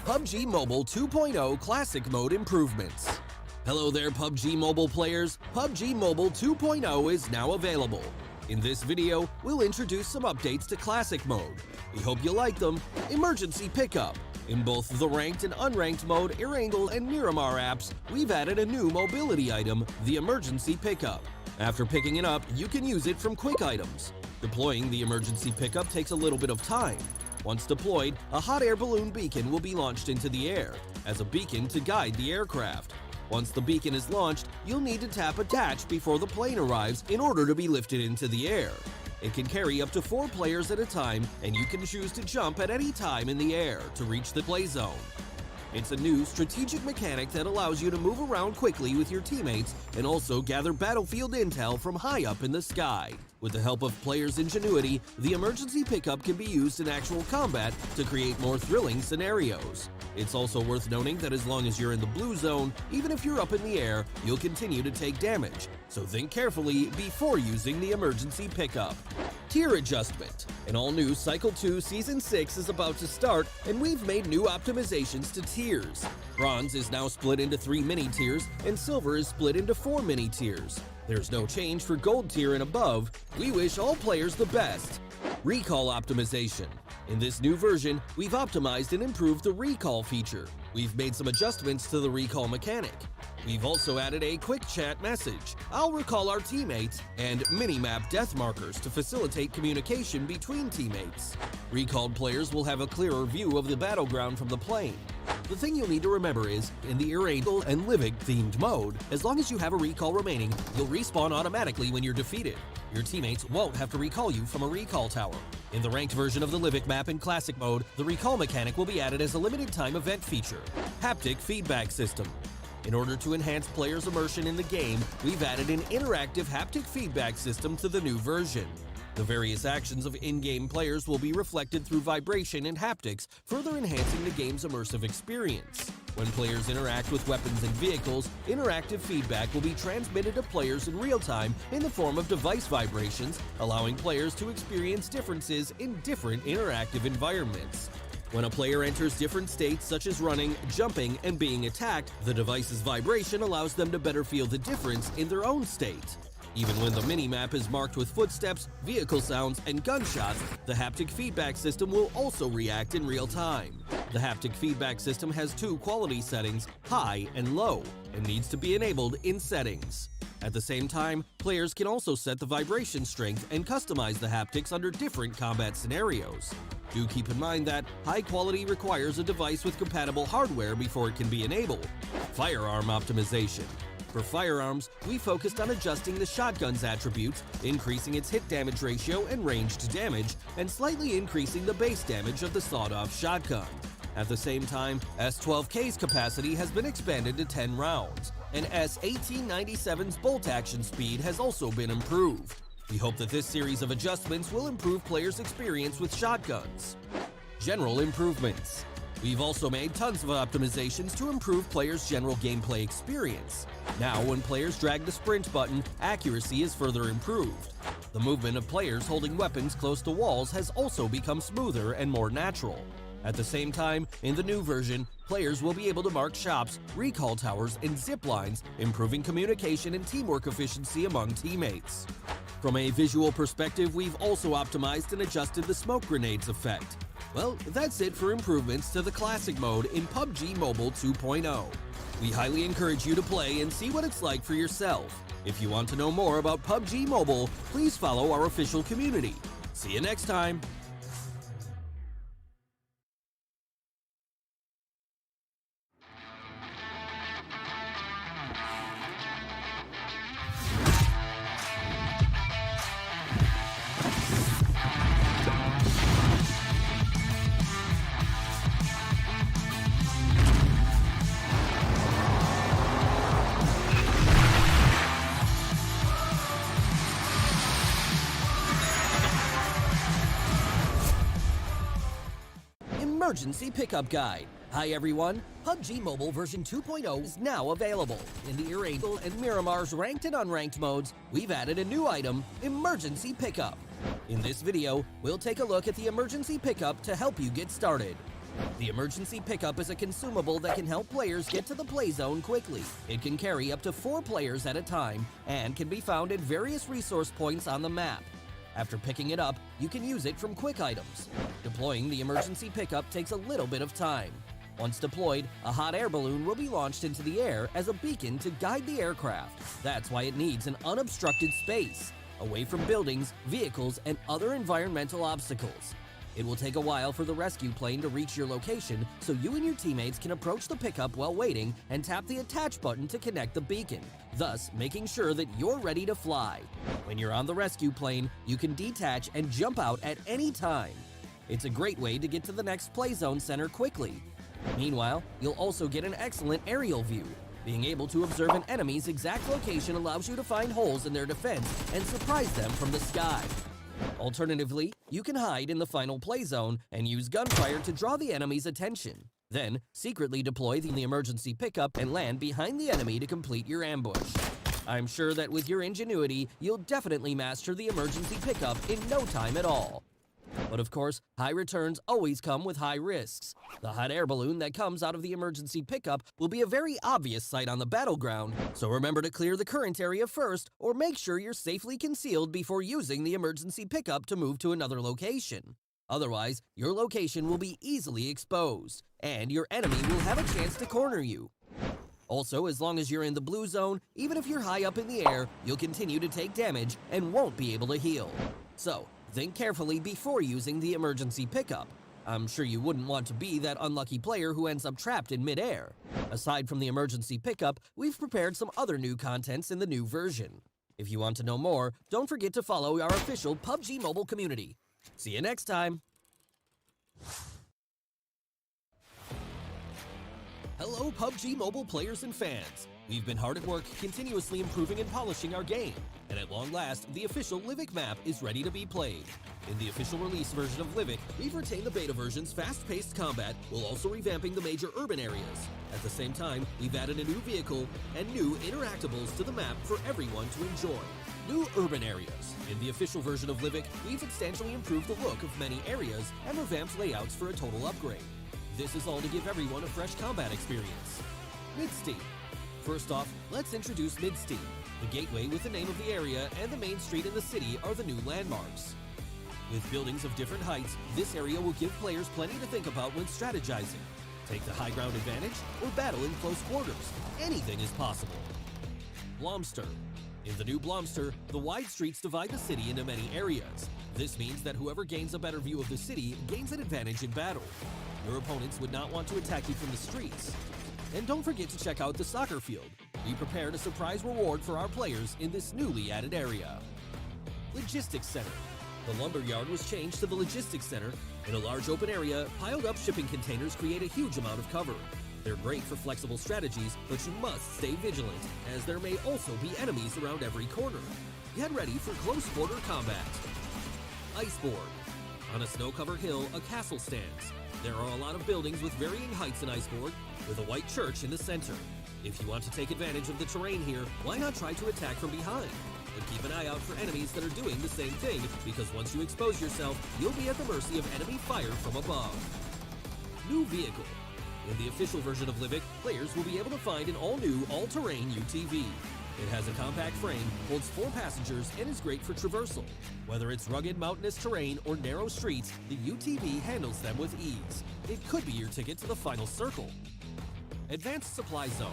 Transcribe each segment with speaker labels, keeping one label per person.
Speaker 1: PUBG Mobile 2.0 Classic Mode Improvements. Hello there PUBG Mobile players, PUBG Mobile 2.0 is now available. In this video, we'll introduce some updates to Classic Mode. We hope you like them. Emergency Pickup. In both the ranked and unranked mode Erangel and Miramar apps, we've added a new mobility item, the Emergency Pickup. After picking it up, you can use it from quick items. Deploying the Emergency Pickup takes a little bit of time. Once deployed, a hot air balloon beacon will be launched into the air, as a beacon to guide the aircraft. Once the beacon is launched, you'll need to tap attach before the plane arrives in order to be lifted into the air. It can carry up to 4 players at a time, and you can choose to jump at any time in the air to reach the play zone. It's a new strategic mechanic that allows you to move around quickly with your teammates and also gather battlefield intel from high up in the sky. With the help of players' ingenuity, the emergency pickup can be used in actual combat to create more thrilling scenarios. It's also worth noting that as long as you're in the blue zone, even if you're up in the air, you'll continue to take damage, so think carefully before using the emergency pickup. Tier Adjustment. An all-new Cycle 2 Season 6 is about to start, and we've made new optimizations to tiers. Bronze is now split into 3 mini-tiers, and Silver is split into 4 mini-tiers. There's no change for Gold tier and above. We wish all players the best. Recall Optimization. In this new version, we've optimized and improved the recall feature. We've made some adjustments to the recall mechanic. We've also added a quick chat message, I'll recall our teammates, and minimap death markers to facilitate communication between teammates. Recalled players will have a clearer view of the battleground from the plane. The thing you'll need to remember is, in the Erangel and Livik themed mode, as long as you have a recall remaining, you'll respawn automatically when you're defeated. Your teammates won't have to recall you from a recall tower. In the ranked version of the Livik map in Classic Mode, the recall mechanic will be added as a limited time event feature. Haptic Feedback System. In order to enhance players' immersion in the game, we've added an interactive haptic feedback system to the new version. The various actions of in-game players will be reflected through vibration and haptics, further enhancing the game's immersive experience. When players interact with weapons and vehicles, interactive feedback will be transmitted to players in real time in the form of device vibrations, allowing players to experience differences in different interactive environments. When a player enters different states such as running, jumping, and being attacked, the device's vibration allows them to better feel the difference in their own state. Even when the minimap is marked with footsteps, vehicle sounds, and gunshots, the haptic feedback system will also react in real time. The haptic feedback system has 2 quality settings, high and low, and needs to be enabled in settings. At the same time, players can also set the vibration strength and customize the haptics under different combat scenarios. Do keep in mind that high quality requires a device with compatible hardware before it can be enabled. Firearm Optimization. For firearms, we focused on adjusting the shotgun's attributes, increasing its hit damage ratio and ranged damage, and slightly increasing the base damage of the sawed-off shotgun. At the same time, S12K's capacity has been expanded to 10 rounds, and S1897's bolt action speed has also been improved. We hope that this series of adjustments will improve players' experience with shotguns. General Improvements. We've also made tons of optimizations to improve players' general gameplay experience. Now, when players drag the sprint button, accuracy is further improved. The movement of players holding weapons close to walls has also become smoother and more natural. At the same time, in the new version, players will be able to mark shops, recall towers, and zip lines, improving communication and teamwork efficiency among teammates. From a visual perspective, we've also optimized and adjusted the smoke grenades effect. Well, that's it for improvements to the Classic Mode in PUBG Mobile 2.0. We highly encourage you to play and see what it's like for yourself. If you want to know more about PUBG Mobile, please follow our official community. See you next time! Emergency Pickup Guide. Hi everyone, PUBG Mobile version 2.0 is now available. In the Erangel and Miramar's ranked and unranked modes, we've added a new item, Emergency Pickup. In this video, we'll take a look at the Emergency Pickup to help you get started. The emergency pickup is a consumable that can help players get to the play zone quickly. It can carry up to 4 players at a time and can be found at various resource points on the map. After picking it up, you can use it from quick items. Deploying the emergency pickup takes a little bit of time. Once deployed, a hot air balloon will be launched into the air as a beacon to guide the aircraft. That's why it needs an unobstructed space, away from buildings, vehicles, and other environmental obstacles. It will take a while for the rescue plane to reach your location, so you and your teammates can approach the pickup while waiting and tap the attach button to connect the beacon, thus making sure that you're ready to fly. When you're on the rescue plane, you can detach and jump out at any time. It's a great way to get to the next play zone center quickly. Meanwhile, you'll also get an excellent aerial view. Being able to observe an enemy's exact location allows you to find holes in their defense and surprise them from the sky. Alternatively, you can hide in the final play zone and use gunfire to draw the enemy's attention. Then, secretly deploy the emergency pickup and land behind the enemy to complete your ambush. I'm sure that with your ingenuity, you'll definitely master the emergency pickup in no time at all. But of course, high returns always come with high risks. The hot air balloon that comes out of the emergency pickup will be a very obvious sight on the battleground, so remember to clear the current area first or make sure you're safely concealed before using the emergency pickup to move to another location. Otherwise, your location will be easily exposed, and your enemy will have a chance to corner you. Also, as long as you're in the blue zone, even if you're high up in the air, you'll continue to take damage and won't be able to heal. So, think carefully before using the emergency pickup. I'm sure you wouldn't want to be that unlucky player who ends up trapped in midair. Aside from the emergency pickup, we've prepared some other new contents in the new version. If you want to know more, don't forget to follow our official PUBG Mobile community. See you next time! Hello PUBG Mobile players and fans! We've been hard at work continuously improving and polishing our game, and at long last, the official Livic map is ready to be played. In the official release version of Livic, we've retained the beta version's fast-paced combat while also revamping the major urban areas. At the same time, we've added a new vehicle and new interactables to the map for everyone to enjoy. New urban areas. In the official version of Livic, we've substantially improved the look of many areas and revamped layouts for a total upgrade. This is all to give everyone a fresh combat experience. Mid-Steam. First off, let's introduce Mid-Steam. The gateway with the name of the area and the main street in the city are the new landmarks. With buildings of different heights, this area will give players plenty to think about when strategizing. Take the high ground advantage or battle in close quarters. Anything is possible. Blomster. In the new Blomster, the wide streets divide the city into many areas. This means that whoever gains a better view of the city gains an advantage in battle. Your opponents would not want to attack you from the streets. And don't forget to check out the soccer field. We prepared a surprise reward for our players in this newly added area. Logistics Center. The lumber yard was changed to the Logistics Center. In a large open area, piled up shipping containers create a huge amount of cover. They're great for flexible strategies, but you must stay vigilant, as there may also be enemies around every corner. Get ready for close quarter combat. Iceboard. On a snow-covered hill, a castle stands. There are a lot of buildings with varying heights in Iceboard, with a white church in the center. If you want to take advantage of the terrain here, why not try to attack from behind? But keep an eye out for enemies that are doing the same thing, because once you expose yourself, you'll be at the mercy of enemy fire from above. New vehicle. In the official version of Livic, players will be able to find an all-new, all-terrain UTV. It has a compact frame, holds 4 passengers, and is great for traversal. Whether it's rugged mountainous terrain or narrow streets, the UTV handles them with ease. It could be your ticket to the final circle. Advanced Supply Zone.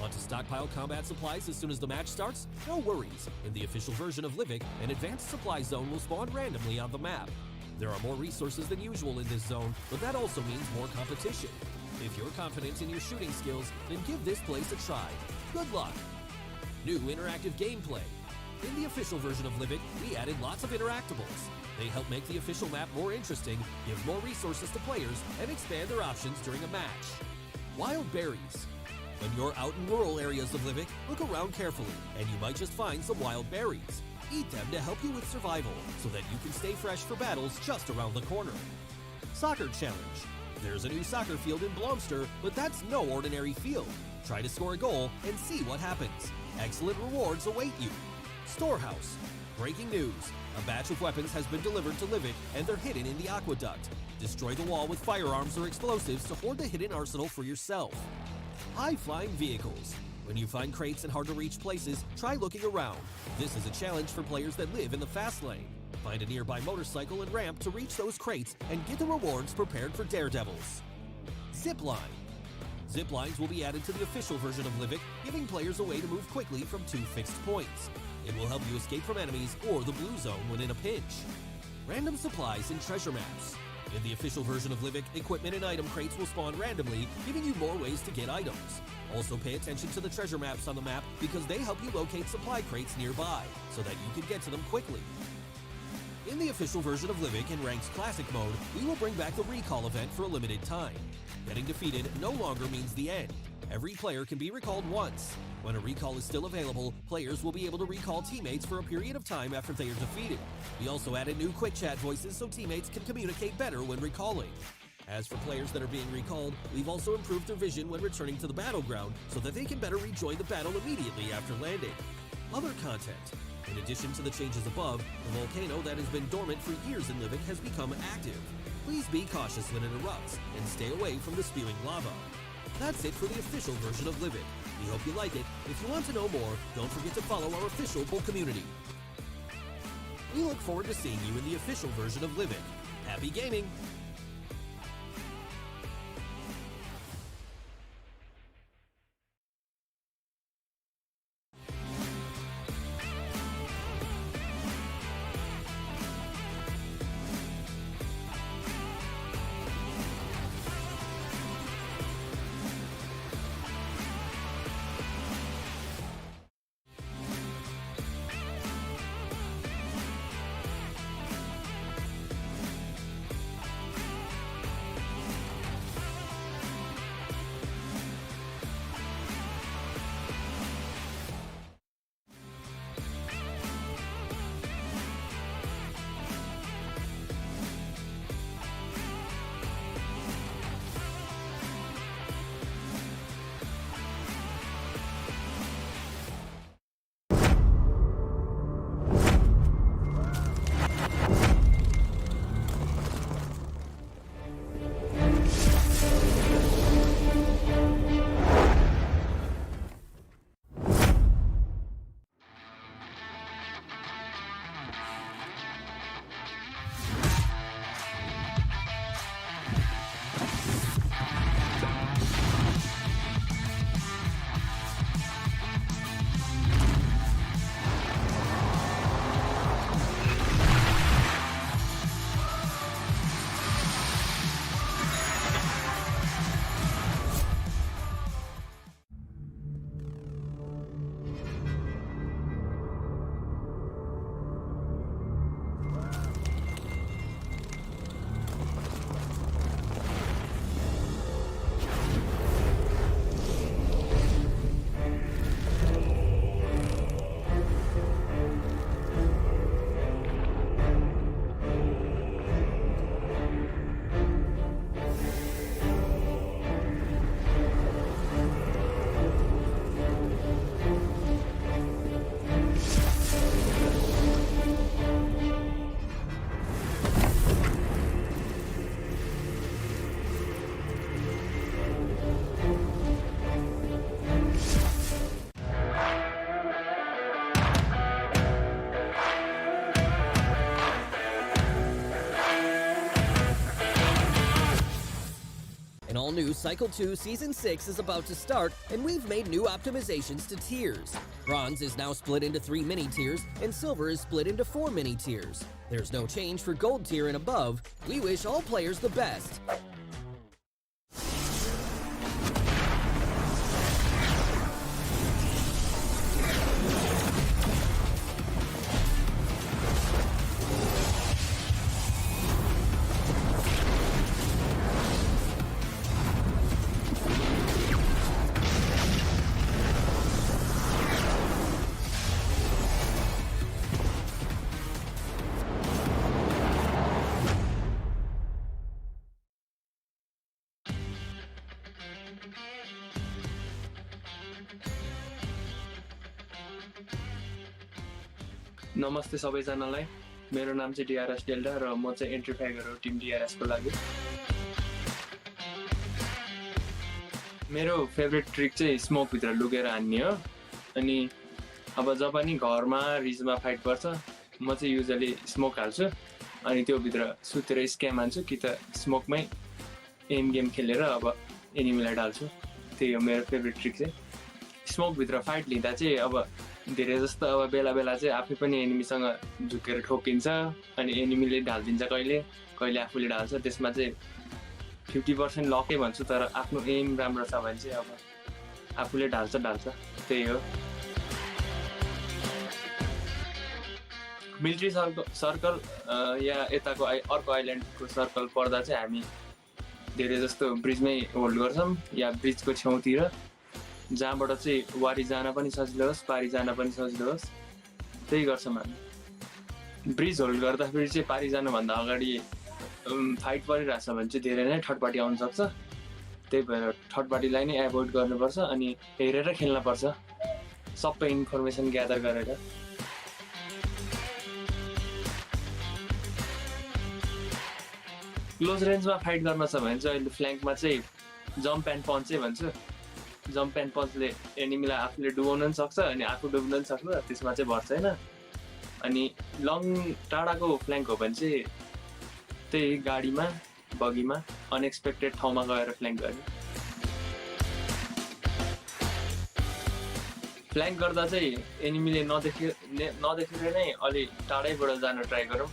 Speaker 1: Want to stockpile combat supplies as soon as the match starts? No worries. In the official version of Livic, an Advanced Supply Zone will spawn randomly on the map. There are more resources than usual in this zone, but that also means more competition. If you're confident in your shooting skills, then give this place a try. Good luck! New interactive gameplay. In the official version of Livic, we added lots of interactables. They help make the official map more interesting, give more resources to players, and expand their options during a match. Wild berries. When you're out in rural areas of Livic, look around carefully, and you might just find some wild berries. Eat them to help you with survival, so that you can stay fresh for battles just around the corner. Soccer Challenge. There's a new soccer field in Blomster, but that's no ordinary field. Try to score a goal and see what happens. Excellent rewards await you. Storehouse. Breaking news. A batch of weapons has been delivered to Livik and they're hidden in the aqueduct. Destroy the wall with firearms or explosives to hoard the hidden arsenal for yourself. High-flying vehicles. When you find crates in hard-to-reach places, try looking around. This is a challenge for players that live in the fast lane. Find a nearby motorcycle and ramp to reach those crates and get the rewards prepared for daredevils. Zipline. Ziplines will be added to the official version of Livik, giving players a way to move quickly from 2 fixed points. It will help you escape from enemies or the blue zone when in a pinch. Random supplies and treasure maps. In the official version of Livik, equipment and item crates will spawn randomly, giving you more ways to get items. Also pay attention to the treasure maps on the map because they help you locate supply crates nearby, so that you can get to them quickly. In the official version of Livik in Ranked Classic mode, we will bring back the recall event for a limited time. Getting defeated no longer means the end. Every player can be recalled once. When a recall is still available, players will be able to recall teammates for a period of time after they are defeated. We also added new quick chat voices so teammates can communicate better when recalling. As for players that are being recalled, we've also improved their vision when returning to the battleground so that they can better rejoin the battle immediately after landing. Other content. In addition to the changes above, the volcano that has been dormant for years in Livik has become active. Please be cautious when it erupts and stay away from the spewing lava. That's it for the official version of Livik. We hope you like it. If you want to know more, don't forget to follow our official pool community. We look forward to seeing you in the official version of Livik. Happy gaming!
Speaker 2: An all-new Cycle 2 Season 6 is about to start, and we've made new optimizations to tiers. Bronze is now split into 3 mini-tiers, and Silver is split into 4 mini-tiers. There's no change for Gold tier and above. We wish all players the best.
Speaker 3: नमस्ते सबैजनालाई मेरो नाम चाहिँ DRS delta र म चाहिँ entry फ्यागर हो Tim DRS को लागि मेरो फेभरेट ट्रिक चाहिँ स्मोक भित्र लुकेर हान्ने हो अनि अब जब नि घरमा रिजमा फाइट पर्छ म चाहिँ युजुअली स्मोक हाल्छु अनि त्यो भित्र सुतेर स्क्याम हान्छु कि त स्मोकमै एम गेम खेलेर अब एनिमीलाई डाल्छु त्यही हो मेरो फेभरेट ट्रिक चाहिँ स्मोक भित्र फाइट लिँदा चाहिँ अब धेरै जस्तो अब बेला बेला चाहिँ आफै पनि एनिमीसँग झुकेर ठोकिन्छ अनि एनिमीले ढाल्दिन्छ कहिले कहिले आफूले ढाल्छ त्यसमा चाहिँ 50% लकै भन्छु तर आफ्नो एम राम्रो छ भने चाहिँ अब आफूले ढाल्छ त्यही हो मिलिट्री सर्कल या यताको अर्को आइल्यान्डको सर्कल पर्दा चाहिँ हामी धेरै जस्तो ब्रिजमै होल्ड गर्छौँ या ब्रिजको छेउतिर जहाँबाट चाहिँ वारी जान पनि सजिलो होस् पारी जान पनि सजिलो होस् त्यही गर्छौँ हामी ब्रिज होल्ड गर्दाखेरि चाहिँ पारी जानुभन्दा अगाडि फाइट परिरहेछ भने चाहिँ धेरै नै थर्ड पार्टी आउन सक्छ त्यही भएर थर्ड पार्टीलाई नै एभोइड गर्नुपर्छ अनि हेरेर खेल्नुपर्छ सबै इन्फर्मेसन ग्यादर गरेर क्लोज रेन्जमा फाइट गर्न छ भने चाहिँ अहिले फ्ल्याङ्कमा चाहिँ जम्प एन्ड पन्च चाहिँ भन्छु जम्प एन्ड पन्चले एनिमीलाई आफूले डुबाउन पनि सक्छ अनि आफू डुब्न पनि सक्छ त्यसमा चाहिँ भर छैन अनि लङ टाढाको फ्ल्याङ्क हो भने चाहिँ त्यही गाडीमा बगीमा अनएक्सपेक्टेड ठाउँमा गएर फ्ल्याङ्क गर्ने फ्ल्याङ्क गर्दा चाहिँ एनिमीले नदेखेर नै अलि टाढैबाट जान ट्राई गरौँ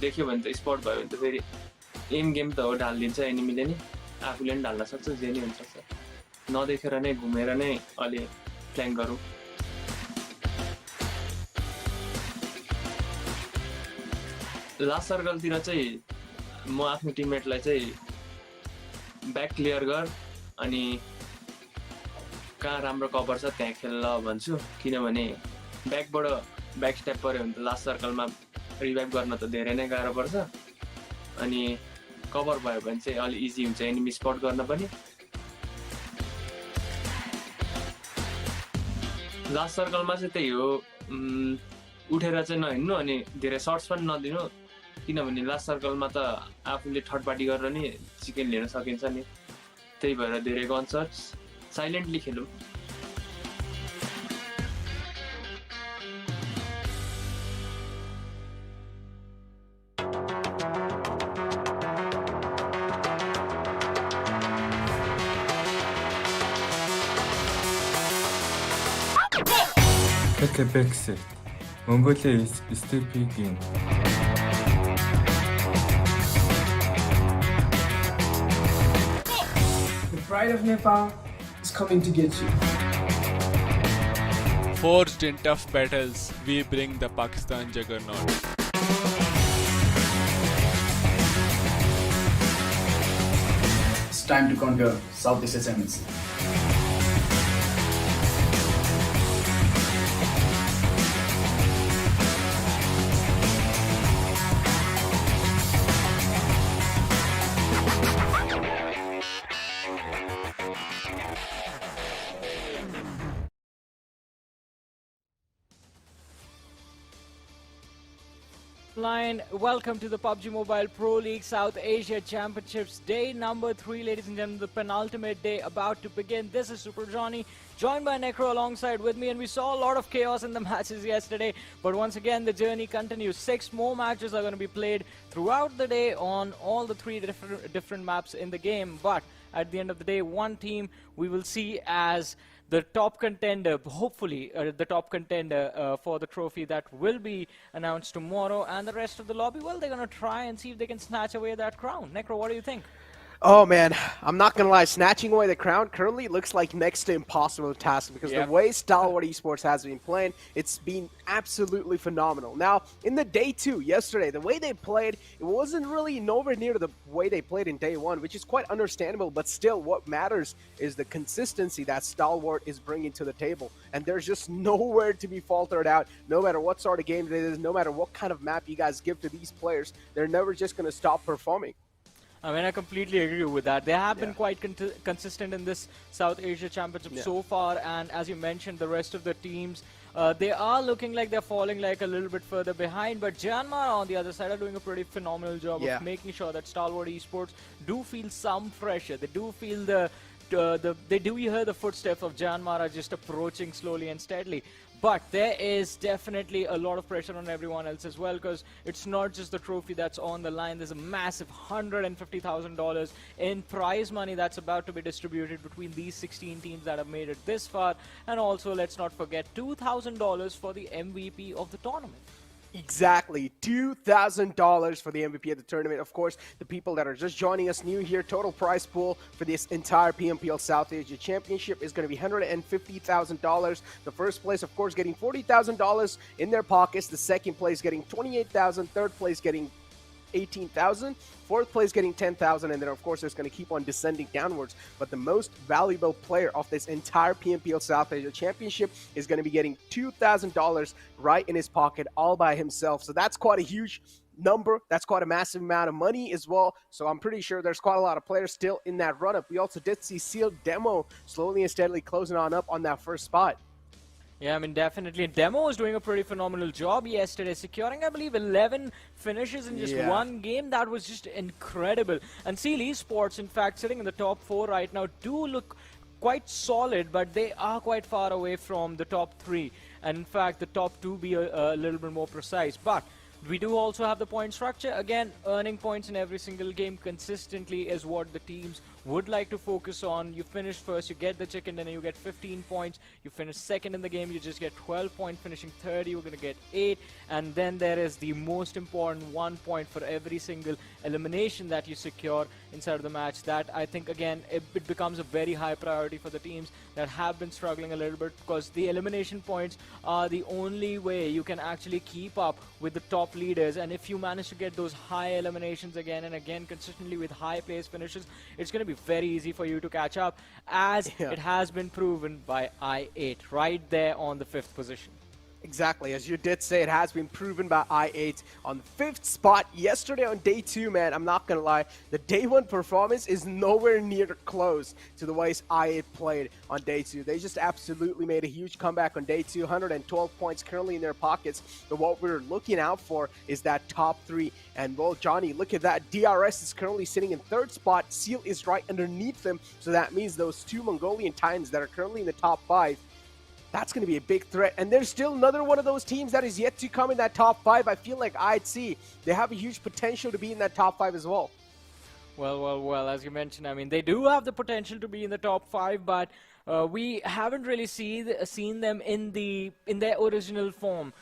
Speaker 3: देख्यो भने त स्पट भयो भने त फेरि एम गेम त हो ढालिदिन्छ एनिमीले नि आफूले पनि ढाल्न सक्छ जे नि हुनसक्छ नदेखेर नै घुमेर नै अलि फ्ल्याङ्क गरौँ लास्ट सर्कलतिर चाहिँ म आफ्नो टिममेटलाई चाहिँ ब्याक क्लियर गर अनि कहाँ राम्रो कभर छ त्यहाँ खेल्न भन्छु किनभने ब्याकबाट ब्याक स्टेप पऱ्यो भने त लास्ट सर्कलमा रिभाइभ गर्न त धेरै नै गाह्रो पर्छ अनि कभर भयो भने चाहिँ अलि इजी हुन्छ एनिमी स्पट गर्न पनि लास्ट सर्कलमा चाहिँ त्यही हो उठेर चाहिँ नहिँड्नु अनि धेरै सर्ट्स पनि नदिनु किनभने लास्ट सर्कलमा त आफूले थर्ड पार्टी गरेर नि चिकन लिन सकिन्छ नि त्यही भएर धेरै गन सर्ट्स साइलेन्टली खेलौँ
Speaker 4: PMPL Mongolia is still peaking.
Speaker 5: The pride of Nepal is coming to get you.
Speaker 6: Forged in tough battles, we bring the Pakistan juggernaut.
Speaker 5: It's time to conquer Southeast Asia.
Speaker 7: Welcome to the PUBG Mobile Pro League South Asia Championships day number 3, ladies and gentlemen, the penultimate day about to begin. This is Super Johnny, joined by Necro alongside with me, and we saw a lot of chaos in the matches yesterday, but once again the journey continues. 6 more matches are going to be played throughout the day on all the 3 different maps in the game, but at the end of the day, one team we will see as the top contender, hopefully the top contender for the trophy that will be announced tomorrow, and the rest of the lobby, well, they're going to try and see if they can snatch away that crown. Necro, what do you think?
Speaker 8: Oh man, I'm not gonna lie, snatching away the crown currently looks like next to impossible task because the way Stalwart Esports has been playing, it's been absolutely phenomenal. Now, in the day 2, yesterday, the way they played, it wasn't really nowhere near the way they played in day 1, which is quite understandable, but still what matters is the consistency that Stalwart is bringing to the table. And there's just nowhere to be faltered out, no matter what sort of game it is, no matter what kind of map you guys give to these players, they're never just gonna stop performing.
Speaker 7: I mean, I completely agree with that. They have been quite consistent in this South Asia Championship so far, and as you mentioned, the rest of the teams They are looking like they're falling like a little bit further behind, but JyanMaara on the other side are doing a pretty phenomenal job of making sure that Stalwart Esports do feel some pressure. They do feel they do hear the footsteps of JyanMaara just approaching slowly and steadily. But there is definitely a lot of pressure on everyone else as well, because it's not just the trophy that's on the line. There's a massive $150,000 in prize money that's about to be distributed between these 16 teams that have made it this far. And also, let's not forget, $2,000 for the MVP of the tournament.
Speaker 8: Exactly, $2,000 for the MVP of the tournament. Of course, the people that are just joining us new here, total prize pool for this entire PMPL South Asia Championship is going to be $150,000. The first place, of course, getting $40,000 in their pockets. The second place getting $28,000. Third place getting $18,000. Fourth place getting $10,000, and then of course it's going to keep on descending downwards. But the most valuable player of this entire PMPL South Asia Championship is going to be getting $2,000 right in his pocket all by himself. So that's quite a huge number. That's quite a massive amount of money as well. So I'm pretty sure there's quite a lot of players still in that run-up. We also did see Seal Demo slowly and steadily closing on up on that first spot.
Speaker 7: Yeah, I mean, definitely. Demo was doing a pretty phenomenal job yesterday, securing, I believe, 11 finishes in just one game. That was just incredible. And Seal Esports, in fact, sitting in the top 4 right now, do look quite solid, but they are quite far away from the top 3. And in fact, the top 2 be a little bit more precise. But we do also have the point structure. Again, earning points in every single game consistently is what the teams would like to focus on. You finish first, you get the chicken dinner, you get 15 points. You finish second in the game, you just get 12 points. Finishing third, you're going to get 8. And then there is the most important 1 point for every single elimination that you secure inside of the match. That, I think, again, it becomes a very high priority for the teams that have been struggling a little bit, because the elimination points are the only way you can actually keep up with the top leaders. And if you manage to get those high eliminations again and again consistently with high place finishes, it's going to be very easy for you to catch up, as it has been proven by I8 right there on the 5th position.
Speaker 8: Exactly, as you did say, it has been proven by I8 on the 5th spot yesterday on day 2, man. I'm not gonna lie, the day 1 performance is nowhere near close to the ways I8 played on day 2. They just absolutely made a huge comeback on day 2, 112 points currently in their pockets. But what we're looking out for is that top 3. And well, Johnny, look at that. DRS is currently sitting in 3rd spot. Seal is right underneath them. So that means those 2 Mongolian Titans that are currently in the top 5, that's going to be a big threat. And there's still another one of those teams that is yet to come in that top 5. I feel like I'd see they have a huge potential to be in that top 5 as well.
Speaker 7: Well, as you mentioned, I mean, they do have the potential to be in the top 5, but we haven't really seen them in their original form.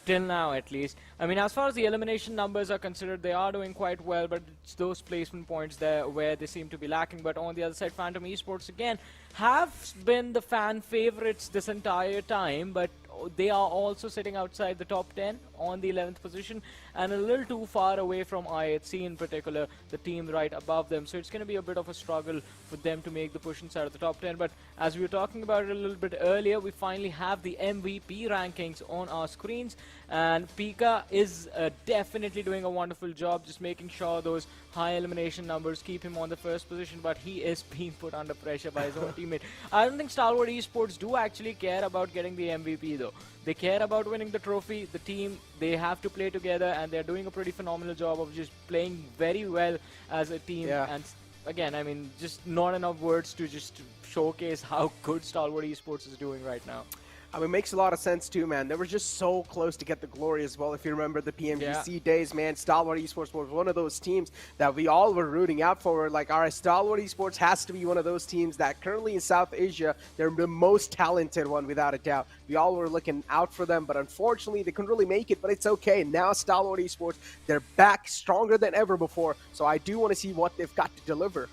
Speaker 7: Till now, at least. I mean, as far as the elimination numbers are considered, they are doing quite well, but it's those placement points there where they seem to be lacking. But on the other side, Phantom Esports, again, have been the fan favorites this entire time, but they are also sitting outside the top 10 on the 11th position and a little too far away from I8C in particular, the team right above them. So it's going to be a bit of a struggle for them to make the push inside of the top 10. But as we were talking about it a little bit earlier, we finally have the MVP rankings on our screens, and Pika is definitely doing a wonderful job just making sure those high elimination numbers keep him on the 1st position, but he is being put under pressure by his own teammate. I don't think Stalwart Esports do actually care about getting the MVP though. They care about winning the trophy. The team, they have to play together, and they're doing a pretty phenomenal job of just playing very well as a team. And again, I mean, just not enough words to just showcase how good Stalwart Esports is doing right now.
Speaker 8: I mean, it makes a lot of sense too, man. They were just so close to get the glory as well. If you remember the PMGC days, man, Stalwart Esports was one of those teams that we all were rooting out for. We're like, all right, Stalwart Esports has to be one of those teams that currently in South Asia, they're the most talented one, without a doubt. We all were looking out for them, but unfortunately, they couldn't really make it, but it's okay. Now, Stalwart Esports, they're back stronger than ever before, so I do want to see what they've got to deliver.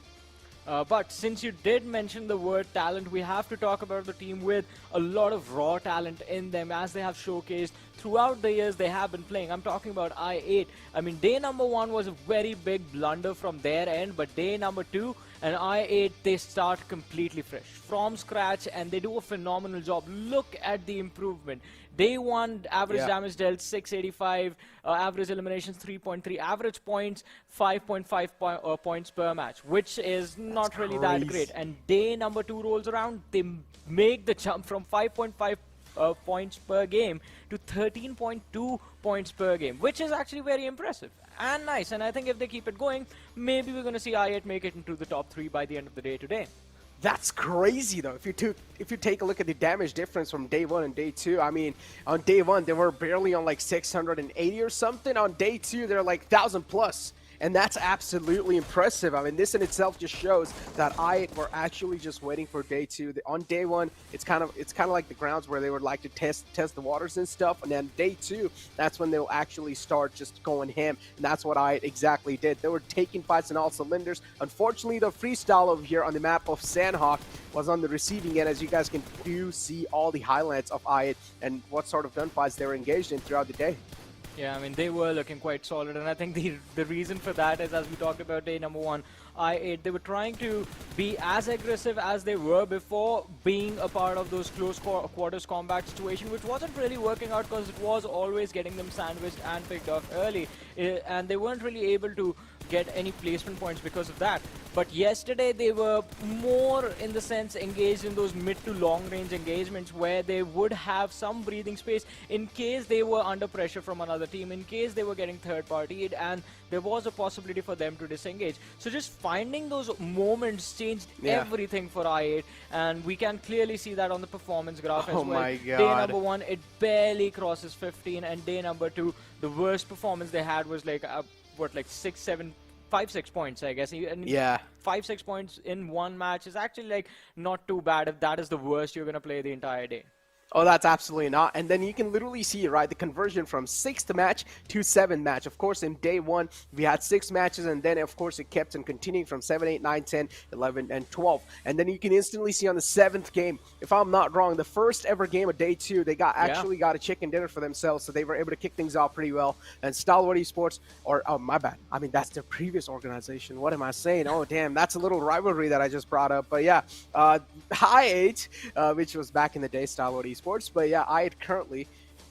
Speaker 7: But since you did mention the word talent, we have to talk about the team with a lot of raw talent in them, as they have showcased throughout the years they have been playing. I'm talking about I8. I mean, day number 1 was a very big blunder from their end, but day number 2 and I8, they start completely fresh from scratch, and they do a phenomenal job. Look at the improvement. Day 1, average damage dealt 685, average eliminations 3.3, average points 5.5 points per match, which is not really that great. And day number 2 rolls around, they make the jump from 5.5 points per game to 13.2 points per game, which is actually very impressive and nice. And I think if they keep it going, maybe we're going to see i8 make it into the top 3 by the end of the day today.
Speaker 8: That's crazy though. If you take a look at the damage difference from day 1 and day 2, I mean, on day 1 they were barely on like 680 or something. On day 2 they're like 1,000 plus. And that's absolutely impressive. I mean, this in itself just shows that i8 were actually just waiting for day 2. On day 1, it's kind of like the grounds where they would like to test the waters and stuff. And then day 2, that's when they'll actually start just going ham. And that's what i8 exactly did. They were taking fights in all cylinders. Unfortunately, the freestyle over here on the map of Sanhok was on the receiving end, as you guys can see all the highlights of i8 and what sort of gunfights they were engaged in throughout the day.
Speaker 7: Yeah, I mean, they were looking quite solid, and I think the reason for that is, as we talked about day number 1, i8, they were trying to be as aggressive as they were before, being a part of those close quarters combat situation, which wasn't really working out because it was always getting them sandwiched and picked off early, and they weren't really able to get any placement points because of that. But yesterday they were more, in the sense, engaged in those mid to long range engagements where they would have some breathing space in case they were under pressure from another team, in case they were getting third partied and there was a possibility for them to disengage. So just finding those moments changed everything for i8, and we can clearly see that on the performance graph as well.
Speaker 8: My God.
Speaker 7: Day number 1, it barely crosses 15, and day number 2, the worst performance they had was like like 5-6 points, I guess. And 5-6 points in one match is actually like not too bad if that is the worst you're going to play the entire day.
Speaker 8: Oh, that's absolutely not. And then you can literally see, right, the conversion from 6th match to 7th match. Of course, in day 1, we had 6 matches, and then, of course, it kept on continuing from 7, 8, 9, 10, 11, and 12. And then you can instantly see on the 7th game, if I'm not wrong, the first ever game of day 2, they actually got a chicken dinner for themselves, so they were able to kick things off pretty well. And Stalwart Esports, oh, my bad. I mean, that's their previous organization. What am I saying? Oh, damn, that's a little rivalry that I just brought up. But yeah, i8, which was back in the day, Stalwart Esports. But yeah, i8 currently,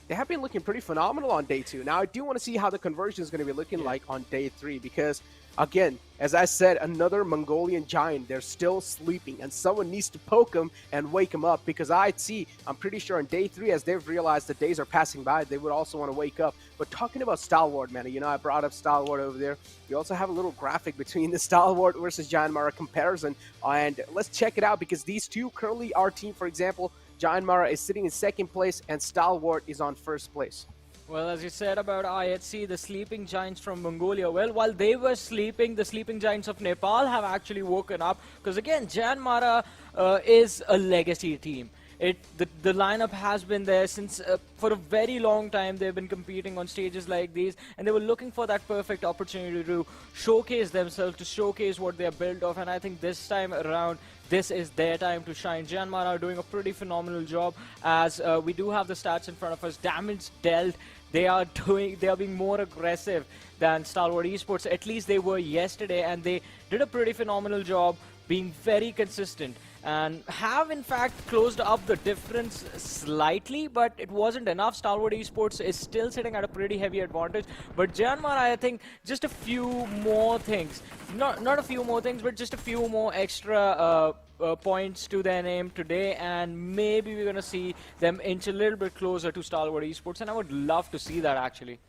Speaker 8: they have been looking pretty phenomenal on day 2. Now, I do want to see how the conversion is going to be looking like on day 3 because, again, as I said, another Mongolian giant, they're still sleeping, and someone needs to poke them and wake them up because I'm pretty sure on day 3, as they've realized the days are passing by, they would also want to wake up. But talking about Stalwart, man, you know, I brought up Stalwart over there. You also have a little graphic between the Stalwart versus JyanMaara comparison, and let's check it out because these two currently, our team, for example, JyanMaara is sitting in 2nd place and Stalwart is on 1st place.
Speaker 7: Well, as you said about i8, the sleeping giants from Mongolia, well, while they were sleeping, the sleeping giants of Nepal have actually woken up because, again, JyanMaara is a legacy team. The lineup has been there since for a very long time. They've been competing on stages like these, and they were looking for that perfect opportunity to showcase themselves, to showcase what they're built of. And I think this time around, this is their time to shine. JyanMaara are doing a pretty phenomenal job, as we do have the stats in front of us. Damage dealt, they are being more aggressive than Stalwart Esports. At least they were yesterday, and they did a pretty phenomenal job being very consistent and have in fact closed up the difference slightly, but it wasn't enough. Stalwart Esports is still sitting at a pretty heavy advantage, but JyanMaara, I think, just a few more things, not a few more things, but just a few more extra points to their name today, and maybe we're gonna see them inch a little bit closer to Stalwart Esports, and I would love to see that actually.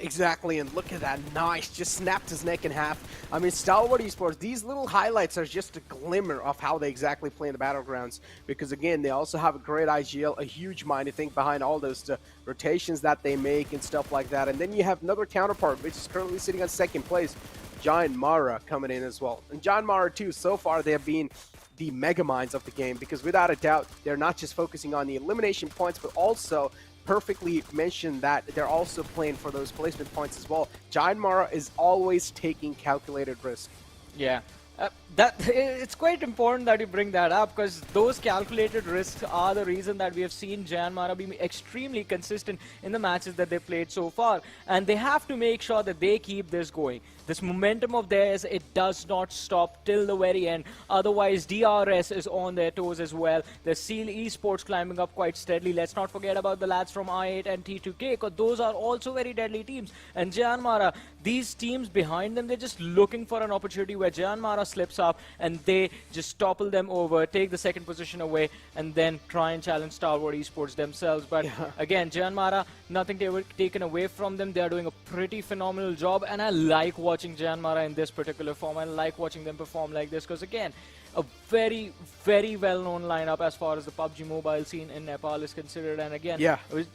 Speaker 8: Exactly, and look at that, nice, just snapped his neck in half. I mean, Stalwart Esports, these little highlights are just a glimmer of how they exactly play in the battlegrounds, because again, they also have a great IGL, a huge mind, I think, behind all those rotations that they make and stuff like that. And then you have another counterpart, which is currently sitting on 2nd place, JyanMaara, coming in as well. And JyanMaara too, so far they have been the mega minds of the game, because without a doubt, they're not just focusing on the elimination points, but also perfectly mentioned that they're also playing for those placement points as well. JyanMaara is always taking calculated risk.
Speaker 7: Yeah, it's quite important that you bring that up, because those calculated risks are the reason that we have seen JyanMaara be extremely consistent in the matches that they played so far, and they have to make sure that they keep this going. this momentum of theirs, it does not stop till the very end. Otherwise, DRS is on their toes as well. There's Seal Esports climbing up quite steadily. Let's not forget about the lads from I8 and T2K, because those are also very deadly teams. And JyanMaara, these teams behind them, they're just looking for an opportunity where JyanMaara slips up and they just topple them over, take the second position away, and then try and challenge Stalwart Esports themselves. But again, JyanMaara, nothing taken away from them. They are doing a pretty phenomenal job, and I like watching JyanMaara in this particular form. I like watching them perform like this because, again, a very, very well-known lineup as far as the PUBG Mobile scene in Nepal is considered. And again,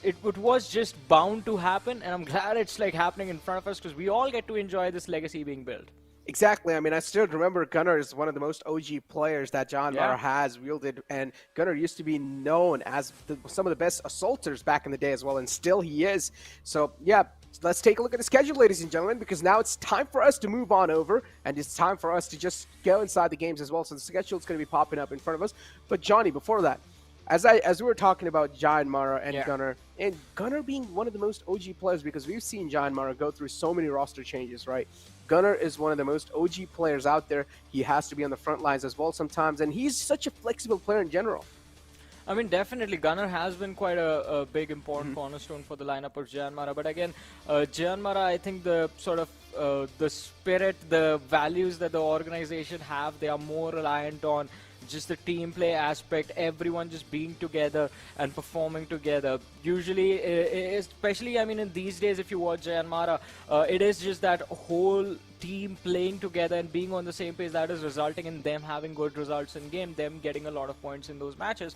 Speaker 7: it was just bound to happen, and I'm glad it's like happening in front of us because we all get to enjoy this legacy being built.
Speaker 8: Exactly. I mean, I still remember Gunnar is one of the most OG players that JyanMaara has wielded, and Gunnar used to be known as some of the best assaulters back in the day as well, and still he is. So, yeah, let's take a look at the schedule, ladies and gentlemen, because now it's time for us to move on over, and it's time for us to just go inside the games as well. So the schedule is going to be popping up in front of us. But, Johnny, before that, as we were talking about JyanMaara and Gunnar being one of the most OG players, because we've seen JyanMaara go through so many roster changes, right? Gunnar is one of the most OG players out there. He has to be on the front lines as well sometimes, and he's such a flexible player in general.
Speaker 7: I mean, definitely, Gunnar has been quite a big, important cornerstone for the lineup of JyanMaara. But again, JyanMaara, I think the sort of the spirit, the values that the organization have, they are more reliant on just the team play aspect, everyone just being together and performing together. Usually, especially, I mean, in these days, if you watch JyanMaara, it is just that whole team playing together and being on the same page that is resulting in them having good results in game, them getting a lot of points in those matches.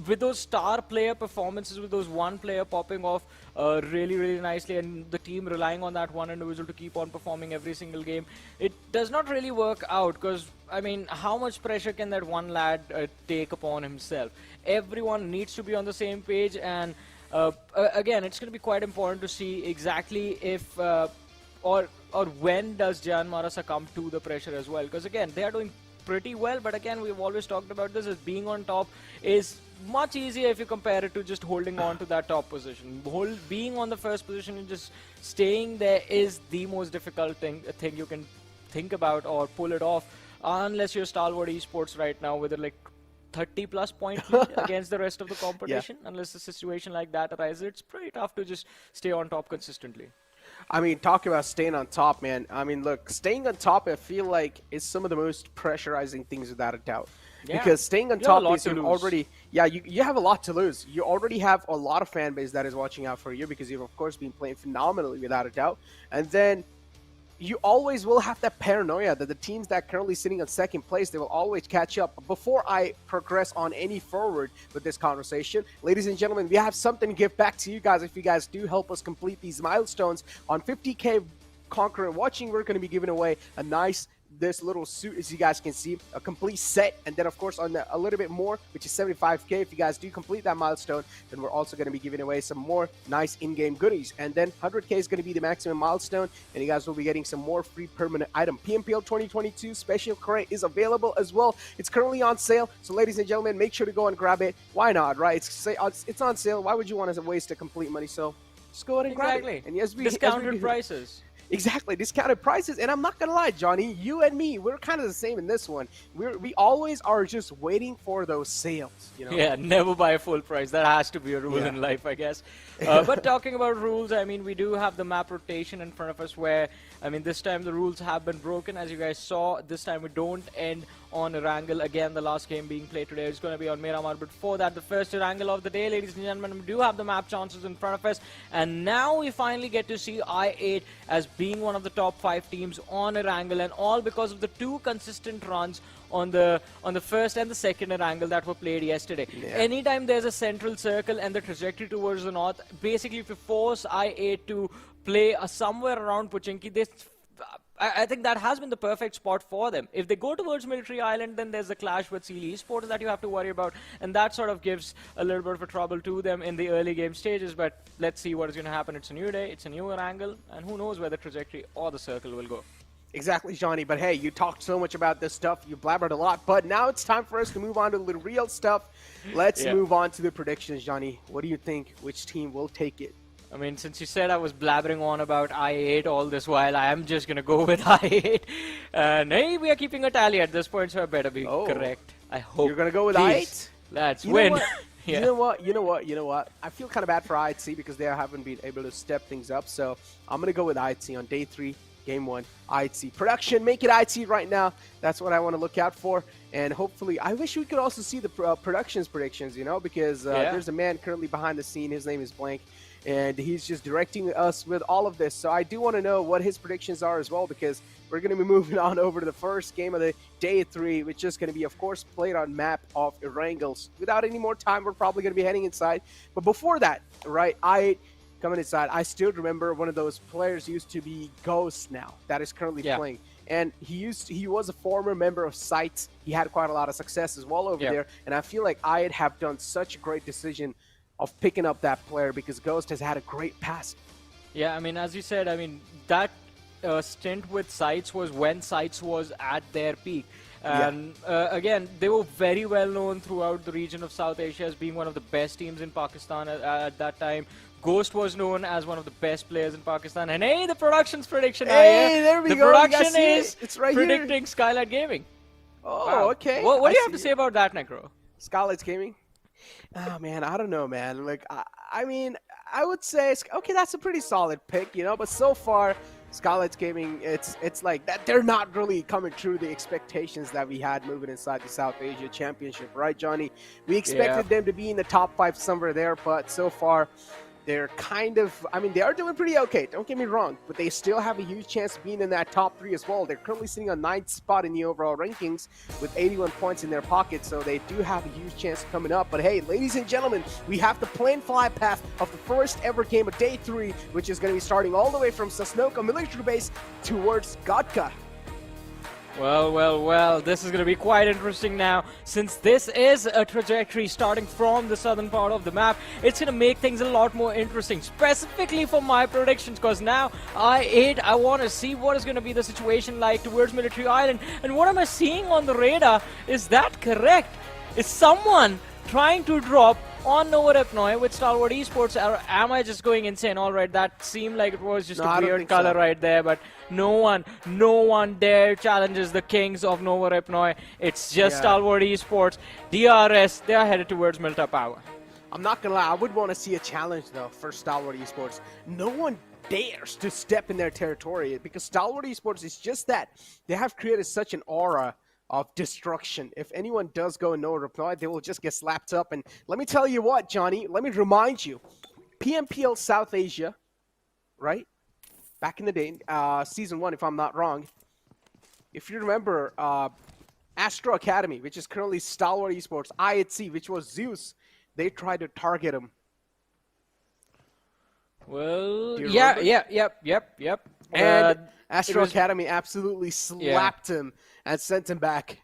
Speaker 7: With those star player performances, with those one player popping off really, really nicely, and the team relying on that one individual to keep on performing every single game, it does not really work out because, I mean, how much pressure can that one lad take upon himself? Everyone needs to be on the same page, and again, it's going to be quite important to see exactly if or when does JyanMaara succumb to the pressure as well, because again, they are doing pretty well, but again, we've always talked about this as being on top is much easier if you compare it to just holding on to that top position. Being on the first position and just staying there is the most difficult thing you can think about or pull it off, unless you're Stalwart Esports right now with a like 30+ point lead against the rest of the competition. Unless a situation like that arises, it's pretty tough to just stay on top consistently.
Speaker 8: I mean, talking about staying on top, man. I mean, look, staying on top, I feel like is some of the most pressurizing things without a doubt. Yeah. Because staying on top is already, you have a lot to lose. You already have a lot of fan base that is watching out for you because you've, of course, been playing phenomenally without a doubt. And then you always will have that paranoia that the teams that are currently sitting on second place, they will always catch up. Before I progress on any forward with this conversation, ladies and gentlemen, we have something to give back to you guys if you guys do help us complete these milestones. On 50K Conquer and Watching, we're going to be giving away a nice this little suit, as you guys can see, a complete set, and then of course on a little bit more, which is 75K. If you guys do complete that milestone, then we're also going to be giving away some more nice in-game goodies, and then 100K is going to be the maximum milestone, and you guys will be getting some more free permanent item. PMPL 2022 special crate is available as well. It's currently on sale, so ladies and gentlemen, make sure to go and grab it. Why not, right? It's on sale. Why would you want to waste a complete money? So just go ahead and grab it. And yes,
Speaker 7: discounted prices.
Speaker 8: Exactly, discounted prices. And I'm not gonna lie, Johnny, you and me, we're kind of the same in this one. We always are just waiting for those sales, you know?
Speaker 7: Yeah, never buy full price. That has to be a rule in life, I guess. But talking about rules, I mean, we do have the map rotation in front of us where, I mean, this time the rules have been broken. As you guys saw, this time we don't end on Erangel. Again, the last game being played today is going to be on Miramar. But before that, the first Erangel of the day, ladies and gentlemen, we do have the map chances in front of us. And now we finally get to see I8 as being one of the top 5 teams on Erangel, and all because of the 2 consistent runs on the first and the second Erangel that were played yesterday. Anytime there's a central circle and the trajectory towards the north, basically if you force I8 to play somewhere around Pochinki, I think that has been the perfect spot for them. If they go towards Military Island, then there's a clash with Seal Esports that you have to worry about, and that sort of gives a little bit of a trouble to them in the early game stages. But let's see what is going to happen. It's a new day, it's a newer angle, and who knows where the trajectory or the circle will go.
Speaker 8: Exactly, Johnny. But hey, you talked so much about this stuff, you blabbered a lot, but now it's time for us to move on to the real stuff. Let's move on to the predictions, Johnny. What do you think? Which team will take it?
Speaker 7: I mean, since you said I was blabbering on about I8 all this while, I am just going to go with I8. Hey, we are keeping a tally at this point, so I better be correct. I hope.
Speaker 8: You're going to go with
Speaker 7: Please,
Speaker 8: I8?
Speaker 7: Let's win.
Speaker 8: Yeah. You know what? I feel kind of bad for IHC because they haven't been able to step things up. So I'm going to go with IHC on day 3, game 1. IHC production, make it IHC right now. That's what I want to look out for. And hopefully, I wish we could also see the productions predictions, you know, because there's a man currently behind the scene. His name is Blank. And he's just directing us with all of this. So I do want to know what his predictions are as well, because we're going to be moving on over to the first game of the day 3, which is going to be, of course, played on map of Erangel. Without any more time, we're probably going to be heading inside. But before that, right, I coming inside, I still remember one of those players used to be Ghost now that is currently playing. And he was a former member of Skylightz. He had quite a lot of success as well over there. And I feel like I have done such a great decision of picking up that player because Ghost has had a great past.
Speaker 7: Yeah, I mean, as you said, I mean, that stint with Skylightz was when Skylightz was at their peak. And again, they were very well known throughout the region of South Asia as being one of the best teams in Pakistan at that time. Ghost was known as one of the best players in Pakistan. And hey, the production's prediction.
Speaker 8: Hey, there we go.
Speaker 7: The production is
Speaker 8: it's right
Speaker 7: predicting Skylightz Gaming.
Speaker 8: Oh,
Speaker 7: wow.
Speaker 8: Okay.
Speaker 7: What do you have to say about that, Necro?
Speaker 8: Skylightz Gaming? Oh, man, I don't know, man. Like, I mean, I would say, okay, that's a pretty solid pick, you know, but so far, Skylightz Gaming, it's like that they're not really coming true the expectations that we had moving inside the South Asia Championship, right, Johnny? We expected them to be in the top 5 somewhere there, but so far, they're kind of, I mean, they are doing pretty okay, don't get me wrong, but they still have a huge chance of being in that top 3 as well. They're currently sitting on 9th spot in the overall rankings with 81 points in their pocket, so they do have a huge chance coming up. But hey, ladies and gentlemen, we have the plane fly path of the first ever game of day 3, which is going to be starting all the way from Sanhok military base towards Godka.
Speaker 7: Well, this is going to be quite interesting now. Since this is a trajectory starting from the southern part of the map, it's going to make things a lot more interesting, specifically for my predictions, because now I want to see what is going to be the situation like towards Military Island. And what am I seeing on the radar? Is that correct? Is someone trying to drop on Nova Repnoy with Stalwart Esports, or am I just going insane? Alright, that seemed like it was just a weird color right there, but no one dare challenges the kings of Nova Repnoy. It's just Stalwart Esports. DRS, they are headed towards Milta Power.
Speaker 8: I'm not gonna lie, I would want to see a challenge though for Stalwart Esports. No one dares to step in their territory because Stalwart Esports is just that. They have created such an aura of destruction. If anyone does go and no reply, they will just get slapped up. And let me tell you what, Johnny, let me remind you, PMPL South Asia, right? Back in the day, season 1, if I'm not wrong, if you remember, Astro Academy, which is currently Stalwart Esports, IHC, which was Zeus, they tried to target him.
Speaker 7: Well, yep.
Speaker 8: And Astro Academy absolutely slapped him and sent him back.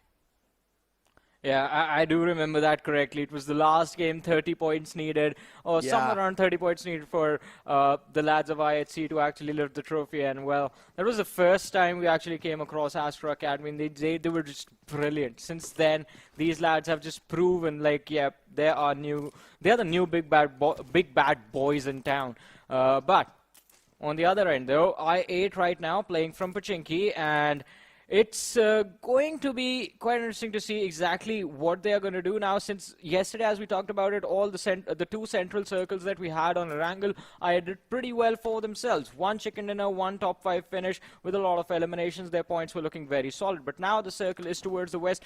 Speaker 7: Yeah, I do remember that correctly. It was the last game, 30 points needed, or somewhere around 30 points needed for the lads of IHC to actually lift the trophy. And, well, that was the first time we actually came across Astro Academy, and they were just brilliant. Since then, these lads have just proven, like, they are the new big bad boys in town. But on the other end, though, I8 right now playing from Pachinki, and it's going to be quite interesting to see exactly what they are going to do now, since yesterday, as we talked about it, all the 2 central circles that we had on Erangel, I did pretty well for themselves. 1 chicken dinner, 1 top 5 finish with a lot of eliminations. Their points were looking very solid. But now the circle is towards the west.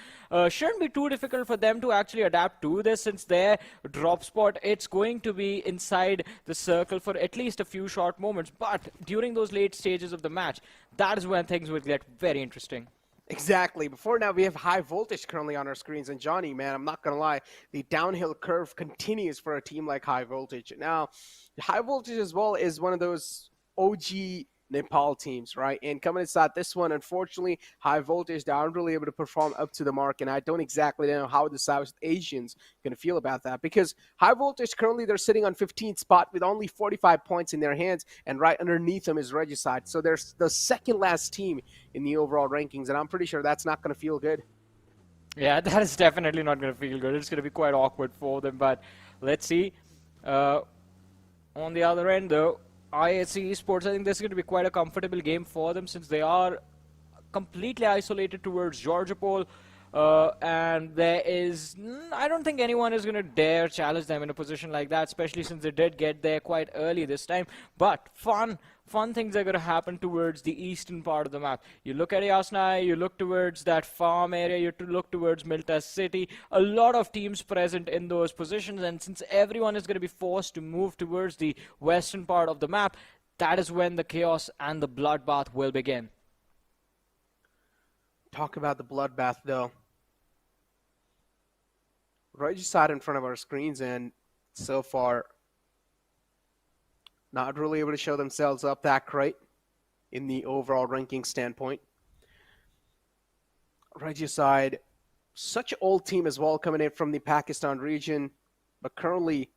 Speaker 7: Shouldn't be too difficult for them to actually adapt to this, since their drop spot, it's going to be inside the circle for at least a few short moments. But during those late stages of the match, that is when things will get very interesting.
Speaker 8: Exactly. Before now, we have high voltage currently on our screens. And Johnny, man, I'm not going to lie, the downhill curve continues for a team like high voltage. Now, high voltage as well is one of those OG Nepal teams, right? And coming inside this one, unfortunately, high voltage, they aren't really able to perform up to the mark. And I don't exactly know how the South Asians going to feel about that, because high voltage currently they're sitting on 15th spot with only 45 points in their hands, and right underneath them is Regicide. So they're the second last team in the overall rankings, and I'm pretty sure that's not going to feel good.
Speaker 7: Yeah, that is definitely not going to feel good. It's going to be quite awkward for them, but let's see. On the other end, though, IHC Esports, I think this is going to be quite a comfortable game for them since they are completely isolated towards Georgia Pole. And there is, I don't think anyone is going to dare challenge them in a position like that, especially since they did get there quite early this time. But fun things are going to happen towards the eastern part of the map. You look at Yasnai, you look towards that farm area, you look towards Milta City. A lot of teams present in those positions, and since everyone is going to be forced to move towards the western part of the map, that is when the chaos and the bloodbath will begin.
Speaker 8: Talk about the bloodbath, though. Right just sat in front of our screens, and so far not really able to show themselves up that great in the overall ranking standpoint. Right side, such an old team as well, coming in from the Pakistan region, but currently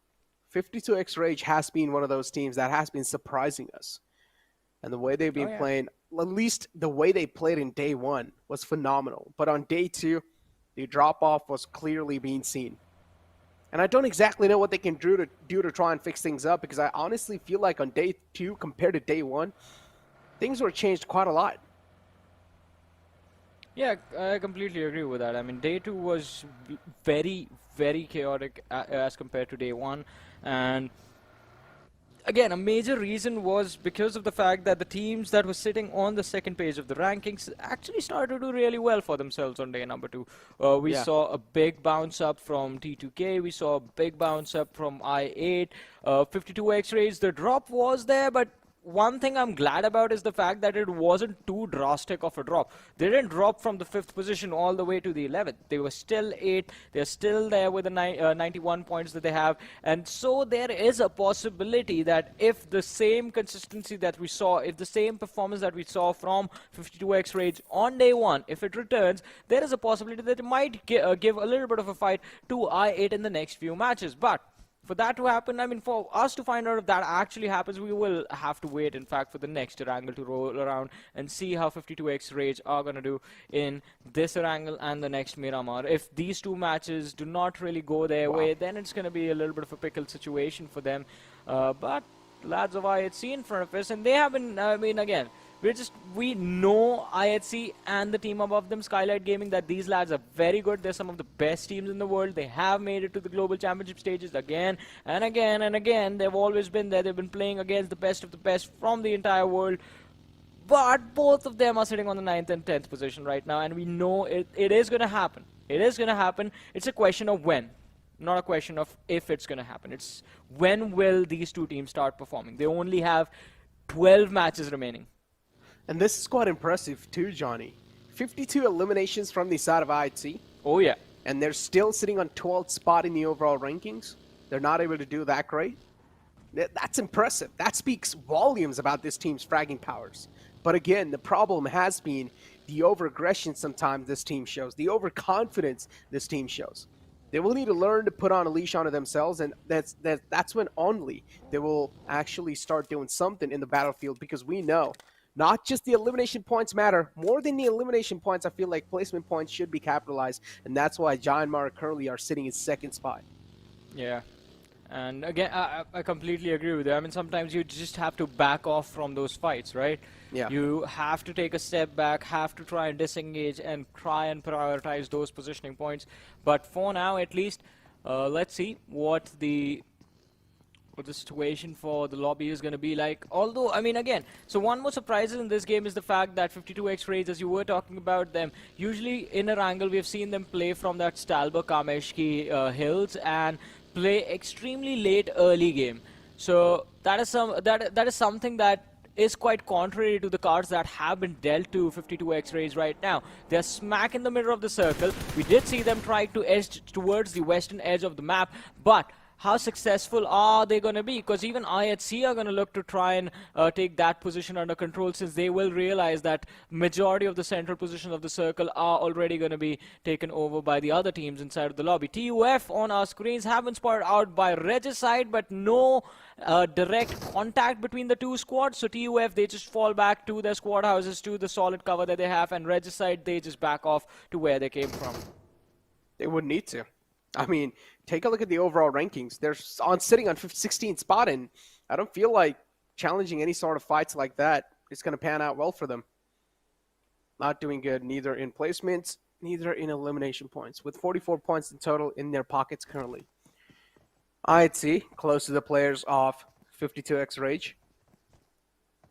Speaker 8: 52X Rage has been one of those teams that has been surprising us. And the way they've been playing, at least the way they played in day one, was phenomenal. But on day two, the drop-off was clearly being seen. And I don't exactly know what they can do to try and fix things up, because I honestly feel like on day two compared to day one, things were changed quite a lot.
Speaker 7: Yeah, I completely agree with that. I mean, day two was very, very chaotic as compared to day one. And again, a major reason was because of the fact that the teams that were sitting on the second page of the rankings actually started to do really well for themselves on day number two. We saw a big bounce up from T2K, we saw a big bounce up from I8, 52X Rays. The drop was there, but one thing I'm glad about is the fact that it wasn't too drastic of a drop. They didn't drop from the 5th position all the way to the 11th. They were still 8th. They're still there with the 91 points that they have. And so there is a possibility that if the same consistency that we saw, if the same performance that we saw from 52X Rage on day one, if it returns, there is a possibility that it might give a little bit of a fight to I8 in the next few matches. But for that to happen, I mean, for us to find out if that actually happens, we will have to wait, in fact, for the next Erangel to roll around and see how 52X Rage are going to do in this Erangel and the next Miramar. If these two matches do not really go their way, then it's going to be a little bit of a pickled situation for them. But lads of IHC in front of us, and they have been, I mean, again, we know IHC and the team above them, Skylightz Gaming, that these lads are very good. They're some of the best teams in the world. They have made it to the global championship stages again and again and again. They've always been there. They've been playing against the best of the best from the entire world. But both of them are sitting on the 9th and 10th position right now, and we know it is going to happen. It is going to happen. It's a question of when. Not a question of if it's going to happen. It's when will these two teams start performing. They only have 12 matches remaining.
Speaker 8: And this is quite impressive too, Johnny. 52 eliminations from the side of IHC.
Speaker 7: Oh, yeah.
Speaker 8: And they're still sitting on 12th spot in the overall rankings. They're not able to do that great. That's impressive. That speaks volumes about this team's fragging powers. But again, the problem has been the over-aggression sometimes this team shows, the overconfidence this team shows. They will need to learn to put on a leash onto themselves, and that's when only they will actually start doing something in the battlefield, because we know not just the elimination points matter. More than the elimination points, I feel like placement points should be capitalized, and that's why JyanMaara currently are sitting in 2nd spot.
Speaker 7: Yeah. And again, I completely agree with you. I mean, sometimes you just have to back off from those fights, right?
Speaker 8: Yeah.
Speaker 7: You have to take a step back, have to try and disengage and try and prioritize those positioning points. But for now, at least, let's see what the situation for the lobby is going to be like. Although, I mean, again, so one more surprise in this game is the fact that 52X Raids, as you were talking about them, usually in Erangel, we have seen them play from that Stalwart Kameshki hills and play extremely late early game. So that is something that is quite contrary to the cards that have been dealt to 52X Rays right now. They're smack in the middle of the circle. We did see them try to edge towards the western edge of the map, but how successful are they going to be? Because even IHC are going to look to try and take that position under control, since they will realize that majority of the central positions of the circle are already going to be taken over by the other teams inside of the lobby. TUF on our screens have been spotted out by Regicide, but no direct contact between the two squads. So TUF, they just fall back to their squad houses, to the solid cover that they have, and Regicide, they just back off to where they came from.
Speaker 8: They wouldn't need to. I mean, take a look at the overall rankings. They're sitting on 16th spot, and I don't feel like challenging any sort of fights like that is going to pan out well for them. Not doing good neither in placements, neither in elimination points, with 44 points in total in their pockets currently. IHC close to the players of 52X Rage.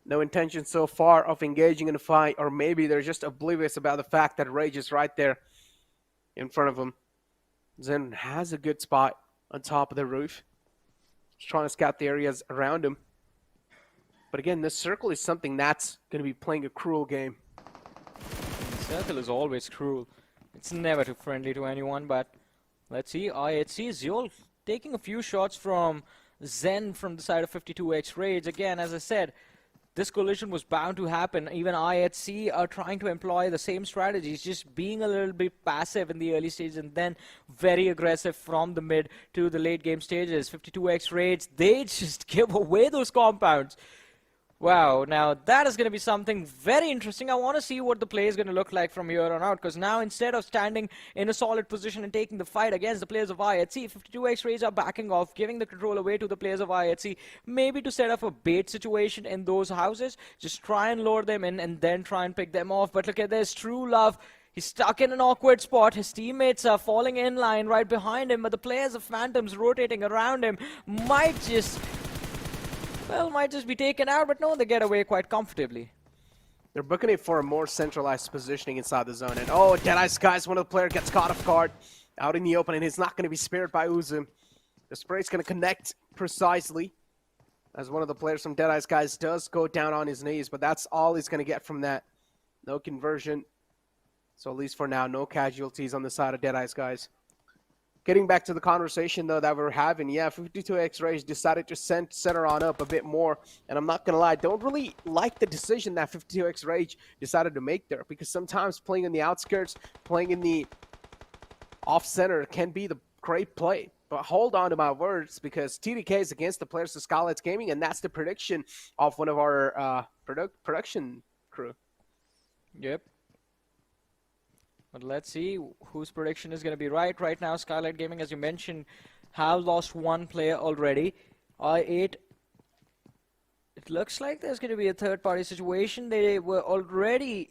Speaker 8: No intention so far of engaging in a fight, or maybe they're just oblivious about the fact that Rage is right there in front of them. Zen has a good spot on top of the roof. He's trying to scout the areas around him. But again, this circle is something that's going to be playing a cruel game.
Speaker 7: The circle is always cruel. It's never too friendly to anyone, but let's see. IHC Zeol taking a few shots from Zen from the side of 52X Rage. Again, as I said, this collision was bound to happen. Even IHC are trying to employ the same strategies, just being a little bit passive in the early stages and then very aggressive from the mid to the late game stages. 52X Rage, they just give away those compounds. Wow, now that is going to be something very interesting. I want to see what the play is going to look like from here on out, because now instead of standing in a solid position and taking the fight against the players of IHC, 52X Rage are backing off, giving the control away to the players of IHC, maybe to set up a bait situation in those houses, just try and lure them in and then try and pick them off. But look at this, True Love. He's stuck in an awkward spot. His teammates are falling in line right behind him, but the players of Phantoms rotating around him might just be taken out, but no, they get away quite comfortably.
Speaker 8: They're booking it for a more centralized positioning inside the zone. And oh, Deadeyes Guys, one of the players gets caught off guard out in the open, and he's not going to be spared by Uzum. The spray's going to connect precisely, as one of the players from Deadeyes Guys does go down on his knees, but that's all he's going to get from that. No conversion. So at least for now, no casualties on the side of Deadeyes Guys. Getting back to the conversation, though, that we're having, yeah, 52X Rage decided to center on up a bit more. And I'm not going to lie, don't really like the decision that 52X Rage decided to make there. Because sometimes playing in the outskirts, playing in the off-center can be the great play. But hold on to my words, because TDK is against the players of Skylightz Gaming, and that's the prediction of one of our production crew.
Speaker 7: Yep. But let's see whose prediction is going to be right. Right now, Skylightz Gaming, as you mentioned, have lost one player already. I8, it looks like there's going to be a third-party situation. They were already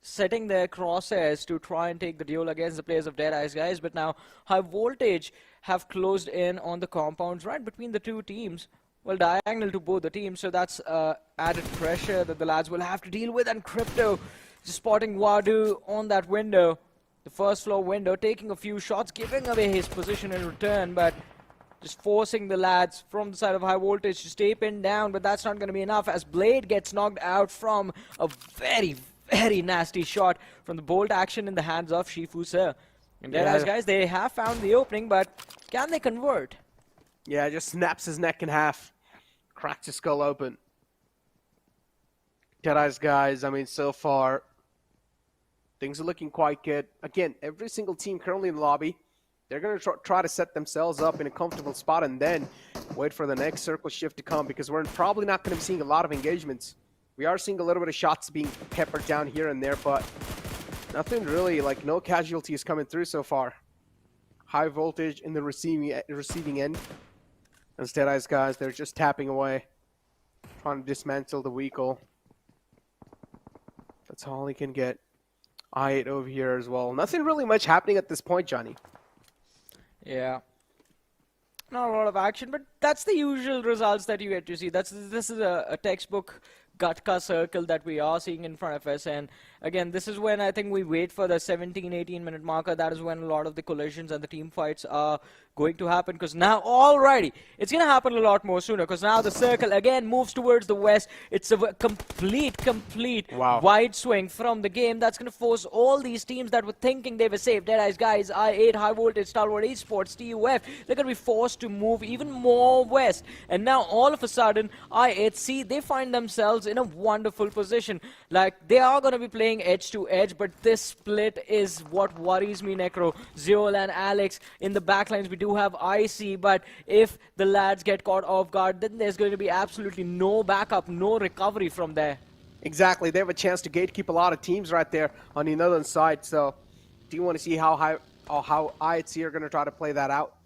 Speaker 7: setting their crosshairs to try and take the duel against the players of Deadeyes Guys, but now High Voltage have closed in on the compounds right between the two teams. Well, diagonal to both the teams, so that's added pressure that the lads will have to deal with. And Crypto just spotting Wadu on that window, the first floor window, taking a few shots, giving away his position in return, but just forcing the lads from the side of High Voltage to stay pinned down. But that's not going to be enough, as Blade gets knocked out from a very, very nasty shot from the bolt action in the hands of Shifu Sir. And Deadeyes Guys, they have found the opening, but can they convert?
Speaker 8: Yeah, just snaps his neck in half, cracks his skull open. Deadeyes Guys, I mean, so far, things are looking quite good. Again, every single team currently in the lobby, they're going to try to set themselves up in a comfortable spot and then wait for the next circle shift to come, because we're probably not going to be seeing a lot of engagements. We are seeing a little bit of shots being peppered down here and there, but nothing really, like no casualties coming through so far. High Voltage in the receiving end. As Deadeyes Guys, they're just tapping away, trying to dismantle the Weekle. That's all he can get. I8 over here as well. Nothing really much happening at this point, Johnny.
Speaker 7: Yeah. Not a lot of action, but that's the usual results that you get to see. This is a textbook Gatka circle that we are seeing in front of us. And again, this is when I think we wait for the 17-18 minute marker. That is when a lot of the collisions and the team fights are going to happen, because now, alrighty, it's going to happen a lot more sooner, because now the circle again moves towards the west. It's a complete wide swing from the game. That's going to force all these teams that were thinking they were safe, Deadeyes Guys, I8, High Voltage, Stalwart Esports, TUF, they're going to be forced to move even more west. And now all of a sudden, I8C, they find themselves in a wonderful position. Like, they are going to be playing edge to edge, but this split is what worries me, Necro. Zeol and Alex in the backlines. We do have IC, but if the lads get caught off guard, then there's going to be absolutely no backup, no recovery from there.
Speaker 8: Exactly. They have a chance to gatekeep a lot of teams right there on the northern side. So do you want to see how IC are going to try to play that out?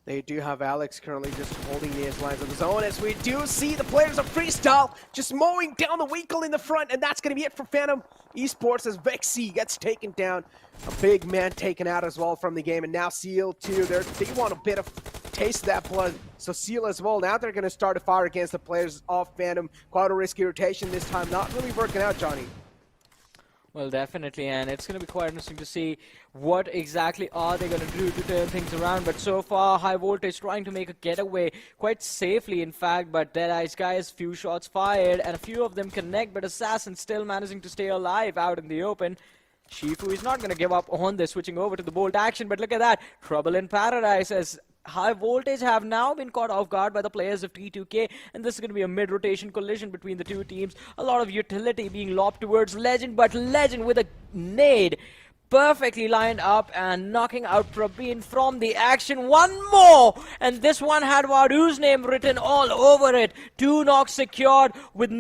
Speaker 8: They do have Alex currently just holding the edge lines of the zone, as we do see the players of Freestyle just mowing down the vehicle in the front, and that's going to be it for Phantom Esports as Vexy gets taken down. A big man taken out as well from the game, and now Seal too. They want a bit of taste of that blood, so Seal as well. Now they're going to start a fire against the players of Phantom. Quite a risky rotation this time, not really working out, Johnny.
Speaker 7: Well, definitely, and it's going to be quite interesting to see what exactly are they going to do to turn things around. But so far, High Voltage trying to make a getaway quite safely, in fact. But Deadeyes Guys, few shots fired, and a few of them connect, but Assassin still managing to stay alive out in the open. Shifu is not going to give up on this, switching over to the bolt action. But look at that, trouble in paradise as High Voltage have now been caught off guard by the players of T2K, and this is going to be a mid-rotation collision between the two teams. A lot of utility being lobbed towards Legend, but Legend with a nade perfectly lined up and knocking out Prabeen from the action. One more, and this one had Wadu's name written all over it. 2 knocks secured with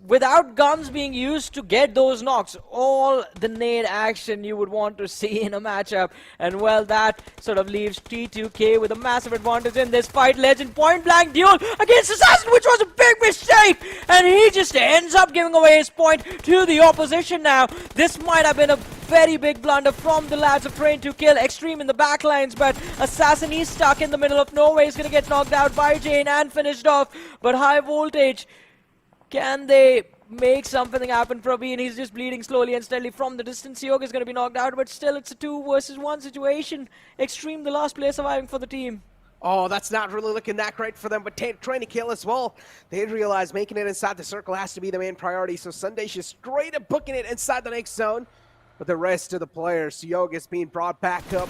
Speaker 7: without guns being used to get those knocks. All the nade action you would want to see in a matchup. And well, that sort of leaves T2K with a massive advantage in this fight. Legend point blank duel against Assassin, which was a big mistake. And he just ends up giving away his point to the opposition now. This might have been a very big blunder from the lads of Train to Kill. Extreme in the backlines, but Assassin is stuck in the middle of nowhere. He's going to get knocked out by Jane and finished off. But High Voltage, can they make something happen? Prabeen, he's just bleeding slowly and steadily from the distance. Yoga is going to be knocked out, but still it's a 2 versus 1 situation. Extreme, the last player surviving for the team.
Speaker 8: Oh, that's not really looking that great for them, but trying to kill as well. They realize making it inside the circle has to be the main priority, so Sunday's just straight up booking it inside the next zone. But the rest of the players, Yoga is being brought back up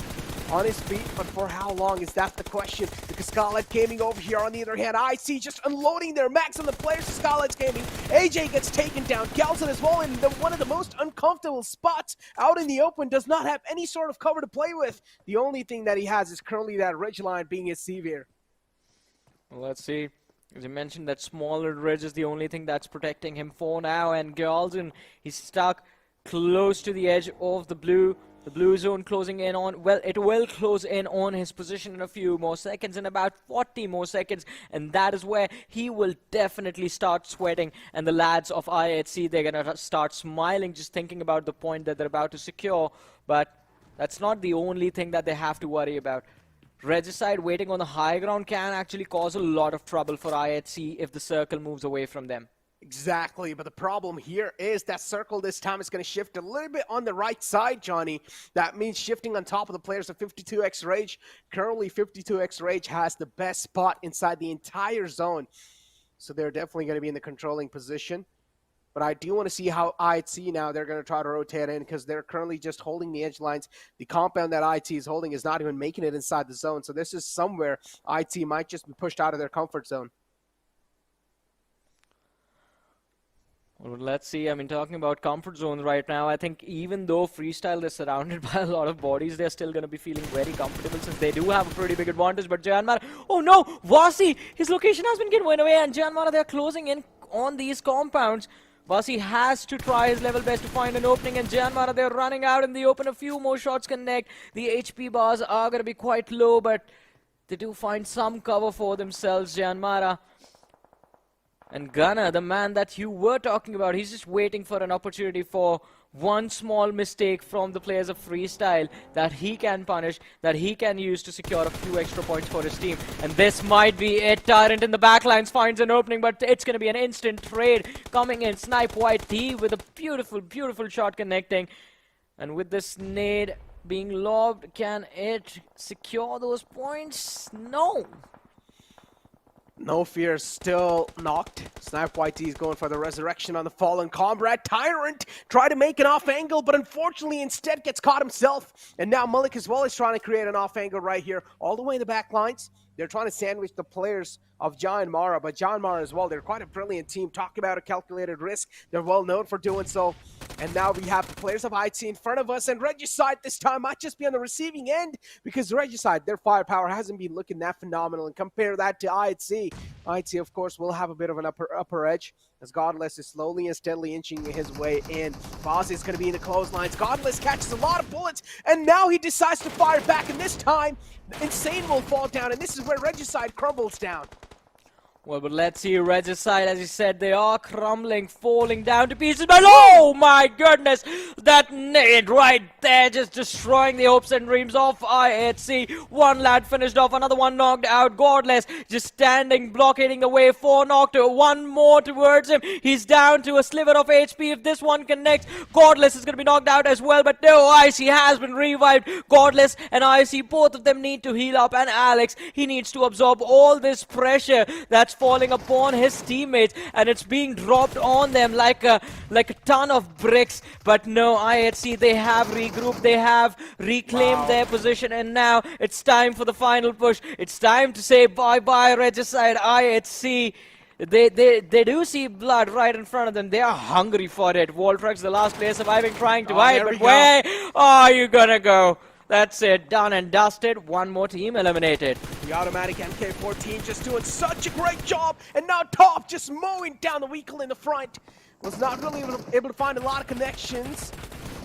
Speaker 8: on his feet, but for how long is that the question? Because Skylightz Gaming over here, on the other hand, I see just unloading their max on the players of Skylightz Gaming. AJ gets taken down, Galson as well in one of the most uncomfortable spots out in the open, does not have any sort of cover to play with. The only thing that he has is currently that ridge line being his severe.
Speaker 7: Well, let's see. As you mentioned, that smaller ridge is the only thing that's protecting him for now, and Galson, he's stuck close to the edge of the blue zone, closing in on, well, it will close in on his position in a few more seconds, in about 40 more seconds, and that is where he will definitely start sweating. And the lads of IHC, they're gonna start smiling just thinking about the point that they're about to secure. But that's not the only thing that they have to worry about. Regicide waiting on the high ground can actually cause a lot of trouble for IHC if the circle moves away from them.
Speaker 8: Exactly, but the problem here is that circle this time is going to shift a little bit on the right side, Johnny. That means shifting on top of the players of 52X Rage. Currently, 52X Rage has the best spot inside the entire zone. So they're definitely going to be in the controlling position. But I do want to see how IHC now, they're going to try to rotate in because they're currently just holding the edge lines. The compound that IHC is holding is not even making it inside the zone. So this is somewhere IHC might just be pushed out of their comfort zone.
Speaker 7: Well, let's see. I mean, talking about comfort zones right now, I think even though Freestyle is surrounded by a lot of bodies, they're still going to be feeling very comfortable since they do have a pretty big advantage. But JyanMaara, oh no, Vasi, his location has been given away, and JyanMaara, they're closing in on these compounds. Vasi has to try his level best to find an opening, and JyanMaara, they're running out in the open. A few more shots connect. The HP bars are going to be quite low, but they do find some cover for themselves, JyanMaara. And Gunnar, the man that you were talking about, he's just waiting for an opportunity for one small mistake from the players of Freestyle that he can punish, that he can use to secure a few extra points for his team. And this might be it. Tyrant in the backlines finds an opening, but it's going to be an instant trade coming in. Snipe White D with a beautiful, beautiful shot connecting. And with this nade being lobbed, can it secure those points? No.
Speaker 8: No fear, still knocked. Snipe YT is going for the resurrection on the fallen comrade. Tyrant tried to make an off angle, but unfortunately instead gets caught himself. And now Malik as well is trying to create an off angle right here, all the way in the back lines. They're trying to sandwich the players of JyanMaara, but JyanMaara as well, they're quite a brilliant team. Talk about a calculated risk. They're well known for doing so. And now we have the players of IHC in front of us, and Regicide this time might just be on the receiving end because Regicide, their firepower hasn't been looking that phenomenal. And compare that to IHC, IT, of course, will have a bit of an upper edge, as Godless is slowly and steadily inching his way in. Boss is going to be in the clotheslines. Godless catches a lot of bullets, and now he decides to fire back, and this time, Insane will fall down, and this is where Regicide crumbles down.
Speaker 7: Well, but let's see Regicide, as you said, they are crumbling, falling down to pieces, but oh my goodness, that nade right there just destroying the hopes and dreams of IHC. One lad finished off, another one knocked out. Godless just standing, blockading the way for Nocto. One more towards him. He's down to a sliver of HP. If this one connects, Godless is going to be knocked out as well, but no, IC has been revived. Godless and IC, both of them need to heal up, and Alex, he needs to absorb all this pressure that's falling upon his teammates, and it's being dropped on them like a ton of bricks. But no, IHC, they have regrouped, they have reclaimed their position, and now it's time for the final push. It's time to say bye-bye, Regicide. IHC, they do see blood right in front of them. They are hungry for it. Voltrex, the last player surviving, trying to hide, but where are you gonna go? That's it, done and dusted. One more team eliminated.
Speaker 8: The automatic MK14 just doing such a great job, and now Top just mowing down the vehicle in the front. Was not really able to find a lot of connections,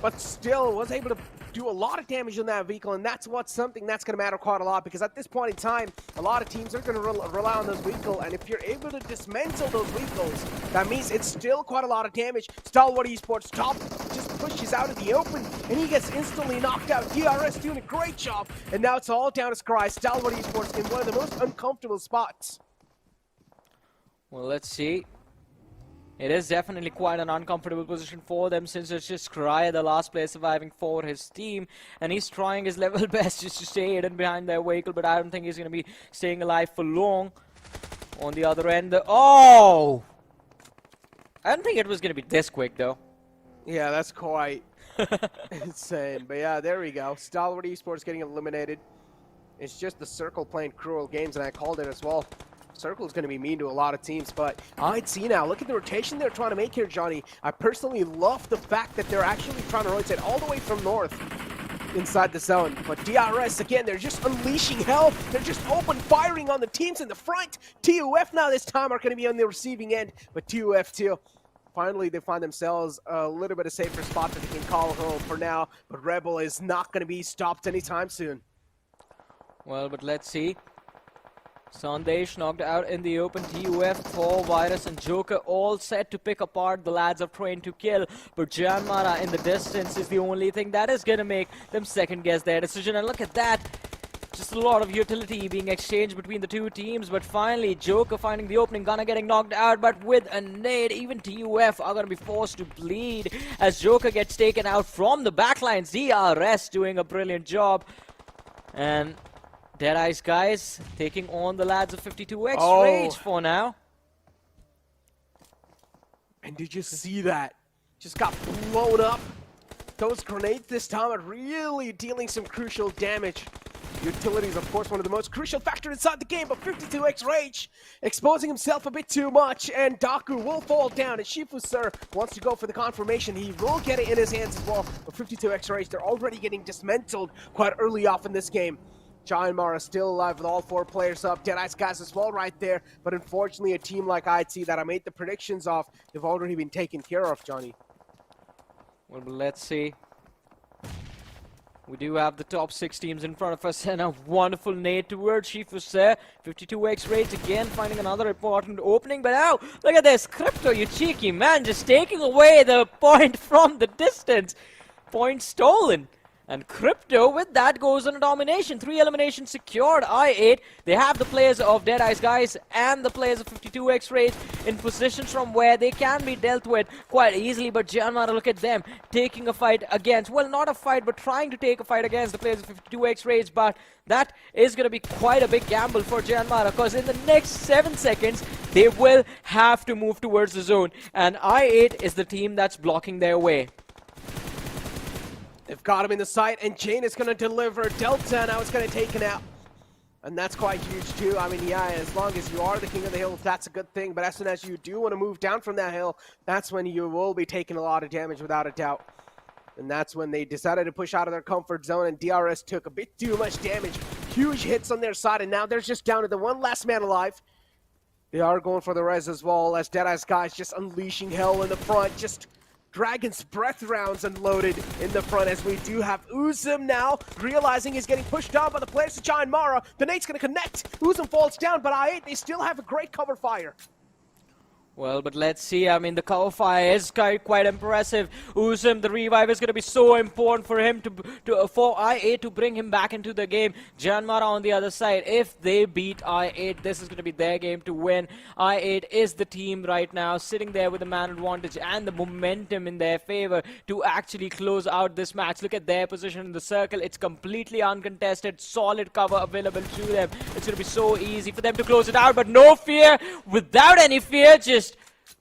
Speaker 8: but still was able to do a lot of damage on that vehicle, and that's something that's going to matter quite a lot, because at this point in time, a lot of teams are going to rely on those vehicles, and if you're able to dismantle those vehicles, that means it's still quite a lot of damage. Stalwart Esports, Top just pushes out of the open, and he gets instantly knocked out. DRS doing a great job, and now it's all down to Scry. Stalwart Esports in one of the most uncomfortable spots.
Speaker 7: Well, let's see. It is definitely quite an uncomfortable position for them, since it's just Scry, the last player surviving for his team, and he's trying his level best just to stay hidden behind their vehicle, but I don't think he's going to be staying alive for long. On the other end, oh! I don't think it was going to be this quick, though.
Speaker 8: Yeah, that's quite insane. But yeah, there we go. Stalwart Esports getting eliminated. It's just the Circle playing cruel games, and I called it as well. Circle is going to be mean to a lot of teams, but I'd see now. Look at the rotation they're trying to make here, Johnny. I personally love the fact that they're actually trying to rotate all the way from north inside the zone. But DRS, again, they're just unleashing hell. They're just open firing on the teams in the front. TUF now this time are going to be on the receiving end, but TUF too. Finally, they find themselves a little bit of safer spot that they can call home for now, but Rebel is not going to be stopped anytime soon.
Speaker 7: Well, but let's see. Sandesh knocked out in the open. TUF, Thor, Virus, and Joker all set to pick apart the lads of Train to Kill. But JyanMaara in the distance is the only thing that is going to make them second guess their decision. And look at that. Just a lot of utility being exchanged between the two teams. But finally, Joker finding the opening, Gunner getting knocked out. But with a nade, even TUF are going to be forced to bleed as Joker gets taken out from the backlines. DRS doing a brilliant job. And Deadeyes Guys taking on the lads of 52X Rage for now.
Speaker 8: And did you see that? Just got blown up. Those grenades this time are really dealing some crucial damage. Utility is, of course, one of the most crucial factors inside the game, but 52X Rage exposing himself a bit too much, and Daku will fall down, and Shifu Sir wants to go for the confirmation. He will get it in his hands as well, but 52X Rage, they're already getting dismantled quite early off in this game. JyanMaara still alive with all four players up. Deadeyes Guys as well right there. But unfortunately, a team like IT that I made the predictions of, they've already been taken care of, Johnny.
Speaker 7: Well, let's see. We do have the top 6 teams in front of us, and a wonderful nade towards Shifu there. 52X Rage again finding another important opening. But now, look at this. Crypto, you cheeky man, just taking away the point from the distance. Point stolen. And Crypto, with that, goes on a domination. 3 eliminations secured. I8, they have the players of Deadeyes Guys and the players of 52X Rage in positions from where they can be dealt with quite easily. But JyanMaara, look at them, taking a fight against, well, not a fight, but trying to take a fight against the players of 52X Rage. But that is going to be quite a big gamble for JyanMaara, because in the next 7 seconds, they will have to move towards the zone. And I8 is the team that's blocking their way.
Speaker 8: They've got him in the sight, and Jane is going to deliver. Delta now is going to take it out. And that's quite huge, too. I mean, yeah, as long as you are the king of the hill, that's a good thing. But as soon as you do want to move down from that hill, that's when you will be taking a lot of damage, without a doubt. And that's when they decided to push out of their comfort zone, and DRS took a bit too much damage. Huge hits on their side, and now they're just down to the one last man alive. They are going for the res as well, as Deadeyes Guys just unleashing hell in the front. Just Dragon's Breath rounds unloaded in the front, as we do have Uzum now, realizing he's getting pushed down by the players of JyanMaara. The nade's going to connect. Uzum falls down, but I8, they still have a great cover fire.
Speaker 7: Well, but let's see. I mean, the cover fire is quite impressive. Uzum, the revive is going to be so important for him for I8 to bring him back into the game. JyanMaara on the other side, if they beat I8, this is going to be their game to win. I8 is the team right now, sitting there with the man advantage and the momentum in their favor to actually close out this match. Look at their position in the circle. It's completely uncontested, solid cover available to them. It's going to be so easy for them to close it out, but no fear. Without any fear, just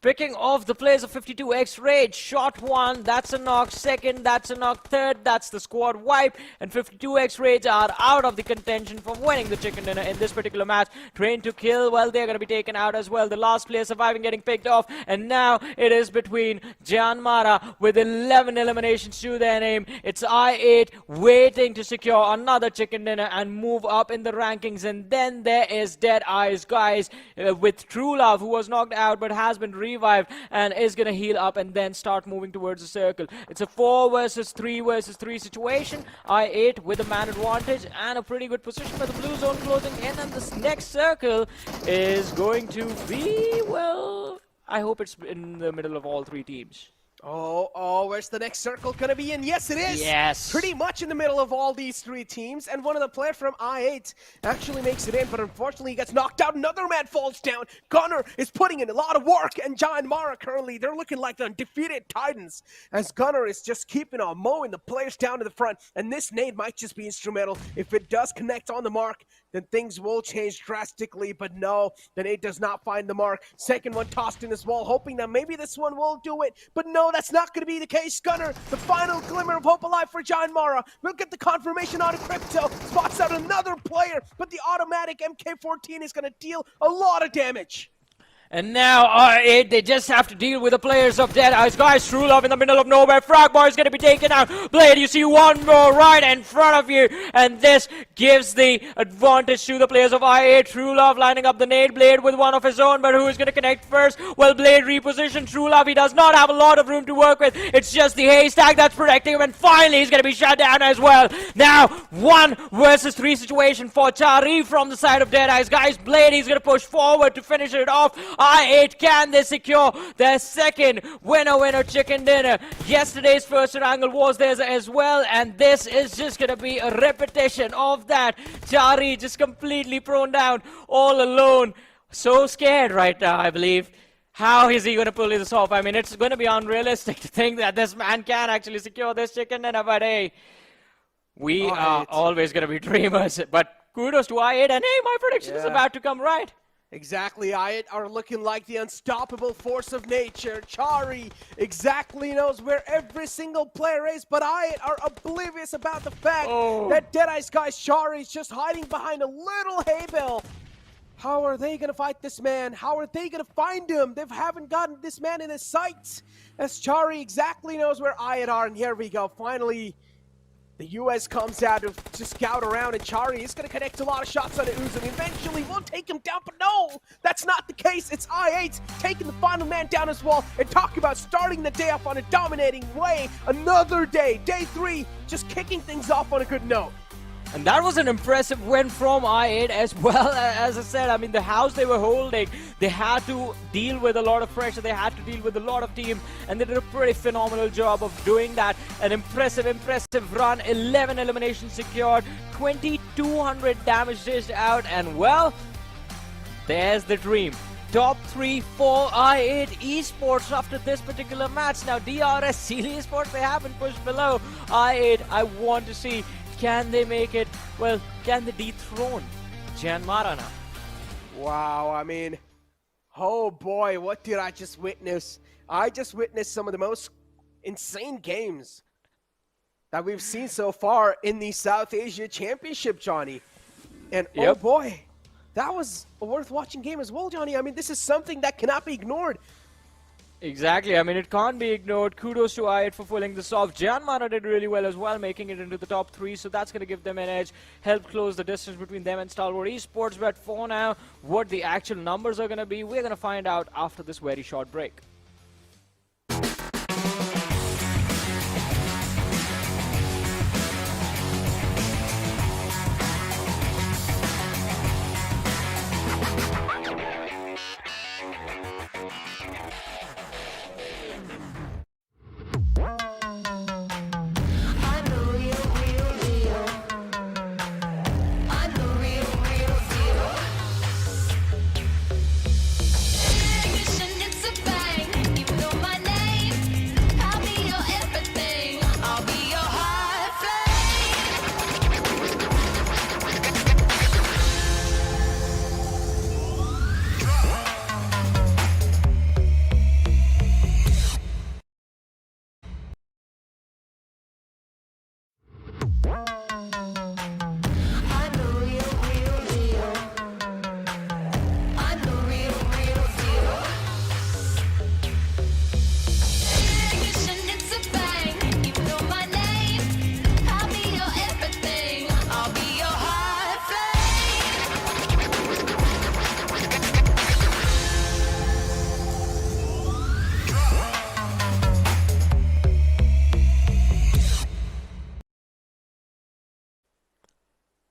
Speaker 7: picking off the players of 52X Rage. Shot one, that's a knock. Second, that's a knock. Third, that's the squad wipe. And 52X Rage are out of the contention for winning the chicken dinner in this particular match. Train to kill, well, they're going to be taken out as well. The last player surviving getting picked off. And now it is between JyanMaara with 11 eliminations to their name. It's I8 waiting to secure another chicken dinner and move up in the rankings. And then there is Deadeyes Guys with True Love, who was knocked out but has been revived and is going to heal up and then start moving towards the circle. It's a 4 versus 3 situation. I8 with a man advantage and a pretty good position for the blue zone closing in, and this next circle is going to be, well, I hope it's in the middle of all 3 teams.
Speaker 8: Oh, where's the next circle gonna be in? Yes, it is!
Speaker 7: Yes!
Speaker 8: Pretty much in the middle of all these 3 teams, and one of the players from I8 actually makes it in, but unfortunately he gets knocked out. Another man falls down. Gunner is putting in a lot of work, and JyanMaara currently, they're looking like the undefeated Titans, as Gunner is just keeping on mowing the players down to the front, and this nade might just be instrumental. If it does connect on the mark, then things will change drastically, but no, the nade does not find the mark. Second one tossed in as well, hoping that maybe this one will do it, but no, that's not going to be the case. Gunner, the final glimmer of hope alive for JyanMaara. We'll get the confirmation on Crypto, spots out another player, but the automatic MK14 is going to deal a lot of damage.
Speaker 7: And now I8, they just have to deal with the players of Deadeyes Guys. True Love in the middle of nowhere. Frogboy is going to be taken out. Blade, you see one more right in front of you. And this gives the advantage to the players of I8. True Love lining up the nade. Blade with one of his own, but who is going to connect first? Well, Blade repositioned. True Love, he does not have a lot of room to work with. It's just the haystack that's protecting him. And finally, he's going to be shut down as well. Now, 1 versus 3 situation for Chari from the side of Deadeyes Guys. Blade, he's going to push forward to finish it off. I8, can they secure their second winner chicken dinner? Yesterday's first Erangel was there as well, and this is just going to be a repetition of that. Chari just completely prone down, all alone. So scared right now, I believe. How is he going to pull this off? I mean, it's going to be unrealistic to think that this man can actually secure this chicken dinner, but hey, we are always going to be dreamers. But kudos to I8, and hey, my prediction is about to come right.
Speaker 8: Exactly, I8 are looking like the unstoppable force of nature. Chari exactly knows where every single player is, but I8 are oblivious about the fact that Deadeyes Guys Chari is just hiding behind a little hay bale. How are they going to fight this man? How are they going to find him? They haven't gotten this man in his sights, as Chari exactly knows where I8 are, and here we go. Finally, the US comes out to scout around, and Chari is going to connect a lot of shots on Uzum. Eventually, we'll take him down, but no, that's not the case. It's I8 taking the final man down as well, and talking about starting the day off on a dominating way. Another day, day 3, just kicking things off on a good note.
Speaker 7: And that was an impressive win from I8 as well. As I said, I mean, the house they were holding, they had to deal with a lot of pressure, they had to deal with a lot of teams, and they did a pretty phenomenal job of doing that. An impressive run, 11 eliminations secured, 2,200 damage dished out, and well, there's the dream. Top 3 for I8 Esports after this particular match. Now, DRS Esports, they have been pushed below. I8, I want to see, can they make it? Well, can they dethrone JyanMaara now?
Speaker 8: Wow, I mean, oh boy, what did I just witness? I just witnessed some of the most insane games that we've seen so far in the South Asia Championship, Johnny. And oh boy, that was a worth watching game as well, Johnny. I mean, this is something that cannot be ignored.
Speaker 7: Exactly. I mean, it can't be ignored. Kudos to IAT for pulling this off. JyanMaara did really well as well, making it into the top 3, so that's going to give them an edge, help close the distance between them and Stalwart Esports. But for now, what the actual numbers are going to be, we're going to find out after this very short break.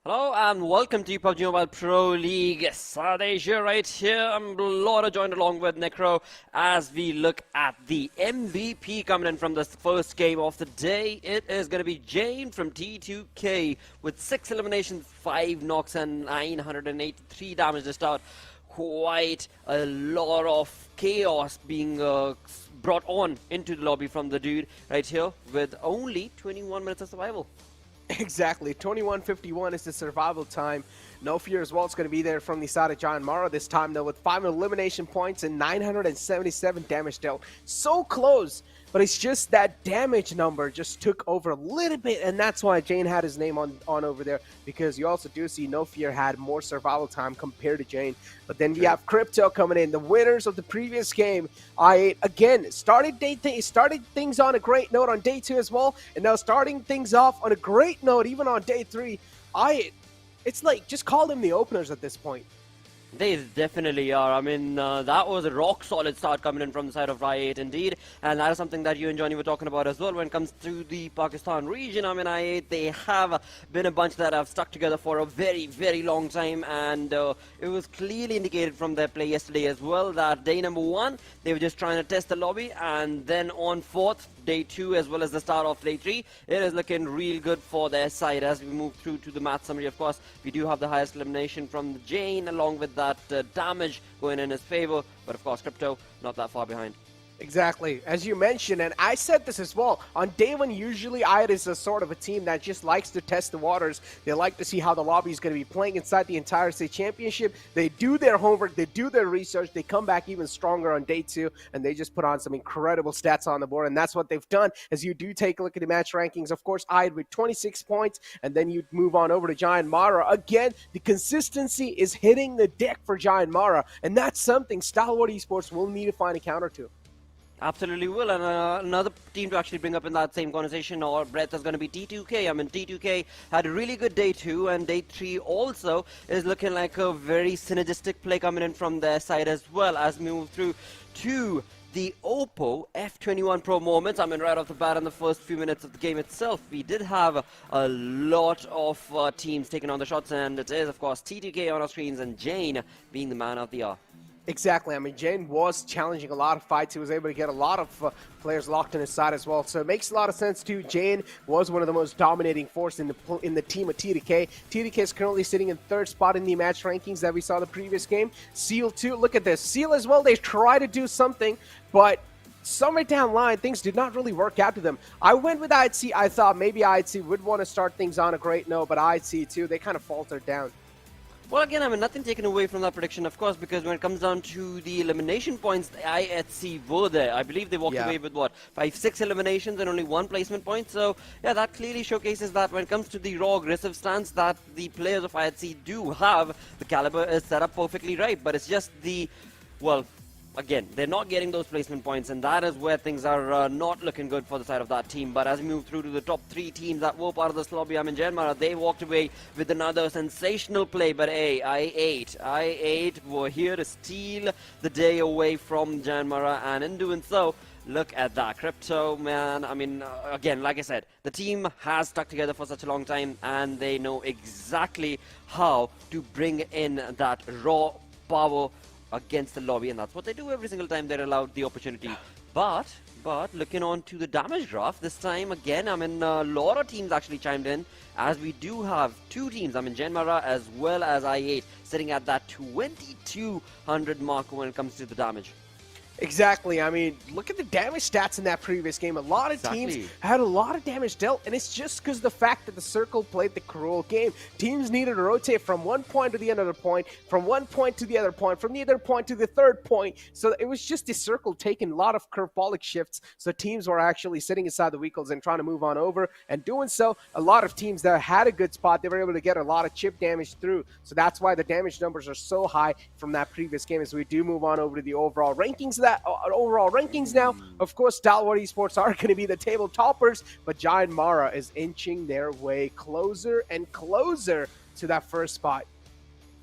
Speaker 9: Hello and welcome to PUBG Mobile Pro League South Asia right here. I'm Laura, joined along with Necro as we look at the MVP coming in from this first game of the day. It is going to be Jane from T2K with 6 eliminations, 5 knocks and 983 damage to start. Quite a lot of chaos being brought on into the lobby from the dude right here with only 21 minutes of survival.
Speaker 8: Exactly. 21:51 is the survival time. No fear as well. It's going to be there from the side of JyanMaara this time, though, with 5 elimination points and 977 damage dealt. So close, but it's just that damage number just took over a little bit, and that's why Jane had his name on over there, because you also do see No Fear had more survival time compared to Jane. But then we have Crypto coming in, the winners of the previous game. I again started things on a great note on day 2 as well, and now starting things off on a great note even on day 3. It's like, just call them the openers at this point.
Speaker 9: They definitely are. I mean, that was a rock-solid start coming in from the side of I8 indeed. And that is something that you and Johnny were talking about as well when it comes to the Pakistan region. I mean, I8, they have been a bunch that have stuck together for a very, very long time. And it was clearly indicated from their play yesterday as well that day number 1, they were just trying to test the lobby. And then on 4th, day 2, as well as the start of day 3, it is looking real good for their side. As we move through to the match summary, of course, we do have the highest elimination from the Jane, along with that damage going in his favor, but of course Crypto not that far behind.
Speaker 8: Exactly, as you mentioned, and I said this as well. On day 1, usually IAT is a sort of a team that just likes to test the waters. They like to see how the lobby is going to be playing inside the entire state championship. They do their homework, they do their research, they come back even stronger on day 2, and they just put on some incredible stats on the board, and that's what they've done. As you do take a look at the match rankings, of course, IAT with 26 points, and then you move on over to JyanMaara. Again, the consistency is hitting the deck for JyanMaara, and that's something Stalwart Esports will need to find a counter to.
Speaker 9: Absolutely will, and another team to actually bring up in that same conversation or breadth is going to be T2K. I mean, T2K had a really good day 2, and day 3 also is looking like a very synergistic play coming in from their side as well as we move through to the Oppo F21 Pro moments. I mean, right off the bat in the first few minutes of the game itself, we did have a lot of teams taking on the shots, and it is, of course, T2K on our screens and Jane being the man of the hour.
Speaker 8: Exactly. I mean, Jane was challenging a lot of fights. He was able to get a lot of players locked in his side as well. So it makes a lot of sense, too. Jane was one of the most dominating force in the team of T2K. T2K is currently sitting in 3rd spot in the match rankings that we saw the previous game. Seal, too. Look at this. Seal as well. They try to do something, but somewhere down the line, things did not really work out to them. I went with IAT. I thought maybe IAT would want to start things on a great note, but IAT, too, they kind of faltered down.
Speaker 9: Well, again, I mean, nothing taken away from that prediction, of course, because when it comes down to the elimination points, the IHC were there. I believe they walked away with, what, 5-6 eliminations and only 1 placement point. So, yeah, that clearly showcases that when it comes to the raw aggressive stance that the players of IHC do have, the caliber is set up perfectly right. But it's just the, well, again, they're not getting those placement points, and that is where things are not looking good for the side of that team. But as we move through to the top 3 teams that were part of this lobby, I mean, JyanMaara, they walked away with another sensational play. But hey, I8 were here to steal the day away from JyanMaara, and in doing so, look at that. Crypto, man, I mean, again, like I said, the team has stuck together for such a long time, and they know exactly how to bring in that raw power against the lobby, and that's what they do every single time they're allowed the opportunity. But looking on to the damage graph this time, again, I mean, a lot of teams actually chimed in, as we do have 2 teams, I mean, JyanMaara as well as I8, sitting at that 2200 mark when it comes to the damage.
Speaker 8: Exactly. I mean, look at the damage stats in that previous game. A lot of teams had a lot of damage dealt, and it's just because the fact that the Circle played the cruel game. Teams needed to rotate from one point to the other point, from one point to the other point, from the other point to the third point. So it was just the Circle taking a lot of curveball shifts. So teams were actually sitting inside the vehicles and trying to move on over. And doing so, a lot of teams that had a good spot, they were able to get a lot of chip damage through. So that's why the damage numbers are so high from that previous game. As we do move on over to the overall rankings overall rankings now. Of course, Stalwart Esports are going to be the table toppers, but JyanMaara is inching their way closer and closer to that first spot.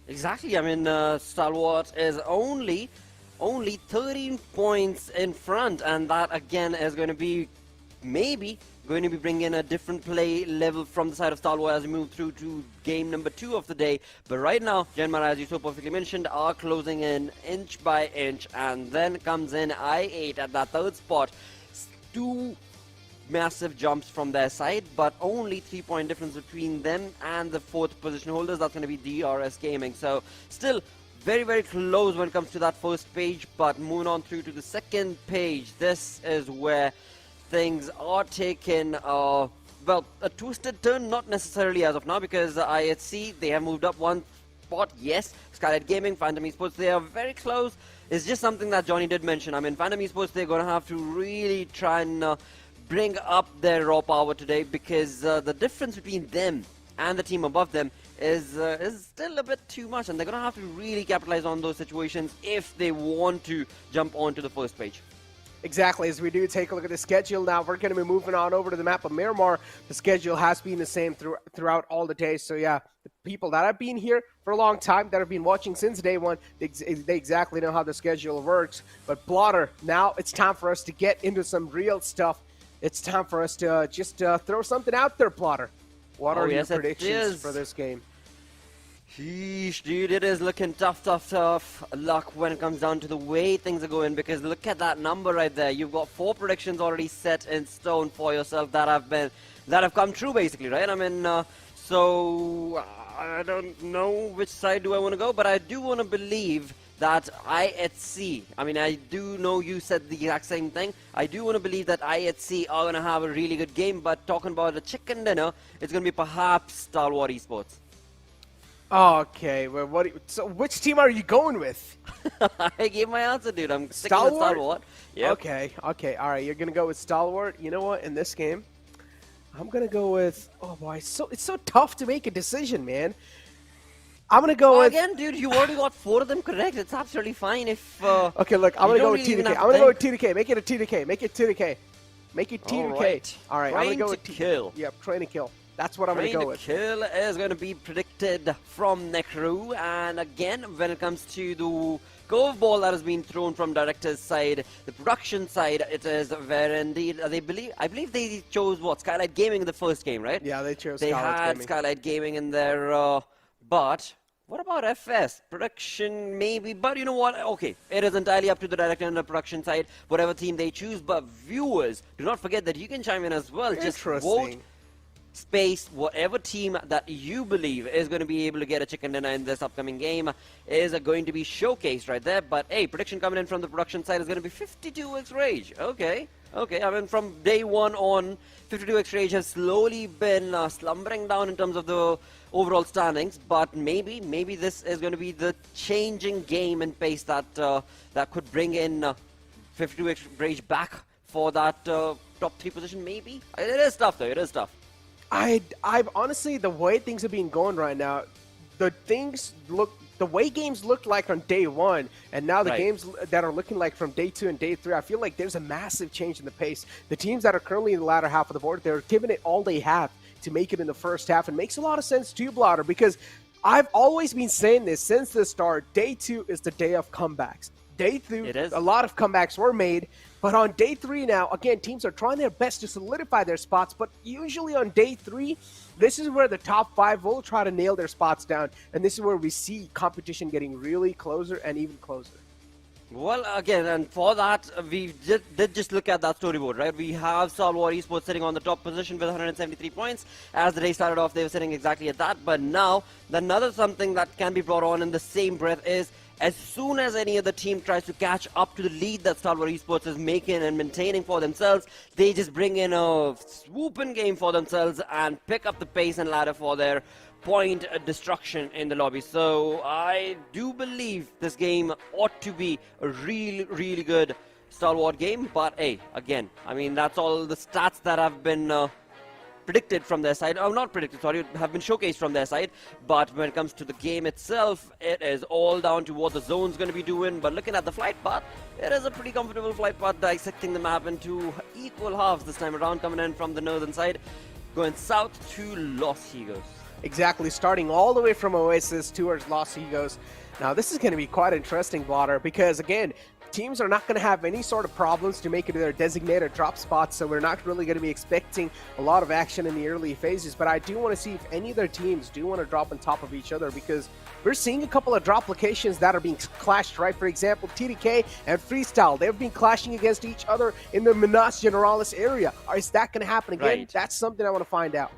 Speaker 9: Exactly. I mean, Stalwart is only 13 points in front, and that again is going to be maybe bringing in a different play level from the side of Stalwart as we move through to game number 2 of the day. But right now, JyanMaara, as you so perfectly mentioned, are closing in inch by inch, and then comes in I8 at that 3rd spot. 2 massive jumps from their side, but only 3-point difference between them and the 4th position holders. That's going to be DRS Gaming. So still very, very close when it comes to that first page, but moving on through to the 2nd page, this is where things are taking a twisted turn, not necessarily as of now, because IHC, they have moved up 1 spot. Yes, Skylightz Gaming, Phantom Esports, they are very close. It's just something that Johnny did mention. I mean, Phantom Esports, they're going to have to really try and bring up their raw power today, because the difference between them and the team above them is still a bit too much, and they're going to have to really capitalize on those situations if they want to jump onto the first page.
Speaker 8: Exactly. As we do take a look at the schedule now, we're going to be moving on over to the map of Miramar. The schedule has been the same throughout all the days. So yeah, the people that have been here for a long time, that have been watching since day one, they exactly know how the schedule works. But Blotter, now it's time for us to get into some real stuff. It's time for us to just throw something out there, Blotter. What are your predictions for this game?
Speaker 9: Sheesh, dude, it is looking tough luck when it comes down to the way things are going, because look at that number right there. You've got 4 predictions already set in stone for yourself that have come true, basically, right? I mean, so I don't know which side do I want to go, but I do want to believe that IHC, I mean, I do know you said the exact same thing. I do want to believe that IHC are going to have a really good game, but talking about the chicken dinner, it's going to be perhaps Stalwart Esports.
Speaker 8: Okay, well, so which team are you going with?
Speaker 9: I gave my answer, dude. I'm sticking with Stalwart. Yep.
Speaker 8: Okay, all right. You're gonna go with Stalwart. You know what? In this game, I'm gonna go with. Oh boy, it's so tough to make a decision, man. I'm gonna go with
Speaker 9: again, dude. You already got 4 of them correct. It's absolutely fine if.
Speaker 8: Okay, look, I'm gonna go with TDK. I'm gonna go with TDK. Make it a TDK. Make it TDK. Make it TDK. All right. I'm gonna go with
Speaker 9: kill.
Speaker 8: Yep, train to kill. That's what I'm going to go with.
Speaker 9: Kill is going to be predicted from Necru. And again, when it comes to the curveball that has been thrown from director's side, the production side, it is where indeed I believe they chose what? Skylightz Gaming in the first game, right?
Speaker 8: Yeah, they chose
Speaker 9: Skylightz Gaming. They had Skylightz Gaming in there, but what about FS? Production, maybe, but you know what? Okay, it is entirely up to the director and the production side, whatever team they choose. But viewers, do not forget that you can chime in as well. Just vote space, whatever team that you believe is going to be able to get a chicken dinner in this upcoming game is going to be showcased right there. But hey, prediction coming in from the production side is going to be 52x Rage. Okay, I mean, from day one on, 52x Rage has slowly been slumbering down in terms of the overall standings, but maybe this is going to be the changing game and pace that that could bring in 52x Rage back for that top 3 position. Maybe it is tough though. It is tough.
Speaker 8: I honestly, the way things have been going right now, the the way games looked like on day 1 and now the
Speaker 9: Right.
Speaker 8: games that are looking like from day 2 and day 3, I feel like there's a massive change in the pace. The teams that are currently in the latter half of the board, they're giving it all they have to make it in the first half, and makes a lot of sense too, Blotter, because I've always been saying this since the start. Day 2 is the day of comebacks. Day 2,
Speaker 9: It is.
Speaker 8: a lot of comebacks were made, but on day 3 now, again, teams are trying their best to solidify their spots, but usually on day 3, this is where the top 5 will try to nail their spots down, and this is where we see competition getting really closer and even closer.
Speaker 9: Well, again, and for that, we did just look at that storyboard, right? We have Stalwart Esports sitting on the top position with 173 points. As the day started off, they were sitting exactly at that. But now, another something that can be brought on in the same breath is, as soon as any other team tries to catch up to the lead that Stalwart Esports is making and maintaining for themselves, they just bring in a swooping game for themselves and pick up the pace and ladder for their point destruction in the lobby. So I do believe this game ought to be a really good Stalwart game. But hey, again, I mean, that's all the stats that have been predicted from their side. Oh, not predicted, sorry, have been showcased from their side. But when it comes to the game itself, it is all down to what the zone's going to be doing. But looking at the flight path, it is a pretty comfortable flight path, dissecting the map into equal halves this time around, coming in from the northern side, going south to Los Higos.
Speaker 8: Exactly, starting all the way from Oasis towards Los Higos. Now, this is going to be quite interesting, Blotter, because, again, teams are not going to have any sort of problems to make it to their designated drop spots, so we're not really going to be expecting a lot of action in the early phases. But I do want to see if any of their teams do want to drop on top of each other, because we're seeing a couple of drop locations that are being clashed, right? For example, TDK and Freestyle, they've been clashing against each other in the Minas Generalis area. Is that going to happen again?
Speaker 9: Right.
Speaker 8: That's something I want to find out.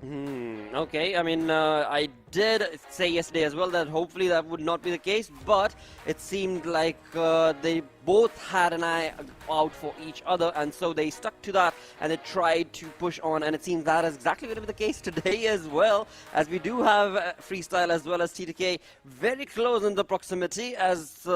Speaker 9: Okay, I mean, I did say yesterday as well that hopefully that would not be the case, but it seemed like they both had an eye out for each other, and so they stuck to that and they tried to push on, and it seems that is exactly going to be the case today as well, as we do have Freestyle as well as TTK very close in the proximity, as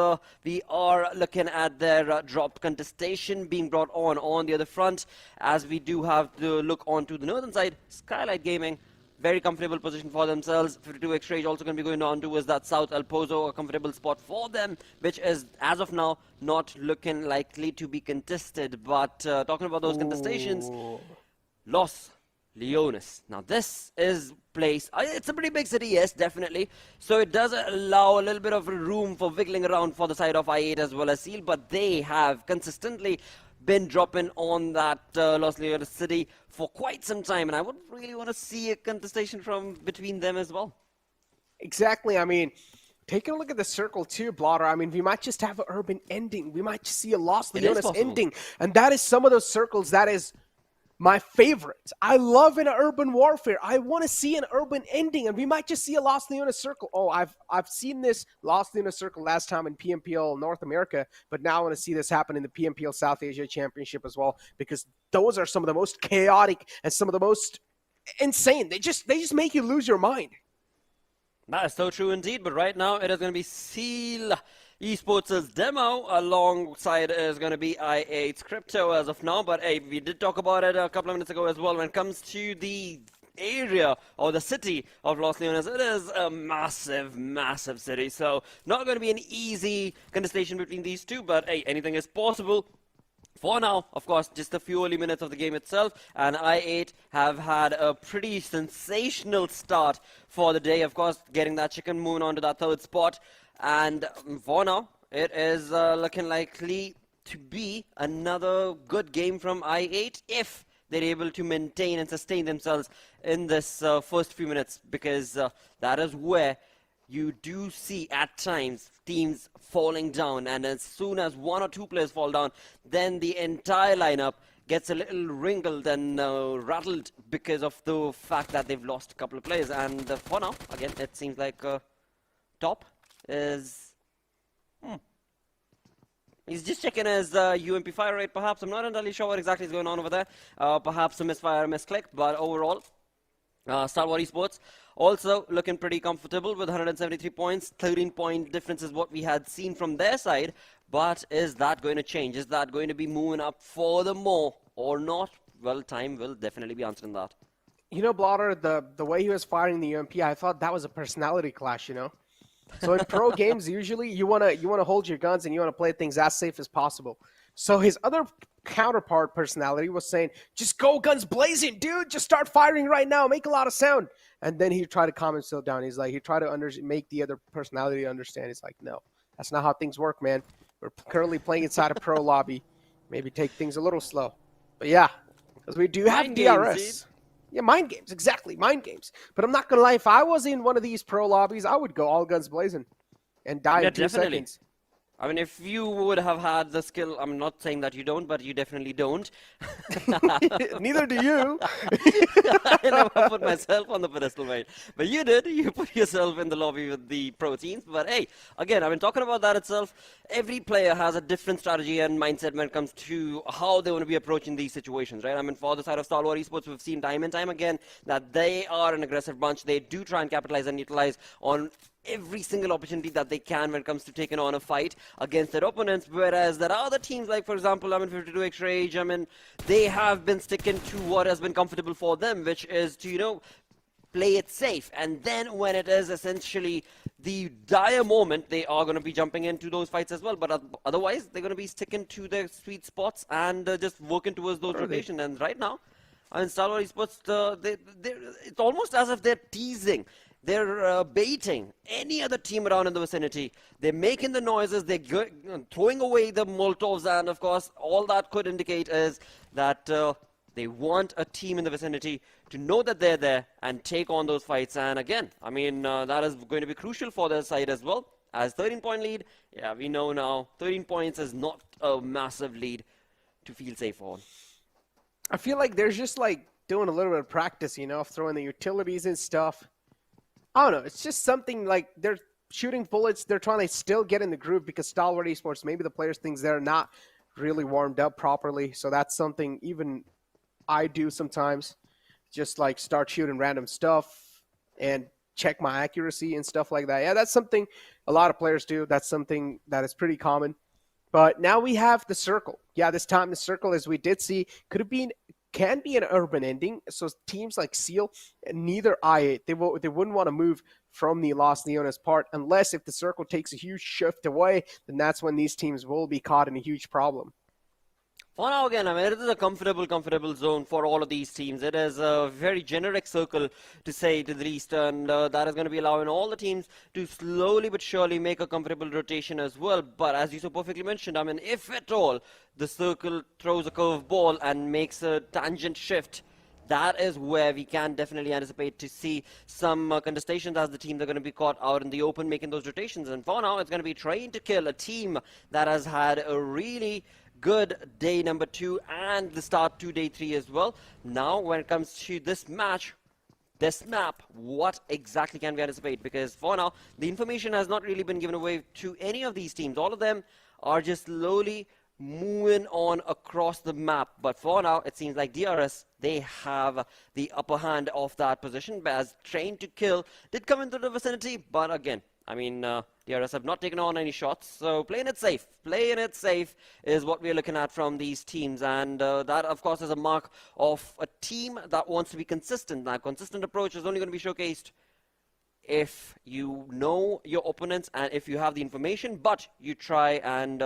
Speaker 9: we are looking at their drop contestation being brought on the other front, as we do have to look onto the northern side. Skylightz Gaming, very comfortable position for themselves. 52x Rage also going to be going on towards that South El Pozo, a comfortable spot for them, which is, as of now, not looking likely to be contested. But talking about those contestations, Los Leones. Now, this is place, it's a pretty big city, yes, definitely. So it does allow a little bit of room for wiggling around for the side of I8 as well as Seal, but they have consistently been dropping on that Los Leones city for quite some time, and I would really want to see a contestation from between them as well.
Speaker 8: Exactly. I mean, taking a look at the circle too, Blotter, I mean, we might just have an urban ending. We might just see a Los Leones ending, and that is some of those circles that is my favorite. I love an urban warfare. I want to see an urban ending, and we might just see a Los Leones circle. Oh, I've seen this Los Leones circle last time in PMPL North America, but now I want to see this happen in the PMPL South Asia Championship as well, because those are some of the most chaotic and some of the most insane. They just make you lose your mind.
Speaker 9: That is so true indeed, but right now it is going to be Seal Esports' demo, alongside is going to be I8's Crypto as of now, but hey, we did talk about it a couple of minutes ago as well. When it comes to the area or the city of Los Leones, it is a massive city, so not going to be an easy contestation between these two, but hey, anything is possible. For now, of course, just a few early minutes of the game itself, and I8 have had a pretty sensational start for the day, of course, getting that chicken moon onto that third spot. And for now, it is looking likely to be another good game from I8 if they're able to maintain and sustain themselves in this first few minutes, because that is where you do see at times teams falling down, and as soon as one or two players fall down, then the entire lineup gets a little wrinkled and rattled because of the fact that they've lost a couple of players. And for now, again, it seems like top is he's just checking his UMP fire rate, perhaps. I'm not entirely sure what exactly is going on over there. Perhaps a misfire, a misclick, but overall, Stalwart Esports also looking pretty comfortable with 173 points. 13-point difference is what we had seen from their side, but is that going to change? Is that going to be moving up furthermore or not? Well, time will definitely be answering that.
Speaker 8: You know, Blotter, the way he was firing the UMP, I thought that was a personality clash, you know? So in pro games, usually you wanna hold your guns and you wanna play things as safe as possible. So his other counterpart personality was saying, "Just go guns blazing, dude! Just start firing right now, make a lot of sound." And then he tried to calm himself down. He's like, he tried to make the other personality understand. He's like, "No, that's not how things work, man. We're currently playing inside a pro lobby. Maybe take things a little slow." But yeah, because we do have
Speaker 9: Mind
Speaker 8: DRS.
Speaker 9: games,
Speaker 8: Yeah, mind games, exactly, mind games. But I'm not gonna lie, if I was in one of these pro lobbies, I would go all guns blazing and die in 2
Speaker 9: definitely.
Speaker 8: seconds.
Speaker 9: I mean, if you would have had the skill, I'm not saying that you don't, but you definitely don't.
Speaker 8: Neither do you.
Speaker 9: I never put myself on the pedestal, mate. But you did. You put yourself in the lobby with the pro teams. But hey, again, I mean, talking about that itself, every player has a different strategy and mindset when it comes to how they want to be approaching these situations, right? I mean, for the side of Stalwart Esports, we've seen time and time again that they are an aggressive bunch. They do try and capitalize and utilize on every single opportunity that they can when it comes to taking on a fight against their opponents, whereas there are other teams like, for example, I mean, 52X Rage, I mean, they have been sticking to what has been comfortable for them, which is to, you know, play it safe. And then when it is essentially the dire moment, they are going to be jumping into those fights as well. But otherwise, they're going to be sticking to their sweet spots and just working towards those rotations. And right now, I mean, Stalwart Esports, it's almost as if they're teasing. They're baiting any other team around in the vicinity. They're making the noises. They're throwing away the Molotovs. And, of course, all that could indicate is that they want a team in the vicinity to know that they're there and take on those fights. And, again, I mean, that is going to be crucial for their side as well. As 13-point lead, yeah, we know now 13 points is not a massive lead to feel safe on.
Speaker 8: I feel like they're just, like, doing a little bit of practice, you know, throwing the utilities and stuff. I don't know. It's just something like they're shooting bullets. They're trying to still get in the groove because Stalwart Esports, maybe the players think they're not really warmed up properly. So that's something even I do sometimes. Just like start shooting random stuff and check my accuracy and stuff like that. Yeah, that's something a lot of players do. That's something that is pretty common. But now we have the circle. Yeah, this time the circle, as we did see, can be an urban ending. So teams like Seal, neither I8, they wouldn't want to move from the Los Leones part unless if the circle takes a huge shift away, then that's when these teams will be caught in a huge problem.
Speaker 9: For now, again, I mean, it is a comfortable zone for all of these teams. It is a very generic circle, to say to the least, and that is going to be allowing all the teams to slowly but surely make a comfortable rotation as well. But as you so perfectly mentioned, I mean, if at all the circle throws a curve ball and makes a tangent shift, that is where we can definitely anticipate to see some contestations as the teams are going to be caught out in the open making those rotations. And for now, it's going to be trying to kill a team that has had a really good day number 2 and the start to day 3 as well. Now, when it comes to this match, this map, what exactly can we anticipate? Because for now, the information has not really been given away to any of these teams. All of them are just slowly moving on across the map. But for now, it seems like DRS, they have the upper hand of that position. As Train to Kill did come into the vicinity, but again, I mean, DRS have not taken on any shots, so playing it safe is what we're looking at from these teams, and that, of course, is a mark of a team that wants to be consistent. Now, consistent approach is only going to be showcased if you know your opponents and if you have the information, but you try and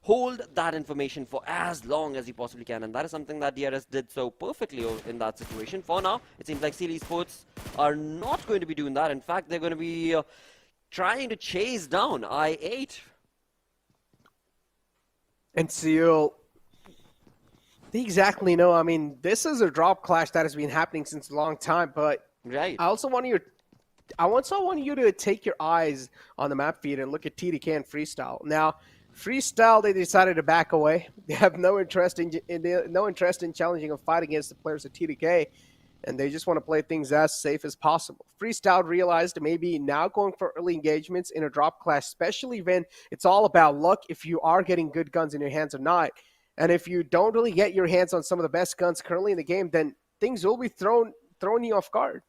Speaker 9: hold that information for as long as you possibly can, and that is something that DRS did so perfectly in that situation. For now, it seems like Seal Esports are not going to be doing that. In fact, they're going to be trying to chase down I8.
Speaker 8: And Seal, they exactly know. I mean, this is a drop clash that has been happening since a long time, but
Speaker 9: right.
Speaker 8: I also want you to take your eyes on the map feed and look at TDK and Freestyle. Now, Freestyle, they decided to back away. They have no interest in challenging a fight against the players of TDK, and they just want to play things as safe as possible. Freestyle realized maybe now going for early engagements in a drop clash, especially when it's all about luck if you are getting good guns in your hands or not. And if you don't really get your hands on some of the best guns currently in the game, then things will be thrown you off guard.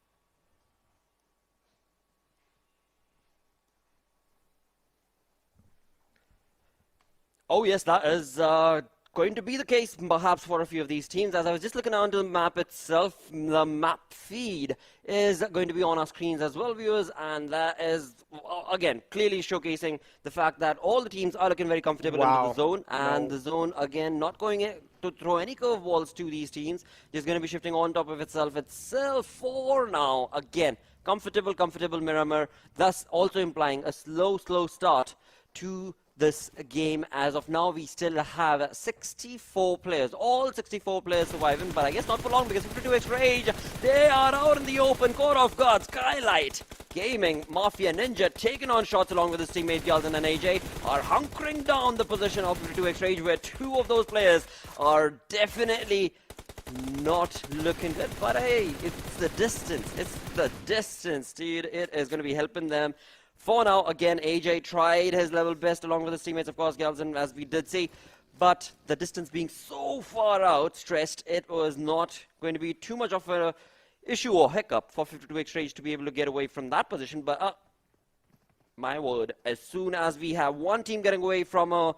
Speaker 9: Oh yes, that is going to be the case perhaps for a few of these teams. As I was just looking onto the map itself, the map feed is going to be on our screens as well, viewers, and that is, again, clearly showcasing the fact that all the teams are looking very comfortable into the zone, and the zone, again, not going in to throw any curveballs to these teams, just going to be shifting on top of itself for now. Again, comfortable Miramar, thus also implying a slow start to this game. As of now, we still have 64 players, all 64 players surviving, but I guess not for long, because 52X Rage, they are out in the open, caught off guard. Skylightz Gaming, Mafia Ninja, taking on shots along with his teammate Galden and AJ, are hunkering down the position of 52X Rage, where two of those players are definitely not looking good. But hey, it's the distance, dude. It is going to be helping them. For now, again, AJ tried his level best along with his teammates, of course, Galden, as we did see. But the distance being so far outstretched, it was not going to be too much of an issue or hiccup for 52X Rage to be able to get away from that position. But my word, as soon as we have one team getting away from a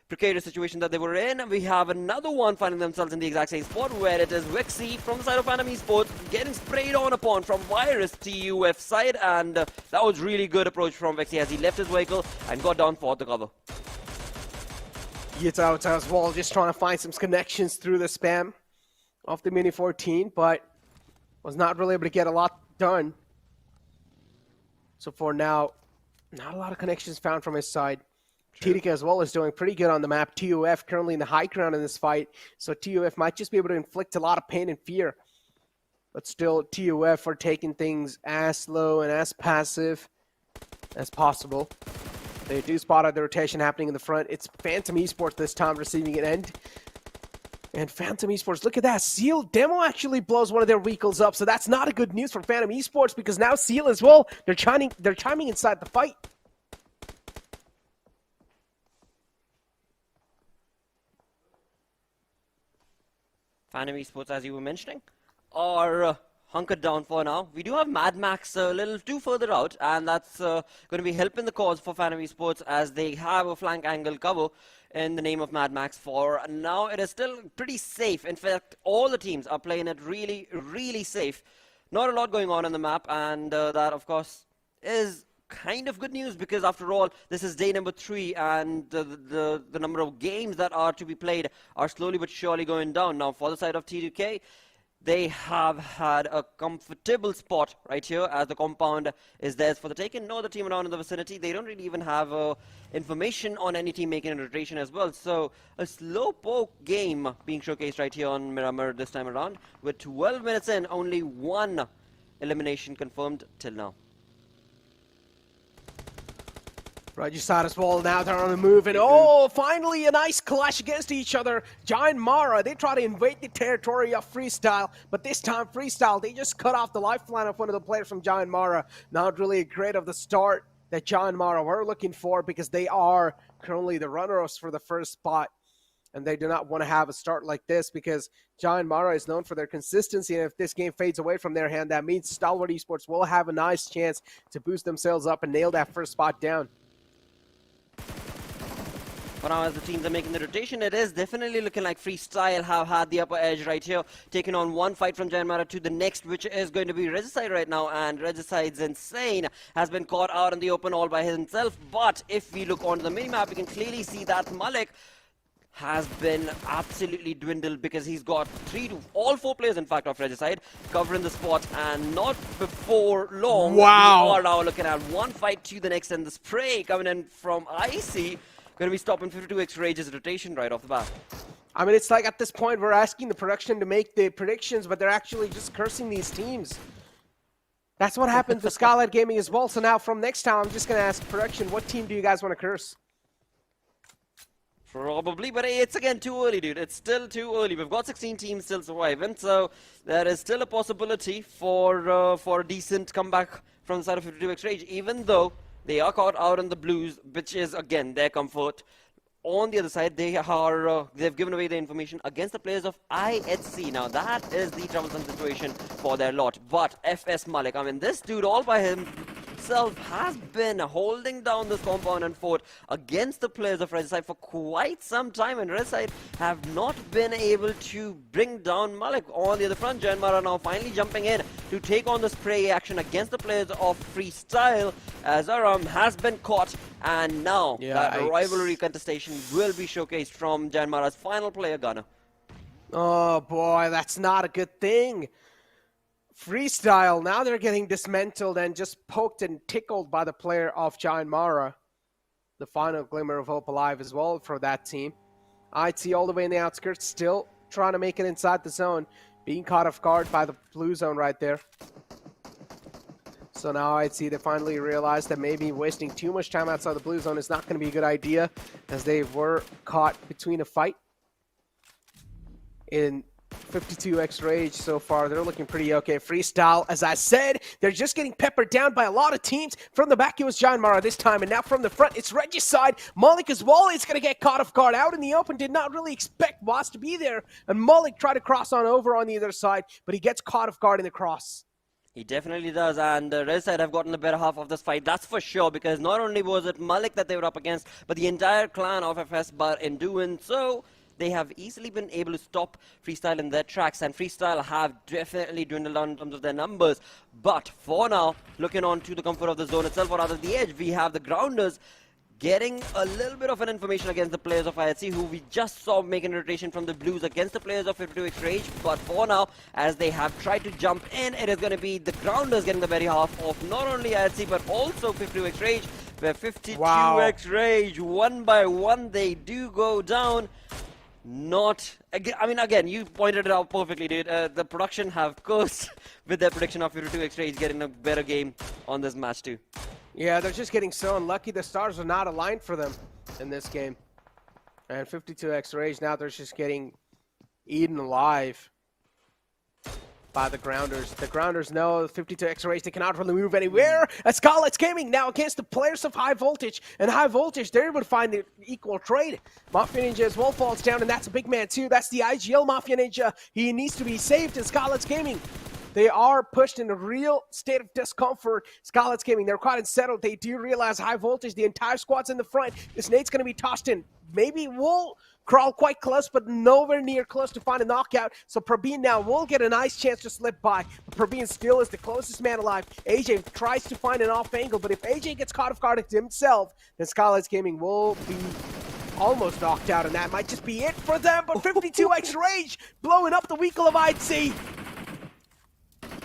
Speaker 9: precarious situation that they were in, we have another one finding themselves in the exact same spot, where it is Wexy from the side of Phantom Esports getting sprayed on upon from Virus TUF side, and that was really good approach from Wexy as he left his vehicle and got down for the cover.
Speaker 8: Gets out as well, just trying to find some connections through the spam of the Mini 14, but was not really able to get a lot done. So for now, not a lot of connections found from his side. TDK as well is doing pretty good on the map. TUF currently in the high ground in this fight, so TUF might just be able to inflict a lot of pain and fear. But still, TUF are taking things as slow and as passive as possible. They do spot the rotation happening in the front. It's Phantom Esports this time receiving an end. And Phantom Esports, look at that. Seal Demo actually blows one of their vehicles up, so that's not a good news for Phantom Esports, because now Seal as well, they're chiming inside the fight.
Speaker 9: Phantom Esports, as you were mentioning, are hunkered down for now. We do have Mad Max a little too further out, and that's going to be helping the cause for Phantom Esports, as they have a flank angle cover in the name of Mad Max. For now, it is still pretty safe. In fact, all the teams are playing it really safe. Not a lot going on the map, and that, of course, is kind of good news, because after all, this is day number 3, and the number of games that are to be played are slowly but surely going down. Now, for the side of T2K, they have had a comfortable spot right here, as the compound is theirs for the taking. No other team around in the vicinity. They don't really even have information on any team making a rotation as well. So a slow poke game being showcased right here on Miramar this time around. With 12 minutes in, only one elimination confirmed till now.
Speaker 8: Rajasthan as well, now they're on the move, and oh, finally a nice clash against each other. JyanMaara, they try to invade the territory of Freestyle, but this time Freestyle, they just cut off the lifeline of one of the players from JyanMaara. Not really a great of the start that JyanMaara were looking for, because they are currently the runners for the first spot, and they do not want to have a start like this, because JyanMaara is known for their consistency, and if this game fades away from their hand, that means Stalwart Esports will have a nice chance to boost themselves up and nail that first spot down.
Speaker 9: For now, as the teams are making the rotation, it is definitely looking like Freestyle have had the upper edge right here, taking on one fight from JyanMaara to the next, which is going to be Regicide right now, and Regicide's insane, has been caught out in the open all by himself. But if we look onto the minimap, we can clearly see that Malik has been absolutely dwindled, because he's got all four players, in fact, of Regicide covering the spot, and not before long.
Speaker 8: Wow.
Speaker 9: We are now looking at one fight to the next, and the spray coming in from IC. Going to be stopping 52X Rage's rotation right off the bat.
Speaker 8: I mean, it's like at this point we're asking the production to make the predictions, but they're actually just cursing these teams. That's what happened to Skylightz Gaming as well. So now from next time, I'm just going to ask production, what team do you guys want to curse?
Speaker 9: Probably, but hey, it's again too early, dude. It's still too early. We've got 16 teams still surviving, so there is still a possibility for a decent comeback from the side of 52X Rage, even though they are caught out in the blues, which is, again, their comfort. On the other side, they've given away the information against the players of IHC. Now, that is the troublesome situation for their lot. But FS Malik, I mean, this dude all by himself himself has been holding down this compound and fort against the players of Red Side for quite some time, and Red Side have not been able to bring down Malik. On the other front, JyanMaara now finally jumping in to take on the spray action against the players of Freestyle, as Aram has been caught, and now that rivalry contestation will be showcased from JyanMaara's final player, Gunner.
Speaker 8: Oh boy, that's not a good thing. Freestyle, now they're getting dismantled and just poked and tickled by the player of JyanMaara. The final glimmer of hope alive as well for that team. IT all the way in the outskirts, still trying to make it inside the zone, being caught off guard by the blue zone right there. So now IT, they finally realized that maybe wasting too much time outside the blue zone is not going to be a good idea, as they were caught between a fight. In 52x Rage so far, they're looking pretty okay. Freestyle, as I said, they're just getting peppered down by a lot of teams. From the back, it was JyanMaara this time, and now from the front, it's Regicide. Malik as well is going to get caught off guard out in the open. Did not really expect Waz to be there, and Malik tried to cross on over on the other side, but he gets caught off guard in the cross.
Speaker 9: He definitely does, and Red Side have gotten the better half of this fight, that's for sure, because not only was it Malik that they were up against, but the entire clan of FS, but in doing so, they have easily been able to stop Freestyle in their tracks, and Freestyle have definitely dwindled down in terms of their numbers. But for now, looking on to the comfort of the zone itself, or rather the edge, we have the Grounders getting a little bit of an information against the players of IHC, who we just saw making a rotation from the Blues against the players of 52x Rage. But for now, as they have tried to jump in, it is going to be the Grounders getting the very half of not only IHC, but also 52x Rage, where 52x Rage, one by one, they do go down. Again, you pointed it out perfectly, dude. The production have cursed with their prediction of 52x Rage getting a better game on this match too.
Speaker 8: Yeah, they're just getting so unlucky. The stars are not aligned for them in this game. And 52x Rage, now they're just getting eaten alive by the Grounders. The Grounders know 52x Rage, they cannot really move anywhere. Skylightz Gaming now against the players of High Voltage. And High Voltage, they're able to find the equal trade. Mafia Ninja as well falls down, and that's a big man too. That's the IGL Mafia Ninja. He needs to be saved in Skylightz Gaming. They are pushed in a real state of discomfort. Skylightz Gaming, they're quite unsettled. They do realize High Voltage, the entire squad's in the front. This nade's going to be tossed in. Maybe we'll crawl quite close, but nowhere near close to find a knockout. So Praveen now will get a nice chance to slip by. But Praveen still is the closest man alive. AJ tries to find an off angle, but if AJ gets caught off guard himself, then Skylightz Gaming will be almost knocked out, and that might just be it for them. But 52x Rage blowing up the vehicle of IHC.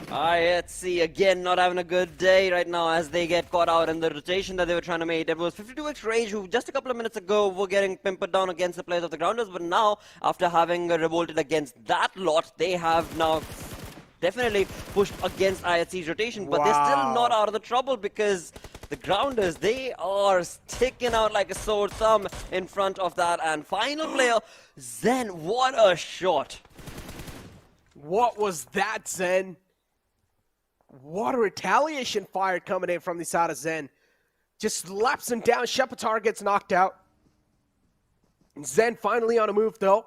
Speaker 9: IHC again not having a good day right now as they get caught out in the rotation that they were trying to make. It was 52x Rage who just a couple of minutes ago were getting pimpered down against the players of the Grounders, but now after having revolted against that lot, they have now definitely pushed against IHC's rotation, but they're still not out of the trouble because the Grounders, they are sticking out like a sore thumb in front of that. And final player, Zen, what a shot.
Speaker 8: What was that, Zen? What a retaliation fire coming in from the side of Zen. Just slaps him down. Shepatar gets knocked out. Zen finally on a move, though.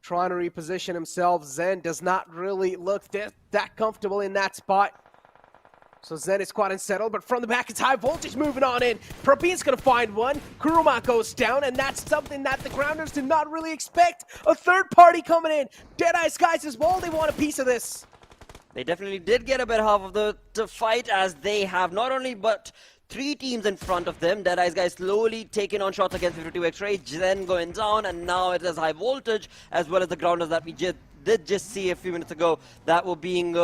Speaker 8: Trying to reposition himself. Zen does not really look that comfortable in that spot. So Zen is quite unsettled, but from the back, it's High Voltage moving on in. Probeen's going to find one. Kuruma goes down, and that's something that the Grounders did not really expect. A third party coming in. Deadeyes Guys as well, they want a piece of this.
Speaker 9: They definitely did get a better half of the fight, as they have not only but 3 teams in front of them. Deadeyes Guys slowly taking on shots against 52x Rage, then going down, and now it is High Voltage as well as the Grounders that we did just see a few minutes ago that were being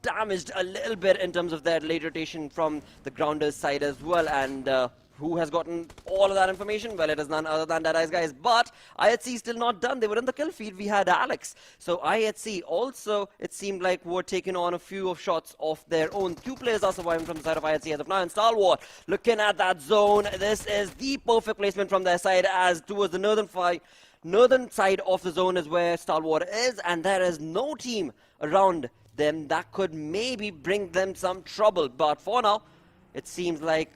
Speaker 9: damaged a little bit in terms of their late rotation from the Grounders side as well. And who has gotten all of that information? Well, it is none other than Deadeyes Guys, but IHC is still not done. They were in the kill feed. We had Alex. So IHC also, it seemed like, were taking on a few of shots of their own. 2 players are surviving from the side of IHC as of now. And Stalwart, looking at that zone, this is the perfect placement from their side, as towards the northern side of the zone is where Stalwart is, and there is no team around them that could maybe bring them some trouble. But for now, it seems like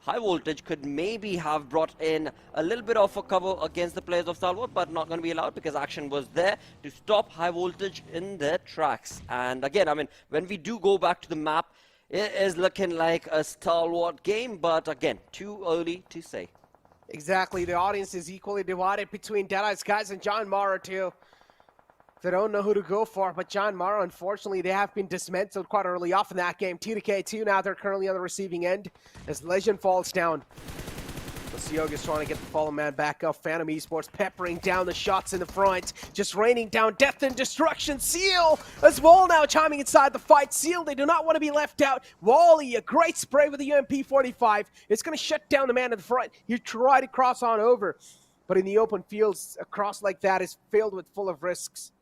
Speaker 9: High Voltage could maybe have brought in a little bit of a cover against the players of Stalwart, but not going to be allowed because action was there to stop High Voltage in their tracks. And again, I mean, when we do go back to the map, it is looking like a Stalwart game, but again, too early to say.
Speaker 8: Exactly. The audience is equally divided between Deadeyes Guys and JyanMaara too. They don't know who to go for, but JyanMaara, unfortunately, they have been dismantled quite early off in that game. 2-2 now, they're currently on the receiving end as Legend falls down. Sioga is trying to get the fallen man back up. Phantom Esports peppering down the shots in the front, just raining down death and destruction. Seal as well now chiming inside the fight. Seal, they do not want to be left out. Wally, a great spray with the UMP-45. It's going to shut down the man in the front. He tried to cross on over, but in the open fields, a cross like that is filled with full of risks.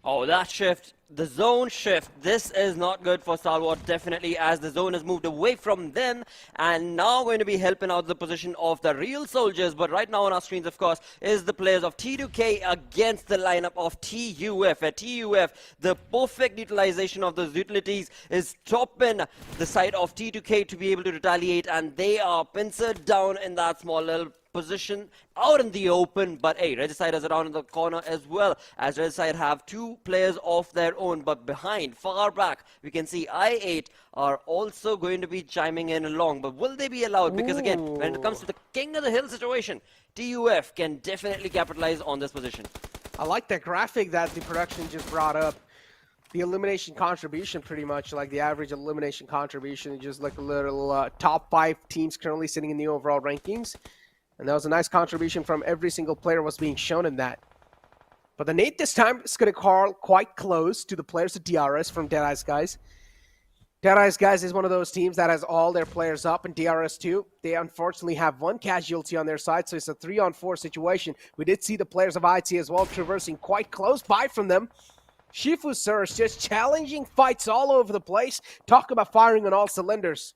Speaker 9: Oh, that shift, the zone shift, this is not good for Stalwart, definitely, as the zone has moved away from them and now going to be helping out the position of the real soldiers. But right now on our screens, of course, is the players of T2K against the lineup of TUF. At TUF, the perfect utilization of those utilities is stopping the side of T2K to be able to retaliate, and they are pincered down in that small little position out in the open. But hey, Regicide is around in the corner as well, as Regicide have two players of their own. But behind, far back, we can see I8 are also going to be chiming in along. But will they be allowed? Because again, when it comes to the King of the Hill situation, TUF can definitely capitalize on this position.
Speaker 8: I like the graphic that the production just brought up. The elimination contribution, pretty much like the average elimination contribution, just like a little top 5 teams currently sitting in the overall rankings. And that was a nice contribution from every single player was being shown in that. But the nade this time is going to call quite close to the players of DRS from Deadeyes Guys. Deadeyes Guys is one of those teams that has all their players up, and DRS too. They unfortunately have one casualty on their side, so it's a 3-on-4 situation. We did see the players of IT as well traversing quite close by from them. Shifu Sir is just challenging fights all over the place. Talk about firing on all cylinders.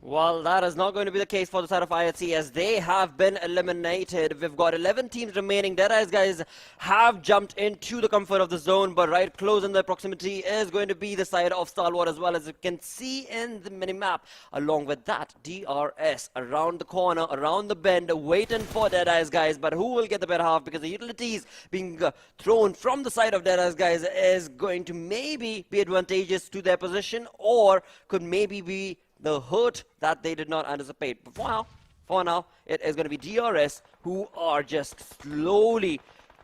Speaker 9: Well, that is not going to be the case for the side of IHC, as they have been eliminated. We've got 11 teams remaining. Deadeyes Guys have jumped into the comfort of the zone, but right close in their proximity is going to be the side of Stalwart, as well as you can see in the minimap. Along with that, DRS around the corner, around the bend, waiting for Deadeyes Guys. But who will get the better half? Because the utilities being thrown from the side of Deadeyes Guys is going to maybe be advantageous to their position, or could maybe be the hurt that they did not anticipate. But for now, it is going to be DRS who are just slowly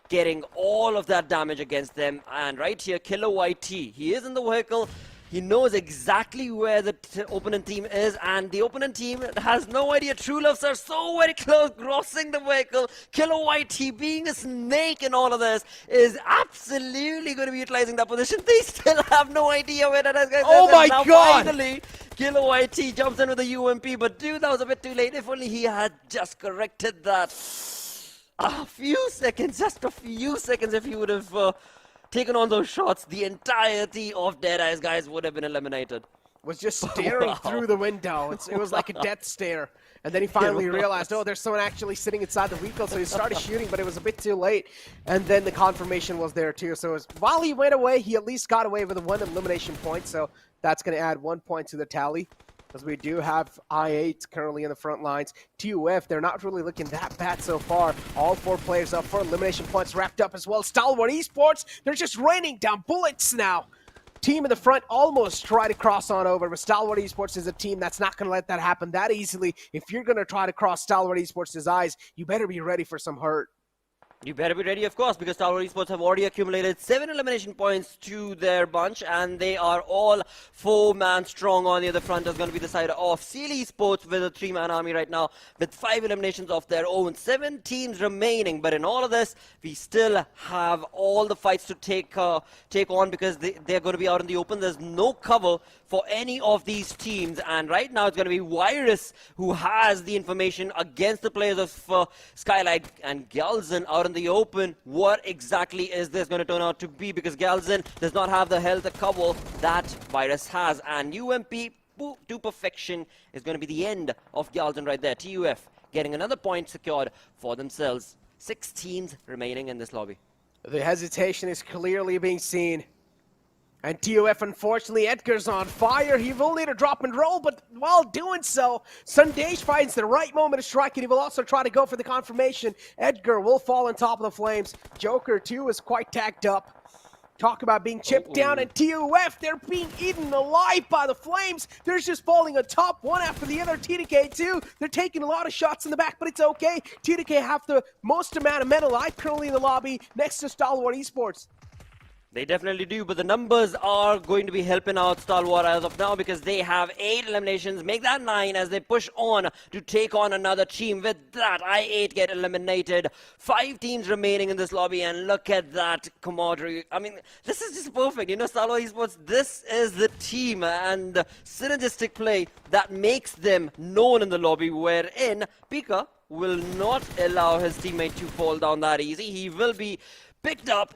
Speaker 9: getting all of that damage against them. And right here, Killer YT, he is in the vehicle. He knows exactly where the opponent team is, and the opponent team has no idea. True Loves are so very close, crossing the vehicle. Killer YT, being a snake in all of this, is absolutely going to be utilizing that position. They still have no idea where that is.
Speaker 8: Oh my God!
Speaker 9: Finally, Killer YT jumps in with the UMP, but dude, that was a bit too late. If only he had just corrected that a few seconds, just a few seconds, if he would have taken on those shots, the entirety of Deadeyes Guys would have been eliminated.
Speaker 8: Was just staring through the window. It was like a death stare. And then he finally realized, oh, there's someone actually sitting inside the vehicle, so he started shooting, but it was a bit too late. And then the confirmation was there too. So while he went away, he at least got away with 1 elimination point. So that's going to add 1 point to the tally, because we do have I8 currently in the front lines. TUF, they're not really looking that bad so far. All 4 players up for elimination points wrapped up as well. Stalwart Esports, they're just raining down bullets now. Team in the front almost try to cross on over, but Stalwart Esports is a team that's not going to let that happen that easily. If you're going to try to cross Stalwart Esports' eyes, you better be ready for some hurt.
Speaker 9: You better be ready, of course, because Stalwart Esports have already accumulated 7 elimination points to their bunch, and they are all 4-man strong. On the other front is going to be the side of Seal Esports with a 3-man army right now, with 5 eliminations of their own. 7 teams remaining, but in all of this, we still have all the fights to take on, because they're going to be out in the open. There's no cover for any of these teams, and right now it's going to be Virus who has the information against the players of Skylightz and Galzin out in the open. What exactly is this going to turn out to be? Because Galzin does not have the health cover that Virus has, and UMP to perfection is going to be the end of Galzin right there. TUF getting another point secured for themselves. 6 teams remaining in this lobby.
Speaker 8: The hesitation is clearly being seen. And TUF, unfortunately, Edgar's on fire. He will need a drop and roll, but while doing so, Sandesh finds the right moment to strike, and he will also try to go for the confirmation. Edgar will fall on top of the flames. Joker, too, is quite tagged up. Talk about being chipped down, and TUF, they're being eaten alive by the flames. They're just falling on top one after the other. TDK too, they're taking a lot of shots in the back, but it's okay. TDK have the most amount of men alive currently in the lobby next to Stalwart Esports.
Speaker 9: They definitely do, but the numbers are going to be helping out Stalwart as of now because they have 8 eliminations, make that 9 as they push on to take on another team. With that, I8 get eliminated. 5 teams remaining in this lobby, and look at that camaraderie. I mean, this is just perfect. You know, Stalwart Esports, this is the team and the synergistic play that makes them known in the lobby, wherein Pika will not allow his teammate to fall down that easy. He will be picked up,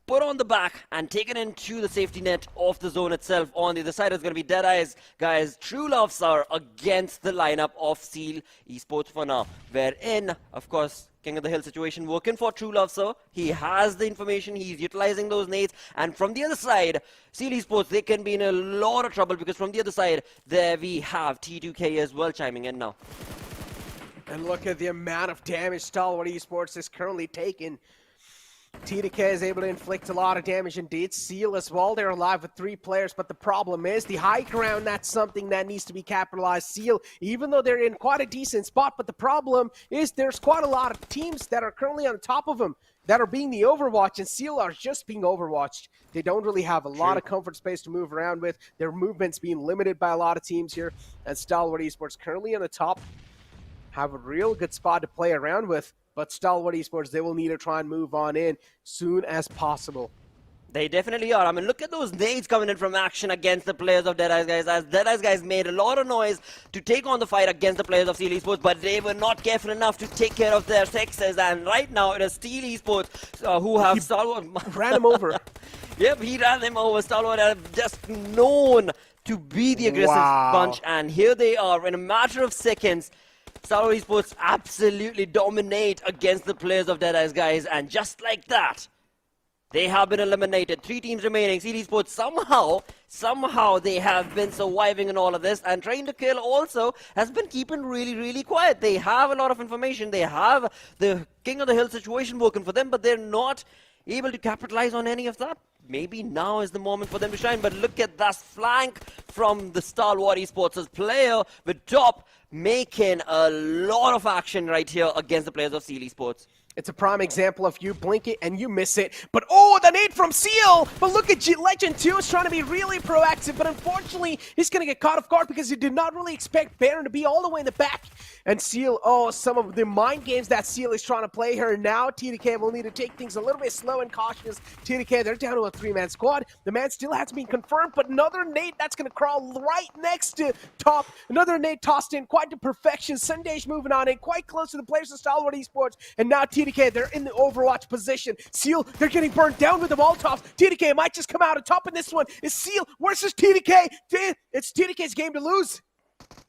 Speaker 9: put on the back, and taken into the safety net of the zone itself. On the other side is going to be Deadeyes Guys. True Loves are against the lineup of Seal Esports for now. Wherein, of course, King of the Hill situation working for True Love, sir. He has the information, he's utilizing those nades. And from the other side, Seal Esports, they can be in a lot of trouble because from the other side, there we have T2K as well chiming in now.
Speaker 8: And look at the amount of damage Stalwart Esports is currently taking. TDK is able to inflict a lot of damage indeed. Seal as well, they're alive with 3 players, but the problem is the high ground, that's something that needs to be capitalized. Seal, even though they're in quite a decent spot, but the problem is there's quite a lot of teams that are currently on top of them that are being the Overwatch, and Seal are just being Overwatched. They don't really have a lot of comfort space to move around with. Their movement's being limited by a lot of teams here, and Stalwart Esports currently on the top have a real good spot to play around with. But Stalwart Esports, they will need to try and move on in soon as possible.
Speaker 9: They definitely are. I mean, look at those nades coming in from action against the players of Deadeyes Guys, as Deadeyes Guys made a lot of noise to take on the fight against the players of Steel Esports, but they were not careful enough to take care of their sexes, and right now it is Steel Esports who have Stalwart...
Speaker 8: ran him over.
Speaker 9: Yep, he ran them over. Stalwart are just known to be the aggressive bunch, and here they are in a matter of seconds. Stalwart Esports absolutely dominate against the players of Deadeyes Guys, and just like that, they have been eliminated. 3 teams remaining. Seal Esports somehow they have been surviving in all of this, and Trying to Kill also has been keeping really quiet. They have a lot of information. They have the King of the Hill situation working for them, but they're not able to capitalize on any of that. Maybe now is the moment for them to shine, but look at that flank from the Stalwart Esports player with Top making a lot of action right here against the players of Seal Esports.
Speaker 8: It's a prime example of you blink it and you miss it. But oh, the nade from Seal! But look at Legend 2 is trying to be really proactive, but unfortunately, he's going to get caught off guard because he did not really expect Baron to be all the way in the back. And Seal, oh, some of the mind games that Seal is trying to play here now. TDK will need to take things a little bit slow and cautious. TDK, they're down to a 3-man squad. The man still hasn't been confirmed, but another nade that's going to crawl right next to Top. Another nade tossed in quite to perfection. Sunday's moving on in quite close to the players of Stalwart Esports. And now TDK, they're in the Overwatch position. Seal, they're getting burned down with the Molotovs. TDK might just come out on top in this one. Is Seal versus TDK. It's TDK's game to lose.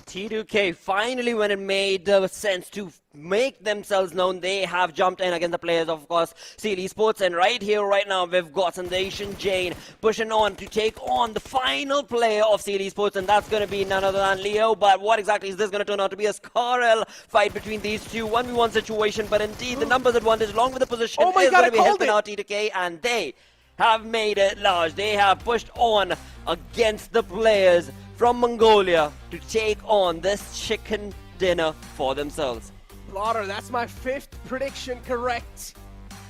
Speaker 9: T2K finally, when it made sense to make themselves known, they have jumped in against the players of course Seal Esports, and right here right now we've got Sensation Jane pushing on to take on the final player of Seal Esports, and that's going to be none other than Leo. But what exactly is this going to turn out to be? A Scarrel fight between these two, 1v1 situation, but indeed the numbers advantage along with the position is going to be helping out T2K, and they have made it large. They have pushed on against the players from Mongolia to take on this chicken dinner for themselves.
Speaker 8: Blotter, that's my 5th prediction correct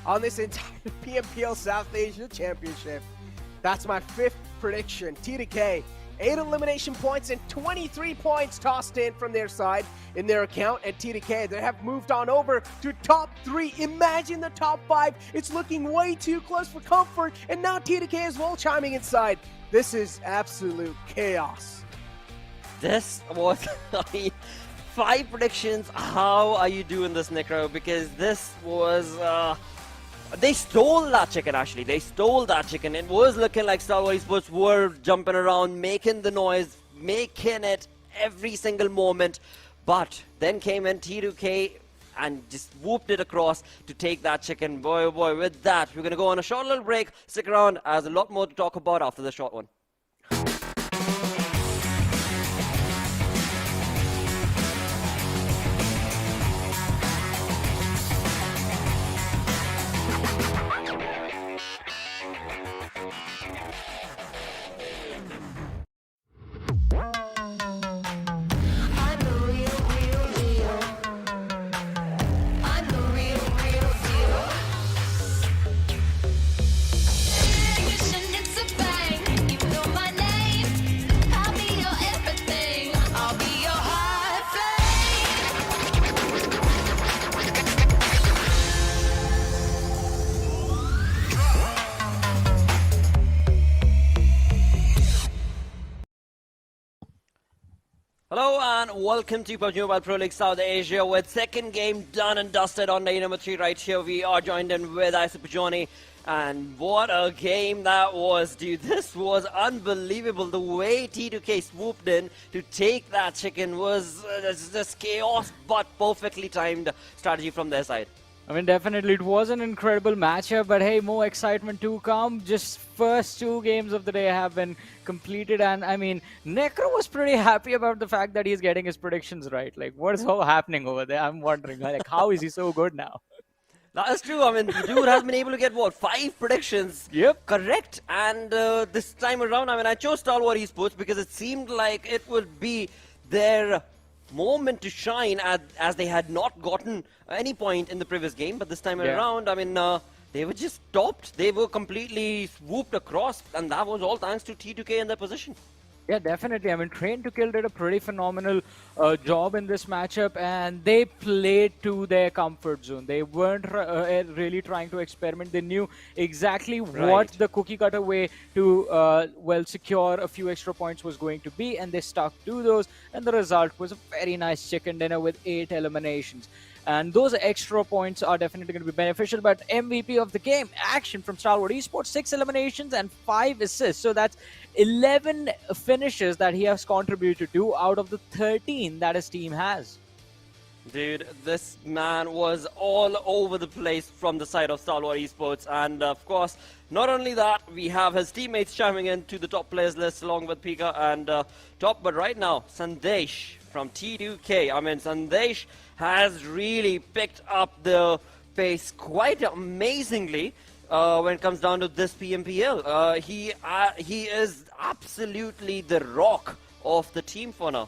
Speaker 8: on this entire PMPL South Asia Championship. That's my 5th prediction. TDK, 8 elimination points and 23 points tossed in from their side in their account. And TDK, they have moved on over to top 3. Imagine the top 5. It's looking way too close for comfort. And now TDK as well chiming inside. This is absolute chaos.
Speaker 9: This was, I mean, 5 predictions. How are you doing this, Necro? Because this was, they stole that chicken, actually. They stole that chicken. It was looking like Stalwart Esports were jumping around, making the noise, making it every single moment. But then came in T2K and just whooped it across to take that chicken. Boy, oh boy, with that, we're going to go on a short little break. Stick around, as a lot more to talk about after the short one. Hello and welcome to PUBG Mobile Pro League South Asia with second game done and dusted on day number 3 right here. We are joined in with Super Johnny, and what a game that was, dude. This was unbelievable. The way T2K swooped in to take that chicken was just chaos, but perfectly timed strategy from their side.
Speaker 7: I mean, definitely, it was an incredible matchup, but hey, more excitement to come. Just first 2 games of the day have been completed, and I mean, Necro was pretty happy about the fact that he's getting his predictions right. Like, what is all happening over there? I'm wondering, like, how is he so good now?
Speaker 9: That is true. I mean, the dude has been able to get, what, 5 predictions correct? And this time around, I mean, I chose Stalwart Esports because it seemed like it would be their moment to shine as they had not gotten any point in the previous game. But this time around, I mean, they were just stopped. They were completely swooped across, and that was all thanks to T2K and their position.
Speaker 7: Yeah, definitely. I mean, Train to Kill did a pretty phenomenal job in this matchup, and they played to their comfort zone. They weren't really trying to experiment. They knew exactly what the cookie cutter way to, well, secure a few extra points was going to be, and they stuck to those, and the result was a very nice chicken dinner with 8 eliminations. And those extra points are definitely going to be beneficial. But MVP of the game, Action from Stalwart Esports, 6 eliminations and 5 assists. So that's 11 finishes that he has contributed to out of the 13 that his team has.
Speaker 9: Dude, this man was all over the place from the side of Stalwart Esports. And of course, not only that, we have his teammates chiming in to the top players list along with Pika and top. But right now, Sandesh from T2K. I mean, Sandesh has really picked up the pace quite amazingly when it comes down to this PMPL. He is absolutely the rock of the team for now.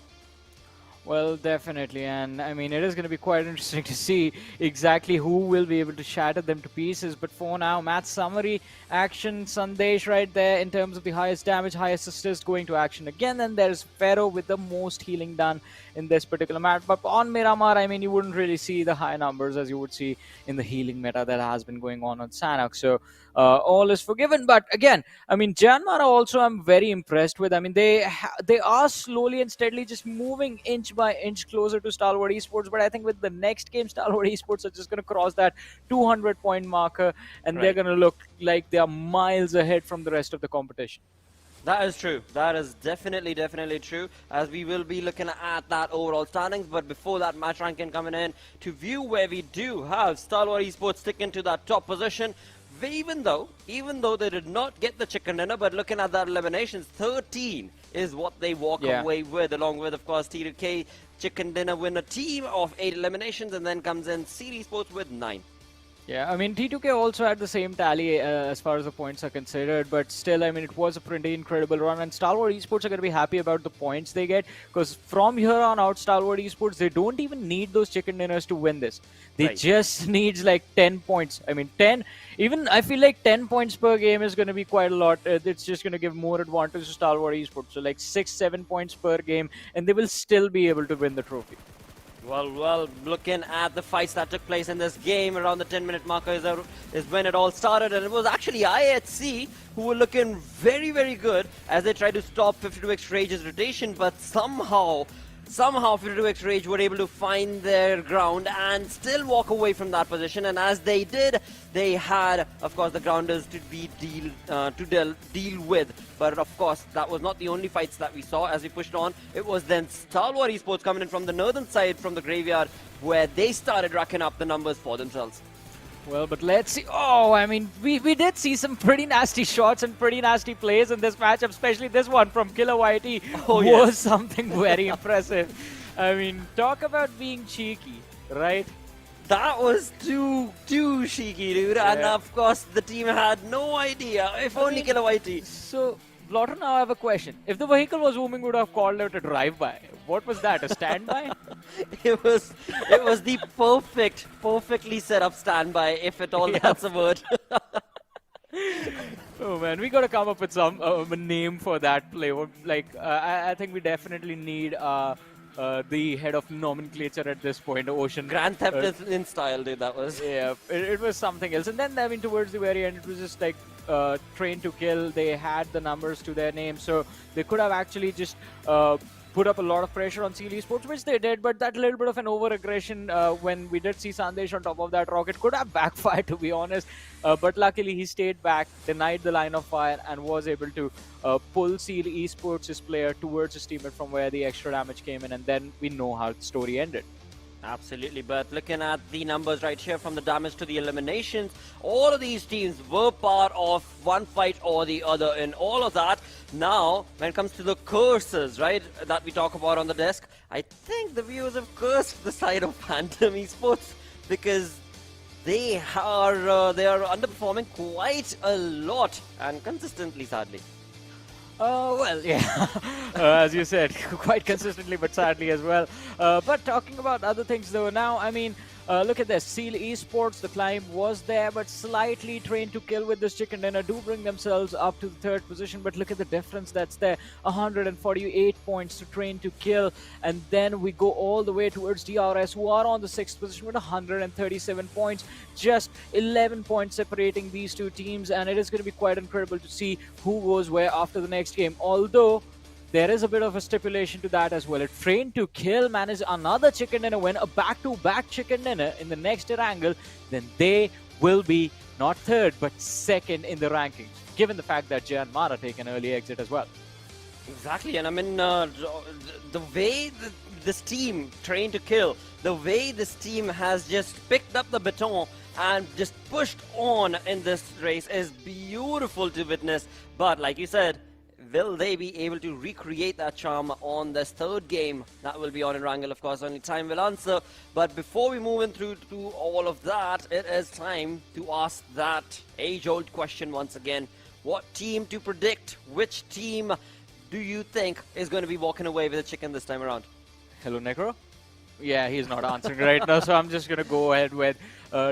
Speaker 7: Well, definitely, and I mean, it is going to be quite interesting to see exactly who will be able to shatter them to pieces. But for now, match summary, Action, Sandesh right there in terms of the highest damage, highest assist going to Action again. And there's Pharaoh with the most healing done in this particular match. But on Miramar, I mean, you wouldn't really see the high numbers as you would see in the healing meta that has been going on Sanhok. So all is forgiven. But again, I mean, JyanMaara also I'm very impressed with. I mean, they are slowly and steadily just moving inch by inch closer to Stalwart Esports. But I think with the next game, Stalwart Esports are just going to cross that 200-point marker, and they're going to look like they are miles ahead from the rest of the competition.
Speaker 9: That is true. That is definitely true, as we will be looking at that overall standings. But before that, match ranking coming in to view where we do have Stalwart Esports sticking to that top position. Even though they did not get the chicken dinner, but looking at that eliminations, 13 is what they walk away with, along with, of course, T2K chicken dinner win a team of 8 eliminations, and then comes in Series Sports with 9.
Speaker 7: Yeah, I mean, T2K also had the same tally as far as the points are considered, but still, I mean, it was a pretty incredible run, and Stalwart Esports are going to be happy about the points they get, because from here on out, Stalwart Esports, they don't even need those chicken dinners to win this. They just need like 10 points. I mean, 10, even I feel like 10 points per game is going to be quite a lot. It's just going to give more advantage to Stalwart Esports. So like 6-7 points per game, and they will still be able to win the trophy.
Speaker 9: Well, looking at the fights that took place in this game around the 10-minute marker is when it all started, and it was actually IHC who were looking very, very good as they tried to stop 52X Rage's rotation, but somehow 52X Rage were able to find their ground and still walk away from that position. And as they did, they had, of course, the grounders to deal with. But of course, that was not the only fights that we saw as we pushed on. It was then Stalwart Esports coming in from the northern side from the graveyard, where they started racking up the numbers for themselves.
Speaker 7: Well, but let's see. Oh, I mean, we did see some pretty nasty shots and pretty nasty plays in this matchup, especially this one from Killer YT was something very impressive. I mean, talk about being cheeky, right?
Speaker 9: That was too cheeky, dude. And of course, the team had no idea. If only Killer YT.
Speaker 7: So, Blotter, now I have a question. If the vehicle was moving, would have called out a drive-by. What was that? A standby?
Speaker 9: It was the perfectly set up standby, if at all that's a word.
Speaker 7: Oh man, we gotta come up with some a name for that play. Like, I think we definitely need the head of nomenclature at this point, Ocean.
Speaker 9: Grand Theft in style, dude, that was.
Speaker 7: Yeah, it was something else. And then, I mean, towards the very end, it was just like Train to Kill. They had the numbers to their name, so they could have actually just put up a lot of pressure on Seal Esports, which they did, but that little bit of an over-aggression when we did see Sandesh on top of that rocket could have backfired, to be honest. But luckily, he stayed back, denied the line of fire, and was able to pull Seal Esports' player towards his teammate from where the extra damage came in, and then we know how the story ended.
Speaker 9: Absolutely, but looking at the numbers right here, from the damage to the eliminations, all of these teams were part of one fight or the other in all of that. Now, when it comes to the curses, right, that we talk about on the desk, I think the viewers have cursed the side of Phantom Esports because they are underperforming quite a lot and consistently, sadly.
Speaker 7: Well, yeah, as you said, quite consistently, but sadly as well. But talking about other things, though, now, I mean, look at this. Seal Esports, the climb was there, but slightly trained to kill with this chicken dinner do bring themselves up to the third position. But look at the difference that's there. 148 points to train to kill. And then we go all the way towards DRS, who are on the sixth position with 137 points. Just 11 points separating these two teams. And it is going to be quite incredible to see who goes where after the next game. Although there is a bit of a stipulation to that as well. If Train to Kill manage another chicken dinner win, a back-to-back chicken dinner in the next Erangel, then they will be not third but second in the rankings, given the fact that JyanMaara take an early exit as well.
Speaker 9: Exactly, and I mean, the way this team, Train to Kill, the way this team has just picked up the baton and just pushed on in this race is beautiful to witness. But like you said, will they be able to recreate that charm on this third game? That will be on Erangel, of course. Only time will answer. But before we move in through to all of that, it is time to ask that age-old question once again. What team to predict? Which team do you think is going to be walking away with a chicken this time around?
Speaker 7: Hello, Necro? Yeah, he's not answering right now, so I'm just going to go ahead with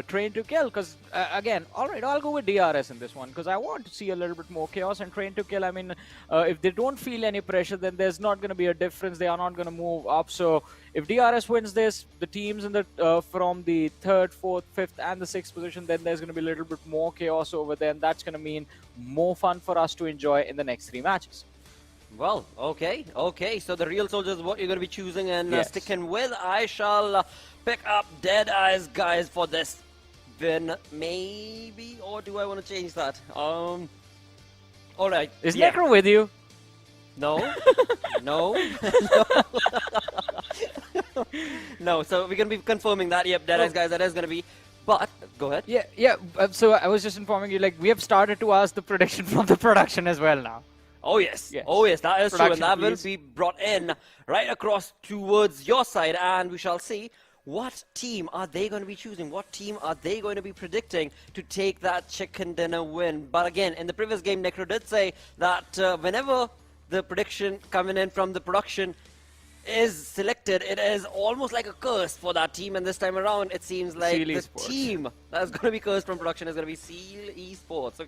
Speaker 7: Train to Kill, because again, alright, I'll go with DRS in this one, because I want to see a little bit more chaos. And Train to Kill, I mean, if they don't feel any pressure, then there's not going to be a difference. They are not going to move up. So if DRS wins this, the teams in the from the 3rd, 4th, 5th and the 6th position, then there's going to be a little bit more chaos over there, and that's going to mean more fun for us to enjoy in the next 3 matches.
Speaker 9: Well, okay. So the real soldiers is what you're going to be choosing and
Speaker 7: Yes.
Speaker 9: sticking with. I shall pick up Deadeyes Guys for this win, maybe, or do I want to change that? All right.
Speaker 7: Is
Speaker 9: yeah.
Speaker 7: Necro with you?
Speaker 9: No. No. No. So we're going to be confirming that. Yep, Deadeyes Guys, that is going to be. But go ahead.
Speaker 7: Yeah. So I was just informing you, like, we have started to ask the prediction from the production as well now.
Speaker 9: Oh yes.
Speaker 7: Yes.
Speaker 9: Oh yes, that is true, and
Speaker 7: Production,
Speaker 9: that
Speaker 7: please.
Speaker 9: will be brought in right across towards your side, and we shall see what team are they going to be choosing, what team are they going to be predicting to take that chicken dinner win. But again, in the previous game, Necro did say that whenever the prediction coming in from the production is selected, it is almost like a curse for that team, and this time around it seems like
Speaker 7: Seal
Speaker 9: the
Speaker 7: Esports.
Speaker 9: team that is going to be cursed from production is going to be Seal Esports.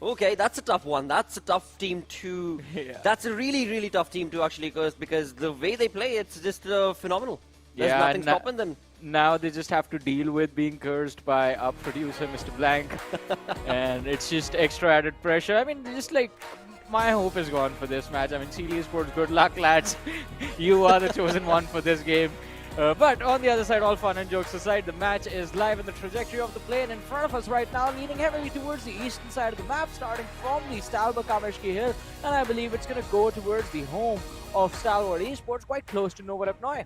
Speaker 9: Okay, that's a tough one. That's a tough team to...
Speaker 7: Yeah.
Speaker 9: That's a really, really tough team to actually curse, because the way they play, it's just phenomenal. There's
Speaker 7: Yeah,
Speaker 9: nothing
Speaker 7: and
Speaker 9: stopping them.
Speaker 7: Now they just have to deal with being cursed by our producer, Mr. Blank. And it's just extra added pressure. I mean, just like, my hope is gone for this match. I mean, Seal Esports, good luck, lads. You are the chosen one for this game. But on the other side, all fun and jokes aside, the match is live in the trajectory of the plane in front of us right now, leaning heavily towards the eastern side of the map, starting from the Stalwart Hill, and I believe it's going to go towards the home of Stalwart Esports, quite close to Novorapnoy.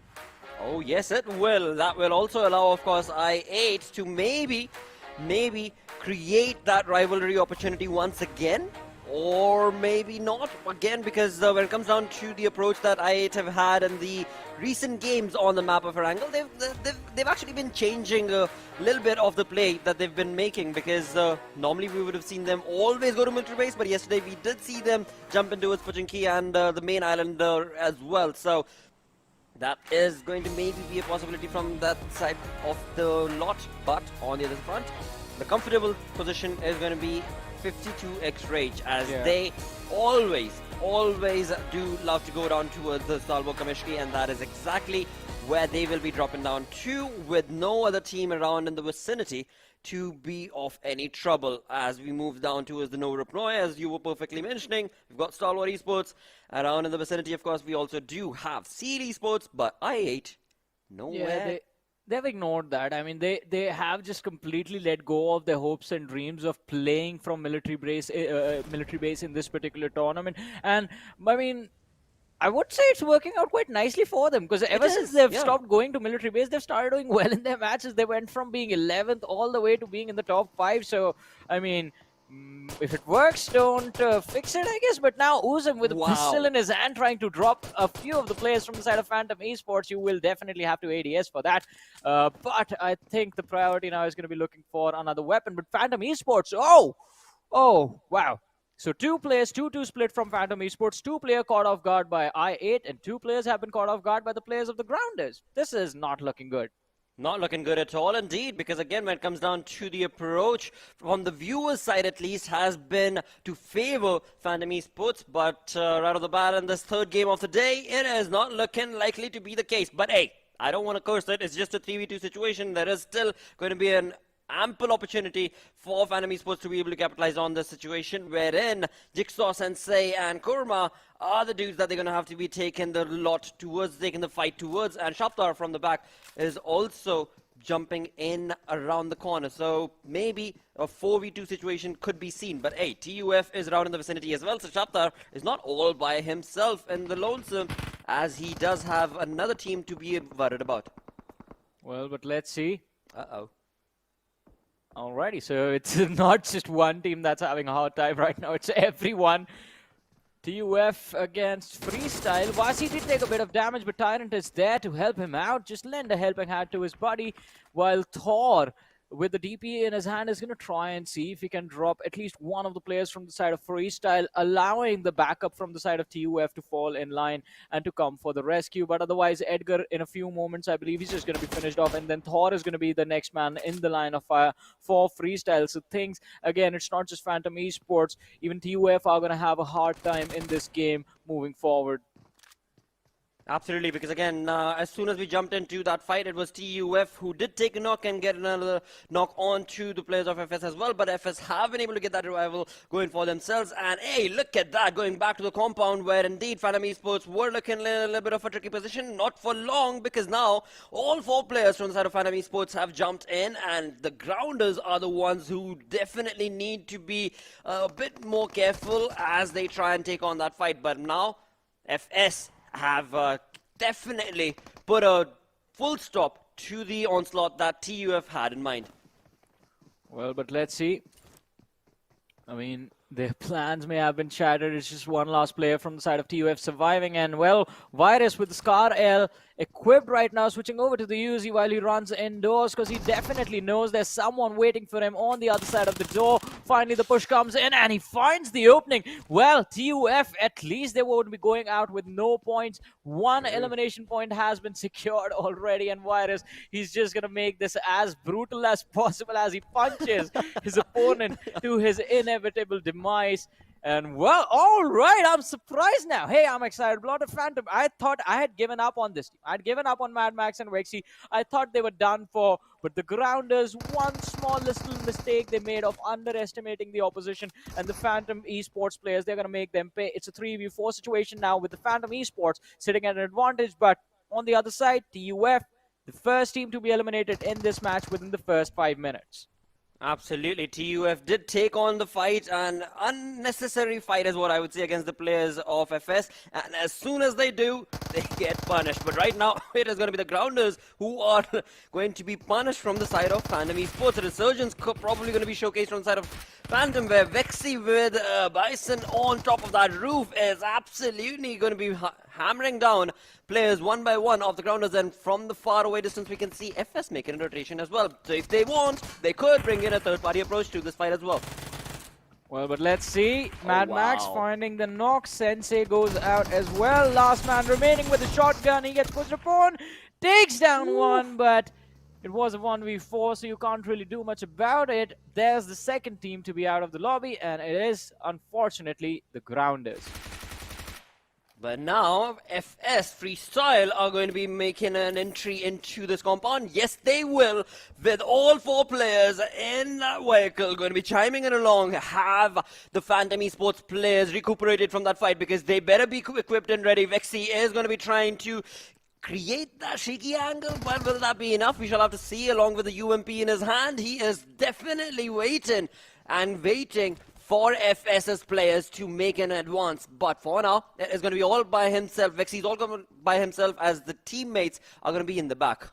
Speaker 9: Oh, yes, it will. That will also allow, of course, I8 to maybe create that rivalry opportunity once again. Or maybe not, again, because when it comes down to the approach that I8 have had in the recent games on the map of Erangel, they've actually been changing a little bit of the play that they've been making, because normally we would have seen them always go to military base, but yesterday we did see them jump into Pochinki and the main island as well. So that is going to maybe be a possibility from that side of the lot, but on the other front, the comfortable position is going to be 52x Rage, as they always do love to go down towards the Stalwart Kamishki, and that is exactly where they will be dropping down to, with no other team around in the vicinity to be of any trouble. As we move down towards the Nova Rupnoy, as you were perfectly mentioning, we've got Stalwart Esports. Around in the vicinity, of course, we also do have Seal Esports, but I8, nowhere.
Speaker 7: Yeah, they've ignored that. I mean, they have just completely let go of their hopes and dreams of playing from military base in this particular tournament. And I mean, I would say it's working out quite nicely for them, because ever since they've stopped going to military base, they've started doing well in their matches. They went from being 11th all the way to being in the top 5. So, I mean, if it works, don't fix it, I guess. But now Uzum with a pistol in his hand trying to drop a few of the players from the side of Phantom Esports. You will definitely have to ADS for that. But I think the priority now is going to be looking for another weapon. But Phantom Esports, oh, wow. So 2 players, 2-2 split from Phantom Esports. 2 players caught off guard by I8, and 2 players have been caught off guard by the players of the Grounders. This is not looking good.
Speaker 9: Not looking good at all, indeed, because again, when it comes down to the approach, from the viewers' side at least, has been to favor Phantom Esports. But right off the bat in this 3rd game of the day, it is not looking likely to be the case. But hey, I don't want to curse it. It's just a 3v2 situation. There is still going to be an ample opportunity for Phantom Esports to be able to capitalize on this situation, wherein Jigsaw Sensei and Kurma are the dudes that they're going to have to be taking the fight towards, and Shaptar from the back is also jumping in around the corner. So maybe a 4v2 situation could be seen. But hey, TUF is around in the vicinity as well, so Shaptar is not all by himself in the lonesome, as he does have another team to be worried about.
Speaker 7: Well, but let's see.
Speaker 9: Uh-oh.
Speaker 7: Alrighty, so it's not just one team that's having a hard time right now, it's everyone. TUF against Freestyle. Vasi did take a bit of damage, but Tyrant is there to help him out. Just lend a helping hand to his buddy, while Thor, with the DP in his hand, is going to try and see if he can drop at least one of the players from the side of Freestyle, allowing the backup from the side of TUF to fall in line and to come for the rescue. But otherwise, Edgar, in a few moments, I believe he's just going to be finished off, and then Thor is going to be the next man in the line of fire for Freestyle. So things, again, it's not just Phantom Esports. Even TUF are going to have a hard time in this game moving forward.
Speaker 9: Absolutely, because again, as soon as we jumped into that fight, it was TUF who did take a knock and get another knock on to the players of FS as well. But FS have been able to get that revival going for themselves. And hey, look at that, going back to the compound, where indeed Phantom Esports were looking in a little bit of a tricky position. Not for long, because now all 4 players from the side of Phantom Esports have jumped in, and the Grounders are the ones who definitely need to be a bit more careful as they try and take on that fight. But now, FS have definitely put a full stop to the onslaught that TUF had in mind.
Speaker 7: Well, but let's see. I mean, their plans may have been shattered. It's just one last player from the side of TUF surviving. And, well, Virus with the Scar L equipped right now, switching over to the Uzi while he runs indoors, because he definitely knows there's someone waiting for him on the other side of the door. Finally, the push comes in, and he finds the opening. Well, TUF, at least they won't be going out with no points. One elimination point has been secured already, and Virus, he's just going to make this as brutal as possible as he punches his opponent to his inevitable demise. And, well, all right, I'm surprised now. Hey, I'm excited. Blood of Phantom. I thought I had given up on this team. I'd given up on Mad Max and Vexy. I thought they were done for. But the Grounders, one small little mistake they made of underestimating the opposition, and the Phantom Esports players, they're going to make them pay. It's a 3v4 situation now with the Phantom Esports sitting at an advantage. But on the other side, TUF, the first team to be eliminated in this match within the first 5 minutes.
Speaker 9: Absolutely, TUF did take on the fight, an unnecessary fight is what I would say against the players of FS, and as soon as they do, they get punished. But right now, it is going to be the Grounders who are going to be punished from the side of Phantom Esports. Resurgence probably going to be showcased from the side of Phantom, where Vexy with Bison on top of that roof is absolutely going to be hammering down players one by one of the Grounders, and from the far away distance we can see FS making a rotation as well. So if they want, they could bring in a third-party approach to this fight as well.
Speaker 7: Well, but let's see. Mad Max finding the knock. Sensei goes out as well. Last man remaining with a shotgun. He gets pushed upon. Takes down one, but it was a 1v4, so you can't really do much about it. There's the second team to be out of the lobby, and it is, unfortunately, the Grounders.
Speaker 9: But now, FS Freestyle are going to be making an entry into this compound. Yes, they will, with all 4 players in that vehicle going to be chiming in along. Have the Phantom Esports players recuperated from that fight, because they better be equipped and ready. Vexy is going to be trying to create that shaky angle, but will that be enough? We shall have to see. Along with the UMP in his hand, he is definitely waiting and waiting for FS's players to make an advance. But for now, it's going to be all by himself. Vexy's all going by himself, as the teammates are going to be in the back.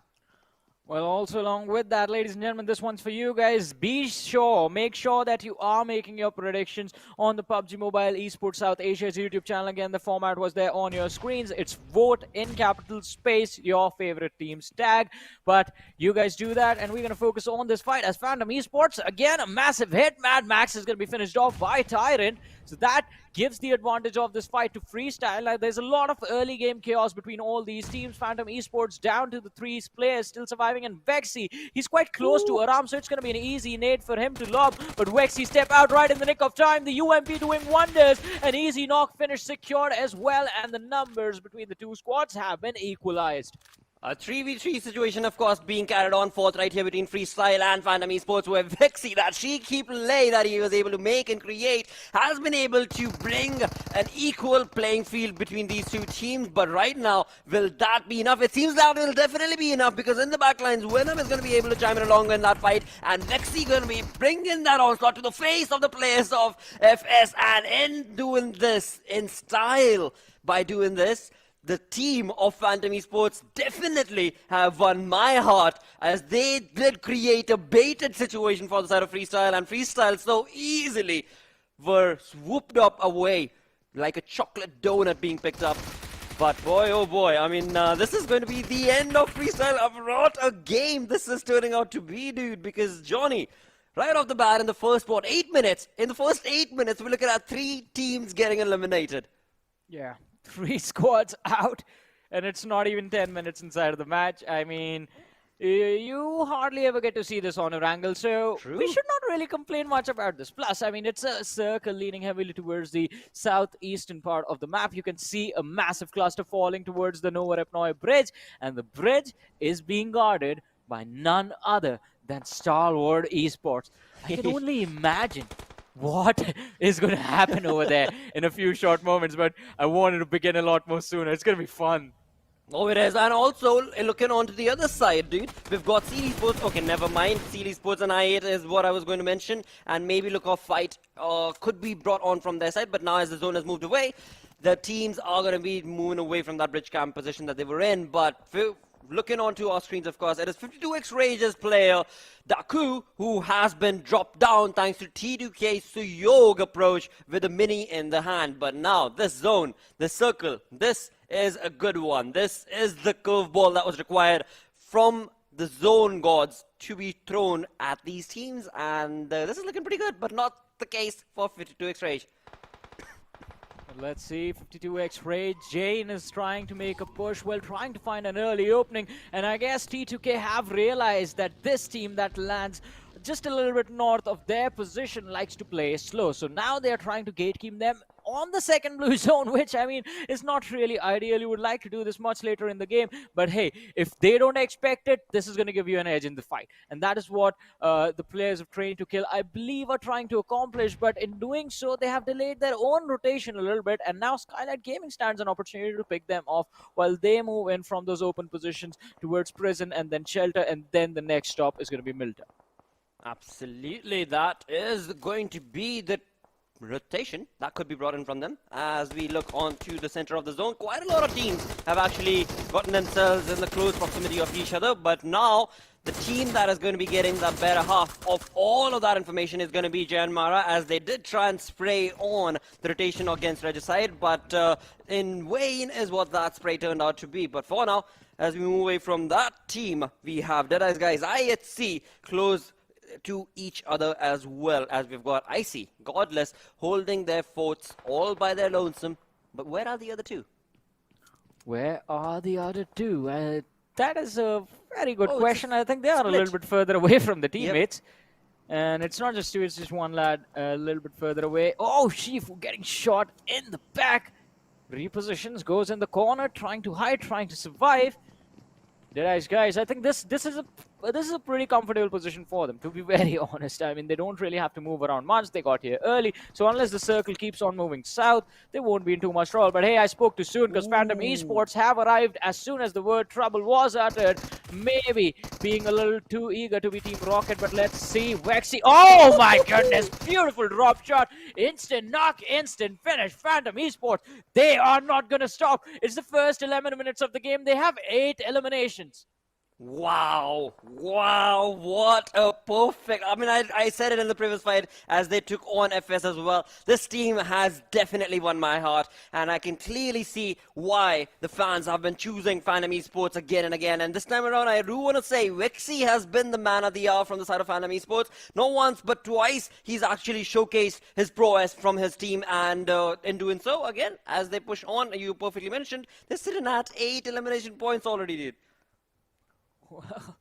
Speaker 7: Well, also along with that, ladies and gentlemen, this one's for you guys. Be sure, make sure that you are making your predictions on the PUBG Mobile Esports South Asia's YouTube channel. Again, the format was there on your screens. It's vote in capital space your favorite team's tag. But you guys do that, and we're going to focus on this fight as Phantom Esports. Again, a massive hit. Mad Max is going to be finished off by Tyrant. So that gives the advantage of this fight to Freestyle. Like, there's a lot of early game chaos between all these teams. Phantom Esports down to the 3 players still surviving, and Vexy, he's quite close to Aram, so it's going to be an easy nade for him to lob. But Vexy step out right in the nick of time. The UMP doing wonders. An easy knock finish secured as well, and the numbers between the 2 squads have been equalized.
Speaker 9: A 3v3 situation, of course, being carried on forth right here between Freestyle and Phantom Esports, where Vexy, that cheeky play that he was able to make and create, has been able to bring an equal playing field between these 2 teams. But right now, will that be enough? It seems that will definitely be enough, because in the backlines, Venom is going to be able to chime in along in that fight, and Vexy going to be bringing that onslaught to the face of the players of FS, and in doing this in style, by doing this, the team of Phantom Esports definitely have won my heart, as they did create a baited situation for the side of Freestyle, and Freestyle so easily were swooped up away like a chocolate donut being picked up. But boy, oh boy, I mean, this is going to be the end of Freestyle. What a game this is turning out to be, dude, because Johnny, right off the bat in the first, 8 minutes, in the first 8 minutes, we're looking at 3 teams getting eliminated.
Speaker 7: Yeah. 3 squads out, and it's not even 10 minutes inside of the match. I mean, you hardly ever get to see this on Erangel, so we should not really complain much about this. Plus, I mean, it's a circle leaning heavily towards the southeastern part of the map. You can see a massive cluster falling towards the Nova Repnoy bridge, and the bridge is being guarded by none other than Stalwart Esports. I can only imagine what is going to happen over there in a few short moments, but I wanted to begin a lot more sooner. It's going to be fun.
Speaker 9: Oh, it is. And also, looking on to the other side, dude, we've got Seal Esports. Okay, never mind. Seal Esports and I8 is what I was going to mention. And maybe look off fight could be brought on from their side. But now as the zone has moved away, the teams are going to be moving away from that bridge camp position that they were in. But looking onto our screens, of course, it is 52x Rage's player, Daku, who has been dropped down thanks to T2K Suyog approach with a mini in the hand. But now, this zone, this circle, this is a good one. This is the curveball that was required from the zone gods to be thrown at these teams. And this is looking pretty good, but not the case for 52x Rage.
Speaker 7: Let's see, 52x Rage. Jane is trying to make a push, well, trying to find an early opening. And I guess T2K have realized that this team that lands just a little bit north of their position likes to play slow. So now they're trying to gatekeep them on the second blue zone, which, I mean, is not really ideal. You would like to do this much later in the game. But hey, if they don't expect it, this is going to give you an edge in the fight. And that is what the players of Train to Kill, I believe, are trying to accomplish. But in doing so, they have delayed their own rotation a little bit. And now Skylightz Gaming stands an opportunity to pick them off while they move in from those open positions towards Prison and then Shelter. And then the next stop is going to be Milton.
Speaker 9: Absolutely, that is going to be the rotation that could be brought in from them. As we look on to the center of the zone, quite a lot of teams have actually gotten themselves in the close proximity of each other, but now the team that is going to be getting the better half of all of that information is going to be JyanMaara, as they did try and spray on the rotation against Regicide, but in vain is what that spray turned out to be. But for now, as we move away from that team, we have Deadeyes Guys, IHC, close to each other, as well as we've got Icy, Godless, holding their forts all by their lonesome. But where are the other two?
Speaker 7: Where are the other two? That is a very good question. I think they are a little bit further away from the teammates. Yep. And it's not just two, it's just one lad a little bit further away. Oh, Shifu getting shot in the back. Repositions, goes in the corner, trying to hide, trying to survive. Deadeyes Guys, I think this is a pretty comfortable position for them, to be very honest. I mean, they don't really have to move around much. They got here early, so unless the circle keeps on moving south, they won't be in too much trouble. But hey, I spoke too soon because Phantom Esports have arrived as soon as the word trouble was uttered. Maybe being a little too eager to be Team Rocket, but let's see. Wexy, oh my goodness, beautiful drop shot. Instant knock, instant finish. Phantom Esports, they are not going to stop. It's the first 11 minutes of the game. They have 8 eliminations.
Speaker 9: Wow, what a perfect... I mean, I said it in the previous fight as they took on FS as well. This team has definitely won my heart, and I can clearly see why the fans have been choosing Phantom Esports again and again. And this time around, I do want to say Wexy has been the man of the hour from the side of Phantom Esports. Not once, but twice, he's actually showcased his prowess from his team, and in doing so, again, as they push on, you perfectly mentioned, they're sitting at 8 elimination points already, dude.
Speaker 7: Well,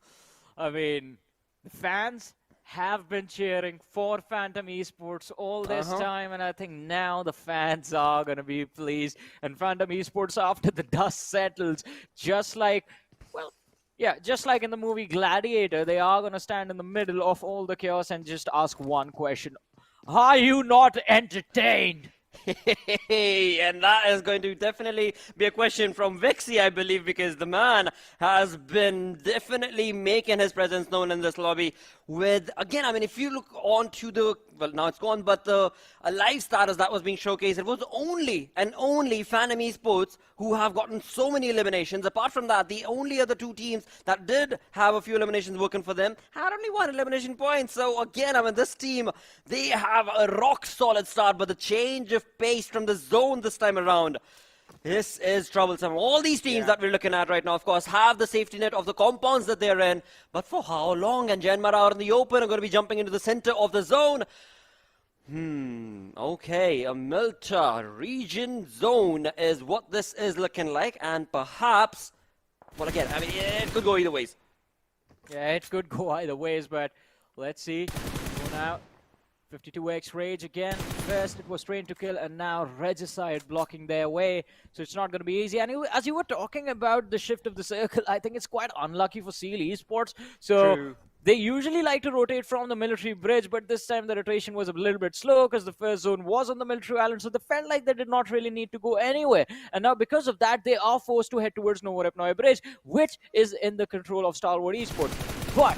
Speaker 7: I mean, the fans have been cheering for Phantom Esports all this time, and I think now the fans are going to be pleased. And Phantom Esports, after the dust settles, just like, well, yeah, just like in the movie Gladiator, they are going to stand in the middle of all the chaos and just ask one question. Are you not entertained?
Speaker 9: And that is going to definitely be a question from Wexy, I believe, because the man has been definitely making his presence known in this lobby with, again, I mean, if you look on to the, well, now it's gone, but the live status that was being showcased, it was only and only Phantom Esports who have gotten so many eliminations. Apart from that, the only other 2 teams that did have a few eliminations working for them had only 1 elimination point. So again, I mean, this team, they have a rock solid start, but the change of pace from the zone this time around, this is troublesome. All these teams that we're looking at right now, of course, have the safety net of the compounds that they're in, but for how long? And JyanMaara are in the open, are going to be jumping into the center of the zone. Okay, a Milta region zone is what this is looking like, and perhaps, well, again, I mean, it could go either ways.
Speaker 7: Yeah, it could go either ways, but let's see. So now, 52x Rage again. First, it was Train to Kill, and now Regicide blocking their way. So it's not going to be easy. And as you were talking about the shift of the circle, I think it's quite unlucky for Seal Esports. So
Speaker 9: True.
Speaker 7: They usually like to rotate from the military bridge, but this time the rotation was a little bit slow because the first zone was on the military island, so they felt like they did not really need to go anywhere. And now because of that, they are forced to head towards Novorepnoye Bridge, which is in the control of Stalwart Esports. But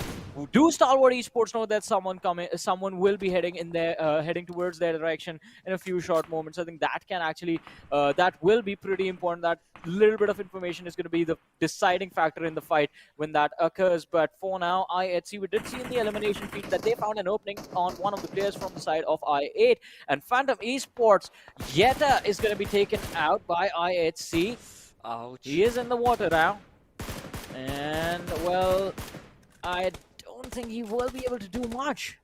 Speaker 7: do Stalwart Esports know that someone will be heading towards their direction in a few short moments? I think that can actually, that will be pretty important. That little bit of information is going to be the deciding factor in the fight when that occurs. But for now, I8C, we did see in the elimination feed that they found an opening on one of the players from the side of I8. And Phantom Esports, Yeta is going to be taken out by I8C.
Speaker 9: Ouch.
Speaker 7: He is in the water now. And, well, I don't think he will be able to do much.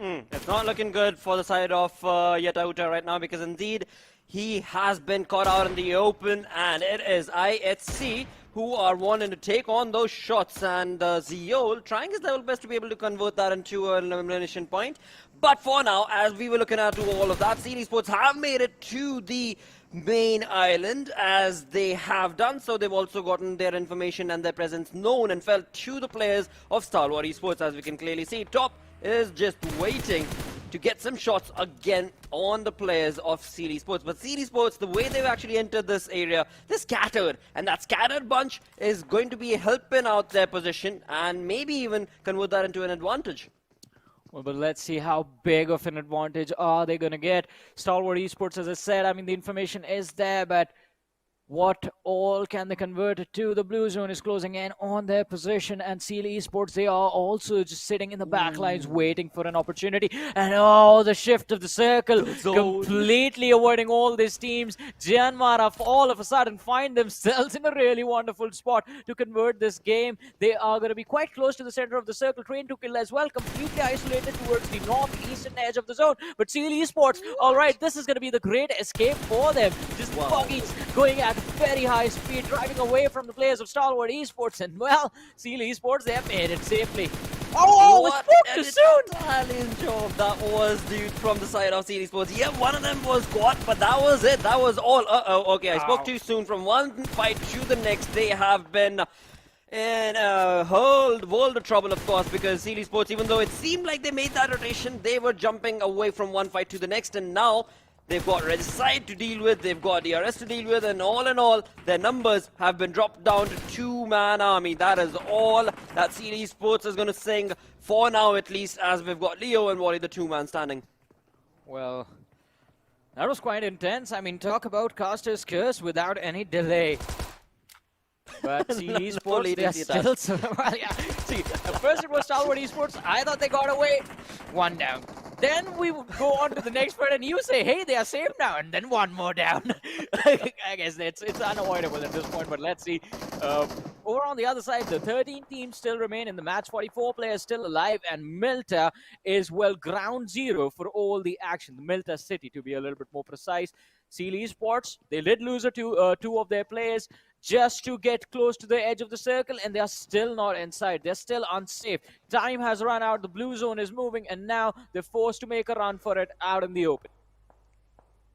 Speaker 9: It's not looking good for the side of Yetauta right now, because indeed he has been caught out in the open, and it is I8C who are wanting to take on those shots, and Zeol trying his level best to be able to convert that into an elimination point. But for now, as we were looking at all of that, Seal Esports have made it to the main island. As they have done so, they've also gotten their information and their presence known and felt to the players of Stalwart Esports. As we can clearly see, Top is just waiting to get some shots again on the players of Seal Esports. But Seal Esports, the way they've actually entered this area, they're scattered, and that scattered bunch is going to be helping out their position and maybe even convert that into an advantage.
Speaker 7: Well, but let's see how big of an advantage are they going to get. Stalwart Esports, as I said, I mean, the information is there, but what all can they convert it to? The blue zone is closing in on their position, and Seal Esports, they are also just sitting in the back lines waiting for an opportunity. And oh, the shift of the circle, completely avoiding all these teams. JyanMaara all of a sudden find themselves in a really wonderful spot to convert this game. They are going to be quite close to the center of the circle. Train to Kill as well, completely isolated towards the northeastern edge of the zone. But Seal Esports, all right, this is going to be the great escape for them. Just buggies going at very high speed, driving away from the players of Stalwart Esports, and well, Seal Esports, they have made it safely. Oh,
Speaker 9: What
Speaker 7: spoke too
Speaker 9: an
Speaker 7: soon!
Speaker 9: Italian job that was, dude, from the side of CD Sports. Yeah, one of them was caught, but that was it. That was all. Okay, I spoke too soon. From one fight to the next, they have been in a whole world of trouble, of course, because CD Sports, even though it seemed like they made that rotation, they were jumping away from one fight to the next, and now they've got Regicide to deal with, they've got DRS to deal with, and all in all, their numbers have been dropped down to 2-man army. That is all that CD Sports is going to sing for now, at least, as we've got Leo and Wally, the 2-man standing.
Speaker 7: Well, that was quite intense. I mean, talk about Caster's curse without any delay. But CD Sports, they are still... Well, yeah. See, at first it was Stalwart Esports. I thought they got away. One down. Then we would go on to the next fight and you say, hey, they are safe now. And then one more down. I guess it's unavoidable at this point, but let's see. Over on the other side, the 13 teams still remain in the match. 44 players still alive. And Milta is, well, ground zero for all the action. The Milta city, to be a little bit more precise. CD Sports, they did lose two of their players just to get close to the edge of the circle, and they are still not inside. They're still unsafe. Time has run out. The blue zone is moving, and now they're forced to make a run for it out in the open.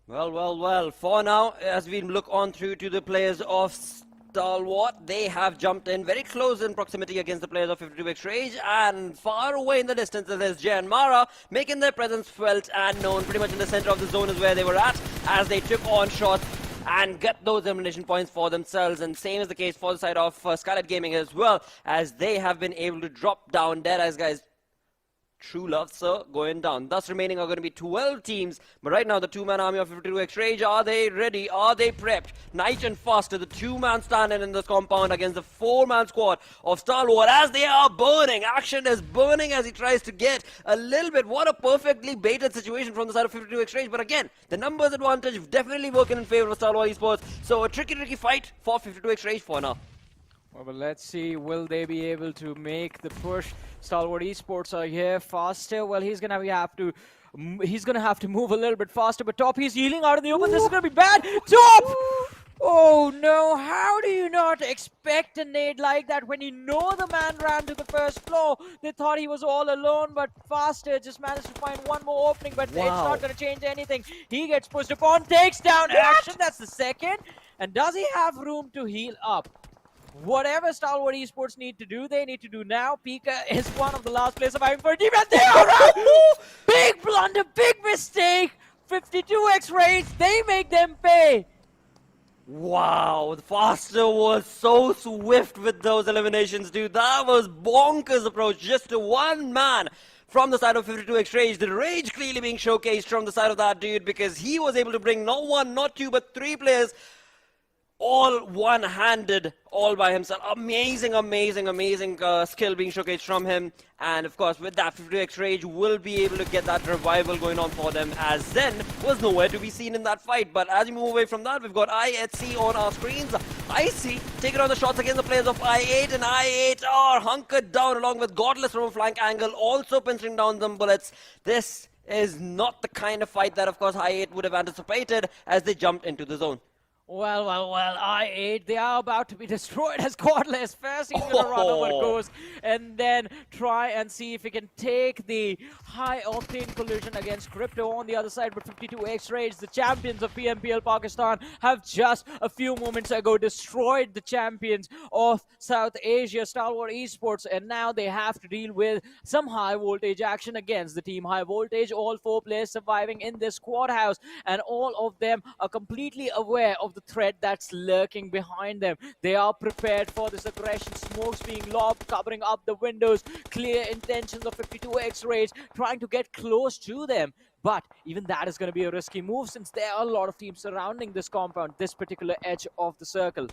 Speaker 9: Well. For now, as we look on through to the players of Stalwart, they have jumped in very close in proximity against the players of 52X Rage, and far away in the distance there's JyanMaara making their presence felt and known. Pretty much in the center of the zone is where they were at as they took on shots and get those elimination points for themselves. And same is the case for the side of Skylightz Gaming as well, as they have been able to drop down Deadeyes Guys. True love, sir, going down. Thus remaining are going to be 12 teams. But right now, the 2-man army of 52X Rage, are they ready? Are they prepped? Night and faster, the 2-man standing in this compound against the 4-man squad of Stalwart as they are burning. Action is burning as he tries to get a little bit. What a perfectly baited situation from the side of 52X Rage. But again, the numbers advantage definitely working in favor of Stalwart Esports. So a tricky fight for 52X Rage for now.
Speaker 7: Well, but let's see, will they be able to make the push? Stalwart Esports are here faster. Well, he's gonna have to move a little bit faster. But Top, he's healing out in the open. This is gonna be bad. Top! Oh no! How do you not expect a nade like that when you know the man ran to the first floor? They thought he was all alone, but Faster just managed to find one more opening. But it's not gonna change anything. He gets pushed upon, takes down Action. That's the second. And does he have room to heal up? Whatever Stalwart Esports need to do, they need to do now. Pika is one of the last players surviving for a team, and they are out! Big blunder, big mistake. 52X Rage, they make them pay.
Speaker 9: Wow, Faster was so swift with those eliminations, dude. That was bonkers approach, just to one man from the side of 52X Rage. The rage clearly being showcased from the side of that dude, because he was able to bring not one, not two, but 3 players all one-handed, all by himself. Amazing skill being showcased from him. And of course, with that, 52X Rage will be able to get that revival going on for them, as Zen was nowhere to be seen in that fight. But as you move away from that, we've got IHC on our screens. IC taking on the shots against the players of I8, and I8 are hunkered down along with Godless from a flank angle, also pinching down some bullets. This is not the kind of fight that, of course, I8 would have anticipated as they jumped into the zone.
Speaker 7: Well, I8, they are about to be destroyed as Godless. First, he's going to run over Ghost and then try and see if he can take the high-octane collision against Crypto on the other side. But 52X Rage, the champions of PMPL Pakistan, have just a few moments ago destroyed the champions of South Asia, Stalwart Esports, and now they have to deal with some high-voltage action against the team High Voltage. All 4 players surviving in this squad house, and all of them are completely aware of the threat that's lurking behind them. They are prepared for this aggression. Smokes being lobbed, covering up the windows. Clear intentions of 52X Rage trying to get close to them. But even that is going to be a risky move, since there are a lot of teams surrounding this compound, this particular edge of the circle.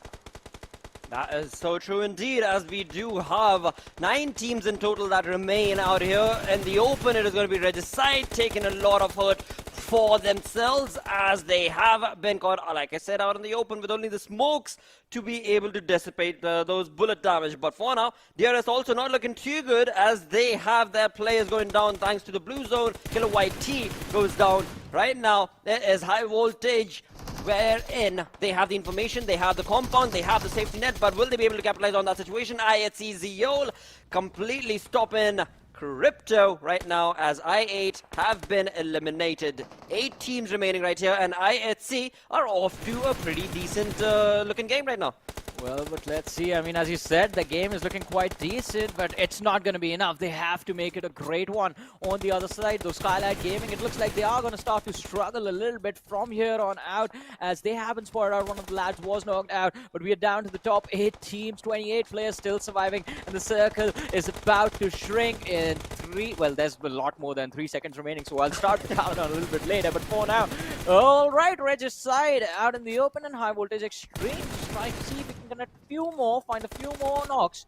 Speaker 9: That is so true indeed, as we do have 9 teams in total that remain out here in the open. It is going to be Regicide taking a lot of hurt for themselves, as they have been caught, like I said, out in the open with only the smokes to be able to dissipate those bullet damage. But for now, DRS also not looking too good, as they have their players going down thanks to the blue zone. Killer White T goes down. Right now, there is High Voltage wherein they have the information, they have the compound, they have the safety net, but will they be able to capitalize on that situation? I8C Zeol completely stopping Crypto right now as I8 have been eliminated. 8 teams remaining right here, and I8C are off to a pretty decent looking game right now.
Speaker 7: Well, but let's see. I mean, as you said, the game is looking quite decent, but it's not going to be enough. They have to make it a great one. On the other side, though, Skylightz Gaming, it looks like they are going to start to struggle a little bit from here on out, as they haven't spotted out. One of the lads was knocked out, but we are down to the top 8 teams, 28 players still surviving, and the circle is about to shrink in 3. Well, there's a lot more than 3 seconds remaining, so I'll start the countdown a little bit later. But for now, all right, Regicide out in the open, and High Voltage Extreme just trying to see if we can get a few more, find a few more knocks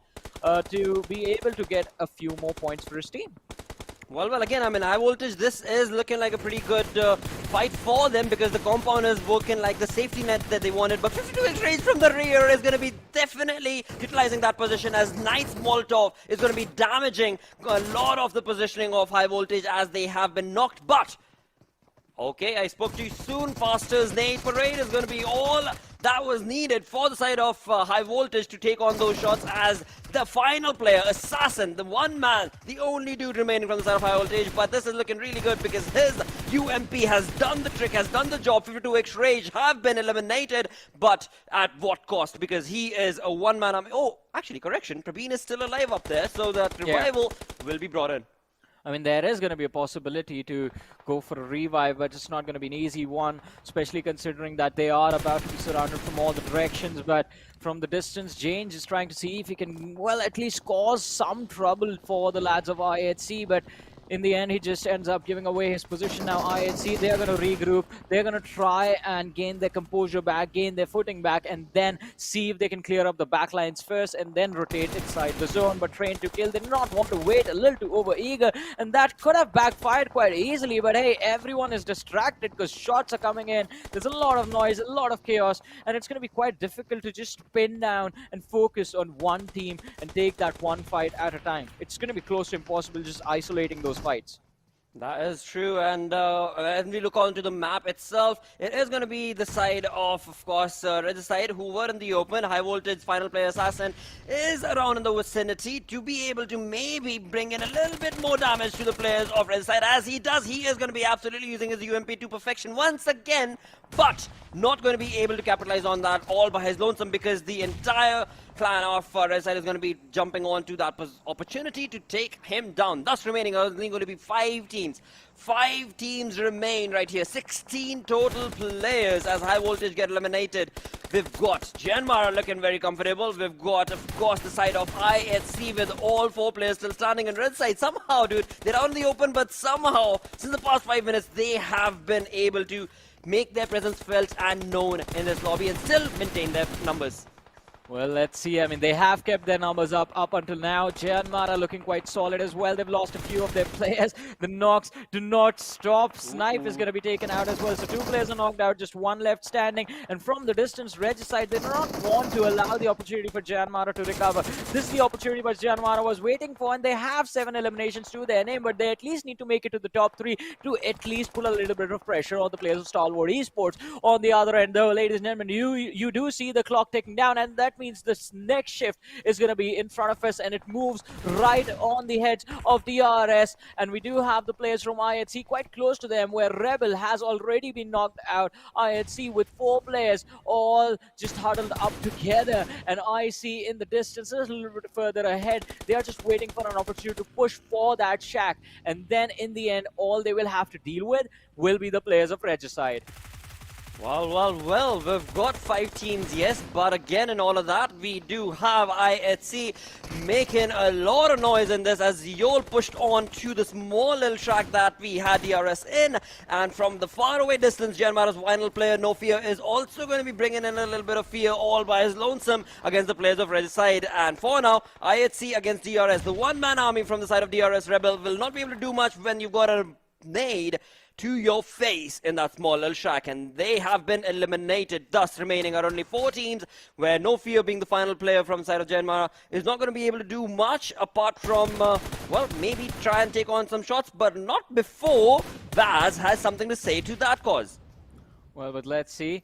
Speaker 7: to be able to get a few more points for his team.
Speaker 9: Well, again, I mean, High Voltage, this is looking like a pretty good fight for them because the compound is working like the safety net that they wanted. But 52x range from the rear is going to be definitely utilizing that position, as Knight's Molotov is going to be damaging a lot of the positioning of High Voltage as they have been knocked. But, okay, I spoke to you soon. Faster's Nade Parade is going to be all that was needed for the side of High Voltage to take on those shots, as the final player, Assassin, the one man, the only dude remaining from the side of High Voltage. But this is looking really good because his UMP has done the trick, has done the job. 52x Rage have been eliminated, but at what cost? Because he is a one-man army. Oh, actually, correction, Prabeen is still alive up there, so that revival will be brought in.
Speaker 7: I mean, there is going to be a possibility to go for a revive, but it's not going to be an easy one, especially considering that they are about to be surrounded from all the directions. But from the distance, James is trying to see if he can, well, at least cause some trouble for the lads of I8C, but in the end, he just ends up giving away his position. Now, I8C, they're going to regroup. They're going to try and gain their composure back, gain their footing back, and then see if they can clear up the backlines first and then rotate inside the zone. But Train to Kill, they do not want to wait, a little too over-eager, and that could have backfired quite easily. But hey, everyone is distracted because shots are coming in. There's a lot of noise, a lot of chaos, and it's going to be quite difficult to just pin down and focus on one team and take that one fight at a time. It's going to be close to impossible just isolating those fights.
Speaker 9: That is true, and when we look onto the map itself, it is going to be the side of course, Regicide, who were in the open. High Voltage final player Assassin is around in the vicinity to be able to maybe bring in a little bit more damage to the players of Regicide. As he does, he is going to be absolutely using his UMP to perfection once again, but not going to be able to capitalize on that all by his lonesome, because the entire clan of Regicide is going to be jumping on to that opportunity to take him down. Thus remaining only going to be 5 teams. 5 teams remain right here. 16 total players as High Voltage get eliminated. We've got JyanMaara looking very comfortable. We've got, of course, the side of I8C with all 4 players still standing in red side. Somehow, dude, they're out in the open, but somehow, since the past 5 minutes, they have been able to make their presence felt and known in this lobby and still maintain their numbers.
Speaker 7: Well, let's see. I mean, they have kept their numbers up until now. JyanMaara looking quite solid as well. They've lost a few of their players. The knocks do not stop. Snipe is going to be taken out as well. So 2 players are knocked out, just 1 left standing. And from the distance, Regicide, they do not want to allow the opportunity for JyanMaara to recover. This is the opportunity which JyanMaara was waiting for, and they have 7 eliminations to their name, but they at least need to make it to the top 3 to at least put a little bit of pressure on the players of Stalwart Esports. On the other end, though, ladies and gentlemen, you do see the clock ticking down, and that means this next shift is going to be in front of us, and it moves right on the heads of DRS. And we do have the players from I8C quite close to them, where Rebel has already been knocked out. I8C with 4 players all just huddled up together, and I see in the distance a little bit further ahead, they are just waiting for an opportunity to push for that shack, and then in the end all they will have to deal with will be the players of Regicide.
Speaker 9: Well, we've got 5 teams, yes, but again, in all of that, we do have I8C making a lot of noise in this as Yol pushed on to the small little track that we had DRS in, and from the faraway distance, JyanMaara's final player, No Fear, is also going to be bringing in a little bit of fear all by his lonesome against the players of Regicide. And for now, I8C against DRS, the one-man army from the side of DRS Rebel will not be able to do much when you've got a nade to your face in that small little shack, and they have been eliminated. Thus remaining are only 4 teams, where No Fear, being the final player from the side of JyanMaara, is not going to be able to do much apart from well, maybe try and take on some shots, but not before Vaz has something to say to that cause.
Speaker 7: Well, but let's see.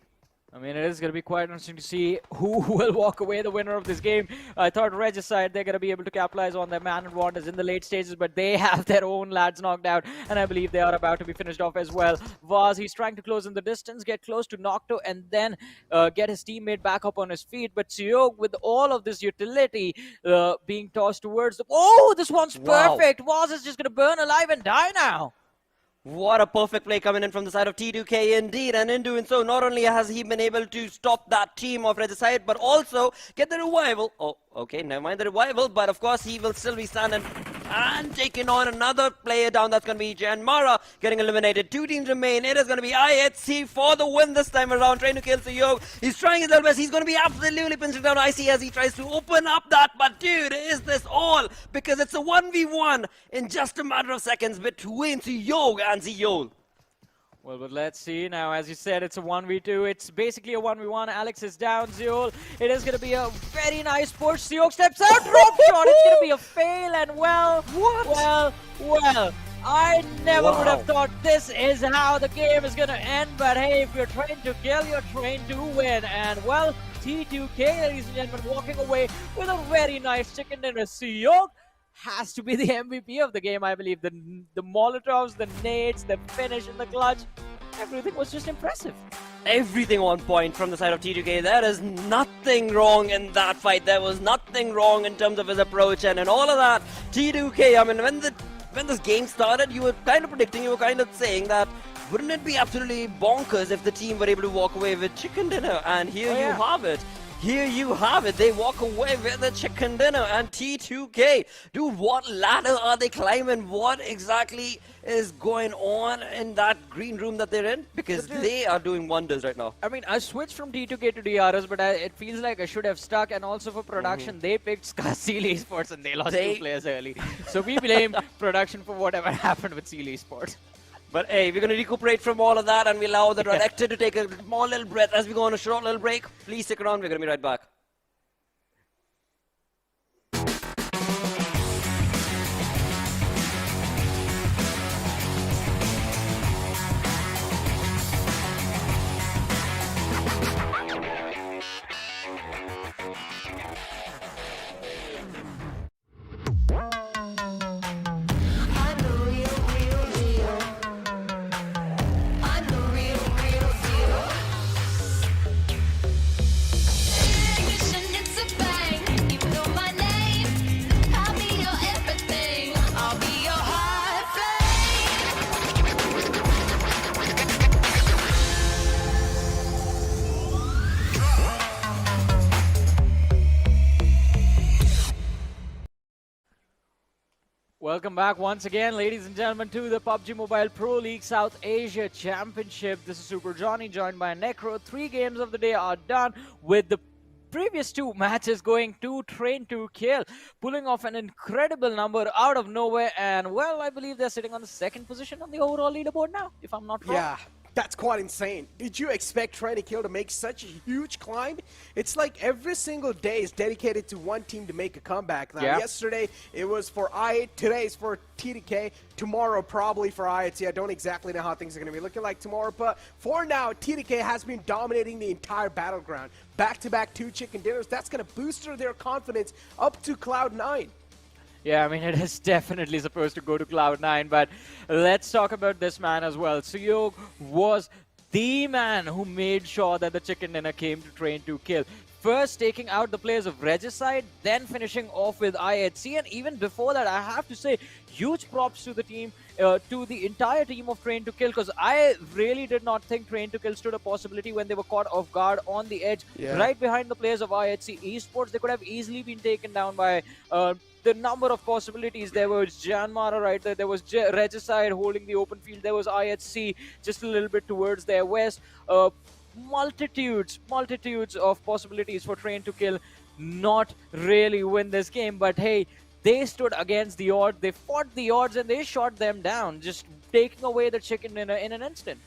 Speaker 7: I mean, it is going to be quite interesting to see who will walk away the winner of this game. I thought Regicide, they're going to be able to capitalize on their man advantage in the late stages, but they have their own lads knocked out, and I believe they are about to be finished off as well. Vaz, he's trying to close in the distance, get close to Nocto, and then get his teammate back up on his feet. But Tsiog, with all of this utility being tossed towards the... Oh, this one's perfect! Vaz is just going to burn alive and die now.
Speaker 9: What a perfect play coming in from the side of T2K indeed, and in doing so, not only has he been able to stop that team of Regicide, but also get the revival. Oh, okay, never mind the revival, but of course he will still be standing and taking on another player down. That's going to be JyanMaara getting eliminated. 2 teams remain. It is going to be IHC for the win this time around, trying to kill Tsiog. He's trying his level best. He's going to be absolutely pinching down IC as he tries to open up that, but dude, is this all? Because it's a 1v1 in just a matter of seconds between Tsiog and Zeol.
Speaker 7: Well, but let's see now. As you said, it's a 1v2. It's basically a 1v1. Alex is down. Zeol. It is going to be a very nice push. Tsiog steps out. Drop shot. It's going to be a fail. And well, well. I never would have thought this is how the game is going to end. But hey, if you're trained to kill, you're trained to win. And well, T2K, ladies and gentlemen, walking away with a very nice chicken dinner. Tsiog has to be the MVP of the game, I believe. The Molotovs, the nades, the finish in the clutch, everything was just impressive.
Speaker 9: Everything on point from the side of T2K. There is nothing wrong in that fight. There was nothing wrong in terms of his approach and all of that. T2K, I mean, when this game started, you were kind of predicting, you were kind of saying that wouldn't it be absolutely bonkers if the team were able to walk away with chicken dinner? And here you have it. Here you have it. They walk away with the chicken dinner. And T2K, dude, what ladder are they climbing? What exactly is going on in that green room that they're in? Because they are doing wonders right now.
Speaker 7: I mean, I switched from T2K to DRS, but it feels like I should have stuck. And also for production, they picked Skylightz Esports and they lost 2 players early. So we blame production for whatever happened with Skylightz Esports.
Speaker 9: But hey, we're going to recuperate from all of that and we allow the director to take a small little breath as we go on a short little break. Please stick around, we're going to be right back.
Speaker 7: Welcome back once again, ladies and gentlemen, to the PUBG Mobile Pro League South Asia Championship. This is Super Johnny, joined by Necro. 3 games of the day are done, with the previous 2 matches going to Train to Kill, pulling off an incredible number out of nowhere. And, well, I believe they're sitting on the 2nd position on the overall leaderboard now, if I'm not wrong.
Speaker 8: Yeah. That's quite insane. Did you expect Train to Kill to make such a huge climb? It's like every single day is dedicated to one team to make a comeback. Now, yesterday it was for I8, today is for T2K, tomorrow probably for IIT. I don't exactly know how things are going to be looking like tomorrow, but for now, T2K has been dominating the entire battleground. Back-to-back 2 chicken dinners, that's going to boost their confidence up to Cloud 9.
Speaker 7: Yeah, I mean, it is definitely supposed to go to Cloud9, but let's talk about this man as well. Tsiog was the man who made sure that the chicken dinner came to Train to Kill. First taking out the players of Regicide, then finishing off with IHC, and even before that, I have to say, huge props to the team, to the entire team of Train to Kill, because I really did not think Train to Kill stood a possibility when they were caught off guard on the edge, right behind the players of IHC Esports. They could have easily been taken down by the number of possibilities. There was JyanMaara right there, there was Regicide holding the open field, there was IHC just a little bit towards their west. Multitudes of possibilities for Train to Kill not really win this game, but hey, they stood against the odds, they fought the odds, and they shot them down, just taking away the chicken dinner in an instant.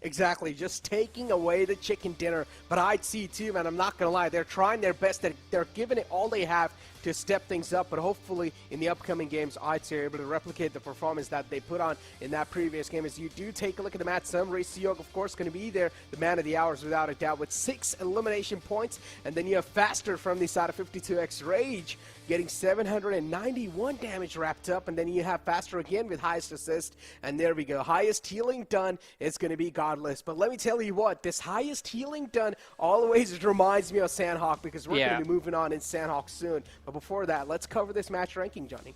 Speaker 8: Exactly, just taking away the chicken dinner. But I'd see too, man, I'm not gonna lie, they're trying their best, they're giving it all they have to step things up, but hopefully in the upcoming games, ITC are able to replicate the performance that they put on in that previous game. As you do take a look at the match, Summary Seog, of course, going to be there, the man of the hours without a doubt, with 6 elimination points, and then you have Faster from the side of 52X Rage, getting 791 damage wrapped up, and then you have Faster again with highest assist, and there we go. Highest healing done is going to be Godless. But let me tell you what, this highest healing done always reminds me of Sanhok, because we're going to be moving on in Sanhok soon. But before that, let's cover this match ranking, Johnny.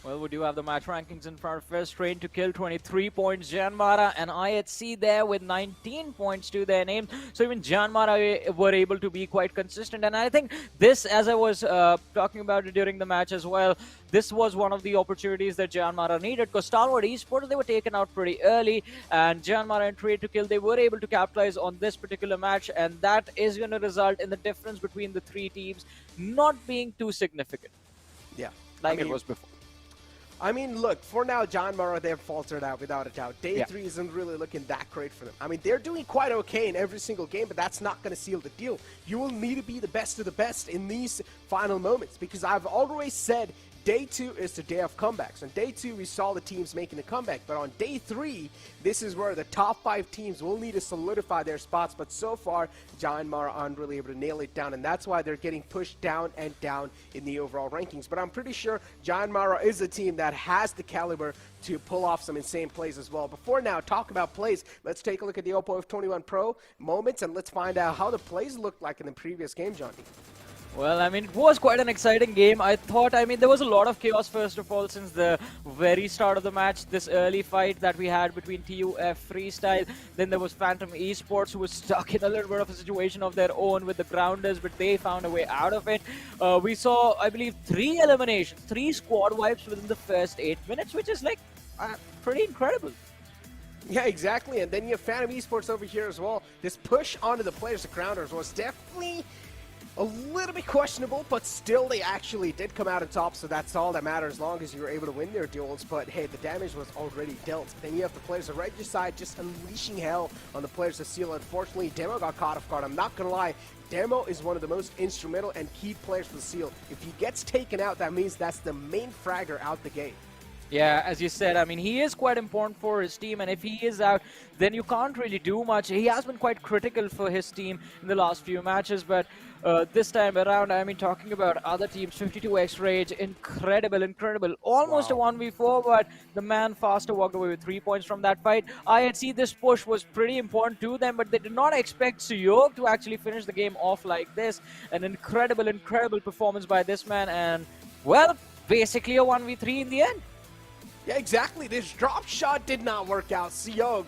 Speaker 7: Well, we do have the match rankings in front of us. Train to Kill, 23 points. JyanMaara and IHC there with 19 points to their name. So even JyanMaara were able to be quite consistent. And I think this, as I was talking about it during the match as well, this was one of the opportunities that JyanMaara needed, because Stalwart Esports, they were taken out pretty early. And JyanMaara and Train to Kill, they were able to capitalize on this particular match. And that is going to result in the difference between the three teams not being too significant.
Speaker 8: Yeah.
Speaker 7: Like it was before.
Speaker 8: I mean, look, for now, JyanMaara, they've faltered out without a doubt. Day 3 isn't really looking that great for them. I mean, they're doing quite okay in every single game, but that's not going to seal the deal. You will need to be the best of the best in these final moments, because I've always said Day 2 is the day of comebacks. On Day 2, we saw the teams making a comeback, but on Day 3, this is where the top 5 teams will need to solidify their spots, but so far, JyanMaara aren't really able to nail it down, and that's why they're getting pushed down and down in the overall rankings. But I'm pretty sure JyanMaara is a team that has the caliber to pull off some insane plays as well. Before now, talk about plays, let's take a look at the Oppo F21 Pro moments, and let's find out how the plays looked like in the previous game, Johnny.
Speaker 7: Well, I mean, it was quite an exciting game. I thought, I mean, there was a lot of chaos, first of all, since the very start of the match. This early fight that we had between TUF Freestyle. Then there was Phantom Esports, who was stuck in a little bit of a situation of their own with the Grounders, but they found a way out of it. We saw, I believe, 3 eliminations, 3 squad wipes within the first 8 minutes, which is, like, pretty incredible.
Speaker 8: Yeah, exactly. And then you have Phantom Esports over here as well. This push onto the players, the Grounders, was definitely a little bit questionable, but still they actually did come out on top, so that's all that matters as long as you're able to win their duels. But hey, the damage was already dealt. Then you have the players of Regicide just unleashing hell on the players of Seal. Unfortunately, Demo got caught off guard. I'm not gonna lie, Demo is one of the most instrumental and key players for the Seal. If he gets taken out, that means that's the main fragger out the gate.
Speaker 7: Yeah, as you said, I mean, he is quite important for his team, and if he is out, then you can't really do much. He has been quite critical for his team in the last few matches, but this time around, I mean, talking about other teams, 52X Rage, incredible. Almost a 1v4, but the man Faster walked away with 3 points from that fight. I had seen this push was pretty important to them, but they did not expect Seog to actually finish the game off like this. An incredible performance by this man, and, well, basically a 1v3 in the end.
Speaker 8: Yeah, exactly. This drop shot did not work out. Seog,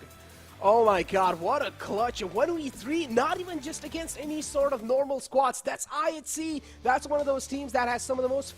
Speaker 8: oh my god, what a clutch. A 1v3, not even just against any sort of normal squads. That's IHC. That's one of those teams that has some of the most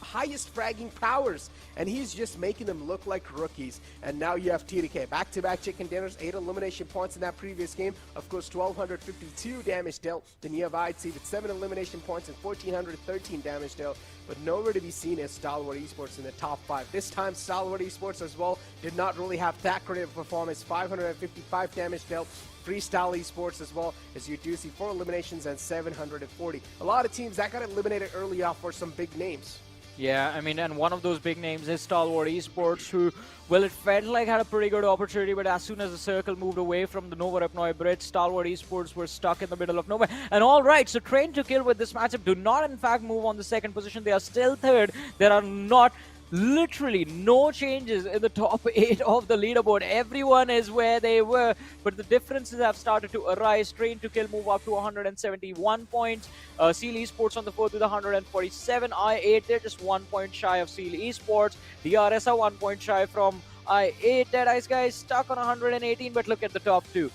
Speaker 8: highest fragging powers, and he's just making them look like rookies. And now you have TDK, back-to-back chicken dinners, 8 elimination points in that previous game. Of course, 1,252 damage dealt. Then you have IHC with 7 elimination points and 1,413 damage dealt. But nowhere to be seen as Stalwart Esports in the top 5. This time, Stalwart Esports as well did not really have that great of a performance. 555 damage dealt. Freestyle Esports as well, as you do see 4 eliminations and 740. A lot of teams that got eliminated early off for some big names.
Speaker 7: Yeah, I mean, and one of those big names is Stalwart Esports, who, well, it felt like had a pretty good opportunity, but as soon as the circle moved away from the Nova Repnoy Bridge, Stalwart Esports were stuck in the middle of nowhere. And all right, so Train to Kill with this matchup do not, in fact, move on the second position. They are still third. There are not literally no changes in the top 8 of the leaderboard. Everyone is where they were, but the differences have started to arise. Train to Kill move up to 171 points. Seal Esports on the 4th with 147. I8, they're just 1 point shy of Seal Esports. DRS are 1 point shy from I8. Deadeyes Guys stuck on 118, but look at the top 2.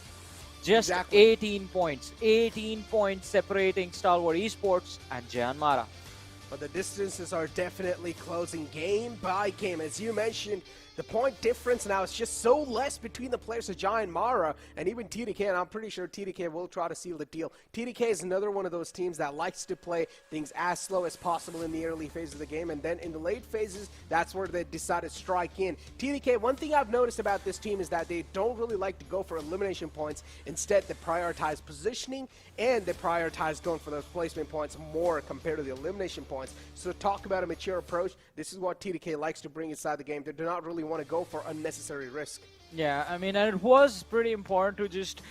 Speaker 7: Just 18 points. 18 points separating Stalwart Esports and JyanMaara.
Speaker 8: But the distances are definitely closing game by game. As you mentioned, The point difference now is just so less between the players of JyanMaara and even TDK, and I'm pretty sure TDK will try to seal the deal. TDK is another one of those teams that likes to play things as slow as possible in the early phase of the game, and then in the late phases, that's where they decide to strike in. TDK, one thing I've noticed about this team is that they don't really like to go for elimination points. Instead, they prioritize positioning, and they prioritize going for those placement points more compared to the elimination points. So talk about a mature approach. This is what TDK likes to bring inside the game. They do not really want to go for unnecessary risk.
Speaker 7: Yeah, I mean, and it was pretty important to just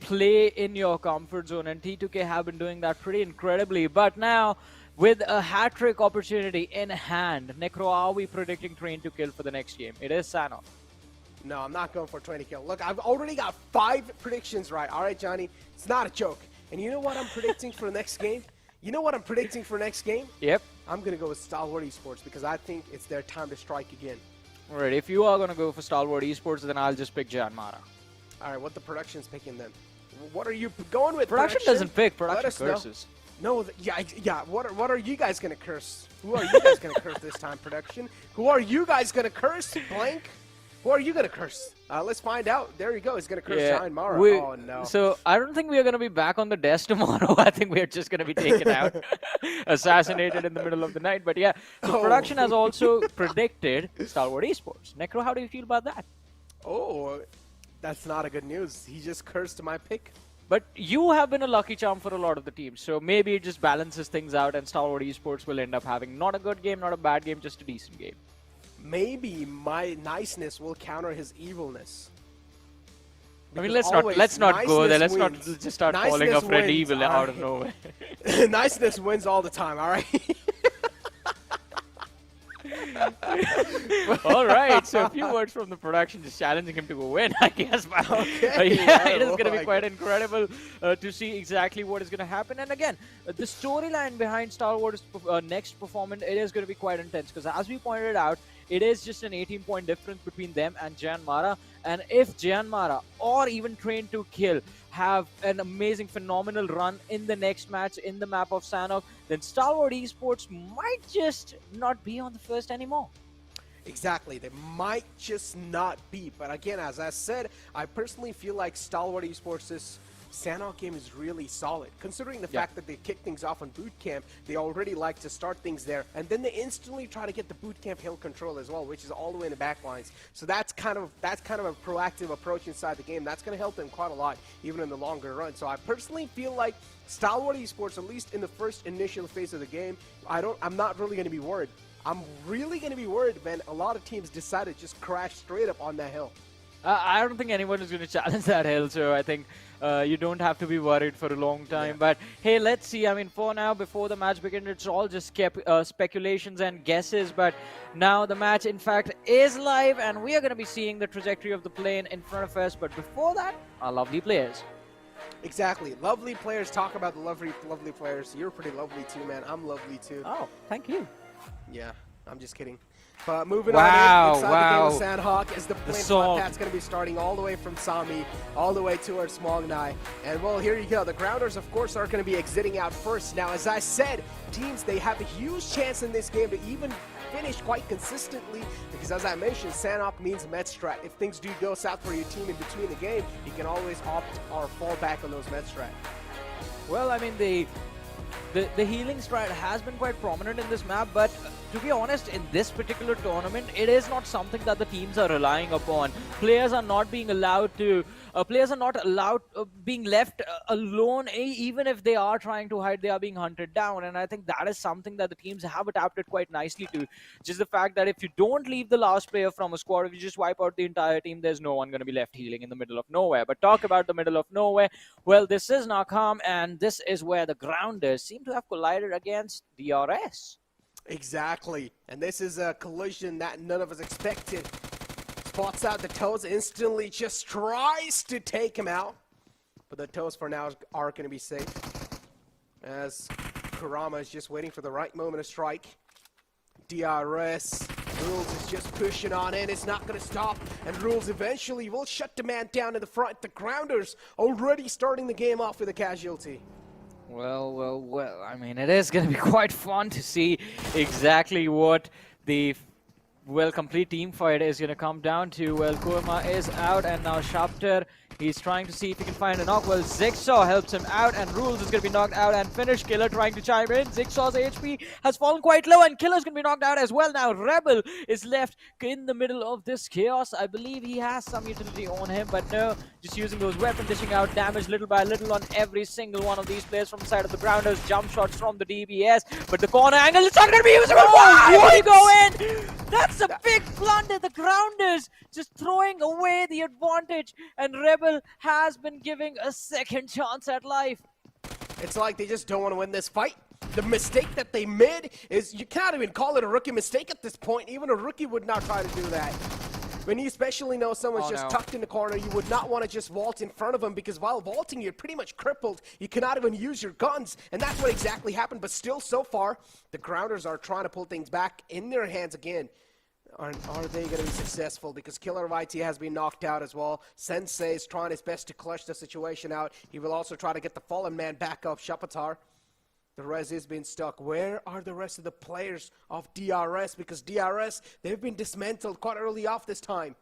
Speaker 7: play in your comfort zone, and T2K have been doing that pretty incredibly. But now, with a hat-trick opportunity in hand, Necro, are we predicting Train to kill for the next game? It is Sanhok.
Speaker 8: No, I'm not going for 20 kill. Look, I've already got 5 predictions right. All right, Johnny, it's not a joke. And you know what I'm predicting for the next game? You know what I'm predicting for next game?
Speaker 7: Yep.
Speaker 8: I'm going to go with Stalwart Esports because I think it's their time to strike again.
Speaker 7: All right, if you are going to go for Stalwart Esports, then I'll just pick JyanMaara.
Speaker 8: All right, what the production's picking then? What are you going with?
Speaker 7: Production doesn't pick, production curses.
Speaker 8: No, yeah. What are you guys going to curse? Who are you guys going to curse this time, production? Who are you guys going to curse? Blank? Who are you going to curse? Let's find out. There you go. He's going to curse JyanMaara. Oh, no.
Speaker 7: So I don't think we are going to be back on the desk tomorrow. I think we are just going to be taken out, assassinated in the middle of the night. But yeah, so production has also predicted Stalwart Esports. Necro, how do you feel about that?
Speaker 8: Oh, that's not a good news. He just cursed my pick.
Speaker 7: But you have been a lucky charm for a lot of the teams. So maybe it just balances things out and Stalwart Esports will end up having not a good game, not a bad game, just a decent game.
Speaker 8: Maybe my niceness will counter his evilness.
Speaker 7: I mean, let's not go there. Let's not just start calling a friend evil out of nowhere.
Speaker 8: Niceness wins all the time, all right?
Speaker 7: All right, so a few words from the production just challenging him to go win, I guess.
Speaker 8: Okay,
Speaker 7: yeah, it is going to be quite incredible to see exactly what is going to happen. And again, the storyline behind Stalwart's next performance, it is going to be quite intense because as we pointed out, it is just an 18-point difference between them and JyanMaara. And if JyanMaara or even Train to Kill have an amazing, phenomenal run in the next match in the map of Sanhok, then Stalwart Esports might just not be on the first anymore.
Speaker 8: Exactly, they might just not be. But again, as I said, I personally feel like Stalwart Esports' Sanhok game is really solid. Considering the fact that they kick things off on boot camp, they already like to start things there, and then they instantly try to get the boot camp hill control as well, which is all the way in the back lines. So that's kind of a proactive approach inside the game. That's going to help them quite a lot, even in the longer run. So I personally feel like Stalwart Esports, at least in the first initial phase of the game, I'm not really going to be worried. I'm really going to be worried when a lot of teams decide to just crash straight up on that hill.
Speaker 7: I don't think anyone is going to challenge that hill, so I think you don't have to be worried for a long time. Yeah. But hey, let's see. I mean, for now, before the match begins, it's all just kept speculations and guesses. But now the match, in fact, is live, and we are going to be seeing the trajectory of the plane in front of us. But before that, our lovely players.
Speaker 8: Exactly. Lovely players. Talk about the lovely players. You're pretty lovely too, man. I'm lovely too.
Speaker 7: Oh, thank you.
Speaker 8: Yeah, I'm just kidding. But moving on inside the game of Sanhok is the plane flight that's going to be starting all the way from Sami, all the way towards Mongnai. And well, here you go. The grounders, of course, are going to be exiting out first. Now, as I said, teams, they have a huge chance in this game to even finish quite consistently because, as I mentioned, Sanhok means med strat. If things do go south for your team in between the game, you can always opt or fall back on those med strat.
Speaker 7: Well, I mean, the healing strat has been quite prominent in this map, but to be honest, in this particular tournament, it is not something that the teams are relying upon. Players are not being allowed to, being left alone. Even if they are trying to hide, they are being hunted down. And I think that is something that the teams have adapted quite nicely to. Just the fact that if you don't leave the last player from a squad, if you just wipe out the entire team, there's no one going to be left healing in the middle of nowhere. But talk about the middle of nowhere. Well, this is Nakam, and this is where the grounders seem to have collided against DRS.
Speaker 8: Exactly, and this is a collision that none of us expected. Spots out the toes, instantly just tries to take him out, but the toes for now are going to be safe, as Kurama is just waiting for the right moment to strike. DRS, Rules is just pushing on in, it's not going to stop, and Rules eventually will shut the man down in the front. The grounders already starting the game off with a casualty.
Speaker 7: Well, I mean, it is going to be quite fun to see exactly what the well, complete team fight is going to come down to, well, Kurma is out, and now Shapter, he's trying to see if he can find a knock. Well, Zigsaw helps him out, and Rules is going to be knocked out and finished. Killer trying to chime in. Zigsaw's HP has fallen quite low, and Killer's going to be knocked out as well. Now Rebel is left in the middle of this chaos. I believe he has some utility on him, but no, just using those weapons, dishing out damage little by little on every single one of these players from the side of the Grounders. Jump shots from the DBS, but the corner angle is not going to be usable. Why would he go in? That's a big blunder. The Grounders just throwing away the advantage, and Rebel has been giving a second chance at life.
Speaker 8: It's like they just don't want to win this fight. The mistake that they made is, you can't even call it a rookie mistake at this point. Even a rookie would not try to do that. When you especially know someone's tucked in the corner, you would not want to just vault in front of them, because while vaulting, you're pretty much crippled. You cannot even use your guns, and that's what exactly happened. But still, so far, the Grounders are trying to pull things back in their hands again. Are they going to be successful? Because Killer of IT has been knocked out as well. Sensei is trying his best to clutch the situation out. He will also try to get the fallen man back up, Shapatar. The res is being stuck. Where are the rest of the players of DRS? Because DRS, they've been dismantled quite early off this time.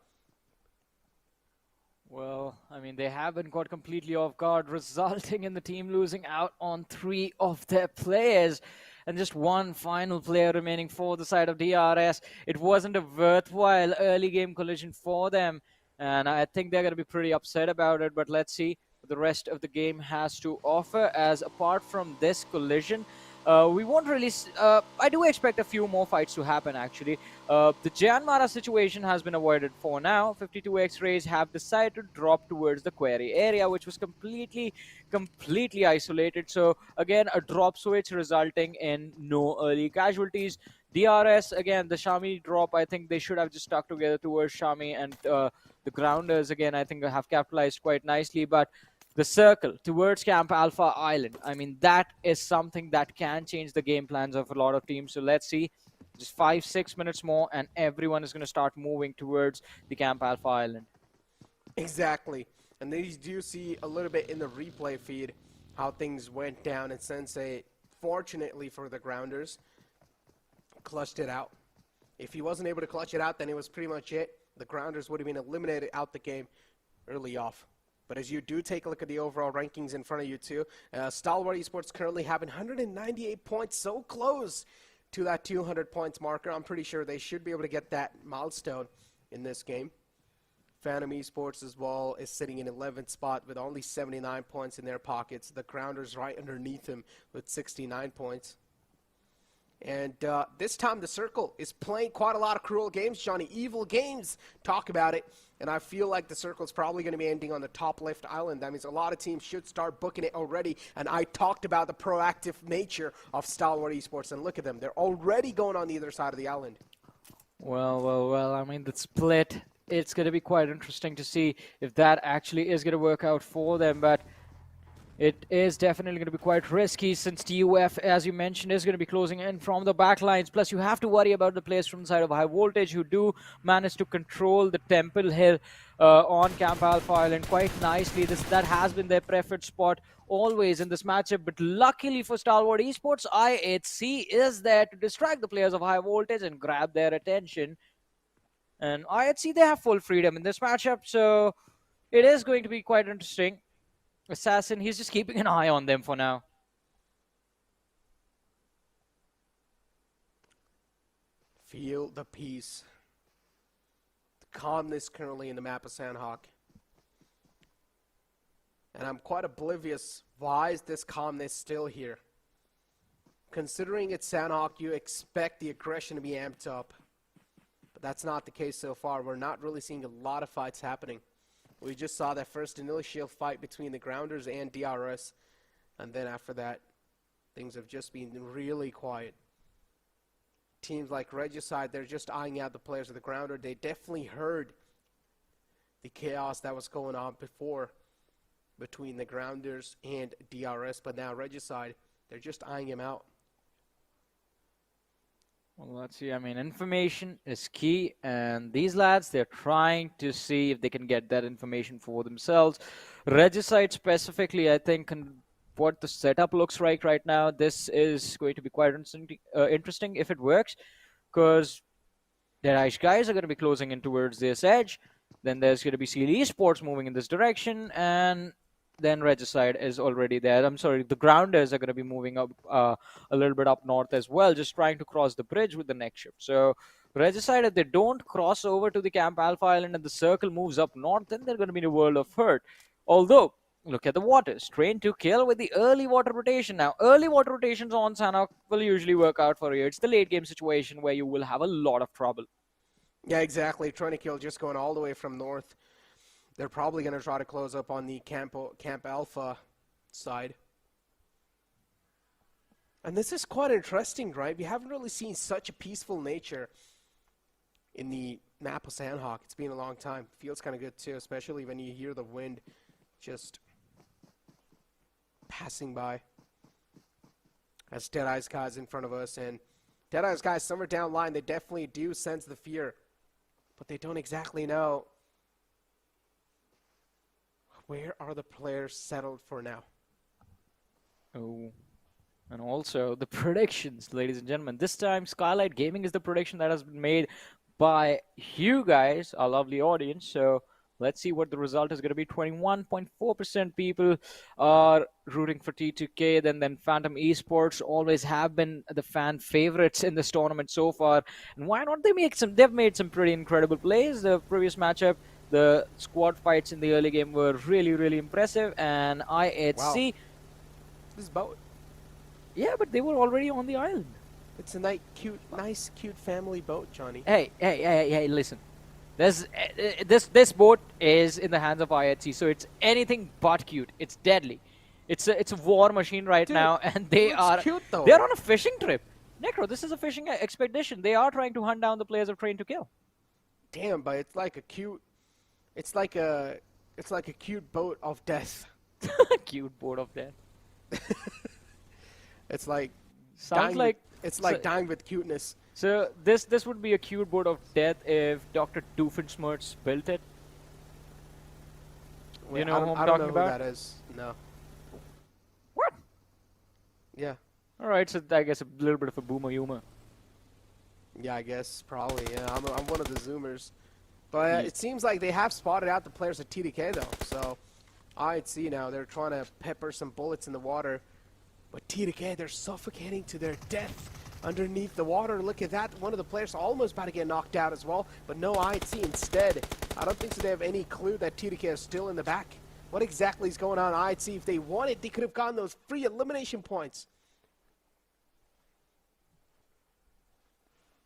Speaker 7: Well, I mean, they have been caught completely off guard, resulting in the team losing out on 3 of their players. And just one final player remaining for the side of DRS. It wasn't a worthwhile early game collision for them, and I think they're going to be pretty upset about it. But let's see what the rest of the game has to offer, as apart from this collision, we won't really... I do expect a few more fights to happen, actually. The JyanMaara situation has been avoided for now. 52 X-rays have decided to drop towards the quarry area, which was completely isolated. So, again, a drop switch resulting in no early casualties. DRS, again, the Shami drop, I think they should have just stuck together towards Shami, and the Grounders, again, I think have capitalized quite nicely. But the circle towards Camp Alpha Island, I mean, that is something that can change the game plans of a lot of teams. So let's see, just 5-6 minutes more, and everyone is going to start moving towards the Camp Alpha Island.
Speaker 8: Exactly. And then you do see a little bit in the replay feed how things went down, and Sensei, fortunately for the Grounders, clutched it out. If he wasn't able to clutch it out, then it was pretty much it. The Grounders would have been eliminated out the game early off. But as you do take a look at the overall rankings in front of you too, Stalwart Esports currently having 198 points, so close to that 200 points marker. I'm pretty sure they should be able to get that milestone in this game. Phantom Esports as well is sitting in 11th spot with only 79 points in their pockets. The Grounders right underneath him with 69 points. And this time the Circle is playing quite a lot of cruel games, Johnny. Evil games, talk about it. And I feel like the Circle is probably going to be ending on the top left island. That means a lot of teams should start booking it already. And I talked about the proactive nature of Stalwart Esports. And look at them. They're already going on the other side of the island.
Speaker 7: Well. I mean, the split, it's going to be quite interesting to see if that actually is going to work out for them. But it is definitely going to be quite risky, since TUF, as you mentioned, is going to be closing in from the back lines. Plus, you have to worry about the players from the side of High Voltage who do manage to control the Temple Hill on Camp Alpha Island quite nicely. That has been their preferred spot always in this matchup. But luckily for Stalwart Esports, IHC is there to distract the players of High Voltage and grab their attention. And IHC, they have full freedom in this matchup, so it is going to be quite interesting. Assassin, he's just keeping an eye on them for now.
Speaker 8: Feel the peace. The calmness currently in the map of Sanhok. And I'm quite oblivious, why is this calmness still here? Considering it's Sanhok, you expect the aggression to be amped up. But that's not the case so far. We're not really seeing a lot of fights happening. We just saw that first initial fight between the Grounders and DRS. And then after that, things have just been really quiet. Teams like Regicide, they're just eyeing out the players of the Grounder. They definitely heard the chaos that was going on before between the Grounders and DRS. But now Regicide, they're just eyeing him out.
Speaker 7: Well, let's see. I mean, information is key, and these lads, they're trying to see if they can get that information for themselves. Regicide specifically, I think, what the setup looks like right now, this is going to be quite interesting if it works, because Deadeyes Guys are going to be closing in towards this edge. Then there's going to be Stalwart Esports moving in this direction, and then Regicide is already there. I'm sorry, the Grounders are going to be moving up a little bit up north as well, just trying to cross the bridge with the next shift. So Regicide, if they don't cross over to the Camp Alpha Island and the circle moves up north, then they're going to be in a world of hurt. Although, look at the waters. Train to kill with the early water rotation. Now, early water rotations on Sanhok will usually work out for you. It's the late game situation where you will have a lot of trouble.
Speaker 8: Yeah, exactly. Trying to kill just going all the way from north. They're probably going to try to close up on the Camp Alpha side. And this is quite interesting, right? We haven't really seen such a peaceful nature in the map of Sanhok. It's been a long time. Feels kind of good too, especially when you hear the wind just passing by. As Deadeyes Guys in front of us, and Deadeyes Guys somewhere down line, they definitely do sense the fear, but they don't exactly know where are the players settled for now.
Speaker 7: Oh, and also the predictions, ladies and gentlemen. This time, Skylightz Gaming is the prediction that has been made by you guys, our lovely audience. So let's see what the result is going to be. 21.4% people are rooting for T2K. Then Phantom Esports always have been the fan favorites in this tournament so far. And why not? They've made some pretty incredible plays. The previous matchup, the squad fights in the early game were really, really impressive. And IHC...
Speaker 8: Wow. This boat.
Speaker 7: Yeah, but they were already on the island.
Speaker 8: It's a nice, cute family boat, Johnny.
Speaker 7: Hey, listen. This boat is in the hands of IHC, so it's anything but cute. It's deadly. It's a war machine right now, and they're on a fishing trip. Necro, this is a fishing expedition. They are trying to hunt down the players of Train to Kill.
Speaker 8: Damn, but it's like a cute boat of death.
Speaker 7: Cute boat of death.
Speaker 8: It's like
Speaker 7: sounds like
Speaker 8: dying with cuteness.
Speaker 7: So this would be a cute boat of death if Dr. Doofenshmirtz built it.
Speaker 8: Wait,
Speaker 7: You know who I'm
Speaker 8: I don't
Speaker 7: talking
Speaker 8: know
Speaker 7: about?
Speaker 8: who that is. No.
Speaker 7: What?
Speaker 8: Yeah.
Speaker 7: All right, so I guess a little bit of a boomer humor.
Speaker 8: Yeah, I guess probably. Yeah, I'm one of the Zoomers, but it seems like they have spotted out the players at TDK though. So I'd see now they're trying to pepper some bullets in the water, but TDK, they're suffocating to their death underneath the water. Look at that. One of the players almost about to get knocked out as well, but no IHC instead. I don't think so they have any clue that TDK is still in the back. What exactly is going on IHC? If they wanted, they could have gotten those free elimination points.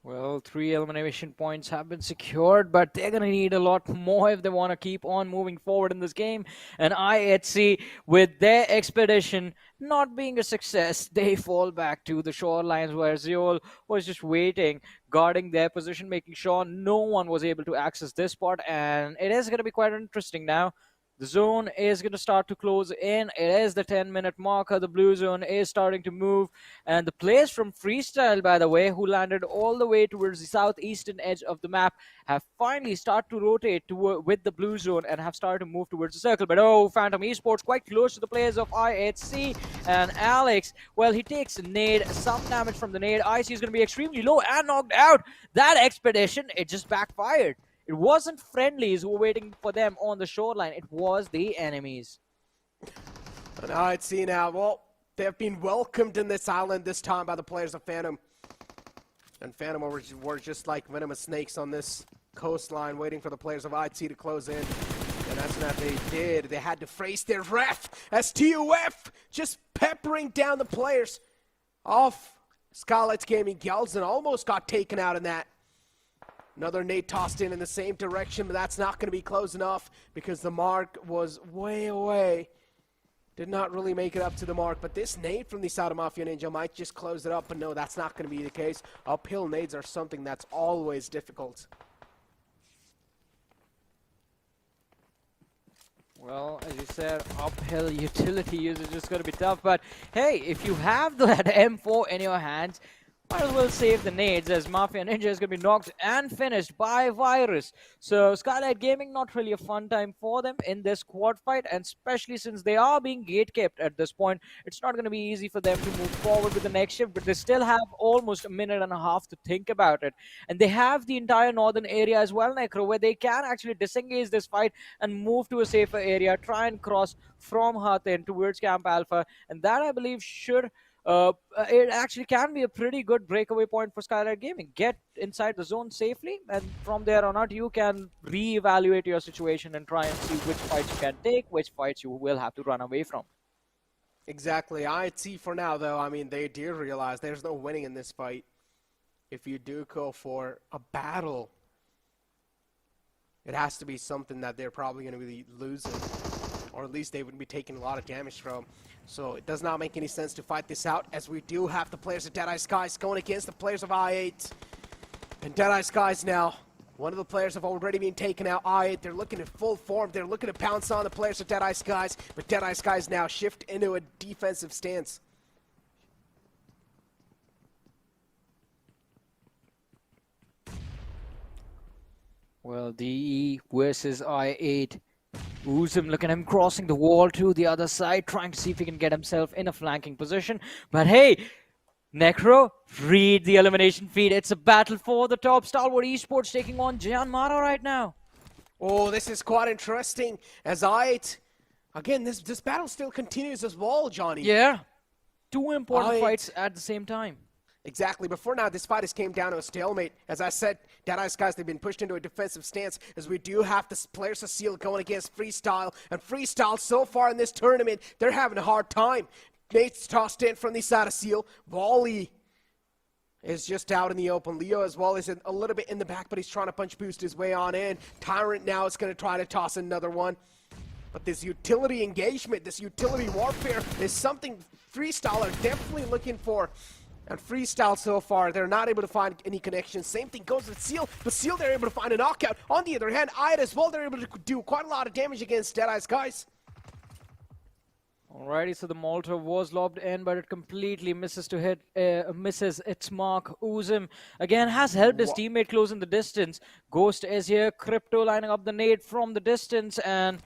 Speaker 7: Well, 3 elimination points have been secured, but they're going to need a lot more if they want to keep on moving forward in this game. And IHC, with their expedition not being a success, they fall back to the shorelines where Zeol was just waiting, guarding their position, making sure no one was able to access this spot. And it is going to be quite interesting now. The zone is going to start to close in. It is the 10-minute marker. The blue zone is starting to move. And the players from Freestyle, by the way, who landed all the way towards the southeastern edge of the map, have finally started to rotate with the blue zone and have started to move towards the circle. But oh, Phantom Esports quite close to the players of IHC. And Alex, well, he takes a nade, some damage from the nade. IHC is going to be extremely low and knocked out. That expedition, it just backfired. It wasn't friendlies who were waiting for them on the shoreline. It was the enemies.
Speaker 8: And IHC now, well, they have been welcomed in this island this time by the players of Phantom. And Phantom were just like venomous snakes on this coastline waiting for the players of IHC to close in. And that's what they did. They had to face their ref as TUF just peppering down the players off Skylightz Gaming. Gelson almost got taken out in that. Another nade tossed in the same direction, but that's not going to be close enough because the mark was way away. Did not really make it up to the mark, but this nade from the side of Mafia Ninja might just close it up, but no, that's not going to be the case. Uphill nades are something that's always difficult.
Speaker 7: Well, as you said, uphill utility use is just going to be tough, but hey, if you have that M4 in your hands, Might as well save the nades as Mafia Ninja is going to be knocked and finished by Virus. So Skylightz Gaming, not really a fun time for them in this quad fight, and especially since they are being gate-kept at this point, it's not going to be easy for them to move forward with the next shift, but they still have almost a minute and a half to think about it. And they have the entire northern area as well, Necro, where they can actually disengage this fight and move to a safer area, try and cross from Hathin towards Camp Alpha, and that I believe should it actually can be a pretty good breakaway point for Skylightz Gaming. Get inside the zone safely, and from there on out, you can re-evaluate your situation and try and see which fights you can take, which fights you will have to run away from.
Speaker 8: Exactly. I'd see for now, though, I mean, they do realize there's no winning in this fight. If you do go for a battle, it has to be something that they're probably going to be losing, or at least they would be taking a lot of damage from. So it does not make any sense to fight this out, as we do have the players of Deadeyes Guys going against the players of I8. And Deadeyes Guys now, one of the players have already been taken out. I8, they're looking at full form. They're looking to pounce on the players of Deadeyes Guys, but Deadeyes Guys now shift into a defensive stance.
Speaker 7: Well, DE versus I8. Uzum, look at him crossing the wall to the other side, trying to see if he can get himself in a flanking position. But hey, Necro, read the elimination feed. It's a battle for the top. Stalwart Esports taking on JyanMaara right now.
Speaker 8: Oh, this is quite interesting, as I8... Again, this battle still continues as well, Johnny.
Speaker 7: Yeah, two important fights at the same time.
Speaker 8: Exactly. Before now, this fight has came down to a stalemate. As I said, Deadeyes Guys, they've been pushed into a defensive stance, as we do have the players of Seal going against Freestyle. And Freestyle, so far in this tournament, they're having a hard time. Nate's tossed in from the side of Seal. Wally is just out in the open. Leo as well is a little bit in the back, but he's trying to punch boost his way on in. Tyrant now is going to try to toss another one. But this utility engagement, this utility warfare is something Freestyle are definitely looking for. And Freestyle so far, they're not able to find any connections. Same thing goes with Seal, but Seal, they're able to find a knockout. On the other hand, I8 as well, they're able to do quite a lot of damage against Deadeyes Guys.
Speaker 7: Alrighty, so the Molotov was lobbed in, but it completely misses to hit, misses its mark. Uzum, again, has helped his teammate close in the distance. Ghost is here, Crypto lining up the nade from the distance, and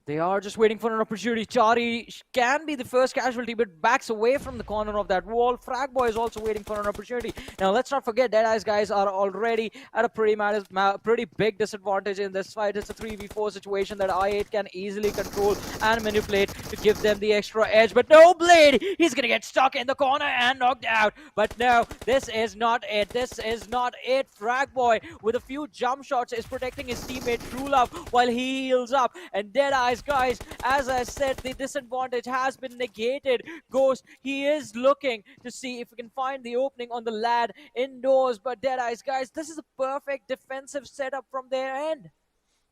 Speaker 7: they are just waiting for an opportunity. Chari can be the first casualty, but backs away from the corner of that wall. Fragboy is also waiting for an opportunity. Now, let's not forget, Deadeyes Guys are already at a pretty big disadvantage in this fight. It's a 3v4 situation that I8 can easily control and manipulate to give them the extra edge. But no, Blade! He's gonna get stuck in the corner and knocked out. But no, this is not it. This is not it. Fragboy, with a few jump shots, is protecting his teammate True Love while he heals up. And Deadeyes Guys, as I said, the disadvantage has been negated. Ghost, he is looking to see if he can find the opening on the lad indoors, but Deadeyes Guys, this is a perfect defensive setup from their end.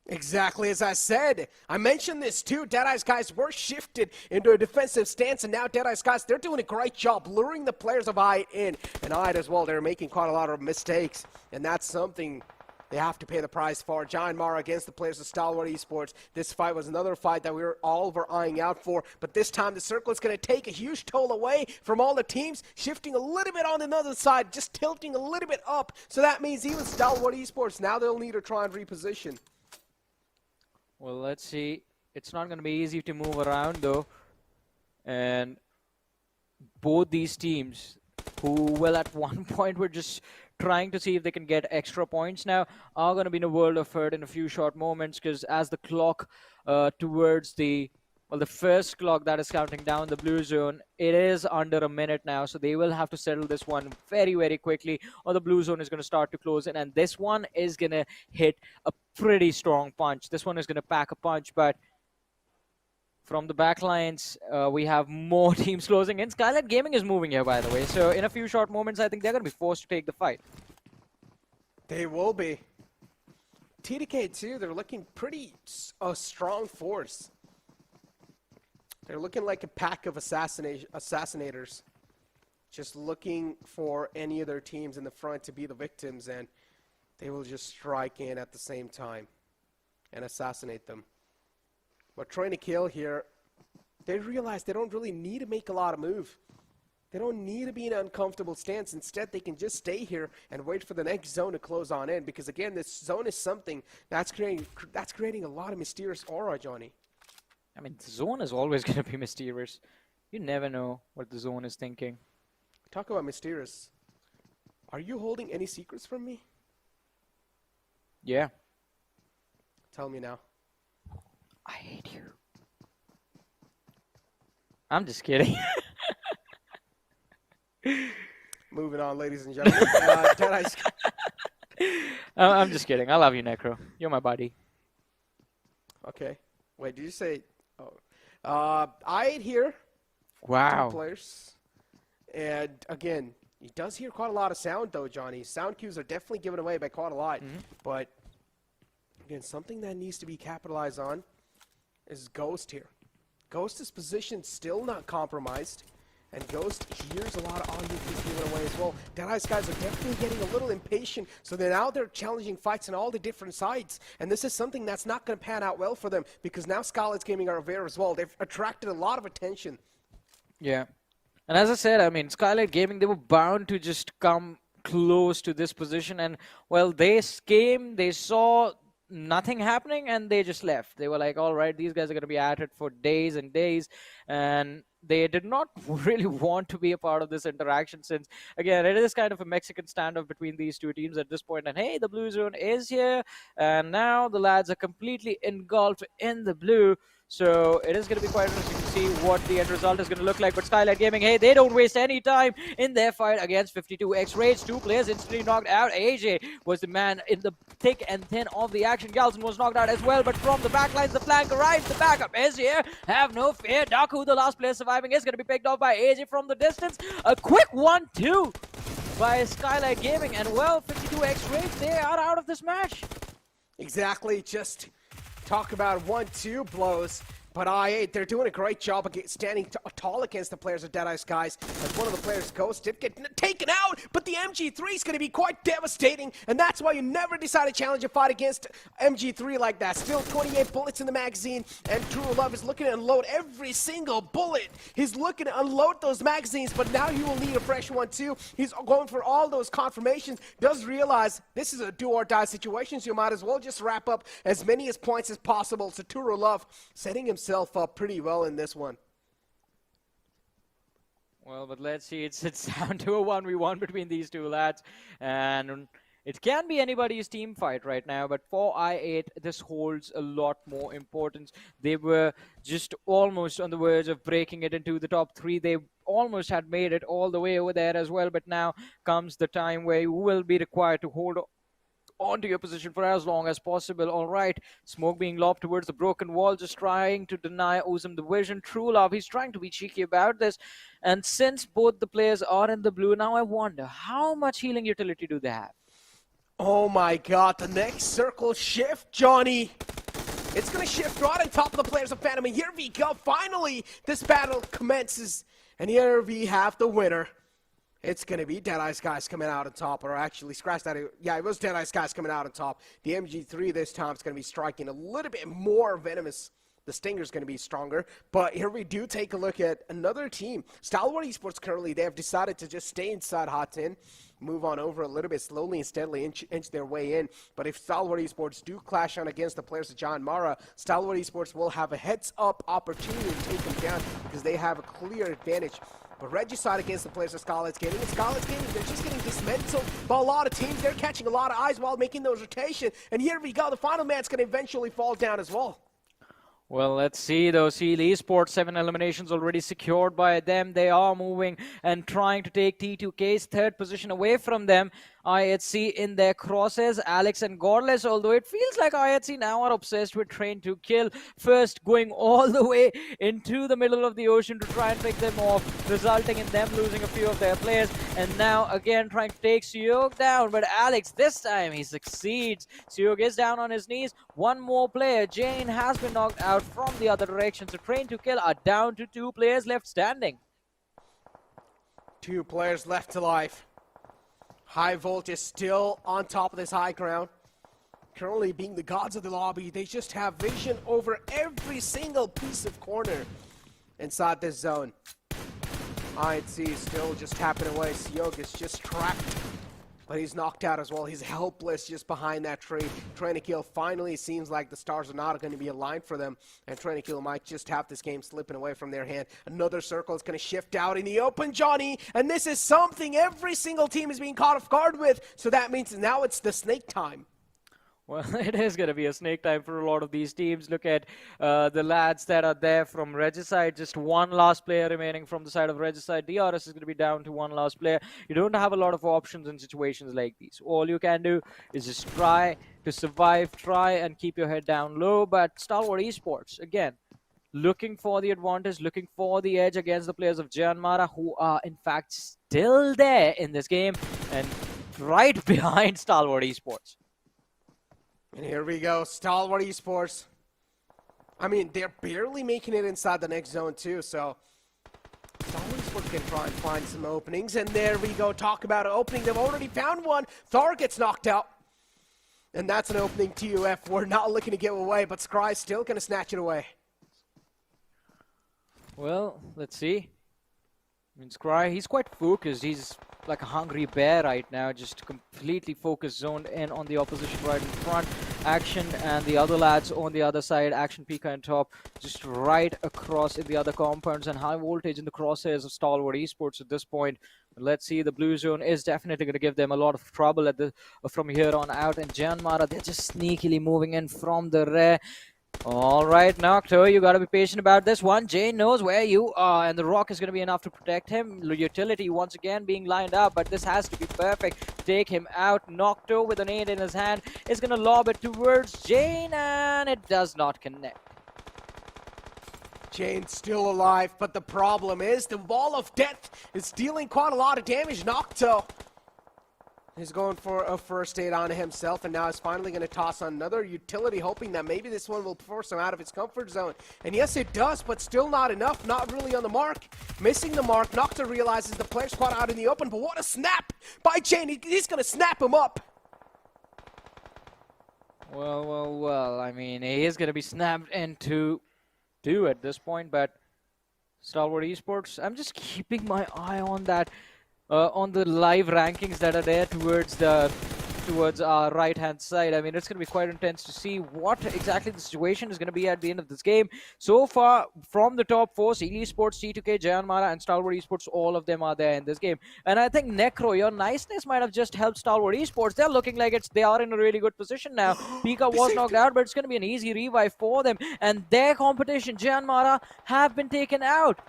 Speaker 8: Exactly as I said. I mentioned this too. Deadeyes Guys were shifted into a defensive stance, and now Deadeyes Guys, they're doing a great job luring the players of I8 in. And I8 as well, they're making quite a lot of mistakes, and that's something they have to pay the price for. JyanMaara against the players of Stalwart Esports. This fight was another fight that we were all eyeing out for, but this time the circle is going to take a huge toll away from all the teams, shifting a little bit on another side, just tilting a little bit up. So that means even Stalwart Esports, now they'll need to try and reposition.
Speaker 7: Well, let's see. It's not going to be easy to move around, though. And both these teams, who will at one point were just trying to see if they can get extra points now, are going to be in a world of hurt in a few short moments, because as the clock towards the first clock that is counting down the blue zone, it is under a minute now, so they will have to settle this one very, very quickly, or the blue zone is going to start to close in, and this one is going to hit a pretty strong punch. This one is going to pack a punch, but from the back lines, we have more teams closing in. Skylightz Gaming is moving here, by the way. So in a few short moments, I think they're going to be forced to take the fight.
Speaker 8: They will be. TDK too, they're looking pretty a strong force. They're looking like a pack of assassinators. Just looking for any of their teams in the front to be the victims, and they will just strike in at the same time and assassinate them. But trying to kill here, they realize they don't really need to make a lot of move. They don't need to be in an uncomfortable stance. Instead, they can just stay here and wait for the next zone to close on in. Because again, this zone is something that's creating a lot of mysterious aura, Johnny.
Speaker 7: I mean, the zone is always going to be mysterious. You never know what the zone is thinking.
Speaker 8: Talk about mysterious. Are you holding any secrets from me?
Speaker 7: Yeah.
Speaker 8: Tell me now.
Speaker 7: I hate you. I'm just kidding.
Speaker 8: Moving on, ladies and gentlemen. Deadeyes.
Speaker 7: I'm just kidding. I love you, Necro. You're my buddy.
Speaker 8: Okay. Wait, did you say... Oh. I hear...
Speaker 7: Wow.
Speaker 8: 2 players. And again, he does hear quite a lot of sound, though, Johnny. Sound cues are definitely given away by quite a lot. But, again, something that needs to be capitalized on is Ghost here. Ghost's position still not compromised. And Ghost hears a lot of audio cues given away as well. Deadeyes guys are definitely getting a little impatient, so they're out there challenging fights on all the different sides. And this is something that's not going to pan out well for them, because now Skylightz Gaming are aware as well. They've attracted a lot of attention.
Speaker 7: Yeah. And as I said, I mean, Skylightz Gaming, they were bound to just come close to this position. And, well, they came, they saw nothing happening, and they just left. They were like, all right, these guys are going to be at it for days and days. And they did not really want to be a part of this interaction, since, again, it is kind of a Mexican standoff between these two teams at this point. And, hey, the blue zone is here. And now the lads are completely engulfed in the blue. So it is going to be quite interesting to see what the end result is going to look like. But Skylightz Gaming, hey, they don't waste any time in their fight against 52X Rage. 2 players instantly knocked out. AJ was the man in the thick and thin of the action. Galson was knocked out as well. But from the backlines, the flank arrives. The backup is here. Have no fear. Daku, the last player surviving, is going to be picked off by AJ from the distance. A quick 1-2 by Skylightz Gaming. And, well, 52X Rage, they are out of this match.
Speaker 8: Exactly. Just talk about 1-2 blows. But I8, they're doing a great job of standing tall against the players of Deadeyes Guys. As one of the players, Ghost, did get taken out, but the MG3 is going to be quite devastating, and that's why you never decide to challenge a fight against MG3 like that. Still 28 bullets in the magazine, and True Love is looking to unload every single bullet. He's looking to unload those magazines, but now he will need a fresh one too. He's going for all those confirmations, does realize this is a do-or-die situation, so you might as well just wrap up as many points as possible. So True Love setting himself up pretty well in this one.
Speaker 7: Well, but let's see. It's down to a 1v1 between these two lads, and it can be anybody's team fight right now. But for I8, this holds a lot more importance. They were just almost on the verge of breaking it into the top 3. They almost had made it all the way over there as well. But now comes the time where you will be required to hold onto your position for as long as possible. All right, smoke being lobbed towards the broken wall, just trying to deny Ozum the vision. True Love, he's trying to be cheeky about this. And since both the players are in the blue, now I wonder how much healing utility do they have?
Speaker 8: Oh my god, the next circle shift, Johnny. It's going to shift right on top of the players of Phantom. And here we go. Finally, this battle commences. And here we have the winner. It's going to be Deadeyes Guys coming out on top, or actually, scratch that. Yeah, it was Deadeyes Guys coming out on top. The MG3 this time is going to be striking a little bit more venomous. The Stinger's going to be stronger. But here we do take a look at another team. Stalwart Esports currently, they have decided to just stay inside Hot 10, move on over a little bit slowly and steadily, inch their way in. But if Stalwart Esports do clash on against the players of JyanMaara, Stalwart Esports will have a heads-up opportunity to take them down because they have a clear advantage. But Regicide against the players of Skylightz Gaming. And Skylightz Gaming, they're just getting dismantled by a lot of teams. They're catching a lot of eyes while making those rotations. And here we go. The final man's going to eventually fall down as well.
Speaker 7: Well, let's see though. Seal Esports, 7 eliminations already secured by them. They are moving and trying to take T2K's third position away from them. IHC in their crosses, Alex and Godless, although it feels like IHC now are obsessed with Train to Kill. First going all the way into the middle of the ocean to try and pick them off, resulting in them losing a few of their players. And now again trying to take Seog down, but Alex this time he succeeds. Seog is down on his knees. One more player, Jane, has been knocked out from the other direction. So Train to Kill are down to 2 players left standing.
Speaker 8: 2 players left alive. High Volt is still on top of this high ground. Currently being the gods of the lobby, they just have vision over every single piece of corner inside this zone. INC still just tapping away. Sanhok is just trapped. But he's knocked out as well. He's helpless just behind that tree. Trying to kill. Finally, it seems like the stars are not going to be aligned for them. And trying to kill might just have this game slipping away from their hand. Another circle is going to shift out in the open, Johnny. And this is something every single team is being caught off guard with. So that means now it's the snake time.
Speaker 7: Well, it is going to be a snake time for a lot of these teams. Look at the lads that are there from Regicide. Just one last player remaining from the side of Regicide. DRS is going to be down to one last player. You don't have a lot of options in situations like these. All you can do is just try to survive, try and keep your head down low. But Stalwart Esports, again, looking for the advantage, looking for the edge against the players of JyanMaara, who are in fact still there in this game and right behind Stalwart Esports.
Speaker 8: And here we go, Stalwart Esports. I mean, they're barely making it inside the next zone too, so Stalwart Esports can try and find some openings. And there we go, talk about an opening. They've already found one. Thar gets knocked out. And that's an opening TUF. We're not looking to give away, but Scry's still going to snatch it away.
Speaker 7: Well, let's see. I mean, Scry, he's quite focused. He's like a hungry bear right now, just completely focused, zoned in on the opposition right in front. Action and the other lads on the other side. Action Pika on top, just right across in the other compounds, and high voltage in the crosshairs of Stalwart Esports at this point. But let's see, the blue zone is definitely going to give them a lot of trouble from here on out. And JyanMaara, they're just sneakily moving in from the rear. All right, Nocto, you got to be patient about this one. Jay knows where you are, and the rock is going to be enough to protect him. Utility once again being lined up, but this has to be perfect to take him out. Nocto with an 8 in his hand is going to lob it towards Jane, and it does not connect.
Speaker 8: Jane's still alive, but the problem is the Wall of Death is dealing quite a lot of damage. Nocto is going for a first aid on himself, and now is finally going to toss on another utility, hoping that maybe this one will force him out of his comfort zone. And yes, it does, but still not enough, not really on the mark. Missing the mark, Nocta realizes the player's quite out in the open, but what a snap by Jane. He's going to snap him up.
Speaker 7: Well, I mean, he is going to be snapped into 2 at this point, but Stalwart Esports, I'm just keeping my eye on that. On the live rankings that are there towards our right-hand side. I mean, it's going to be quite intense to see what exactly the situation is going to be at the end of this game. So far, from the top 4, Seal Esports, T2K, JyanMaara, and Stalwart Esports, all of them are there in this game. And I think, Necro, your niceness might have just helped Stalwart Esports. They're looking like they are in a really good position now. Pika was knocked out, but it's going to be an easy revive for them. And their competition, JyanMaara, have been taken out.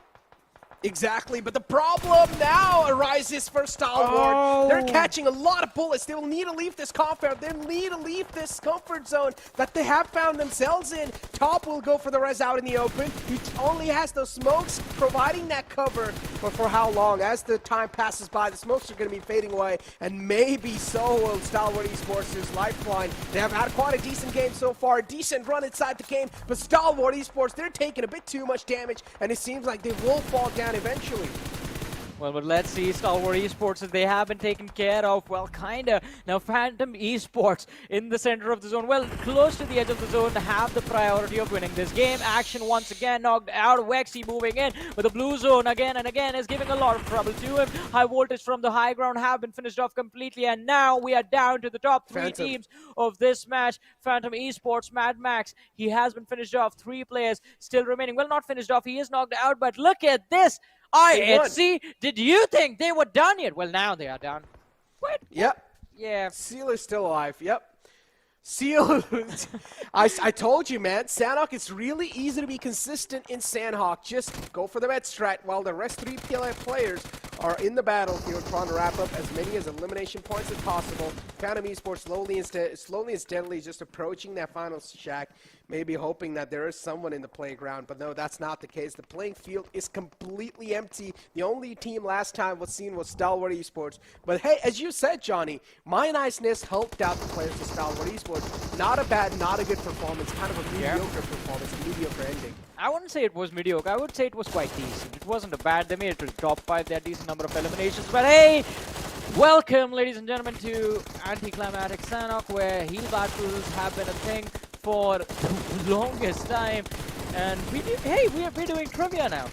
Speaker 8: Exactly, but the problem now arises for Stalwart. They're catching a lot of bullets. They will need to leave this comfort. They need to leave this comfort zone that they have found themselves in. Top will go for the res out in the open. He only has those smokes providing that cover. But for how long? As the time passes by, the smokes are going to be fading away. And maybe so will Stalwart Esports' lifeline. They have had quite a decent game so far. A decent run inside the game. But Stalwart Esports, they're taking a bit too much damage. And it seems like they will fall down eventually.
Speaker 7: Well, but let's see, Stalwart Esports, if they have been taken care of, well, kinda. Now, Phantom Esports in the center of the zone, well, close to the edge of the zone, have the priority of winning this game. Action once again knocked out. Vexy moving in, but the blue zone again and again is giving a lot of trouble to him. High voltage from the high ground have been finished off completely, and now we are down to the top 3 teams of this match. Phantom Esports, Mad Max, he has been finished off. 3 players still remaining. Well, not finished off, he is knocked out, but look at this. INC, did you think they were done yet? Well, now they are done. What?
Speaker 8: Yep.
Speaker 7: Yeah.
Speaker 8: Seal is still alive. Yep. Seal. I told you, man. Sanhok, it's really easy to be consistent in Sanhok. Just go for the med strat while the rest 3 PLA players are in the battlefield trying to wrap up as many as elimination points as possible. Phantom Esports slowly and steadily just approaching that final shack, maybe hoping that there is someone in the playground, but no, that's not the case. The playing field is completely empty. The only team last time was seen was Stalwart Esports. But hey, as you said, Johnny, my niceness helped out the players of Stalwart Esports. Not a bad, not a good performance, kind of a mediocre performance, a mediocre ending.
Speaker 7: I wouldn't say it was mediocre. I would say it was quite decent. It wasn't a bad. They made it to the top 5. They had a decent number of eliminations. But hey, welcome, ladies and gentlemen, to Anticlimactic Sanhok, where heal battles have been a thing for the longest time. And we're doing trivia now.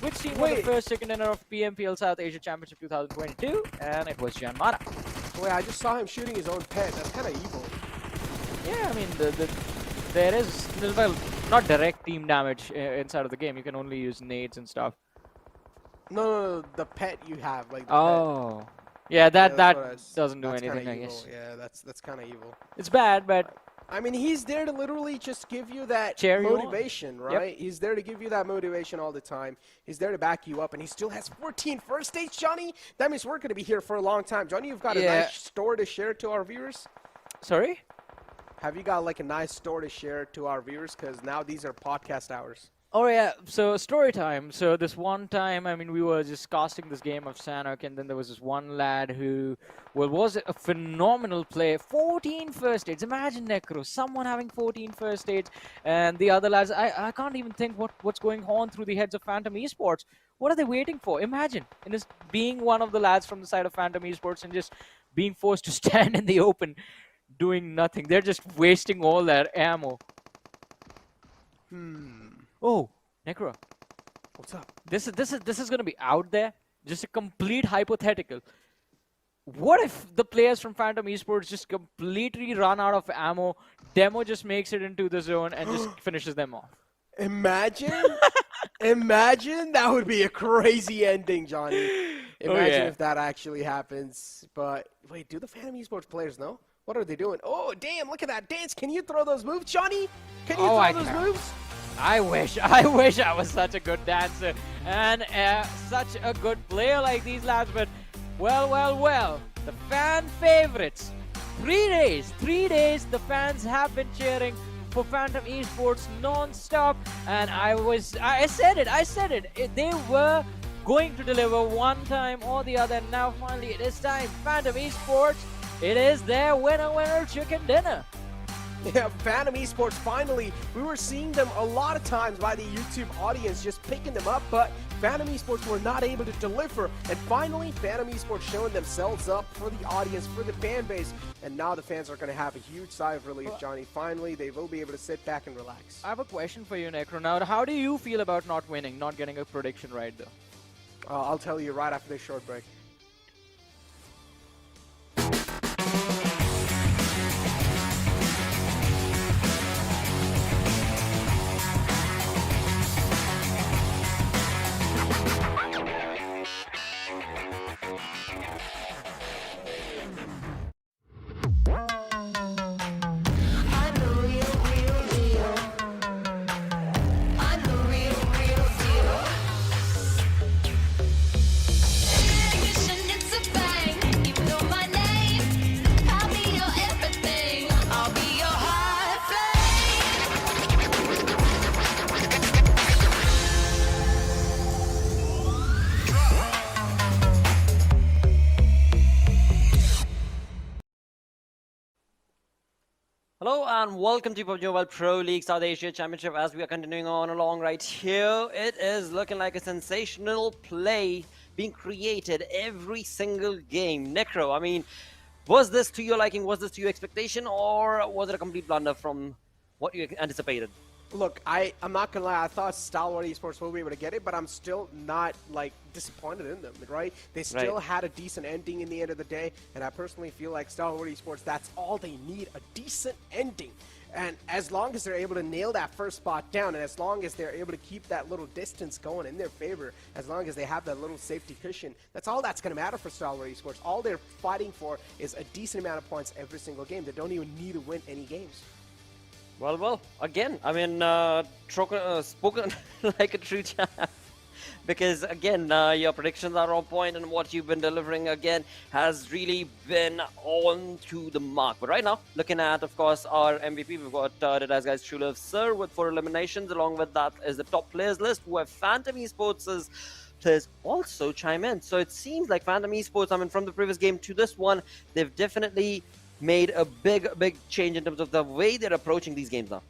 Speaker 7: Which team was the first second winner of PMPL South Asia Championship 2022? And it was JyanMaara.
Speaker 8: Wait, I just saw him shooting his own pet. That's kind of evil.
Speaker 7: Yeah, I mean, there is, well, not direct team damage inside of the game. You can only use nades and stuff.
Speaker 8: No, the pet you have, like the
Speaker 7: pet. Yeah, that doesn't do anything, I guess.
Speaker 8: Yeah, that's kind of evil.
Speaker 7: It's bad, but
Speaker 8: I mean, he's there to literally just give you that
Speaker 7: cheer
Speaker 8: motivation, right?
Speaker 7: Yep.
Speaker 8: He's there to give you that motivation all the time. He's there to back you up, and he still has 14 first states, Johnny. That means we're going to be here for a long time. Johnny, you've got a nice store to share to our viewers?
Speaker 7: Sorry?
Speaker 8: Have you got like a nice store to share to our viewers? Because now these are podcast hours.
Speaker 7: Oh yeah, so story time. So this one time, I mean, we were just casting this game of Sanhok, and then there was this one lad who, well, was a phenomenal player. 14 first aids. Imagine, Necro, someone having 14 first aids, and the other lads, I can't even think what's going on through the heads of Phantom Esports. What are they waiting for? Imagine, and just being one of the lads from the side of Phantom Esports and just being forced to stand in the open, doing nothing. They're just wasting all their ammo. Oh, Necro.
Speaker 8: What's up?
Speaker 7: This is going to be out there. Just a complete hypothetical. What if the players from Phantom Esports just completely run out of ammo, Demo just makes it into the zone and just finishes them off?
Speaker 8: Imagine? Imagine? That would be a crazy ending, Johnny. Imagine if that actually happens. But wait, do the Phantom Esports players know? What are they doing? Oh, damn, look at that dance. Can you throw those moves, Johnny? Can you throw those moves?
Speaker 7: I wish I was such a good dancer and such a good player like these lads, but well, the fan favorites. 3 days the fans have been cheering for Phantom Esports non-stop, and I said it. They were going to deliver one time or the other, and now finally it is time. Phantom Esports, it is their winner chicken dinner.
Speaker 8: Yeah, Phantom Esports, finally, we were seeing them a lot of times by the YouTube audience just picking them up, but Phantom Esports were not able to deliver, and finally, Phantom Esports showing themselves up for the audience, for the fan base, and now the fans are going to have a huge sigh of relief, Johnny. Finally, they will be able to sit back and relax.
Speaker 7: I have a question for you, Necro. Now, how do you feel about not winning, not getting a prediction right, though?
Speaker 8: I'll tell you right after this short break.
Speaker 9: Hello and welcome to PUBG Mobile Pro League South Asia Championship. As we are continuing on along right here, it is looking like a sensational play being created every single game. Necro, I mean, was this to your liking, was this to your expectation, or was it a complete blunder from what you anticipated?
Speaker 8: Look, I'm not gonna lie, I thought Stalwart Esports will be able to get it, but I'm still not, like, disappointed in them, right? They still had a decent ending in the end of the day, and I personally feel like Stalwart Esports, that's all they need, a decent ending. And as long as they're able to nail that first spot down, and as long as they're able to keep that little distance going in their favor, as long as they have that little safety cushion, that's all that's going to matter for Stalwart Esports. All they're fighting for is a decent amount of points every single game. They don't even need to win any games.
Speaker 9: Well, again, I mean, spoken like a true champ. Because, again, your predictions are on point, and what you've been delivering, again, has really been on to the mark. But right now, looking at, of course, our MVP, we've got Deadeyes Guys, True Love Sir with 4 eliminations. Along with that is the top players list, where Phantom Esports' players also chime in. So it seems like Phantom Esports, I mean, from the previous game to this one, they've definitely made a big change in terms of the way they're approaching these games now.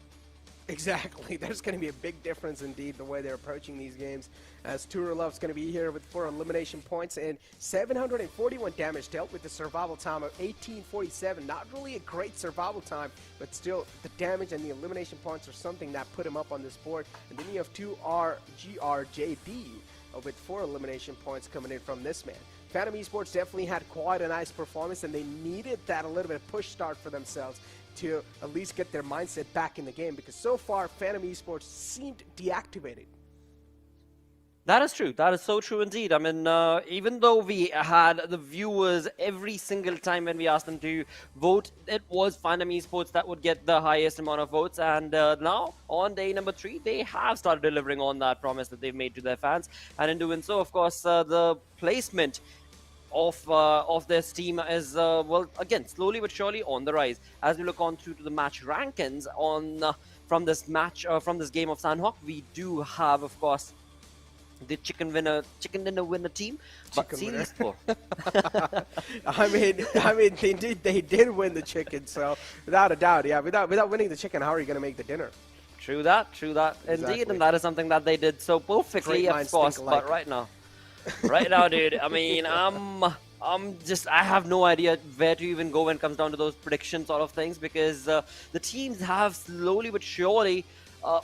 Speaker 8: Exactly. There's going to be a big difference indeed the way they're approaching these games, as True Love's going to be here with 4 elimination points and 741 damage dealt with the survival time of 1847. Not really a great survival time, but still the damage and the elimination points are something that put him up on this board. And then you have 2RGRJD. with 4 elimination points coming in from this man. Phantom Esports definitely had quite a nice performance, and they needed that a little bit of push start for themselves to at least get their mindset back in the game, because so far Phantom Esports seemed deactivated.
Speaker 9: That is true. That is so true indeed. I mean, even though we had the viewers every single time when we asked them to vote, it was Phantom Esports that would get the highest amount of votes. And now, on day number 3, they have started delivering on that promise that they've made to their fans. And in doing so, of course, the placement of this team is, well, again, slowly but surely on the rise. As we look on through to the match rankings on from this match, from this game of Sanhok, we do have, of course, the chicken dinner winner team, but series 4.
Speaker 8: I mean, they did win the chicken, so without a doubt, yeah. Without winning the chicken, how are you going to make the dinner?
Speaker 9: True that, indeed, and that is something that they did so perfectly, of course. But right now, dude, I mean, I have no idea where to even go when it comes down to those prediction sort of things, because the teams have slowly but surely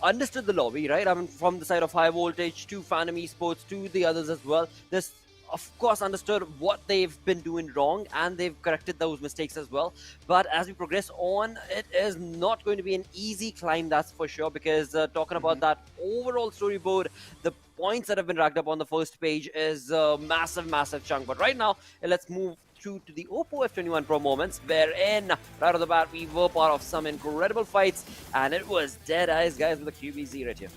Speaker 9: understood the lobby, right? I mean, from the side of High Voltage to Phantom Esports to the others as well. This, of course, understood what they've been doing wrong, and they've corrected those mistakes as well. But as we progress on, it is not going to be an easy climb, that's for sure, because talking about that overall storyboard, the points that have been racked up on the first page is a massive chunk. But right now, let's move through to the Oppo F21 Pro moments, wherein right off the bat we were part of some incredible fights, and it was Deadeyes Guys with a QBZ right here.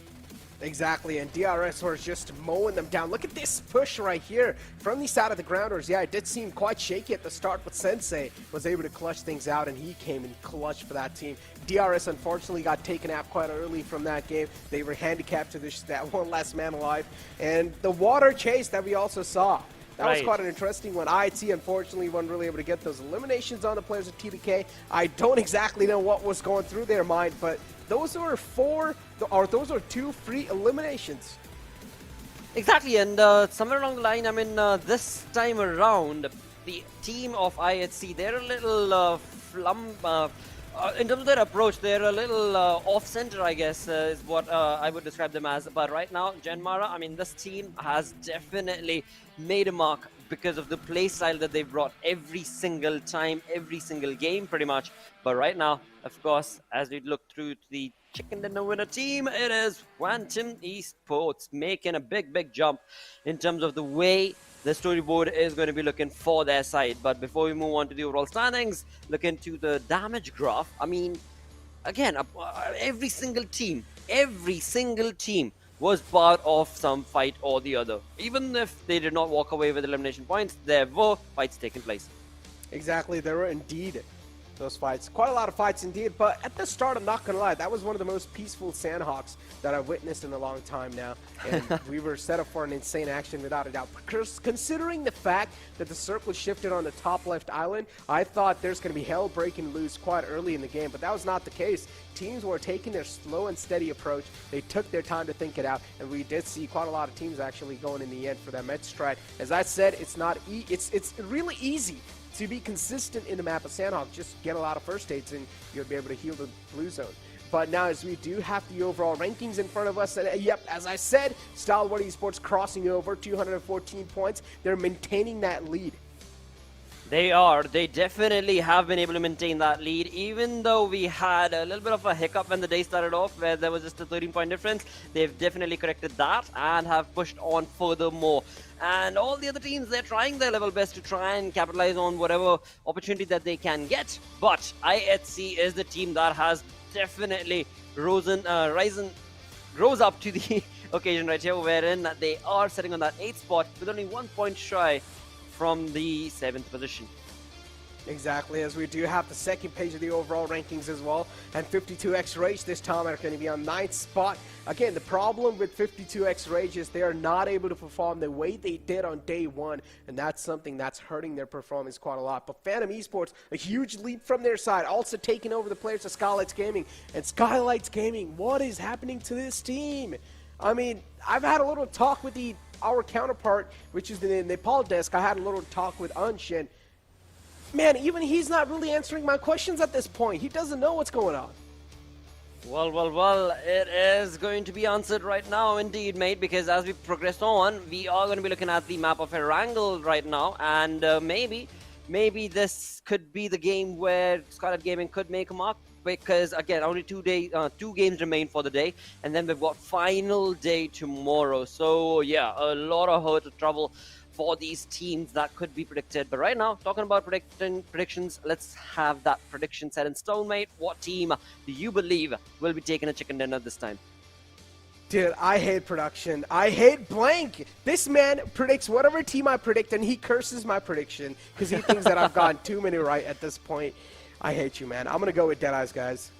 Speaker 8: Exactly, and DRS was just mowing them down. Look at this push right here from the side of the grounders. Yeah, it did seem quite shaky at the start, but Sensei was able to clutch things out, and he came in clutch for that team. DRS unfortunately got taken out quite early from that game. They were handicapped to that one last man alive, and the water chase that we also saw. That was quite an interesting one. IIT, unfortunately, wasn't really able to get those eliminations on the players of TBK. I don't exactly know what was going through their mind, but those were 2 free eliminations.
Speaker 9: Exactly, and somewhere along the line, I mean, this time around, the team of IHC, they're a little in terms of their approach, they're a little off-center, I guess, is what I would describe them as. But right now, JyanMaara, I mean, this team has definitely made a mark because of the play style that they've brought every single time, every single game, pretty much. But right now, of course, as we look through the chicken dinner winner team, it is Phantom Esports making a big jump in terms of the way the storyboard is going to be looking for their side. But before we move on to the overall standings, look into the damage graph. I mean, again, every single team was part of some fight or the other. Even if they did not walk away with elimination points, there were fights taking place.
Speaker 8: Exactly, there were indeed those fights. Quite a lot of fights indeed, but at the start, I'm not going to lie, that was one of the most peaceful Sanhoks that I've witnessed in a long time now. And we were set up for an insane action without a doubt. Considering the fact that the circle shifted on the top left island, I thought there's going to be hell breaking loose quite early in the game, but that was not the case. Teams were taking their slow and steady approach. They took their time to think it out, and we did see quite a lot of teams actually going in the end for that med stride. As I said, it's not it's really easy to be consistent in the map of Sanhok. Just get a lot of first aids and you'll be able to heal the blue zone. But now, as we do have the overall rankings in front of us, and yep, as I said, Stalwart Esports crossing over 214 points. They're maintaining that lead.
Speaker 9: They are. They definitely have been able to maintain that lead, even though we had a little bit of a hiccup when the day started off where there was just a 13-point difference. They've definitely corrected that and have pushed on furthermore. And all the other teams, they're trying their level best to try and capitalize on whatever opportunity that they can get. But IHC is the team that has definitely rose up to the occasion right here, wherein they are sitting on that 8th spot with only 1 point shy from the 7th position.
Speaker 8: Exactly, as we do have the second page of the overall rankings as well, and 52X Rage this time are going to be on 9th spot. Again, the problem with 52X Rage is they are not able to perform the way they did on day one, and that's something that's hurting their performance quite a lot. But Phantom Esports, a huge leap from their side, also taking over the players of Skylightz Gaming. And Skylightz Gaming, what is happening to this team? I mean, I've had a little talk with our counterpart, which is the Nepal desk. I had a little talk with Ansh, and man, even he's not really answering my questions at this point. He doesn't know what's going on.
Speaker 9: Well, it is going to be answered right now indeed, mate, because as we progress on, we are going to be looking at the map of Erangel right now, and maybe this could be the game where Skylightz Gaming could make a mark, because again, only 2 games remain for the day, and then we've got final day tomorrow. So yeah, a lot of hurt of trouble for these teams that could be predicted. But right now, talking about predictions, let's have that prediction set in stone, mate. What team do you believe will be taking a chicken dinner this time?
Speaker 8: Dude, I hate production. I hate blank. This man predicts whatever team I predict, and he curses my prediction because he thinks that I've gotten too many right at this point. I hate you, man. I'm going to go with Deadeyes, guys.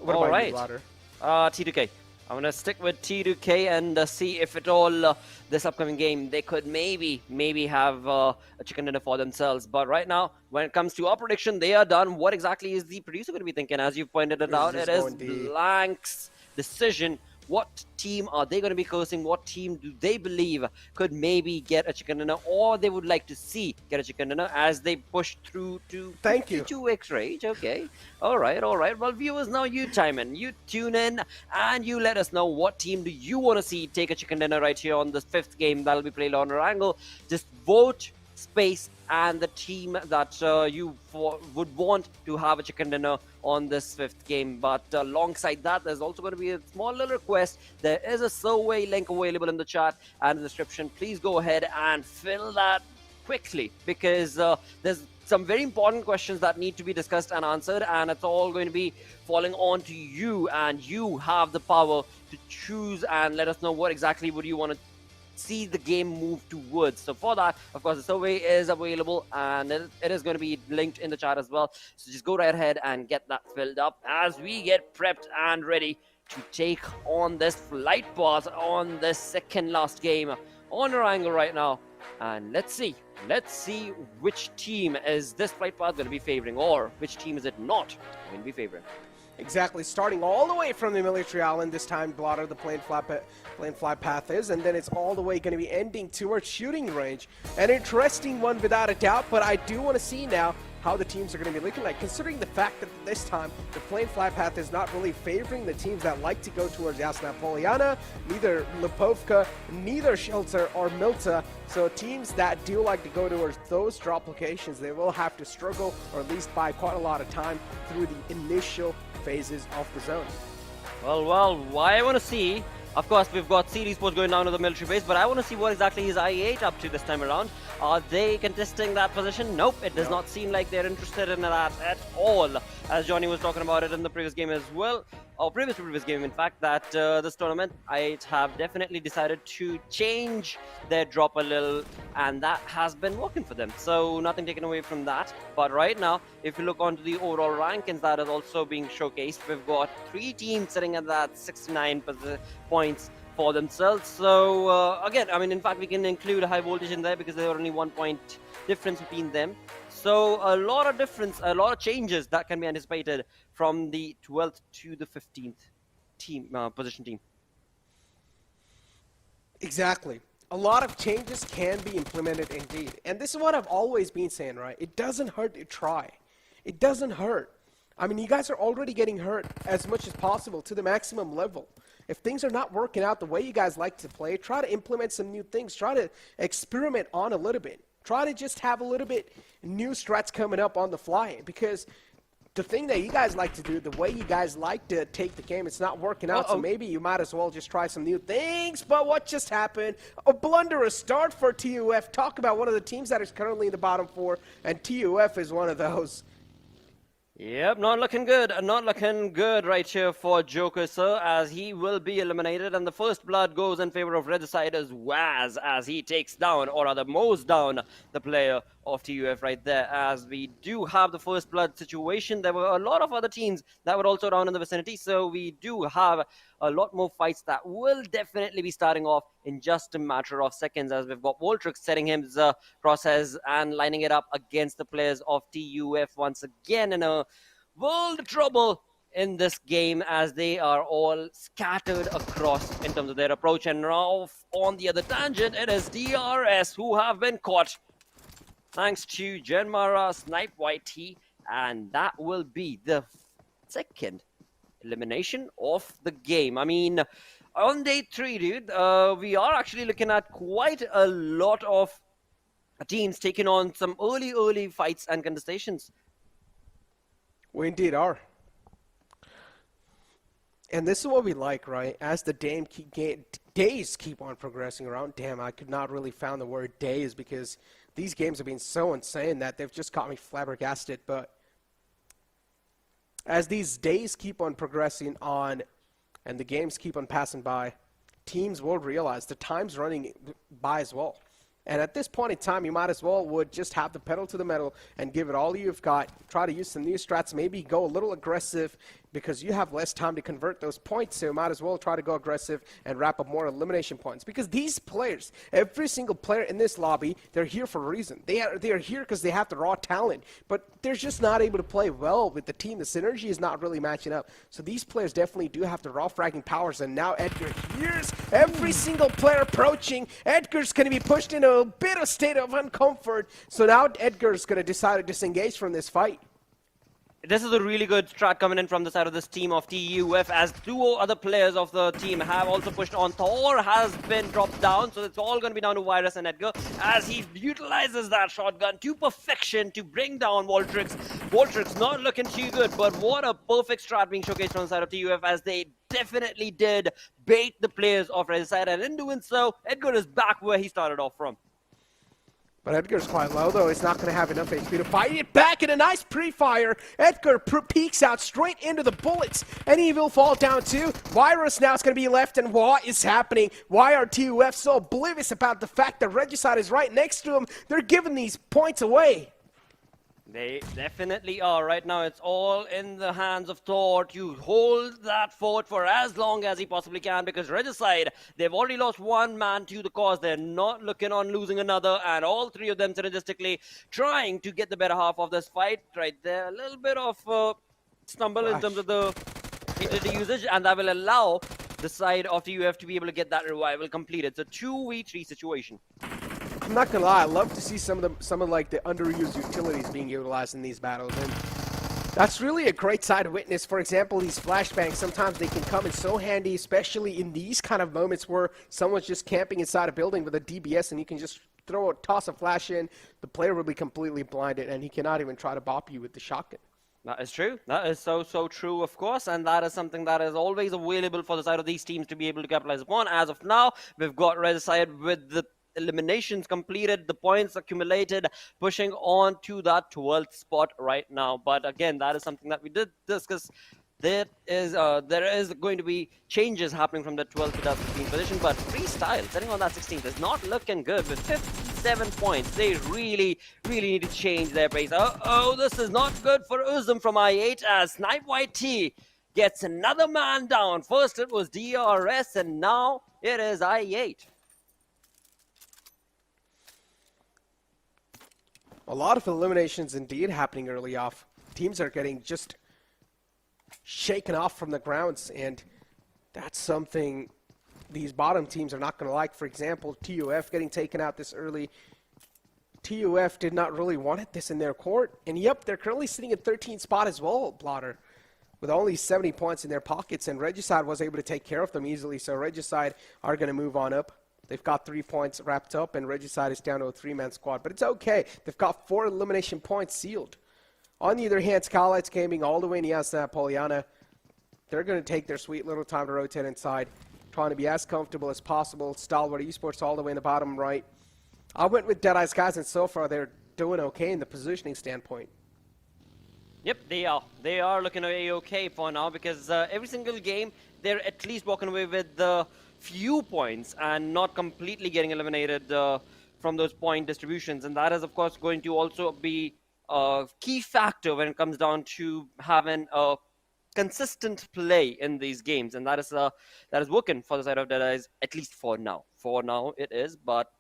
Speaker 8: What about you, Lauder?
Speaker 9: T2K. I'm going to stick with T2K and see if at all this upcoming game they could maybe have a chicken dinner for themselves. But right now, when it comes to our prediction, they are done. What exactly is the producer going to be thinking? As you pointed it out, it is Blank's decision. What team are they going to be cursing? What team do they believe could maybe get a chicken dinner, or they would like to see get a chicken dinner as they push through to 52x rage? Okay. All right. Well, viewers, now you chime in. You tune in and you let us know what team do you want to see take a chicken dinner right here on the 5th game that'll be played on Erangel. Just vote, space, and the team that you would want to have a chicken dinner on this 5th game. But alongside that, there's also going to be a small little request. There is a survey link available in the chat and the description. Please go ahead and fill that quickly, because there's some very important questions that need to be discussed and answered, and it's all going to be falling on to you, and you have the power to choose and let us know what exactly would you want to see the game move towards. So for that, of course, the survey is available, and it is going to be linked in the chat as well. So just go right ahead and get that filled up as we get prepped and ready to take on this flight path on the second last game on Erangel right now. And let's see which team is this flight path going to be favoring, or which team is it not going to be favoring.
Speaker 8: Exactly, starting all the way from the military island, this time Blotter, the plane fly path is, and then it's all the way going to be ending towards shooting range. An interesting one without a doubt, but I do want to see now how the teams are going to be looking like, considering the fact that this time the plane fly path is not really favoring the teams that like to go towards Yasna Poliana, neither Lipovka, neither Shelter or Milta. So teams that do like to go towards those drop locations, they will have to struggle, or at least buy quite a lot of time through the initial phases of the zone.
Speaker 9: Well, what I want to see, of course, we've got CD Sports going down to the military base, but I want to see what exactly is IE8 up to this time around. Are they contesting that position? Nope, it does not seem like they're interested in that at all. As Johnny was talking about it in the previous game as well, or previous game, in fact, that this tournament, I have definitely decided to change their drop a little, and that has been working for them. So nothing taken away from that. But right now, if you look onto the overall rankings that is also being showcased, we've got 3 teams sitting at that 69 points for themselves. So again, I mean, in fact, we can include a high voltage in there because there are only 1 point difference between them. So a lot of difference, a lot of changes that can be anticipated from the 12th to the 15th team position team.
Speaker 8: Exactly. A lot of changes can be implemented indeed. And this is what I've always been saying, right? It doesn't hurt to try. It doesn't hurt. I mean, you guys are already getting hurt as much as possible to the maximum level. If things are not working out the way you guys like to play, try to implement some new things. Try to experiment on a little bit. Try to just have a little bit new strats coming up on the fly, because the thing that you guys like to do, the way you guys like to take the game, it's not working out. So maybe you might as well just try some new things. But what just happened? A blunderous start for TUF. Talk about one of the teams that is currently in the bottom 4, and TUF is one of those.
Speaker 9: Yep, not looking good. Not looking good right here for Joker, sir, as he will be eliminated. And the first blood goes in favor of Red Sider's Waz as he takes down, or rather mows down, the player of TUF right there. As we do have the first blood situation, there were a lot of other teams that were also around in the vicinity. So we do have a lot more fights that will definitely be starting off in just a matter of seconds, as we've got Voltrix setting his crosshairs and lining it up against the players of TUF once again in a world of trouble in this game, as they are all scattered across in terms of their approach. And now on the other tangent, it is DRS who have been caught thanks to JyanMaara Snipe YT, and that will be the second elimination of the game. I mean, on day 3, dude, we are actually looking at quite a lot of teams taking on some early fights and contestations.
Speaker 8: We indeed are. And this is what we like, right? As the days keep on progressing around. Damn, I could not really find the word days because these games have been so insane that they've just got me flabbergasted. But as these days keep on progressing on and the games keep on passing by, teams will realize the time's running by as well. And at this point in time, you might as well would just have the pedal to the metal and give it all you've got. Try to use some new strats, maybe go a little aggressive because you have less time to convert those points. So you might as well try to go aggressive and wrap up more elimination points. Because these players, every single player in this lobby, they're here for a reason. They are here because they have the raw talent. But they're just not able to play well with the team. The synergy is not really matching up. So these players definitely do have the raw fragging powers. And now Edgar hears every single player approaching. Edgar's going to be pushed into a bit of state of uncomfort. So now Edgar's going to decide to disengage from this fight.
Speaker 9: This is a really good strat coming in from the side of this team of TUF, as 2 other players of the team have also pushed on. Thor has been dropped down, so it's all going to be down to Virus and Edgar as he utilizes that shotgun to perfection to bring down Voltrix. Voltrix not looking too good, but what a perfect strat being showcased from the side of TUF, as they definitely did bait the players of Regicide, and in doing so, Edgar is back where he started off from.
Speaker 8: But Edgar's quite low, though. He's not going to have enough HP to fight it back in a nice pre-fire. Edgar peeks out straight into the bullets, and he will fall down too. Virus now is going to be left, and what is happening? Why are TUF so oblivious about the fact that Regicide is right next to him? They're giving these points away.
Speaker 9: They definitely are. Right now, it's all in the hands of Thor to hold that fort for as long as he possibly can, because Regicide, they've already lost 1 man to the cause. They're not looking on losing another, and all 3 of them synergistically trying to get the better half of this fight. Right there, a little bit of stumble in terms of the utility usage, and that will allow the side of the UF to be able to get that revival completed. So 2v3 situation.
Speaker 8: I'm not gonna lie, I love to see some of like the underused utilities being utilized in these battles, and that's really a great side to witness. For example, these flashbangs, sometimes they can come in so handy, especially in these kind of moments where someone's just camping inside a building with a DBS and you can just toss a flash in, the player will be completely blinded and he cannot even try to bop you with the shotgun.
Speaker 9: That is true. That is so true, of course, and that is something that is always available for the side of these teams to be able to capitalize upon. As of now, we've got Regicide with the eliminations completed, the points accumulated, pushing on to that 12th spot right now. But again, that is something that we did discuss. There is going to be changes happening from the 12th to that 15th position, but Freestyle sitting on that 16th is not looking good with 57 points. They really need to change their pace. Oh, this is not good for Uzum from I8 as Snipe YT gets another man down. First it was DRS and now it is I8.
Speaker 8: A lot of eliminations indeed happening early off. Teams are getting just shaken off from the grounds, and that's something these bottom teams are not going to like. For example, TUF getting taken out this early. TUF did not really want this in their court, and yep, they're currently sitting at 13th spot as well, Blotter, with only 70 points in their pockets, and Regicide was able to take care of them easily, so Regicide are going to move on up. They've got 3 points wrapped up, and Regicide is down to a 3-man squad. But it's okay. They've got 4 elimination points sealed. On the other hand, Skylightz Gaming all the way in Yasna Poliana, they're going to take their sweet little time to rotate inside, trying to be as comfortable as possible. Stalwart Esports all the way in the bottom right. I went with Deadeyes Guys, and so far they're doing okay in the positioning standpoint.
Speaker 9: Yep, they are. They are looking okay for now, because every single game, they're at least walking away with the few points and not completely getting eliminated from those point distributions, and that is of course going to also be a key factor when it comes down to having a consistent play in these games, and that is working for the side of Deadeyes, at least for now. For now it is, but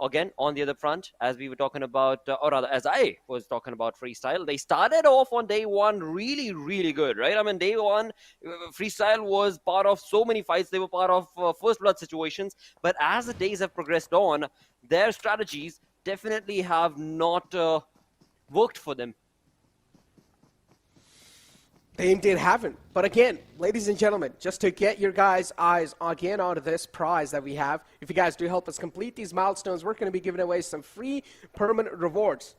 Speaker 9: again, on the other front, as we were talking about, or rather, as I was talking about Freestyle, they started off on day 1 really good, right? I mean, day 1, Freestyle was part of so many fights. They were part of first blood situations. But as the days have progressed on, their strategies definitely have not worked for them.
Speaker 8: They indeed haven't. But again, ladies and gentlemen, just to get your guys' eyes again onto this prize that we have, if you guys do help us complete these milestones, we're going to be giving away some free permanent rewards.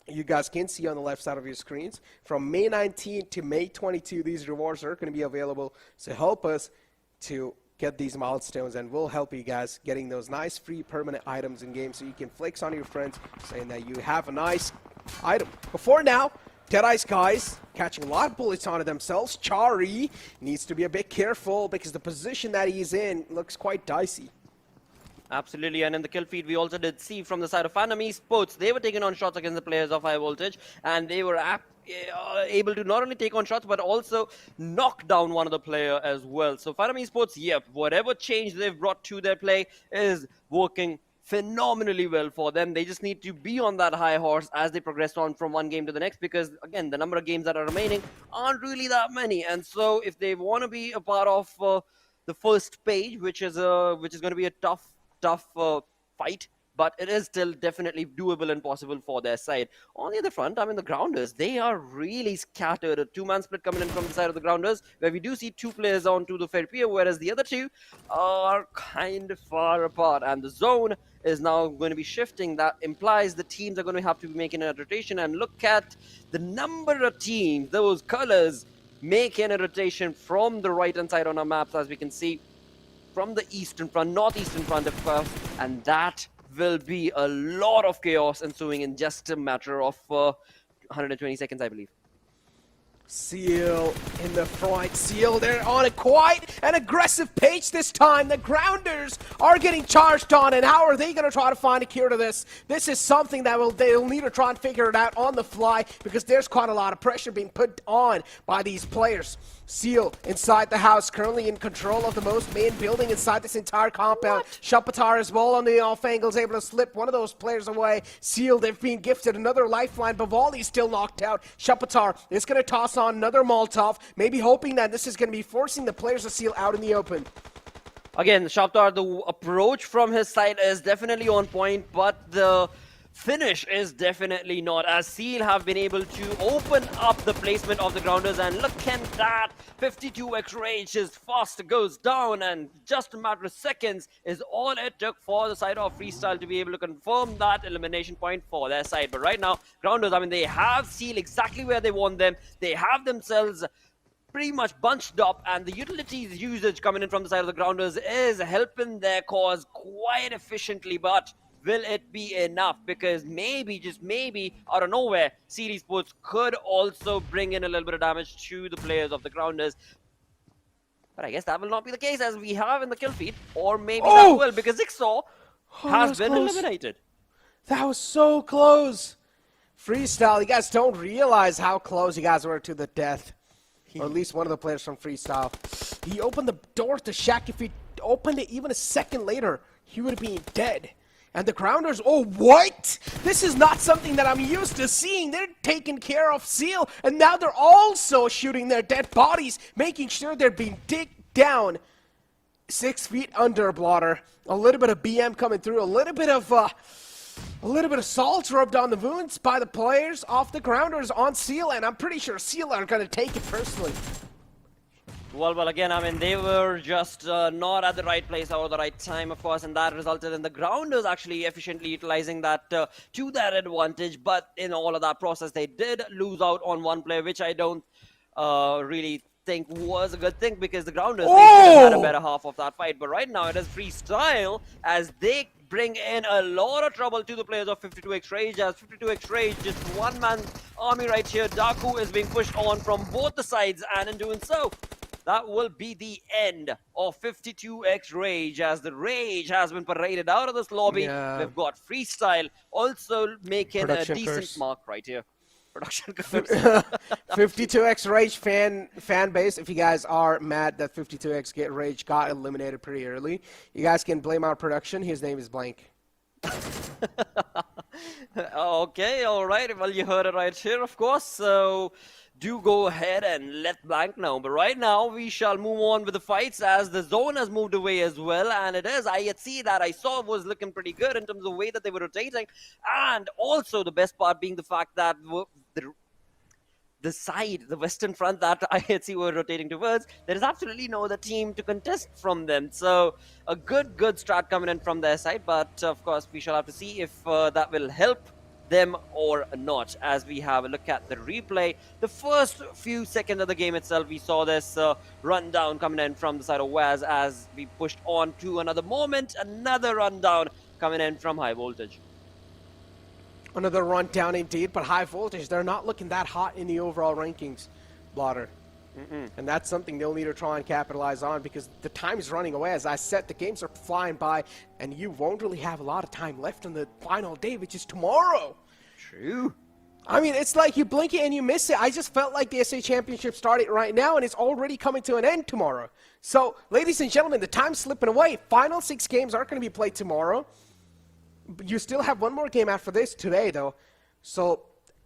Speaker 8: You guys can see on the left side of your screens, from May 19 to May 22, these rewards are going to be available. So help us to get these milestones, and we'll help you guys getting those nice free permanent items in game so you can flex on your friends saying that you have a nice item. Before now, Deadeyes Guys catching a lot of bullets onto themselves. Chari needs to be a bit careful because the position that he's in looks quite dicey.
Speaker 9: Absolutely, and in the kill feed, we also did see from the side of Phantom Esports, they were taking on shots against the players of High Voltage, and they were able to not only take on shots, but also knock down one of the player as well. So Phantom Esports, yep, whatever change they've brought to their play is working phenomenally well for them. They just need to be on that high horse as they progress on from one game to the next, because again, the number of games that are remaining aren't really that many. And so if they want to be a part of the first page, which is going to be a tough fight, but it is still definitely doable and possible for their side. On the other front, I mean, the Grounders, they are really scattered. A two-man split coming in from the side of the Grounders, where we do see two players onto the fair pier, whereas the other two are kind of far apart. And the zone is now going to be shifting. That implies the teams are going to have to be making a rotation. And look at the number of teams, those colors, making a rotation from the right-hand side on our maps, as we can see, from the eastern front, northeastern front of us, and that will be a lot of chaos ensuing in just a matter of 120 seconds, I believe.
Speaker 8: Seal in the front. Seal, they're on a quite an aggressive pace this time. The Grounders are getting charged on, and how are they going to try to find a cure to this? This is something that they'll need to try and figure it out on the fly, because there's quite a lot of pressure being put on by these players. Seal inside the house, currently in control of the most main building inside this entire compound. Shapatar as well on the off angles, able to slip one of those players away. Seal, they've been gifted another lifeline. Bavali's still knocked out. Shapatar is going to toss on another Molotov, maybe hoping that this is going to be forcing the players of Seal out in the open.
Speaker 9: Again, Shapatar, the approach from his side is definitely on point, but the finish is definitely not, as Seal have been able to open up the placement of the Grounders, and look at that, 52x rage, his fast goes down, and just a matter of seconds is all it took for the side of Freestyle to be able to confirm that elimination point for their side. But right now, Grounders, I mean, they have Seal exactly where they want them. They have themselves pretty much bunched up, and the utilities usage coming in from the side of the Grounders is helping their cause quite efficiently, but will it be enough? Because maybe, just maybe, out of nowhere, Seal Esports could also bring in a little bit of damage to the players of the Grounders. But I guess that will not be the case, as we have in the kill feed. Or maybe that will, because Zigsaw has been eliminated.
Speaker 8: That was so close. Freestyle, you guys don't realize how close you guys were to the death. Or at least one of the players from Freestyle. He opened the door to Shaq. If he opened it even a second later, he would have been dead. And the Grounders, oh, what? This is not something that I'm used to seeing. They're taking care of Seal, and now they're also shooting their dead bodies, making sure they're being digged down 6 feet under Blotter. A little bit of BM coming through, a little bit of salt rubbed on the wounds by the players off the Grounders on Seal, and I'm pretty sure Seal are going to take it personally.
Speaker 9: Well, again, I mean, they were just not at the right place or the right time, of course, and that resulted in the Grounders actually efficiently utilizing that to their advantage. But in all of that process, they did lose out on one player, which I don't really think was a good thing, because the Grounders they should have had a better half of that fight. But right now, it is Freestyle as they bring in a lot of trouble to the players of 52x Rage, as 52x Rage, just one-man army right here. Daku is being pushed on from both the sides, and in doing so, that will be the end of 52x Rage, as the Rage has been paraded out of this lobby. Yeah. We've got Freestyle also making a decent mark right here. Production curse.
Speaker 8: 52x Rage fan base, if you guys are mad that 52x Rage got eliminated pretty early, you guys can blame our production. His name is Blank.
Speaker 9: Okay, alright. Well, you heard it right here, of course. So do go ahead and let Blank know. But right now, we shall move on with the fights, as the zone has moved away as well. And it is IHC that I saw was looking pretty good in terms of the way that they were rotating. And also the best part being the fact that the side, the western front that IHC were rotating towards, there is absolutely no other team to contest from them. So a good strat coming in from their side, but of course we shall have to see if that will help them or not. As we have a look at the replay, the first few seconds of the game itself, we saw this rundown coming in from the side of Waz as we pushed on to another moment, another rundown coming in from High Voltage.
Speaker 8: Another run down indeed, but High Voltage, they're not looking that hot in the overall rankings, Blotter. And that's something they'll need to try and capitalize on because the time is running away. As I said, the games are flying by, and you won't really have a lot of time left on the final day, which is tomorrow.
Speaker 9: True.
Speaker 8: I mean, it's like you blink it and you miss it. I just felt like the SA Championship started right now, and it's already coming to an end tomorrow. So, ladies and gentlemen, the time's slipping away. Final 6 games aren't going to be played tomorrow. You still have one more game after this today, though. So,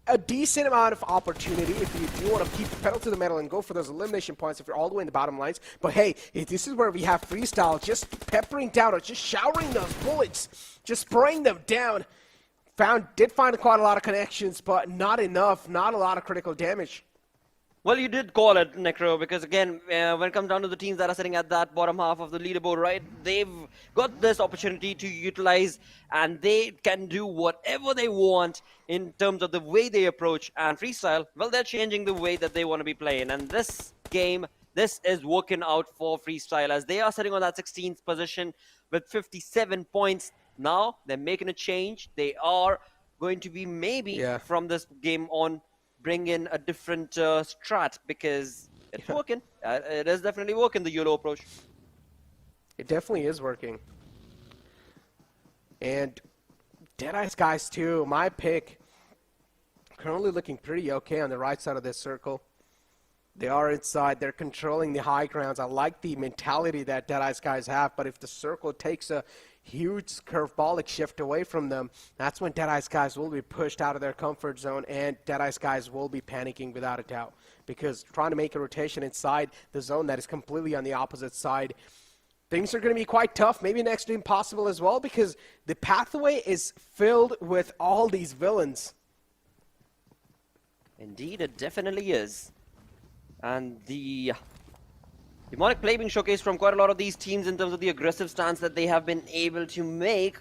Speaker 8: a decent amount of opportunity if you do want to keep pedal to the metal and go for those elimination points if you're all the way in the bottom lines. But hey, this is where we have Freestyle just peppering down or just showering those bullets, just spraying them down. Did find quite a lot of connections, but not enough, not a lot of critical damage.
Speaker 9: Well, you did call it, Necro, because again, when it comes down to the teams that are sitting at that bottom half of the leaderboard, right, they've got this opportunity to utilize, and they can do whatever they want in terms of the way they approach. And Freestyle, well, they're changing the way that they want to be playing. And this game, this is working out for Freestyle, as they are sitting on that 16th position with 57 points. Now, they're making a change. They are going to be maybe from this game on, bring in a different strat because it's working. It is definitely working, the YOLO approach.
Speaker 8: It definitely is working. And Deadeyes Guys too, my pick, currently looking pretty okay on the right side of this circle. They are inside, they're controlling the high grounds. I like the mentality that Deadeyes Guys have, but if the circle takes a huge curveball shift away from them, that's when Deadeyes Guys will be pushed out of their comfort zone, and Deadeyes Guys will be panicking without a doubt, because trying to make a rotation inside the zone that is completely on the opposite side, things are going to be quite tough, maybe next to impossible as well, because the pathway is filled with all these villains.
Speaker 9: Indeed, it definitely is. And the demonic play being showcased from quite a lot of these teams in terms of the aggressive stance that they have been able to make.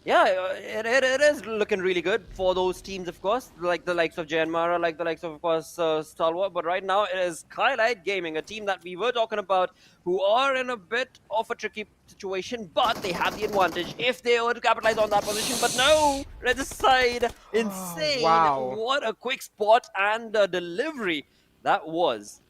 Speaker 9: It is looking really good for those teams, of course, like the likes of JyanMaara, like the likes of course, Stalwart. But right now it is Skylightz Gaming, a team that we were talking about, who are in a bit of a tricky situation, but they have the advantage if they were to capitalize on that position. But no, Regicide, insane.
Speaker 8: Wow.
Speaker 9: What a quick spot and delivery that was.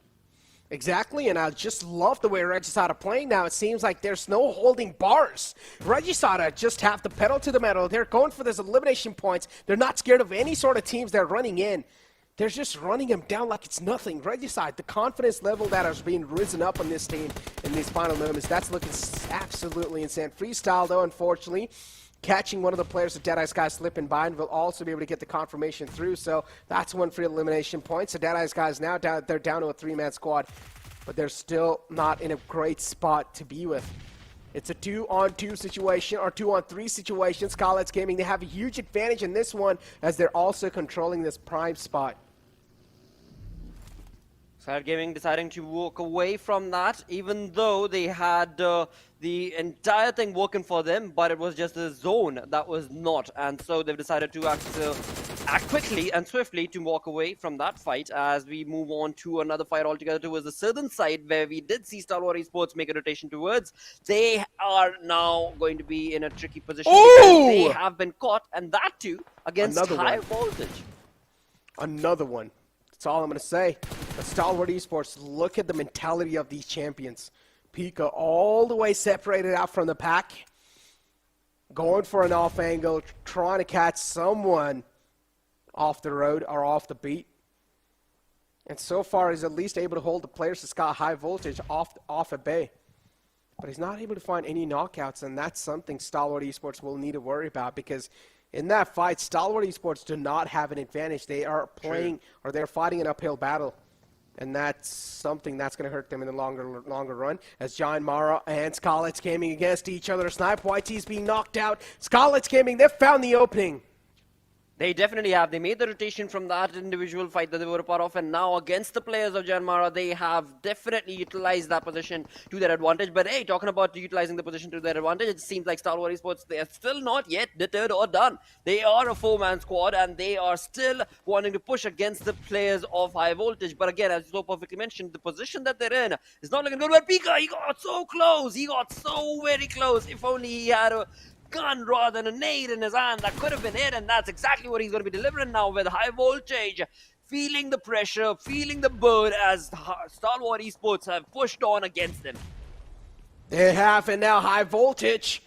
Speaker 8: Exactly, and I just love the way Regicide are playing now. It seems like there's no holding bars. Regicide just have the pedal to the metal. They're going for those elimination points. They're not scared of any sort of teams they're running in. They're just running them down like it's nothing. Regicide, the confidence level that has been risen up on this team in these final moments, that's looking absolutely insane. Freestyle, though, unfortunately, catching one of the players of Deadeyes Guys slipping by, and will also be able to get the confirmation through. So that's one free elimination point. So Deadeyes Guys now they're down to a 3-man squad, but they're still not in a great spot to be with. It's a 2-on-2 situation, or 2-on-3 situation. Skylightz Gaming, they have a huge advantage in this one, as they're also controlling this prime spot.
Speaker 9: Skylightz Gaming deciding to walk away from that, even though they had the entire thing working for them, but it was just a zone that was not. And so they've decided to act quickly and swiftly to walk away from that fight, as we move on to another fight altogether towards the southern side, where we did see Stalwart Esports make a rotation towards. They are now going to be in a tricky position because they have been caught, and that too against High Voltage.
Speaker 8: Another one. That's all I'm going to say. But Stalwart Esports, look at the mentality of these champions. Pika all the way separated out from the pack, going for an off angle, trying to catch someone off the road or off the beat. And so far he's at least able to hold the players that got High Voltage off at bay. But he's not able to find any knockouts, and that's something Stalwart Esports will need to worry about, because in that fight, Stalwart Esports do not have an advantage. They are playing, or they're fighting an uphill battle. And that's something that's going to hurt them in the longer run. As JyanMaara and Skylightz Gaming against each other. Snipe YT's being knocked out. Skylightz Gaming, they've found the opening.
Speaker 9: They definitely have. They made the rotation from that individual fight that they were a part of, and now against the players of JyanMaara, they have definitely utilized that position to their advantage. But hey, talking about utilizing the position to their advantage, it seems like Stalwart Esports, they are still not yet deterred or done. They are a 4-man squad, and they are still wanting to push against the players of High Voltage. But again, as you so perfectly mentioned, the position that they're in is not looking good. But Pika, he got so close. He got so very close. If only he had a gun rather than a nade in his hand, that could have been it, and that's exactly what he's going to be delivering now with High Voltage. Feeling the pressure, feeling the burn as Stalwart Esports have pushed on against him.
Speaker 8: They have, and now High Voltage.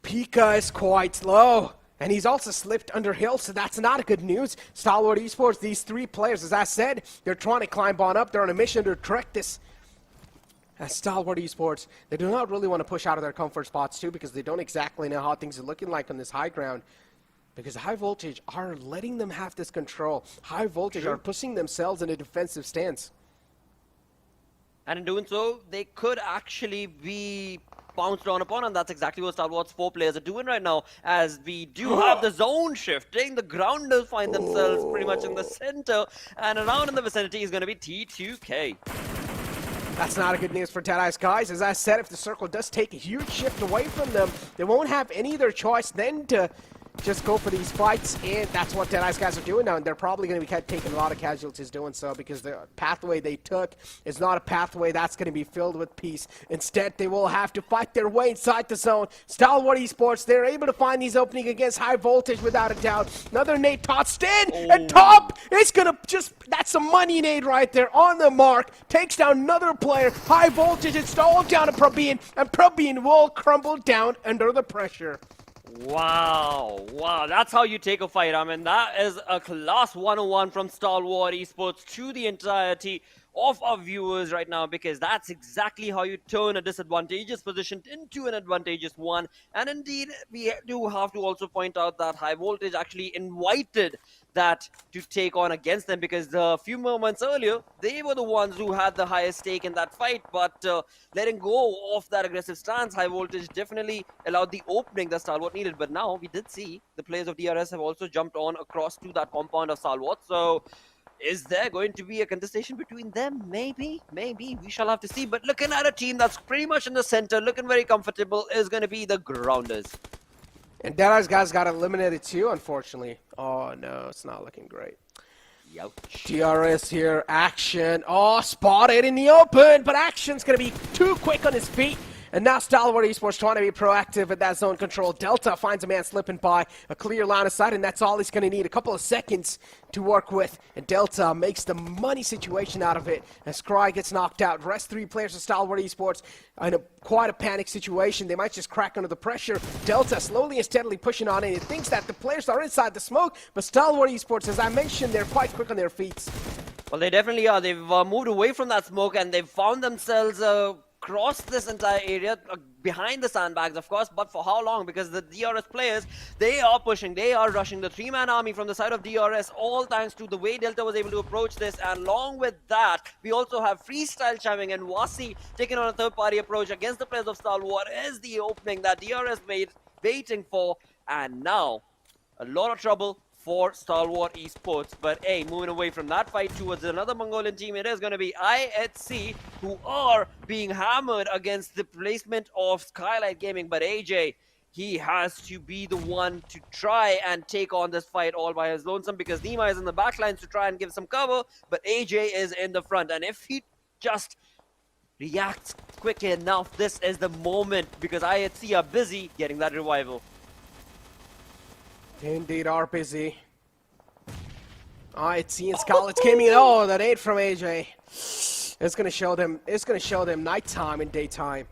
Speaker 8: Pika is quite low. And he's also slipped under hill, so that's not good news. Stalwart Esports, these 3 players, as I said, they're trying to climb on up. They're on a mission to track this. As Stalwart Esports, they do not really want to push out of their comfort spots too, because they don't exactly know how things are looking like on this high ground. Because High Voltage are letting them have this control. High Voltage are pushing themselves in a defensive stance.
Speaker 9: And in doing so, they could actually be bounced on upon, and that's exactly what Stalwart's 4 players are doing right now, as we do have the zone shifting. The grounders find themselves pretty much in the center, and around in the vicinity is going to be T2K.
Speaker 8: That's not a good news for Deadeyes Guys. As I said, if the circle does take a huge shift away from them, they won't have any other choice than to just go for these fights, and that's what Deadeyes Guys are doing now, and they're probably going to be taking a lot of casualties doing so, because the pathway they took is not a pathway that's going to be filled with peace. Instead, they will have to fight their way inside the zone. Stalwart Esports, they're able to find these openings against High Voltage without a doubt. Another nade tossed in, and Top is going to just, that's a money nade right there on the mark. Takes down another player. High Voltage is stalled down to Prabeen, and Prabeen will crumble down under the pressure.
Speaker 9: Wow, that's how you take a fight. I mean, that is a class 101 from Stalwart Esports to the entirety of our viewers right now, because that's exactly how you turn a disadvantageous position into an advantageous one. And indeed, we do have to also point out that High Voltage actually invited that to take on against them, because a few moments earlier, they were the ones who had the highest stake in that fight. But letting go of that aggressive stance, High Voltage definitely allowed the opening that Stalwart needed. But now we did see the players of DRS have also jumped on across to that compound of Stalwart. So is there going to be a contestation between them? Maybe. We shall have to see. But looking at a team that's pretty much in the center, looking very comfortable, is going to be the Grounders.
Speaker 8: And Deadeyes Guys got eliminated too, unfortunately. Oh no, it's not looking great.
Speaker 9: Youch.
Speaker 8: DRS here, Action. Oh, spotted in the open, but Action's going to be too quick on his feet. And now Stalwart Esports trying to be proactive at that zone control. Delta finds a man slipping by, a clear line of sight, and that's all he's going to need. A couple of seconds to work with. And Delta makes the money situation out of it as Cry gets knocked out. Rest 3 players of Stalwart Esports in quite a panic situation. They might just crack under the pressure. Delta slowly and steadily pushing on in. It thinks that the players are inside the smoke, but Stalwart Esports, as I mentioned, they're quite quick on their feet.
Speaker 9: Well, they definitely are. They've moved away from that smoke, and they've found themselves across this entire area, behind the sandbags, of course, but for how long? Because the DRS players, they are pushing, they are rushing the 3-man army from the side of DRS, all thanks to the way Delta was able to approach this. And along with that, we also have Freestyle chiming, and Wasi taking on a third-party approach against the players of Stalwart is the opening that DRS made, waiting for. And now, a lot of trouble for Stalwart Esports. But hey, moving away from that fight towards another Mongolian team, it is going to be IHC, who are being hammered against the placement of Skylightz Gaming. But AJ, he has to be the one to try and take on this fight all by his lonesome, because Nima is in the backlines to try and give some cover, but AJ is in the front. And if he just reacts quickly enough, this is the moment, because IHC are busy getting that revival.
Speaker 8: They indeed are busy. IHC and Skylightz Gaming. Oh, that 8 from AJ. It's gonna show them. It's gonna show them nighttime and daytime.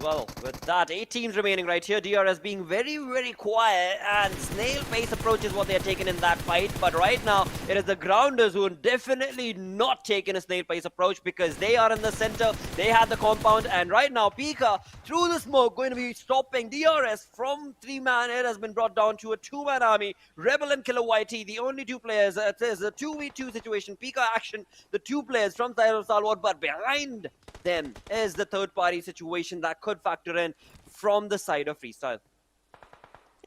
Speaker 9: Well, with that, 8 teams remaining right here. DRS being very, very quiet, and snail pace approach is what they are taking in that fight. But right now, it is the Grounders who are definitely not taking a snail pace approach, because they are in the center. They had the compound, and right now, Pika, through the smoke, going to be stopping DRS from 3-man. It has been brought down to a 2-man army. Rebel and Killer YT, the only 2 players. It is a 2v2 situation. Pika Action, the 2 players from side of Stalwart, but behind them is the third-party situation that could factor in from the side of Freestyle.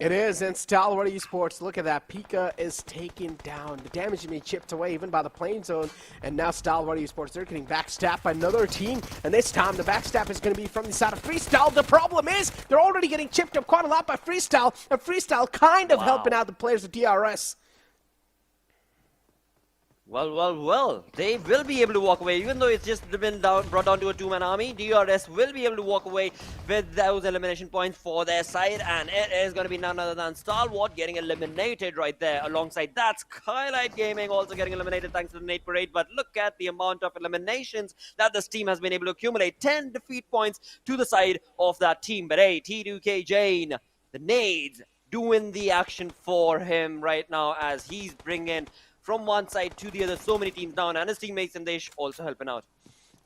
Speaker 8: It is, and Stalwart Esports, look at that. Pika is taken down. The damage is being chipped away even by the plane zone. And now Stalwart Esports, they're getting backstabbed by another team. And this time, the backstab is going to be from the side of Freestyle. The problem is, they're already getting chipped up quite a lot by Freestyle. And Freestyle kind of helping out the players of DRS.
Speaker 9: Well, they will be able to walk away, even though it's just been brought down to a two-man army. DRS will be able to walk away with those elimination points for their side, and it is going to be none other than Stalwart getting eliminated right there. Alongside that, Skylightz Gaming also getting eliminated thanks to the nade parade, but look at the amount of eliminations that this team has been able to accumulate. 10 defeat points to the side of that team, but hey, T2K Jane, the nades doing the action for him right now as he's bringing from one side to the other, so many teams down, and his teammate Sandesh also helping out.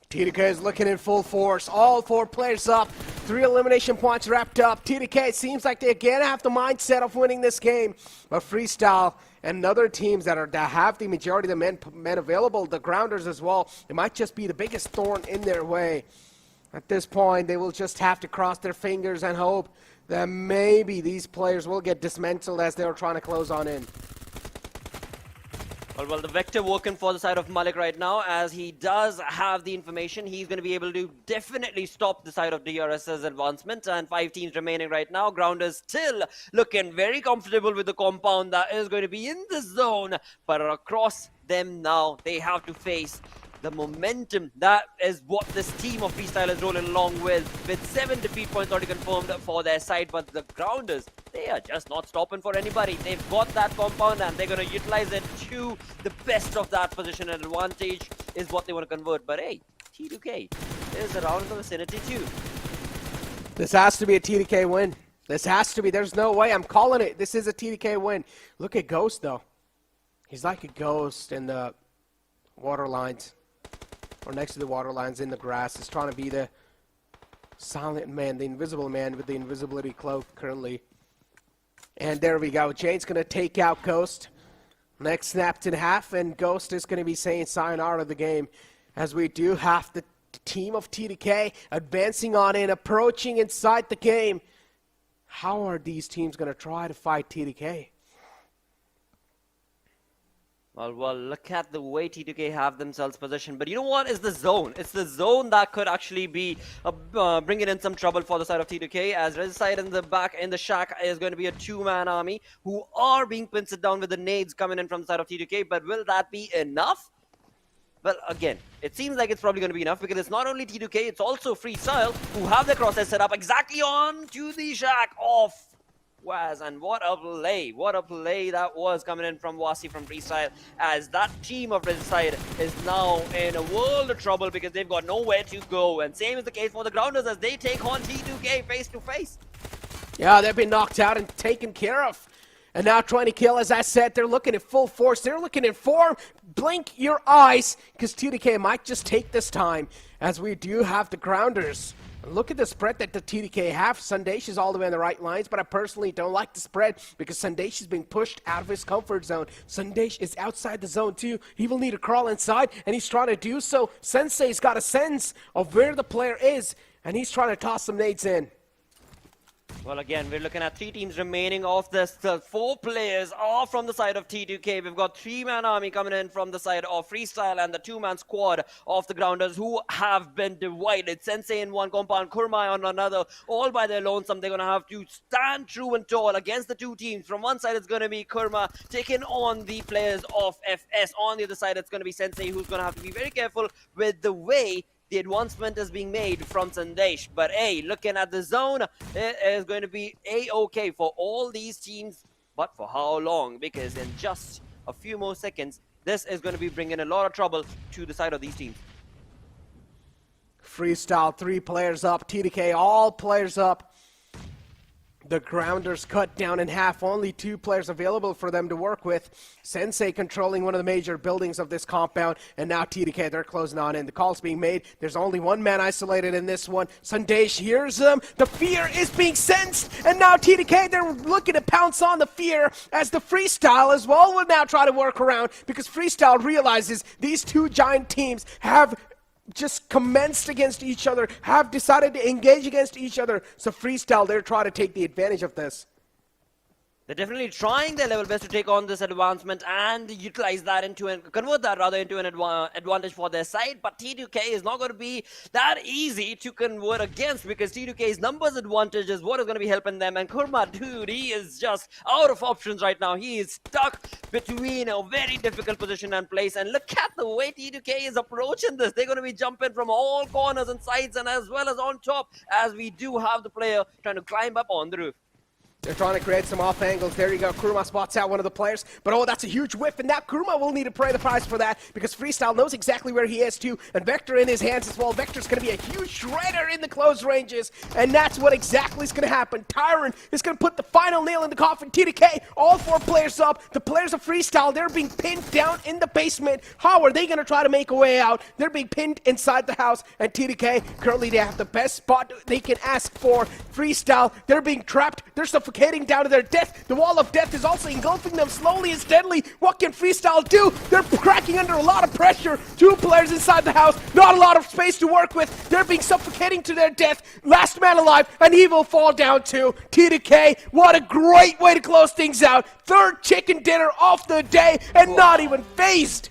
Speaker 8: TDK is looking in full force. All 4 players up. 3 elimination points wrapped up. TDK, it seems like they again have the mindset of winning this game. But Freestyle and other teams that have the majority of the men available, the grounders as well, it might just be the biggest thorn in their way. At this point, they will just have to cross their fingers and hope that maybe these players will get dismantled as they're trying to close on in.
Speaker 9: Well, the Vector working for the side of Malik right now, as he does have the information. He's going to be able to definitely stop the side of DRS's advancement, and 5 teams remaining right now. Grounders still looking very comfortable with the compound that is going to be in the zone, but across them now, they have to face the momentum. That is what this team of Freestyle is rolling along with 7 defeat points already confirmed for their side, but the Grounders, they are just not stopping for anybody. They've got that compound and they're going to utilize it to the best of that position, and advantage is what they want to convert. But hey, T2K is around in the vicinity too.
Speaker 8: This has to be a TDK win. This has to be. There's no way. I'm calling it. This is a TDK win. Look at Ghost, though. He's like a ghost in the water lines, or next to the water lines in the grass. He's trying to be the silent man, the invisible man with the invisibility cloak currently. And there we go. Jane's going to take out Ghost. Next snapped in half, and Ghost is going to be saying sayonara to the game, as we do have the team of TDK advancing on in, approaching inside the game. How are these teams going to try to fight TDK?
Speaker 9: Well, look at the way T2K have themselves positioned. But you know what? It's the zone. It's the zone that could actually be bringing in some trouble for the side of T2K, as Red side in the back in the shack is going to be a two-man army who are being pincered down with the nades coming in from the side of T2K. But will that be enough? Well, again, it seems like it's probably going to be enough, because it's not only T2K, it's also Freestyle who have their crosshairs set up exactly on to the shack of Waz. And what a play that was coming in from Wasi from Freestyle, as that team of Red side is now in a world of trouble because they've got nowhere to go. And same is the case for the Grounders as they take on T2K face to face.
Speaker 8: Yeah, they've been knocked out and taken care of. And now trying to kill, as I said, they're looking at full force. They're looking in form. Blink your eyes, because TDK might just take this time, as we do have the Grounders. Look at the spread that the TDK have. Sandesh is all the way on the right lines, but I personally don't like the spread because Sandesh is being pushed out of his comfort zone. Sandesh is outside the zone too. He will need to crawl inside, and he's trying to do so. Sensei's got a sense of where the player is, and he's trying to toss some nades in.
Speaker 9: Well, again, we're looking at 3 teams remaining of this. The 4 players are from the side of T2K. We've got 3-man army coming in from the side of Freestyle, and the 2-man squad of the Grounders who have been divided. Sensei in one compound, Kurmai on another, all by their lonesome. They're going to have to stand true and tall against the 2 teams. From one side, it's going to be Kurma taking on the players of FS. On the other side, it's going to be Sensei, who's going to have to be very careful with the way the advancement is being made from Sandesh. But hey, looking at the zone, it is going to be a-okay for all these teams. But for how long? Because in just a few more seconds, this is going to be bringing a lot of trouble to the side of these teams.
Speaker 8: Freestyle, 3 players up. TDK, all players up. The Grounders cut down in half. Only 2 players available for them to work with. Sensei controlling one of the major buildings of this compound. And now TDK, they're closing on in. The call's being made. There's only 1 man isolated in this one. Sandesh hears them. The fear is being sensed. And now TDK, they're looking to pounce on the fear, as the Freestyle as well will now try to work around, because Freestyle realizes these 2 giant teams have just commenced against each other, have decided to engage against each other. So Freestyle, they're trying to take the advantage of this.
Speaker 9: They're definitely trying their level best to take on this advancement and utilize that convert that rather into an advantage for their side. But T2K is not going to be that easy to convert against, because T2K's numbers advantage is what is going to be helping them. And Kurma, dude, he is just out of options right now. He is stuck between a very difficult position and place. And look at the way T2K is approaching this. They're going to be jumping from all corners and sides and as well as on top, as we do have the player trying to climb up on the roof.
Speaker 8: They're trying to create some off angles. There you go. Kuruma spots out one of the players. But oh, that's a huge whiff. And now Kuruma will need to pay the price for that, because Freestyle knows exactly where he is too. And Vector in his hands as well. Vector's going to be a huge shredder in the close ranges. And that's what exactly is going to happen. Tyron is going to put the final nail in the coffin. TDK, all 4 players up. The players of Freestyle, they're being pinned down in the basement. How are they going to try to make a way out? They're being pinned inside the house. And TDK, currently they have the best spot they can ask for. Freestyle, they're being trapped. They're suffocating down to their death. The wall of death is also engulfing them slowly and steadily. What can Freestyle do? They're cracking under a lot of pressure. 2 players inside the house. Not a lot of space to work with. They're being suffocating to their death. Last man alive, and he will fall down too. T2K, what a great way to close things out. 3rd chicken dinner of the day, and not even phased.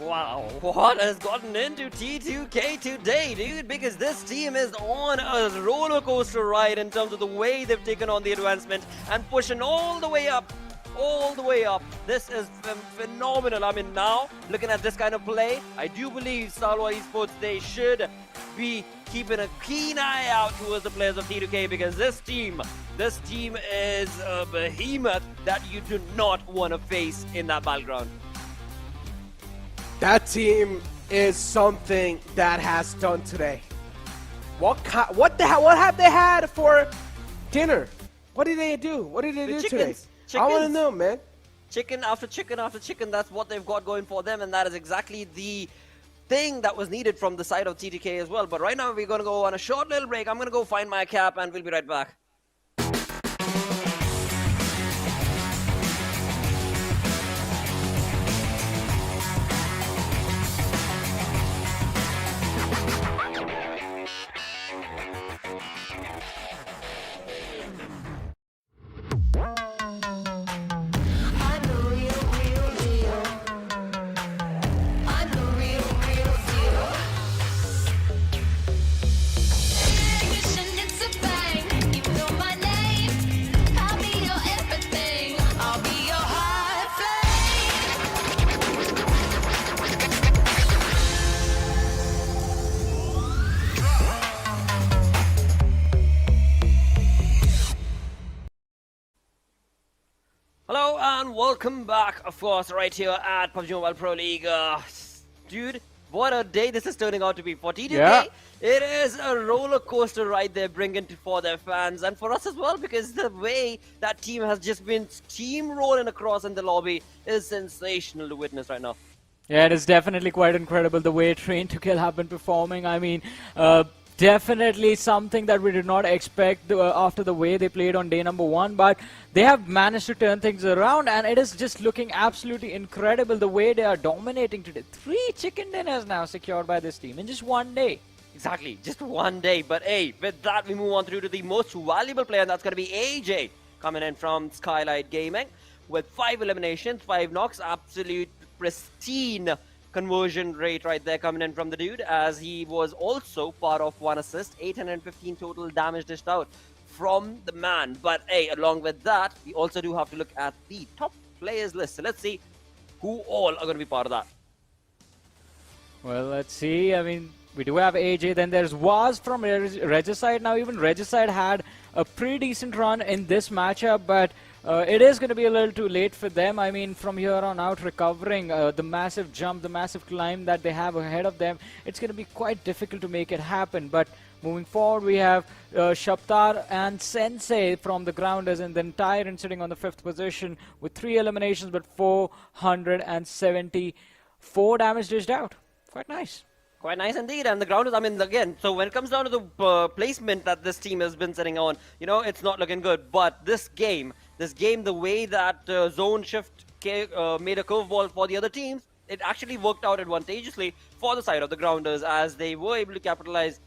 Speaker 9: Wow, what has gotten into T2K today, dude? Because this team is on a roller coaster ride in terms of the way they've taken on the advancement and pushing all the way up. All the way up. This is phenomenal. I mean, now, looking at this kind of play, I do believe Stalwart Esports, they should be keeping a keen eye out towards the players of T2K, because this team is a behemoth that you do not want to face in that battleground.
Speaker 8: That team is something that has done today. What have they had for dinner? What did they do? What did they do today? I want to know, man.
Speaker 9: Chicken after chicken after chicken, that's what they've got going for them, and that is exactly the thing that was needed from the side of T2K as well. But right now we're going to go on a short little break. I'm going to go find my cap and we'll be right back. Hello and welcome back, of course, right here at PUBG Mobile Pro League. Dude, what a day this is turning out to be for T2K.
Speaker 7: Yeah.
Speaker 9: It is a roller coaster ride they're bringing for their fans and for us as well, because the way that team has just been steamrolling across in the lobby is sensational to witness right now.
Speaker 7: Yeah, it is definitely quite incredible the way Train to Kill have been performing. I mean, definitely something that we did not expect after the way they played on day number 1, but they have managed to turn things around, and it is just looking absolutely incredible the way they are dominating today. 3 chicken dinners now secured by this team in just 1 day.
Speaker 9: Exactly, just 1 day. But hey, with that we move on through to the most valuable player, and that's going to be AJ, coming in from Skylightz Gaming with 5 eliminations, 5 knocks, absolute pristine conversion rate right there coming in from the dude, as he was also part of 1 assist, 815 total damage dished out from the man. But hey, along with that, we also do have to look at the top players list. So let's see who all are going to be part of that.
Speaker 7: Well, let's see. I mean, we do have AJ, then there's Waz from Regicide. Now, even Regicide had a pretty decent run in this matchup, but it is going to be a little too late for them. I mean, from here on out, recovering the massive jump, the massive climb that they have ahead of them, it's going to be quite difficult to make it happen. But moving forward, we have Shaptar and Sensei from the Grounders, and then Tyrant sitting on the 5th position with 3 eliminations, but 474 damage dished out. Quite nice.
Speaker 9: Quite nice indeed. And the Grounders, I mean, again, so when it comes down to the placement that this team has been sitting on, you know, it's not looking good. But this game, the way that zone shift made a curveball for the other teams, it actually worked out advantageously for the side of the Grounders, as they were able to capitalize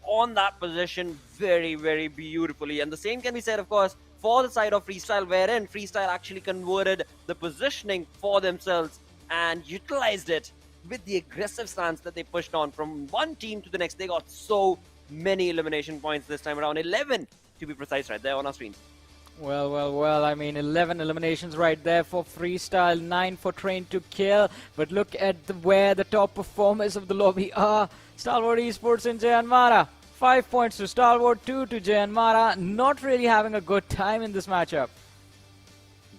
Speaker 9: on that position very, very beautifully. And the same can be said, of course, for the side of Freestyle, wherein Freestyle actually converted the positioning for themselves and utilized it with the aggressive stance that they pushed on from one team to the next. They got so many elimination points this time around, 11 to be precise, right there on our screen.
Speaker 7: Well, I mean, 11 eliminations right there for Freestyle, 9 for Train to Kill. But look at where the top performers of the lobby are. Stalwart Esports and JyanMaara. 5 points to Stalwart, 2 to JyanMaara. Not really having a good time in this matchup.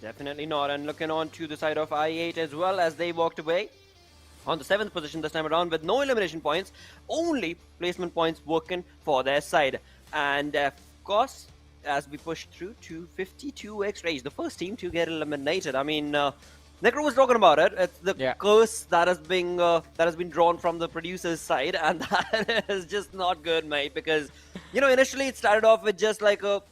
Speaker 9: Definitely not. And looking on to the side of I8 as well, as they walked away on the 7th position this time around with no elimination points, only placement points working for their side. And of course, as we push through to 52x rage, the first team to get eliminated. I mean, Necro was talking about it. It's the curse that has been drawn from the producer's side, and that is just not good, mate. Because initially it started off with just like a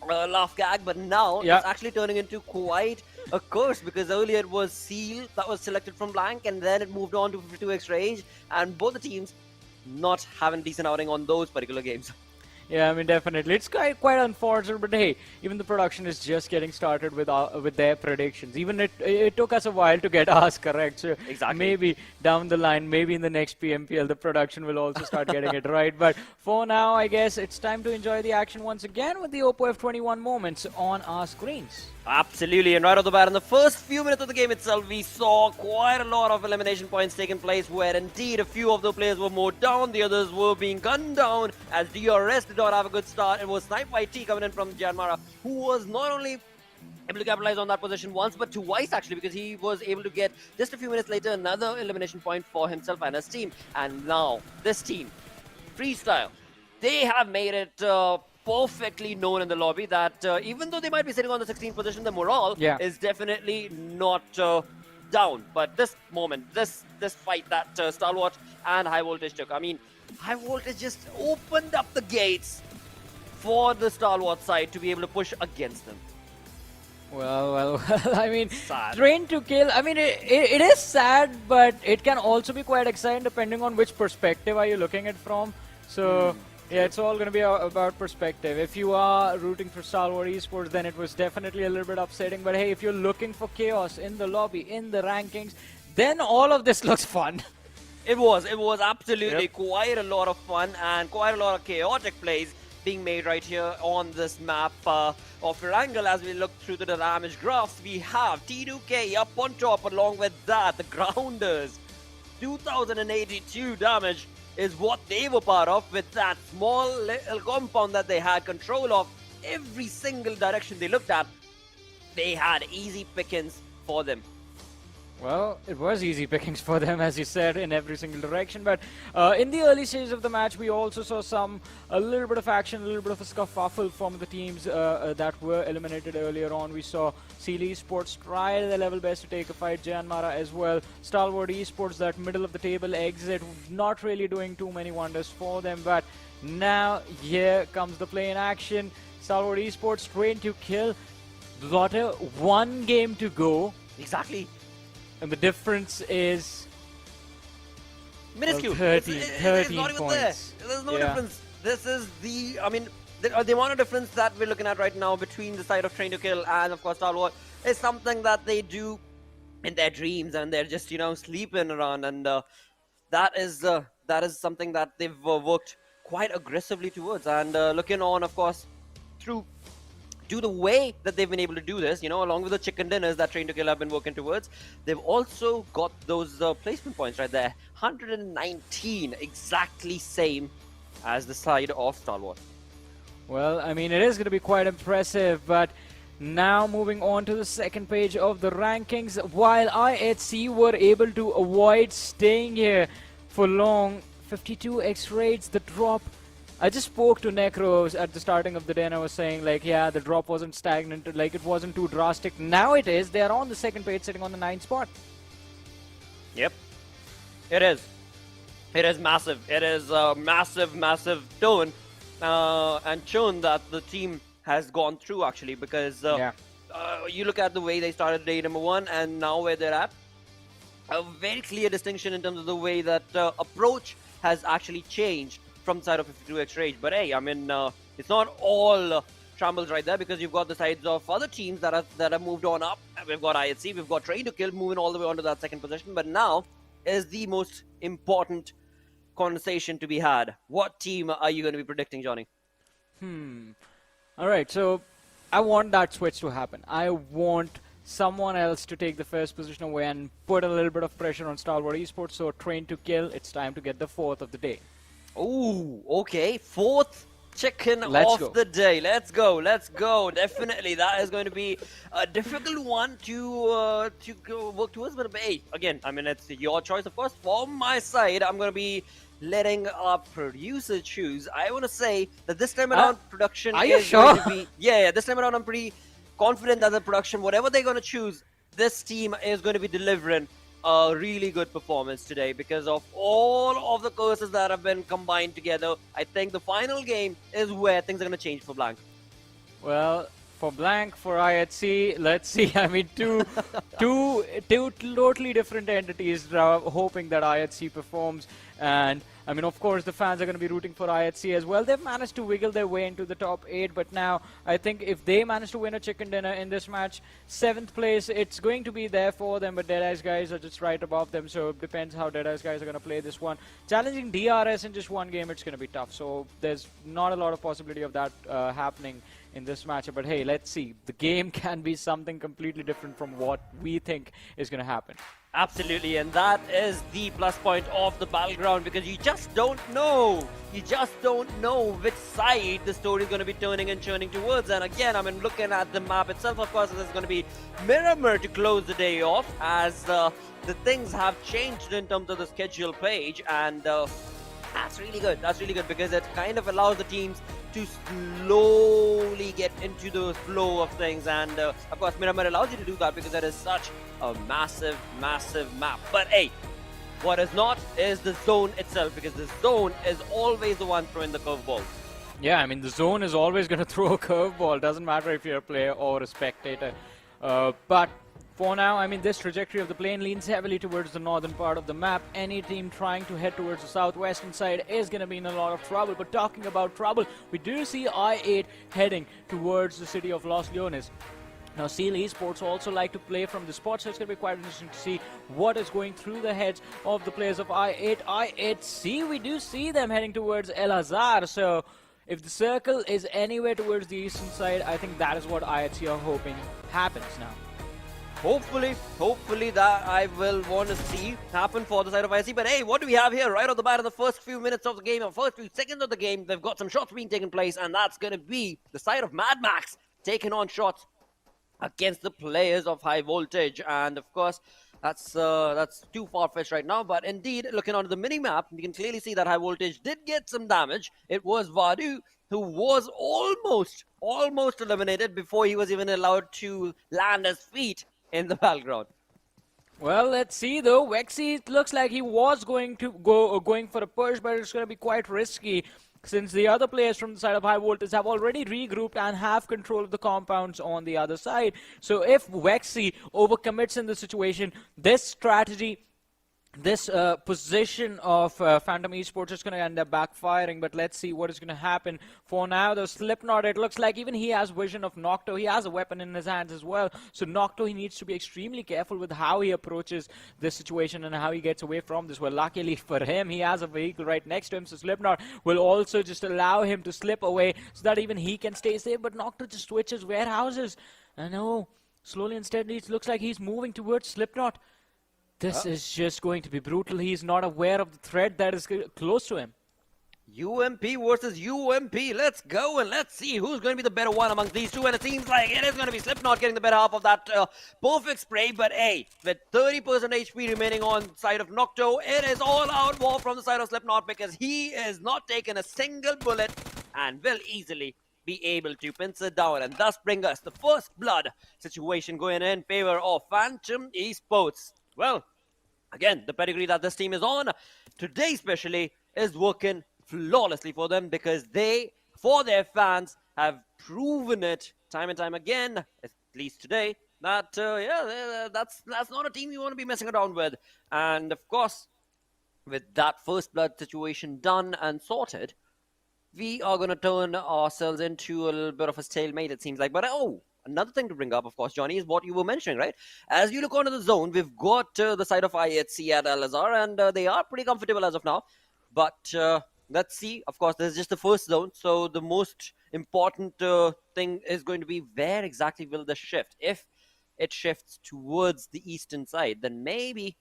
Speaker 9: laugh gag, but now it's actually turning into quite a curse, because earlier it was Seal that was selected from blank, and then it moved on to 52x rage, and both the teams not having decent outing on those particular games.
Speaker 7: Yeah, I mean, definitely. It's quite unfortunate, but hey, even the production is just getting started with their predictions. Even it took us a while to get ours correct. So
Speaker 9: exactly.
Speaker 7: Maybe down the line, maybe in the next PMPL, the production will also start getting it right. But for now, I guess it's time to enjoy the action once again with the Oppo F21 moments on our screens.
Speaker 9: Absolutely, and right off the bat, in the first few minutes of the game itself, we saw quite a lot of elimination points taking place, where indeed a few of the players were mowed down, the others were being gunned down, as DRS did not have a good start. It was Snipe YT coming in from JyanMaara, who was not only able to capitalize on that position once, but twice actually, because he was able to get, just a few minutes later, another elimination point for himself and his team. And now, this team, Freestyle, they have made it perfectly known in the lobby that even though they might be sitting on the 16th position, the morale is definitely not down. But this moment, this fight that Stalwart and High Voltage took, I mean, High Voltage just opened up the gates for the Stalwart side to be able to push against them.
Speaker 7: Well, I mean,
Speaker 9: sad.
Speaker 7: Train to Kill, I mean, it is sad, but it can also be quite exciting depending on which perspective are you looking at from. So... yeah, it's all going to be about perspective. If you are rooting for Stalwart Esports, then it was definitely a little bit upsetting. But hey, if you're looking for chaos in the lobby, in the rankings, then all of this looks fun.
Speaker 9: It was absolutely quite a lot of fun and quite a lot of chaotic plays being made right here on this map of Erangel. As we look through the damage graphs, we have T2K up on top. Along with that, the Grounders, 2082 damage is what they were part of, with that small little compound that they had control of. Every single direction they looked at, they had easy pickings for them.
Speaker 7: Well, it was easy pickings for them, as you said, in every single direction. But in the early stages of the match, we also saw a little bit of action, a little bit of a scuffle from the teams that were eliminated earlier on. We saw Seal Esports try their level best to take a fight, JyanMaara as well. Stalwart Esports, that middle of the table exit, not really doing too many wonders for them. But now, here comes the play in action. Stalwart Esports, Train to Kill. Got a 1 game to go.
Speaker 9: Exactly.
Speaker 7: And the difference is
Speaker 9: minuscule.
Speaker 7: 13
Speaker 9: it's not even
Speaker 7: points.
Speaker 9: There's no difference. This is the amount of difference that we're looking at right now between the side of Train to Kill and, of course, Stalwart is something that they do in their dreams, and they're just, sleeping around. And that is something that they've worked quite aggressively towards. And looking on, of course, through the way that they've been able to do this, along with the chicken dinners that Train to Kill have been working towards, they've also got those placement points right there. 119, exactly same as the side of Stalwart.
Speaker 7: Well, I mean, it is going to be quite impressive, but now moving on to the second page of the rankings, while IHC were able to avoid staying here for long, 52x raids, the drop. I just spoke to Necros at the starting of the day and I was saying, like, yeah, the drop wasn't stagnant, like, it wasn't too drastic. Now it is. They are on the second page, sitting on the 9th spot.
Speaker 9: Yep. It is. It is massive. It is a massive, massive turn and churn that the team has gone through, actually, because you look at the way they started day number 1 and now where they're at. A very clear distinction in terms of the way that approach has actually changed from the side of 52X Rage. But hey, I mean, it's not all shambles right there, because you've got the sides of other teams that have moved on up. We've got IHC, we've got Train to Kill moving all the way onto that second position. But now is the most important conversation to be had. What team are you going to be predicting, Johnny?
Speaker 7: All right, so I want that switch to happen. I want someone else to take the first position away and put a little bit of pressure on Stalwart Esports. So Train to Kill, it's time to get the 4th of the day.
Speaker 9: Oh, okay. 4th chicken
Speaker 7: Let's
Speaker 9: of
Speaker 7: go.
Speaker 9: the day. Let's go. Let's go. Definitely, that is going to be a difficult one to go work towards. But hey, again, I mean, it's your choice, of course. For my side, I'm going to be letting our producer choose. I want to say that this time around, production
Speaker 7: are you
Speaker 9: is going
Speaker 7: sure?
Speaker 9: to be... Yeah, this time around, I'm pretty confident that the production, whatever they're going to choose, this team is going to be delivering a really good performance today, because of all of the curses that have been combined together. I think the final game is where things are going to change for Blank.
Speaker 7: Well, for Blank, for IHC, let's see. I mean, two totally different entities hoping that IHC performs. And, I mean, of course, the fans are going to be rooting for IHC as well. They've managed to wiggle their way into the top 8. But now, I think if they manage to win a chicken dinner in this match, 7th place, it's going to be there for them. But Deadeyes Guys are just right above them. So it depends how Deadeyes Guys are going to play this one. Challenging DRS in just one game, it's going to be tough. So there's not a lot of possibility of that happening in this matchup. But hey, let's see. The game can be something completely different from what we think is going to happen.
Speaker 9: Absolutely, and that is the plus point of the battleground, because you just don't know. You just don't know which side the story is going to be turning and churning towards. And again, I mean, looking at the map itself, of course, there's going to be Miramar to close the day off, as the things have changed in terms of the schedule page. And that's really good. That's really good, because it kind of allows the teams to slowly get into the flow of things. And of course, Miramar allows you to do that because that is such a massive, massive map. But hey, what is not is the zone itself, because the zone is always the one throwing the curveball.
Speaker 7: Yeah, I mean, the zone is always going to throw a curveball. Doesn't matter if you're a player or a spectator. But for now, I mean, this trajectory of the plane leans heavily towards the northern part of the map. Any team trying to head towards the southwestern side is going to be in a lot of trouble. But talking about trouble, we do see I-8 heading towards the city of Los Leones. Now, Seal Esports also like to play from the spot, so it's going to be quite interesting to see what is going through the heads of the players of I-8. I-8C, we do see them heading towards El Azhar, so if the circle is anywhere towards the eastern side, I think that is what I-8C are hoping happens now.
Speaker 9: Hopefully that I will want to see happen for the side of IC. But hey, what do we have here right off the bat in the first few minutes of the game, or first few seconds of the game? They've got some shots being taken place, and that's going to be the side of Mad Max taking on shots against the players of High Voltage. And of course, that's too far-fetched right now. But indeed, looking onto the mini-map, you can clearly see that High Voltage did get some damage. It was Vadu who was almost eliminated before he was even allowed to land his feet in the battleground.
Speaker 7: Well, let's see though. Vexy, it looks like he was going for a push, but it's going to be quite risky, since the other players from the side of High Voltage have already regrouped and have control of the compounds on the other side. So if Vexy overcommits in the situation, this strategy, this position of Phantom Esports is going to end up backfiring. But let's see what is going to happen. For now, the Slipknot, it looks like even he has vision of Nocto. He has a weapon in his hands as well. So Nocto, he needs to be extremely careful with how he approaches this situation and how he gets away from this. Well, luckily for him, he has a vehicle right next to him. So Slipknot will also just allow him to slip away so that even he can stay safe. But Nocto just switches warehouses. I know. Slowly and steadily, it looks like he's moving towards Slipknot. This is just going to be brutal. He's not aware of the threat that is close to him.
Speaker 9: UMP versus UMP. Let's go and let's see who's going to be the better one amongst these two. And it seems like it is going to be Slipknot getting the better half of that perfect spray. But hey, with 30% HP remaining on side of Nocto, it is all out war from the side of Slipknot, because he is not taking a single bullet and will easily be able to pincer down, and thus bring us the first blood situation going in favor of Phantom Esports. Well, again, the pedigree that this team is on today especially is working flawlessly for them, because they, for their fans, have proven it time and time again, at least today, that yeah, that's not a team you want to be messing around with. And of course, with that first blood situation done and sorted, we are going to turn ourselves into a little bit of a stalemate, it seems like. But another thing to bring up, of course, Johnny, is what you were mentioning, right? As you look onto the zone, we've got the side of IHC at Al-Azhar, and they are pretty comfortable as of now. But let's see. Of course, this is just the first zone, so the most important thing is going to be where exactly will the shift. If it shifts towards the eastern side, then maybe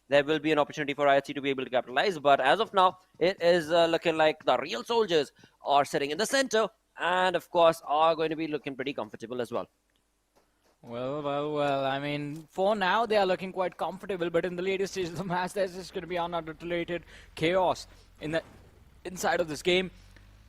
Speaker 9: there will be an opportunity for IHC to be able to capitalize. But as of now, it is looking like the real soldiers are sitting in the center and, of course, are going to be looking pretty comfortable as well.
Speaker 7: Well. I mean, for now, they are looking quite comfortable. But in the later stage of the match, there's just going to be unadulterated chaos inside of this game.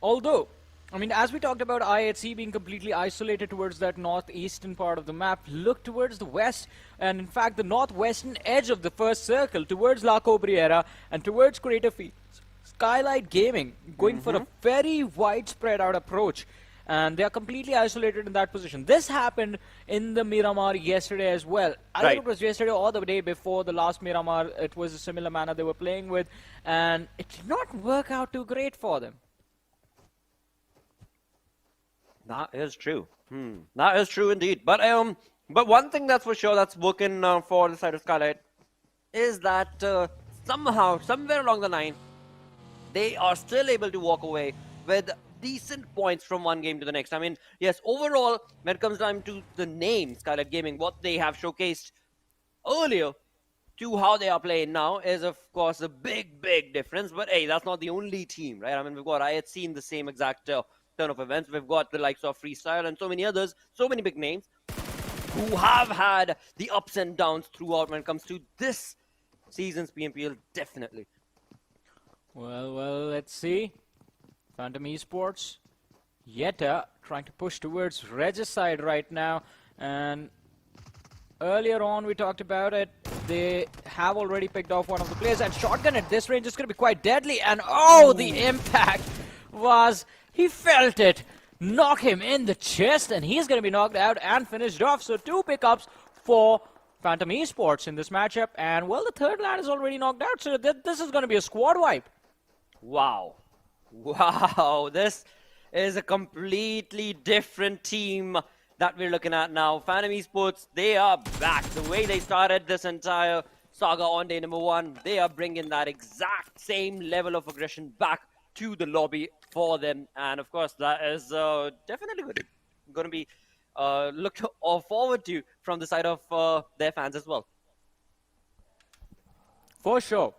Speaker 7: Although, I mean, as we talked about IHC being completely isolated towards that northeastern part of the map, look towards the west, and in fact the northwestern edge of the first circle, towards La Cobriera and towards Crater Fields. Skylightz Gaming going for a very widespread out approach, and they are completely isolated in that position. This happened in the Miramar yesterday as well. I think it was yesterday or the day before the last Miramar. It was a similar manner they were playing with, and it did not work out too great for them.
Speaker 9: That is true. That is true indeed. But one thing that's for sure that's working for the side of Skylightz is that somehow, somewhere along the line, they are still able to walk away with decent points from one game to the next. I mean, yes, overall, when it comes down to the name Skylightz Gaming, what they have showcased earlier to how they are playing now is, of course, a big difference. But hey, that's not the only team, right? I mean, we've got IHC in the same exact turn of events. We've got the likes of Freestyle and so many others, so many big names who have had the ups and downs throughout when it comes to this season's PMPL, definitely.
Speaker 7: Well, let's see. Phantom Esports, Yetta trying to push towards Regicide right now, and earlier on we talked about it. They have already picked off one of the players, and shotgun at this range is going to be quite deadly, and the impact was... He felt it knock him in the chest, and he's going to be knocked out and finished off. So 2 pickups for Phantom Esports in this matchup. And, well, the third lad is already knocked out, so this is going to be a squad wipe.
Speaker 9: Wow. This is a completely different team that we're looking at now. Phantom Esports, they are back. The way they started this entire saga on day number 1, they are bringing that exact same level of aggression back to the lobby for them, and of course that is definitely going to be looked forward to from the side of their fans as well.
Speaker 7: For sure.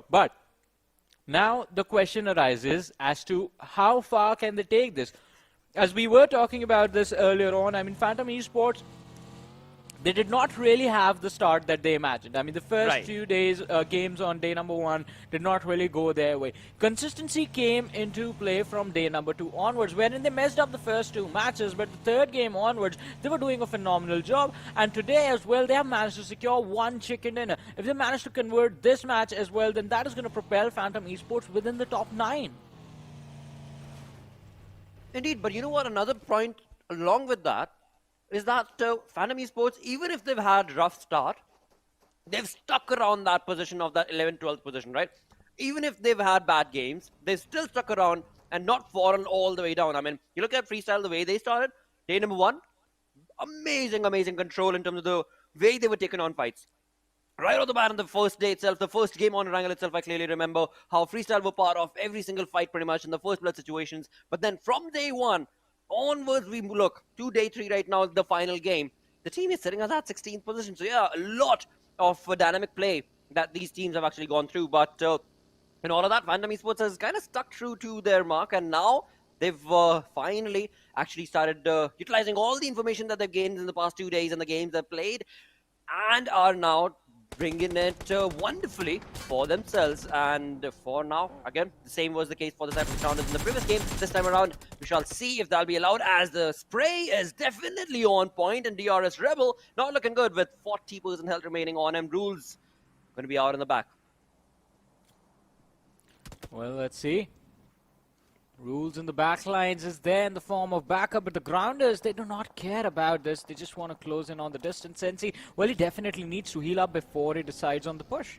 Speaker 7: But now the question arises as to how far can they take this. As we were talking about this earlier on, I mean, Phantom Esports, they did not really have the start that they imagined. I mean, the first few days, games on day number 1 did not really go their way. Consistency came into play from day number 2 onwards, wherein they messed up the first 2 matches, but the third game onwards, they were doing a phenomenal job. And today as well, they have managed to secure 1 chicken dinner. If they manage to convert this match as well, then that is going to propel Phantom Esports within the top 9.
Speaker 9: Indeed, but you know what? Another point along with that is that Phantom Esports, even if they've had rough start, they've stuck around that position of that 11th, 12th position, right? Even if they've had bad games, they've still stuck around and not fallen all the way down. I mean, you look at Freestyle, the way they started, day number 1, amazing control in terms of the way they were taking on fights. Right off the bat on the first day itself, the first game on Erangel itself, I clearly remember how Freestyle were part of every single fight pretty much in the first blood situations. But then from day 1, onwards we look to day 3 right now, the final game. The team is sitting at that 16th position. So yeah, a lot of dynamic play that these teams have actually gone through. But in all of that, Phantom Esports has kind of stuck true to their mark. And now they've finally actually started utilizing all the information that they've gained in the past 2 days and the games they've played. And are now bringing it wonderfully for themselves. And for now, again, the same was the case for the Cyprus Sounders in the previous game. This time around, we shall see if that'll be allowed, as the spray is definitely on point, and DRS Rebel not looking good with 40% health remaining on him. Rules going to be out in the back.
Speaker 7: Well, let's see. Rules in the backlines is there in the form of backup, but the Grounders, they do not care about this. They just want to close in on the distance. Sensi, well, he definitely needs to heal up before he decides on the push.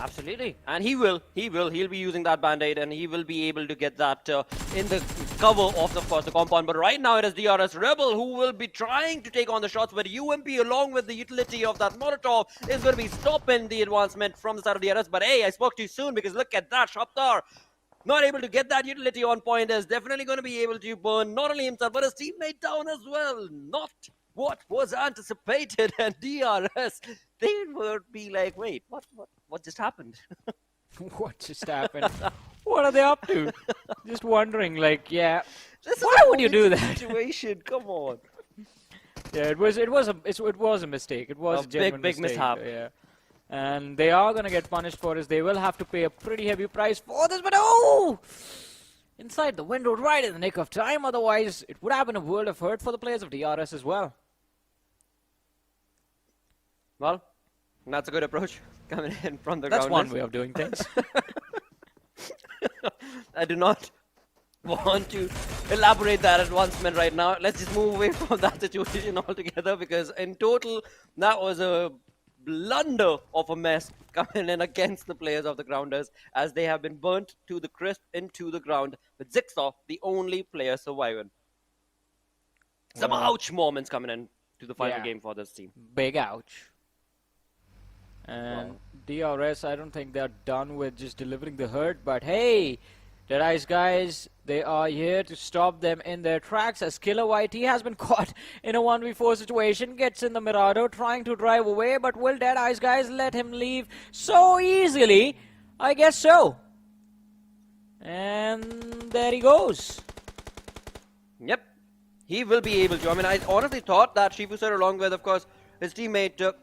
Speaker 9: Absolutely, and he'll be using that band-aid, and he will be able to get that in the cover of the compound. But right now it is DRS Rebel who will be trying to take on the shots, but UMP, along with the utility of that Molotov, is going to be stopping the advancement from the side of DRS. But hey, I spoke too soon, because look at that, Shaptar not able to get that utility on point, is definitely going to be able to burn not only himself but his teammate down as well. Not what was anticipated, and DRS, they would be like, wait, what just happened?
Speaker 7: What just happened? What are they up to? Just wondering, like, yeah. Why would you do that?
Speaker 9: Situation, come on.
Speaker 7: Yeah, it was a mistake. It was a genuine
Speaker 9: big
Speaker 7: mistake.
Speaker 9: mishap.
Speaker 7: Yeah. And they are gonna get punished for this. They will have to pay a pretty heavy price for this, but oh! Inside the window right in the nick of time, otherwise it would have been a world of hurt for the players of DRS as well.
Speaker 9: Well, that's a good approach coming in from the
Speaker 7: That's
Speaker 9: ground.
Speaker 7: one way of doing things.
Speaker 9: I do not want to elaborate that advancement right now. Let's just move away from that situation altogether, because in total, that was a blunder of a mess coming in against the players of the Grounders, as they have been burnt to the crisp into the ground, with Zixoff the only player surviving. Some ouch moments coming in to the final game for this team.
Speaker 7: Big ouch. And DRS, I don't think they're done with just delivering the hurt, but hey, Deadeyes Guys, they are here to stop them in their tracks, as Killer YT has been caught in a 1v4 situation, gets in the Mirado, trying to drive away, but will Deadeyes Guys let him leave so easily? I guess so. And there he goes.
Speaker 9: Yep, he will be able to. I mean, I honestly thought that Shifu sir, along with, of course, his teammate,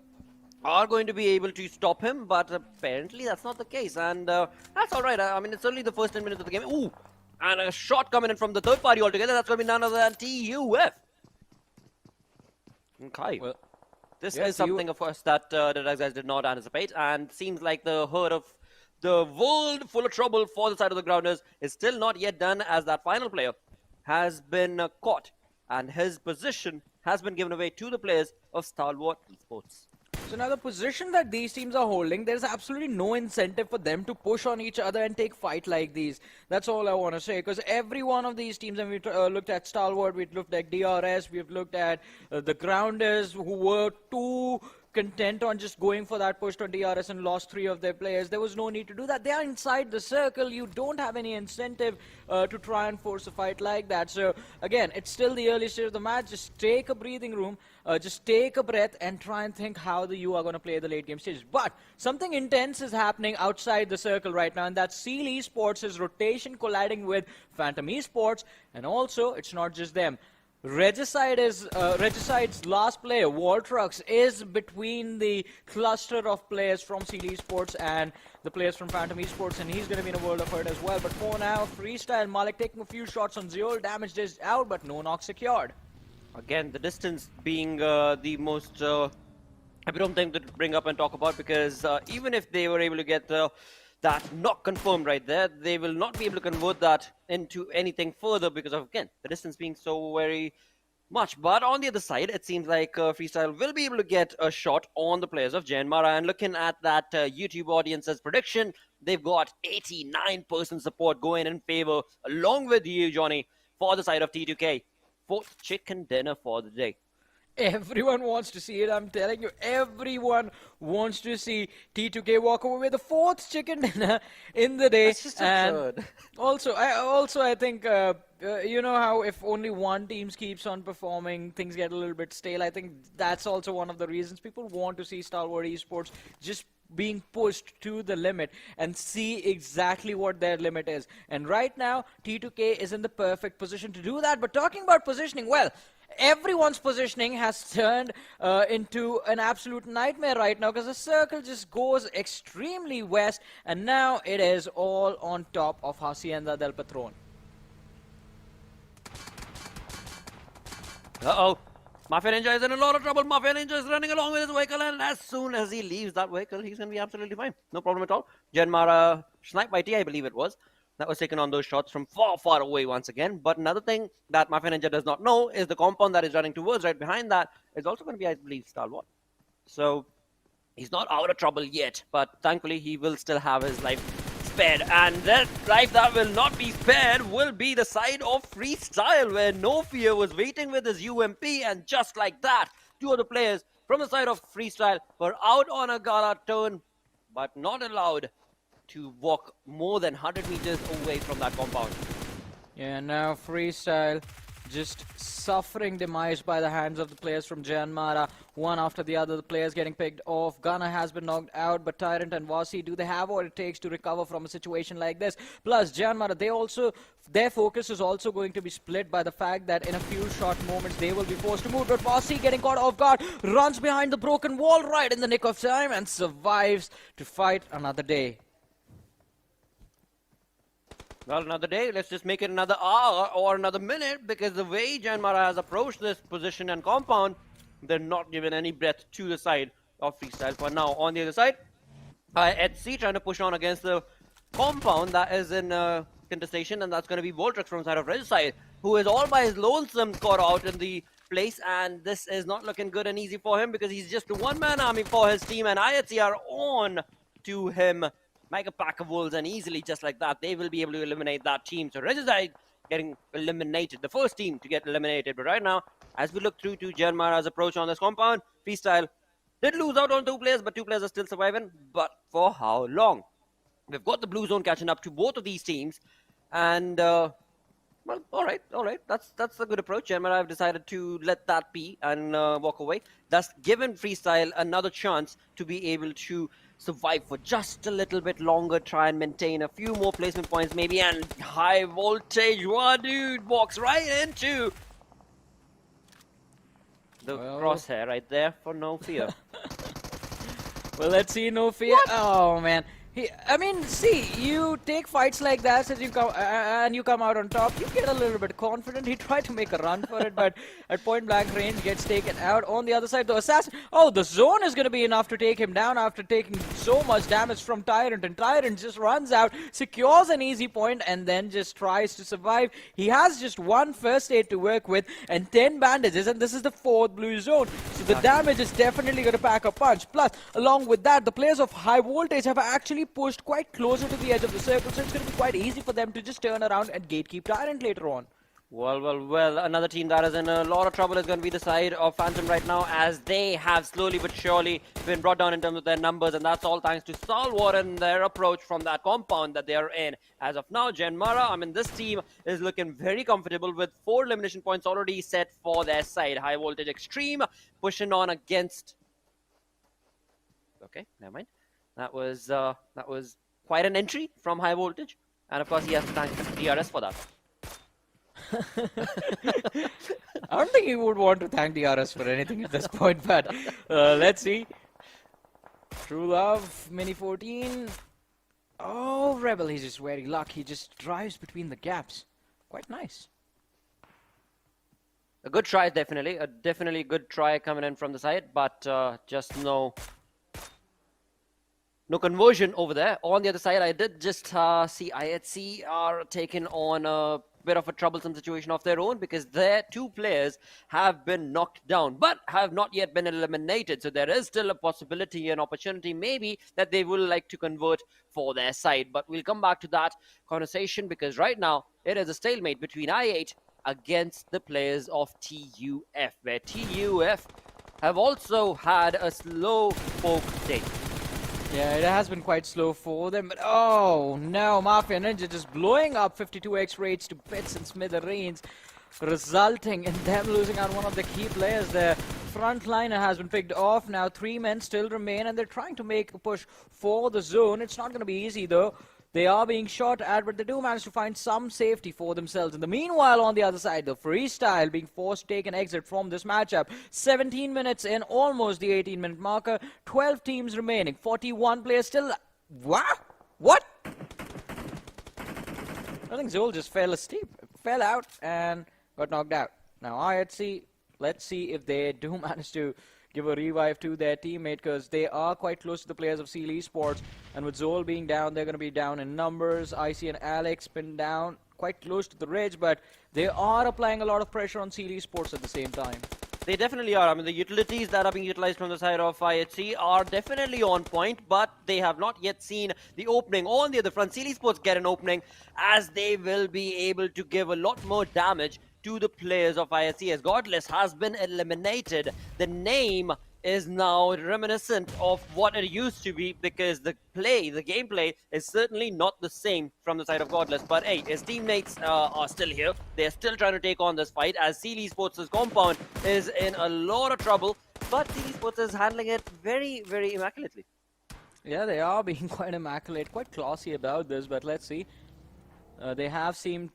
Speaker 9: are going to be able to stop him, but apparently that's not the case, and that's alright. I mean, it's only the first 10 minutes of the game. Ooh, and a shot coming in from the third party altogether. That's going to be none other than TUF. Okay. Well, this is something, of course, that the guys did not anticipate, and seems like the hurt of the world full of trouble for the side of the Grounders is still not yet done, as that final player has been caught, and his position has been given away to the players of Stalwart Esports.
Speaker 7: So now the position that these teams are holding, there's absolutely no incentive for them to push on each other and take fight like these. That's all I want to say, because every one of these teams, and we looked at Stalwart, we looked at DRS, we've looked at the Grounders, who were too content on just going for that push on DRS and lost 3 of their players. There was no need to do that. They are inside the circle. You don't have any incentive to try and force a fight like that. So again, it's still the early stage of the match. Just take a breathing room, just take a breath, and try and think how you are going to play the late game stage. But something intense is happening outside the circle right now, and that's Seal Esports' rotation colliding with Phantom Esports, and also it's not just them. Regicide's last player, Waltrux, is between the cluster of players from CD Sports and the players from Phantom Esports, and he's going to be in a world of hurt as well. But for now, Freestyle Malik taking a few shots on Zero, damage dished out, but no knock secured.
Speaker 9: Again, the distance being the most epitome thing to bring up and talk about, because even if they were able to get that knock confirmed right there, they will not be able to convert that into anything further because of, again, the distance being so very much. But on the other side, it seems like Freestyle will be able to get a shot on the players of JyanMaara. And looking at that YouTube audience's prediction, they've got 89% support going in favor, along with you, Johnny, for the side of T2K. 4th chicken dinner for the day.
Speaker 7: Everyone wants to see it, I'm telling you. Everyone wants to see T2K walk away with the 4th chicken dinner in the day.
Speaker 9: That's just absurd.
Speaker 7: Also, I think, you know how if only one team keeps on performing, things get a little bit stale. I think that's also one of the reasons people want to see Stalwart Esports just being pushed to the limit and see exactly what their limit is. And right now, T2K is in the perfect position to do that. But talking about positioning, well, everyone's positioning has turned into an absolute nightmare right now, because the circle just goes extremely west, and now it is all on top of Hacienda del Patron.
Speaker 9: Uh-oh. Mafia Ninja is in a lot of trouble. Mafia Ninja is running along with his vehicle, and as soon as he leaves that vehicle, he's going to be absolutely fine. No problem at all. JyanMaara Snipe by T, I believe it was, that was taking on those shots from far, far away once again. But another thing that Mafia Ninja does not know is the compound that is running towards right behind that is also going to be, I believe, Stalwart. So He's not out of trouble yet, but thankfully he will still have his life spared. And that life that will not be spared will be the side of Freestyle, where No Fear was waiting with his UMP, and just like that, two of the players from the side of Freestyle were out on a Gala turn, but not allowed to walk more than 100 meters away from that compound.
Speaker 7: Yeah, now Freestyle just suffering demise by the hands of the players from JyanMaara, one after the other. The players getting picked off. Gunner has been knocked out, but Tyrant and Vasi, do they have what it takes to recover from a situation like this? Plus, JyanMaara, their focus is also going to be split by the fact that in a few short moments they will be forced to move. But Vasi, getting caught off guard, runs behind the broken wall right in the nick of time and survives to fight another day.
Speaker 9: Well, another day, let's just make it another hour or another minute, because the way JyanMaara has approached this position and compound, they're not giving any breath to the side of Freestyle for now. On the other side, Etsy trying to push on against the compound that is in contestation, and that's going to be Voltrix from the side of Regicide, who is all by his lonesome caught out in the place, and this is not looking good and easy for him because he's just a one-man army for his team, and Etsy are on to him. Mega pack of wolves, and easily just like that they will be able to eliminate that team. So Regicide getting eliminated, the first team to get eliminated. But right now, as we look through to JyanMaara's approach on this compound, Freestyle did lose out on 2 players, but 2 players are still surviving. But for how long? We've got the blue zone catching up to both of these teams, and well, all right, that's a good approach. JyanMaara have decided to let that be and walk away, thus giving Freestyle another chance to be able to survive for just a little bit longer, try and maintain a few more placement points maybe, and high voltage, one dude walks right into the crosshair right there for No Fear.
Speaker 7: Well, let's see No Fear. What? Oh man. I mean, see, you take fights like that and you come out on top, you get a little bit confident. He tried to make a run for it, but at point blank range gets taken out. On the other side, the assassin, the zone is going to be enough to take him down after taking so much damage from Tyrant, and Tyrant just runs out, secures an easy point, and then just tries to survive. He has just 1 first aid to work with and 10 bandages, and this is the 4th blue zone, so the damage is definitely going to pack a punch. Plus, along with that, the players of high voltage have actually pushed quite closer to the edge of the circle, so it's going to be quite easy for them to just turn around and gatekeep Tyrant later on.
Speaker 9: Well, another team that is in a lot of trouble is going to be the side of Phantom right now, as they have slowly but surely been brought down in terms of their numbers, and that's all thanks to Stalwart and their approach from that compound that they are in. As of now, JyanMaara, I mean, this team is looking very comfortable with 4 elimination points already set for their side. High Voltage Extreme pushing on against... Okay, never mind. That was quite an entry from High Voltage, and of course he has to thank DRS for that.
Speaker 7: I don't think he would want to thank DRS for anything at this point, but let's see. True Love, Mini 14. Oh, Rebel, he's just very lucky. He just drives between the gaps. Quite nice.
Speaker 9: A good try, definitely. A definitely good try coming in from the side, but just no conversion over there. On the other side, I did just see IHC are taking on a bit of a troublesome situation of their own, because their 2 players have been knocked down but have not yet been eliminated. So there is still a possibility, an opportunity maybe, that they will like to convert for their side. But we'll come back to that conversation, because right now it is a stalemate between I8 against the players of TUF, where TUF have also had a slow poke day.
Speaker 7: Yeah, it has been quite slow for them, but oh no, Mafia Ninja just blowing up 52x rates to bits and smithereens, resulting in them losing out one of the key players. Their frontliner has been picked off. Now 3 men still remain, and they're trying to make a push for the zone. It's not going to be easy though. They are being shot at, but they do manage to find some safety for themselves. In the meanwhile, on the other side, the Freestyle being forced to take an exit from this matchup. 17 minutes in, almost the 18-minute marker. 12 teams remaining. 41 players still... What? I think Zol just fell out and got knocked out. Now, IHC, let's see if they do manage to give a revive to their teammate, because they are quite close to the players of Seal Esports, and with Zol being down, they're going to be down in numbers. IC and Alex been down quite close to the ridge, but they are applying a lot of pressure on Seal Esports at the same time.
Speaker 9: They definitely are. I mean, the utilities that are being utilized from the side of IHC are definitely on point, but they have not yet seen the opening. On the other front, Stalwart get an opening, as they will be able to give a lot more damage to the players of IHC, as Godless has been eliminated. The name is now reminiscent of what it used to be, because the gameplay is certainly not the same from the side of Godless. But hey, his teammates are still here. They're still trying to take on this fight, as Stalwart's compound is in a lot of trouble, but Stalwart is handling it very, very immaculately.
Speaker 7: Yeah, they are being quite immaculate, quite classy about this, but let's see. They have seemed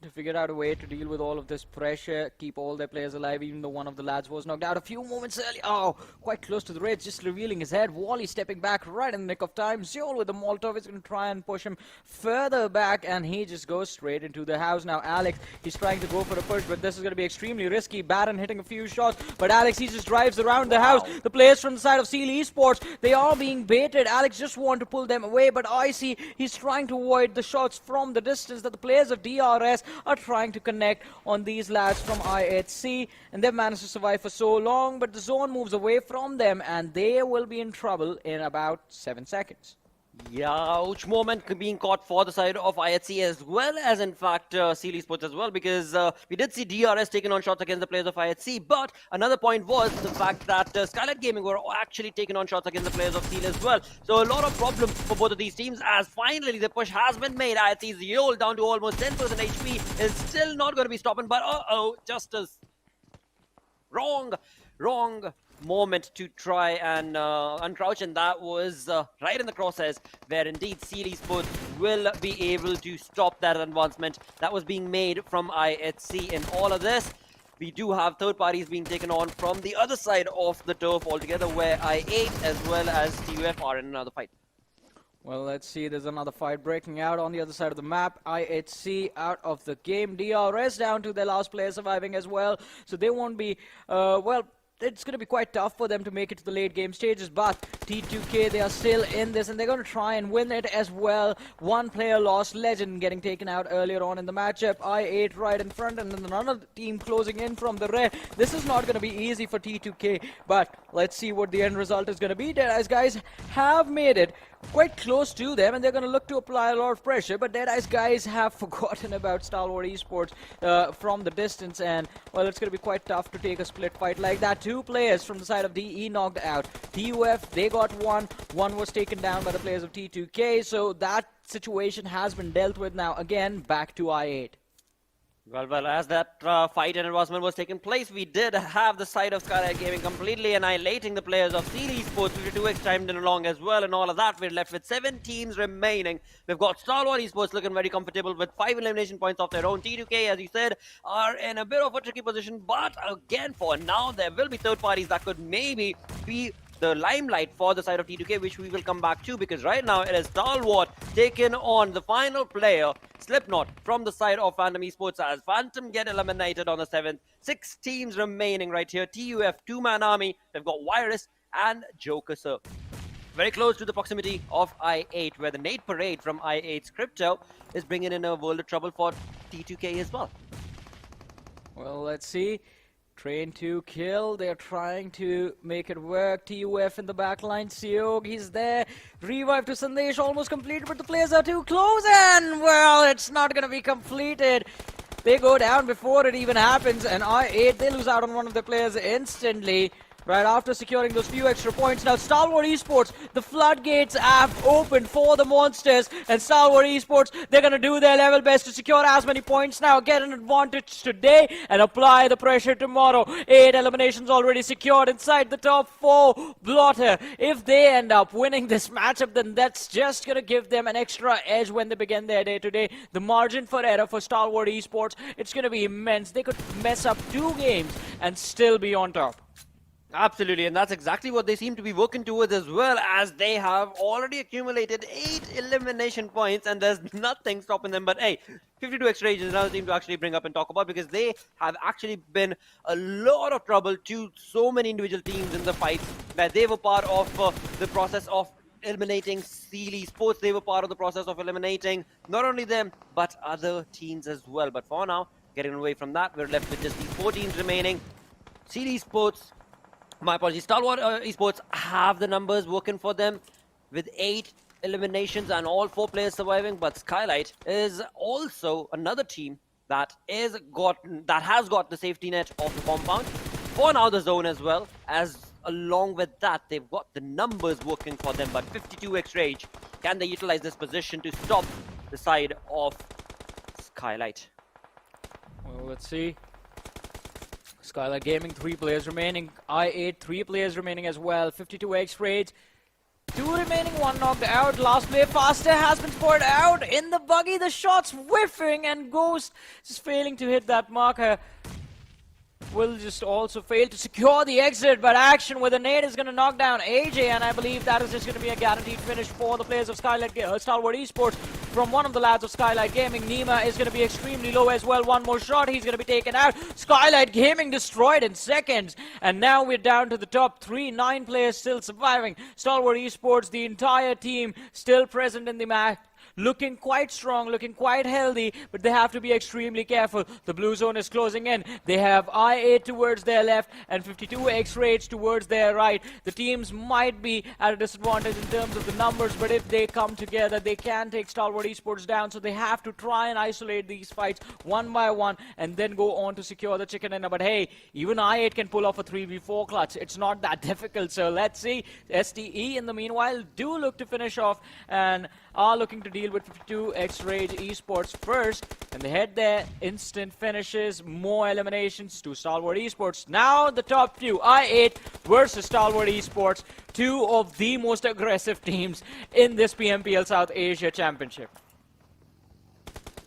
Speaker 7: to figure out a way to deal with all of this pressure, keep all their players alive, even though one of the lads was knocked out a few moments early. Oh, quite close to the ridge, just revealing his head. Wally stepping back right in the nick of time. Zeol with the Molotov is going to try and push him further back, and he just goes straight into the house. Now Alex, he's trying to go for a push, but this is going to be extremely risky. Baron hitting a few shots, but Alex, he just drives around the house. The players from the side of Stalwart Esports, they are being baited. Alex just want to pull them away, but I see he's trying to avoid the shots from the distance that the players of DRS are trying to connect on these lads from IHC, and they've managed to survive for so long, but the zone moves away from them and they will be in trouble in about 7 seconds.
Speaker 9: Yeah, ouch moment being caught for the side of IHC, as well as in fact Stalwart as well, because we did see DRS taking on shots against the players of IHC, but another point was the fact that Skylightz Gaming were actually taking on shots against the players of Steel as well. So a lot of problems for both of these teams, as finally the push has been made. IHC's Zeol down to almost 10% HP is still not going to be stopping, but just as wrong moment to try and uncrouch, and that was right in the crosshairs, where indeed Stalwart will be able to stop that advancement that was being made from IHC. In all of this, we do have third parties being taken on from the other side of the turf altogether, where I8 as well as TUF are in another fight.
Speaker 7: Well, let's see, there's another fight breaking out on the other side of the map. IHC out of the game. DRS down to their last player surviving as well, so they won't be, well, it's going to be quite tough for them to make it to the late game stages, but T2K, they are still in this, and they're going to try and win it as well. One player lost, Legend getting taken out earlier on in the matchup. I8 right in front, and then another team closing in from the rear. This is not going to be easy for T2K, but let's see what the end result is going to be. Deadeyes Guys have made it quite close to them, and they're going to look to apply a lot of pressure, but Deadeyes Guys have forgotten about Stalwart Esports from the distance, and well, it's going to be quite tough to take a split fight like that. Two players from the side of DE knocked out. TUF, they got one was taken down by the players of T2K, so that situation has been dealt with. Now again, back to I8.
Speaker 9: Well, as that fight and advancement was taking place, we did have the side of Skylightz Gaming completely annihilating the players of Steel Esports. 52x timed in along as well, and all of that. We're left with 7 teams remaining. We've got Stalwart Esports looking very comfortable with 5 elimination points of their own. T2K, as you said, are in a bit of a tricky position, but again, for now, there will be third parties that could maybe be the limelight for the side of T2K, which we will come back to, because right now it is Stalwart taking on the final player, Slipknot, from the side of Phantom Esports, as Phantom get eliminated on the 7th. 6 teams remaining right here. TUF, 2-man army. They've got Virus and Joker Sir. Very close to the proximity of I8, where the Nate Parade from I8's Crypto is bringing in a world of trouble for T2K as well.
Speaker 7: Well, let's see. Train to kill, they're trying to make it work. TUF in the back line, Seog, he's there. Revive to Sandesh, almost completed, but the players are too close, and well, it's not going to be completed. They go down before it even happens, and I8, they lose out on one of the players instantly. Right after securing those few extra points. Now Stalwart Esports, the floodgates have opened for the monsters, and Stalwart Esports, they're going to do their level best to secure as many points now, get an advantage today and apply the pressure tomorrow. 8 eliminations already secured inside the top 4. Blotter, if they end up winning this matchup, then that's just going to give them an extra edge when they begin their day today. The margin for error for Stalwart Esports, it's going to be immense. They could mess up 2 games and still be on top.
Speaker 9: Absolutely, and that's exactly what they seem to be working towards as well, as they have already accumulated 8 elimination points, and there's nothing stopping them. But hey, 52x Rage is another team to actually bring up and talk about, because they have actually been a lot of trouble to so many individual teams in the fight, that they were part of the process of eliminating Steel Esports. They were part of the process of eliminating not only them, but other teams as well. But for now, getting away from that, we're left with just these 4 teams remaining. Stalwart Esports have the numbers working for them with 8 eliminations and all 4 players surviving, but Skylight is also another team that has got the safety net of the compound. For now, the zone as well, as along with that, they've got the numbers working for them, but 52x rage. Can they utilize this position to stop the side of Skylight?
Speaker 7: Well, let's see. Skylightz Gaming, 3 players remaining. I8, 3 players remaining as well. 52x rage. 2 remaining, 1 knocked out. Last play, Faster has been spotted out in the buggy. The shots whiffing, and Ghost just failing to hit that marker. Will just also fail to secure the exit, but Action with a nade is going to knock down AJ, and I believe that is just going to be a guaranteed finish for the players of Stalwart Esports. From one of the lads of Skylightz Gaming, Nima is going to be extremely low as well. One more shot, he's going to be taken out. Skylightz Gaming destroyed in seconds, and now we're down to the top 3, 9 players still surviving. Stalwart Esports, the entire team still present in the match. Looking quite strong, looking quite healthy, but they have to be extremely careful. The blue zone is closing in. They have I8 towards their left and 52x rage towards their right. The teams might be at a disadvantage in terms of the numbers, but if they come together, they can take Stalwart Esports down. So they have to try and isolate these fights one by one and then go on to secure the chicken dinner. But hey, even I8 can pull off a 3v4 clutch. It's not that difficult. So let's see. STE in the meanwhile do look to finish off and are looking to deal with 52x Rage Esports first, and they head there. Instant finishes, more eliminations to Stalwart Esports. Now the top few, I8 versus Stalwart Esports, 2 of the most aggressive teams in this PMPL South Asia Championship.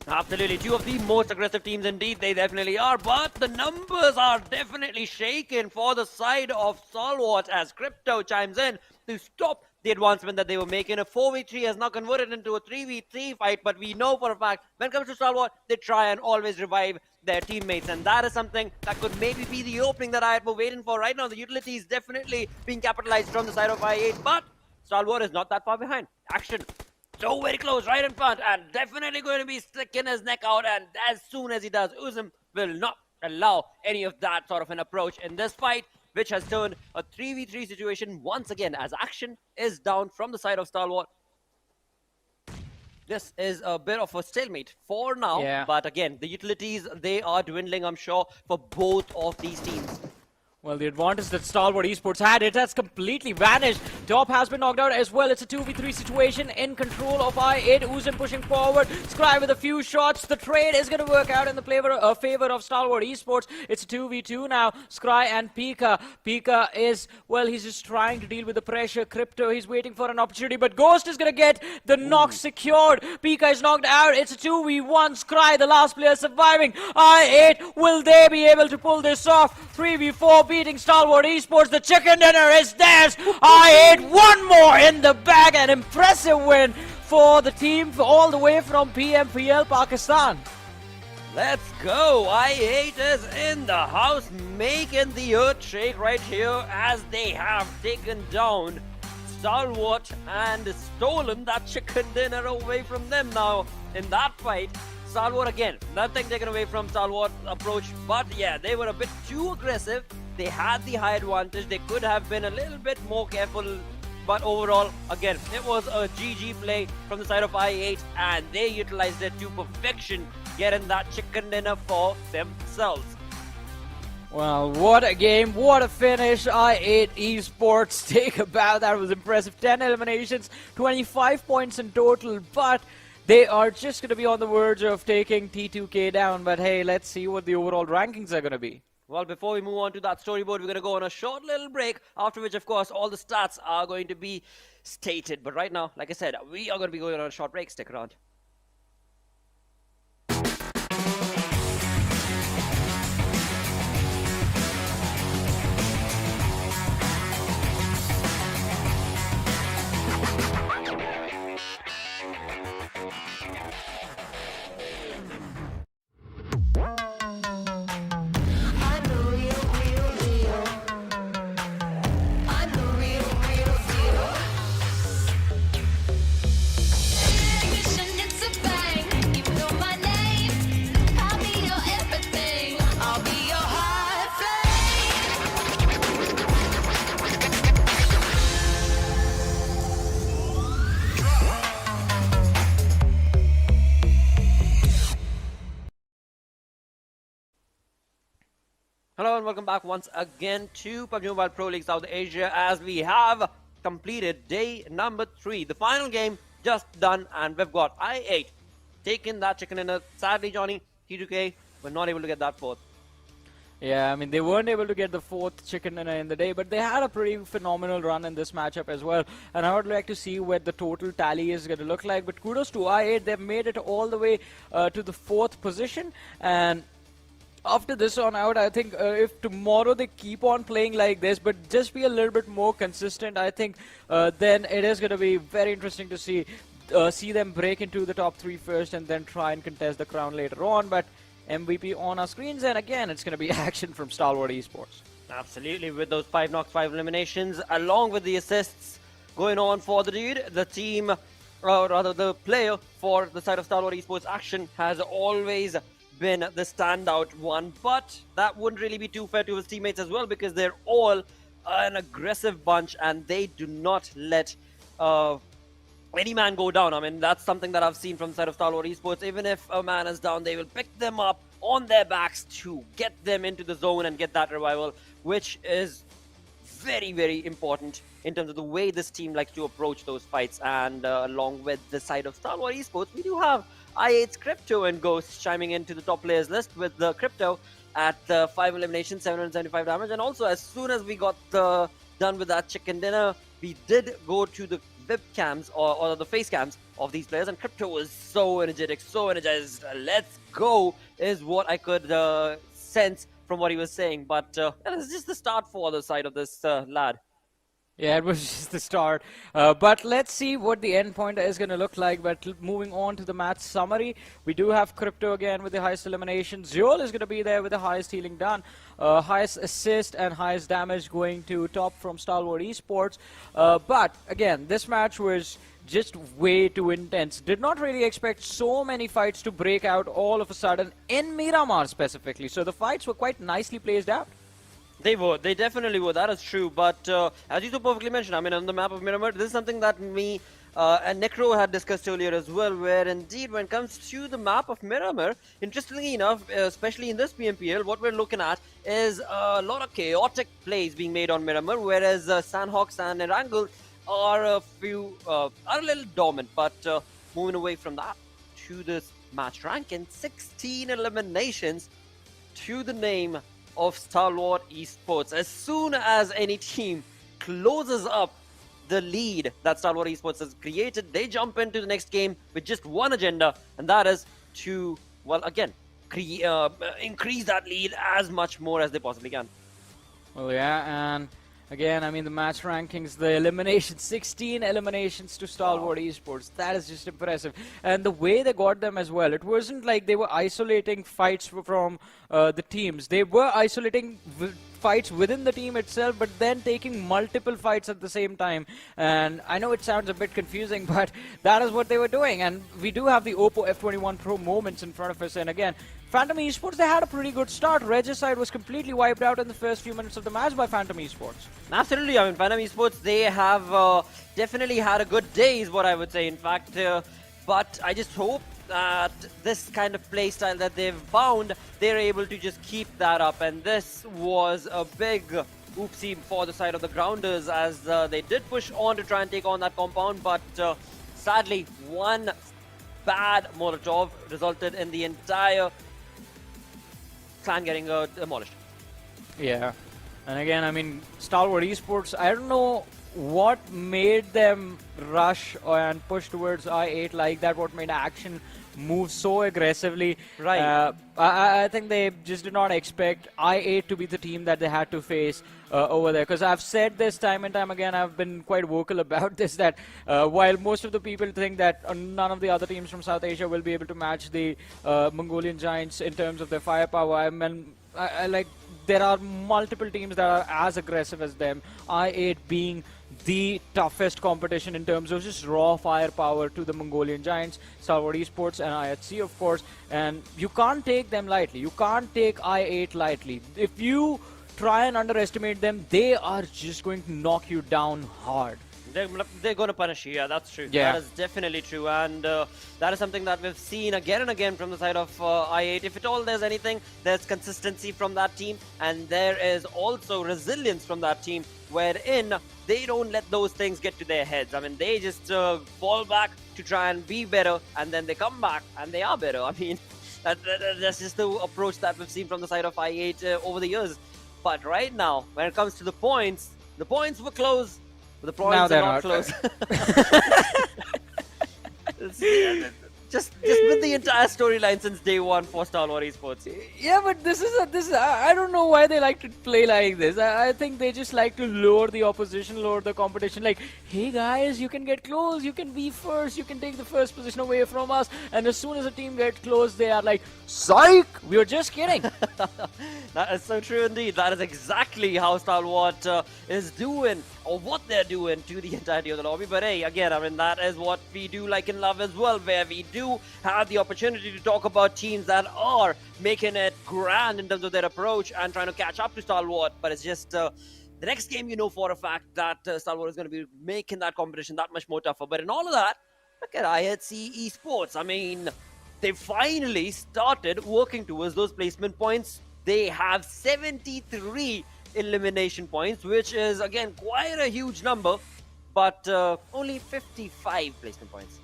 Speaker 9: Absolutely, 2 of the most aggressive teams indeed, they definitely are, but the numbers are definitely shaken for the side of Stalwart as Crypto chimes in to stop the advancement that they were making. A 4v3 has now converted into a 3v3 fight, but we know for a fact when it comes to Stalwart, they try and always revive their teammates, and that is something that could maybe be the opening that I were waiting for. Right now, the utility is definitely being capitalized from the side of I8, but Stalwart is not that far behind. Action so very close, right in front, and definitely going to be sticking his neck out, and as soon as he does, Uzum will not allow any of that sort of an approach in this fight, which has turned a 3v3 situation once again as Action is down from the side of Stalwart. This is a bit of a stalemate for now, but again, the utilities, they are dwindling, I'm sure, for both of these teams.
Speaker 7: Well, the advantage that Stalwart Esports had, it has completely vanished. Top has been knocked out as well. It's a 2v3 situation in control of I8. Uzun pushing forward. Scry with a few shots. The trade is going to work out in the favor of Stalwart Esports. It's a 2v2 now. Scry and Pika. Pika is, well, he's just trying to deal with the pressure. Crypto, he's waiting for an opportunity, but Ghost is going to get the knock secured. Pika is knocked out. It's a 2v1. Scry, the last player surviving. I8, will they be able to pull this off? 3v4. Beating Stalwart Esports, the chicken dinner is theirs. I8, one more in the bag, an impressive win for the team all the way from PMPL Pakistan.
Speaker 9: Let's go. I8 is in the house making the earth shake right here as they have taken down Stalwart and stolen that chicken dinner away from them now in that fight. Stalwart again, nothing taken away from Stalwart's approach, but yeah, they were a bit too aggressive. They had the high advantage. They could have been a little bit more careful, but overall, again, it was a GG play from the side of I8, and they utilized it to perfection, getting that chicken dinner for themselves.
Speaker 7: Well, what a game, what a finish. I8 Esports take a bow. That was impressive. 10 eliminations, 25 points in total, but they are just going to be on the verge of taking T2K down. But hey, let's see what the overall rankings are going to be.
Speaker 9: Well, before we move on to that storyboard, we're going to go on a short little break, after which, of course, all the stats are going to be stated. But right now, like I said, we are going to be going on a short break. Stick around. hello and welcome back once again to PUBG Mobile Pro League South Asia as we have completed day number 3. The final game just done and we've got I8 taking that chicken dinner. Sadly, Johnny, T2K were not able to get that fourth.
Speaker 7: Yeah, I mean, they weren't able to get the 4th chicken dinner in the day, but they had a pretty phenomenal run in this matchup as well. And I would like to see what the total tally is going to look like. But kudos to I8, they've made it all the way to the 4th position. And after this on out, I think if tomorrow they keep on playing like this, but just be a little bit more consistent, I think then it is going to be very interesting to see them break into the top 3 first and then try and contest the crown later on. But MVP on our screens, and again, it's going to be action from Stalwart Esports.
Speaker 9: Absolutely, with those 5 knocks, 5 eliminations, along with the assists going on for the dude, the team, or rather the player for the side of Stalwart Esports action has always been the standout one, but that wouldn't really be too fair to his teammates as well because they're all an aggressive bunch and they do not let any man go down. I mean, that's something that I've seen from the side of Stalwart Esports. Even if a man is down, they will pick them up on their backs to get them into the zone and get that revival, which is very, very important in terms of the way this team likes to approach those fights. And along with the side of Stalwart Esports, we do have I8's Crypto and Ghost chiming into the top players list with the Crypto at 5 eliminations, 775 damage. And also, as soon as we got done with that chicken dinner, we did go to the webcams or the face cams of these players, and Crypto was so energetic, so energized. Let's go is what I could sense from what he was saying. But it's just the start for the side of this lad.
Speaker 7: Yeah, it was just the start. But let's see what the end point is going to look like. But moving on to the match summary, we do have Crypto again with the highest elimination. Zul is going to be there with the highest healing done. Highest assist and highest damage going to top from Stalwart Esports. But again, this match was just way too intense. Did not really expect so many fights to break out all of a sudden in Miramar specifically. So the fights were quite nicely placed out.
Speaker 9: They were. They definitely were. That is true. But as you so perfectly mentioned, I mean, on the map of Miramar, this is something that me and Necro had discussed earlier as well, where indeed when it comes to the map of Miramar, interestingly enough, especially in this PMPL, what we're looking at is a lot of chaotic plays being made on Miramar, whereas Sanhok and Erangel are a little dormant. But moving away from that to this match rank and 16 eliminations to the name of Stalwart Esports. As soon as any team closes up the lead that Stalwart Esports has created, they jump into the next game with just one agenda, and that is to, well, again, increase that lead as much more as they possibly can.
Speaker 7: Well, yeah, and again, I mean, the match rankings, the eliminations, 16 eliminations to Stalwart Esports. That is just impressive. And the way they got them as well, it wasn't like they were isolating fights from the teams. They were isolating fights within the team itself, but then taking multiple fights at the same time. And I know it sounds a bit confusing, but that is what they were doing. And we do have the Oppo F21 Pro moments in front of us. And again, Phantom Esports, they had a pretty good start. Regicide was completely wiped out in the first few minutes of the match by Phantom Esports.
Speaker 9: Absolutely. I mean, Phantom Esports, they have definitely had a good day is what I would say. In fact, but I just hope that this kind of play style that they've found, they're able to just keep that up. And this was a big oopsie for the side of the Grounders as they did push on to try and take on that compound. But sadly, one bad Molotov resulted in the entire clan getting demolished.
Speaker 7: Yeah. And again, I mean, Stalwart Esports, I don't know what made them rush and push towards I8 like that, what made action move so aggressively.
Speaker 9: Right.
Speaker 7: I think they just did not expect I8 to be the team that they had to face over there. Because I've said this time and time again, I've been quite vocal about this, that while most of the people think that none of the other teams from South Asia will be able to match the Mongolian Giants in terms of their firepower, I mean, there are multiple teams that are as aggressive as them, I8 being the toughest competition in terms of just raw firepower to the Mongolian Giants, Stalwart Esports and IHC, of course. And you can't take them lightly. You can't take I8 lightly. If you try and underestimate them, they are just going to knock you down hard.
Speaker 9: They're going to punish you. Yeah, that's true.
Speaker 7: Yeah.
Speaker 9: That is definitely true, and that is something that we've seen again and again from the side of I8. If at all there's anything, there's consistency from that team, and there is also resilience from that team, wherein they don't let those things get to their heads. I mean, they just fall back to try and be better, and then they come back and they are better. I mean, that's just the approach that we've seen from the side of I8 over the years. But right now, when it comes to the points were close. The points are not close. just with the entire storyline since day one for Stalwart Esports.
Speaker 7: Yeah, but this is I don't know why they like to play like this. I think they just like to lure the opposition, lure the competition. Like, hey guys, you can get close, you can be first, you can take the first position away from us. And as soon as a team gets close, they are like, psych, we were just kidding.
Speaker 9: That is so true indeed. That is exactly how Stalwart is doing, or what they're doing to the entirety of the lobby. But hey, again, I mean, that is what we do like in love as well, where we do have the opportunity to talk about teams that are making it grand in terms of their approach and trying to catch up to Stalwart. But it's just the next game, you know for a fact that Stalwart is going to be making that competition that much more tougher. But in all of that, look at IHC Esports. I mean, they finally started working towards those placement points. They have 73 elimination points, which is again quite a huge number, but only 55 placement points.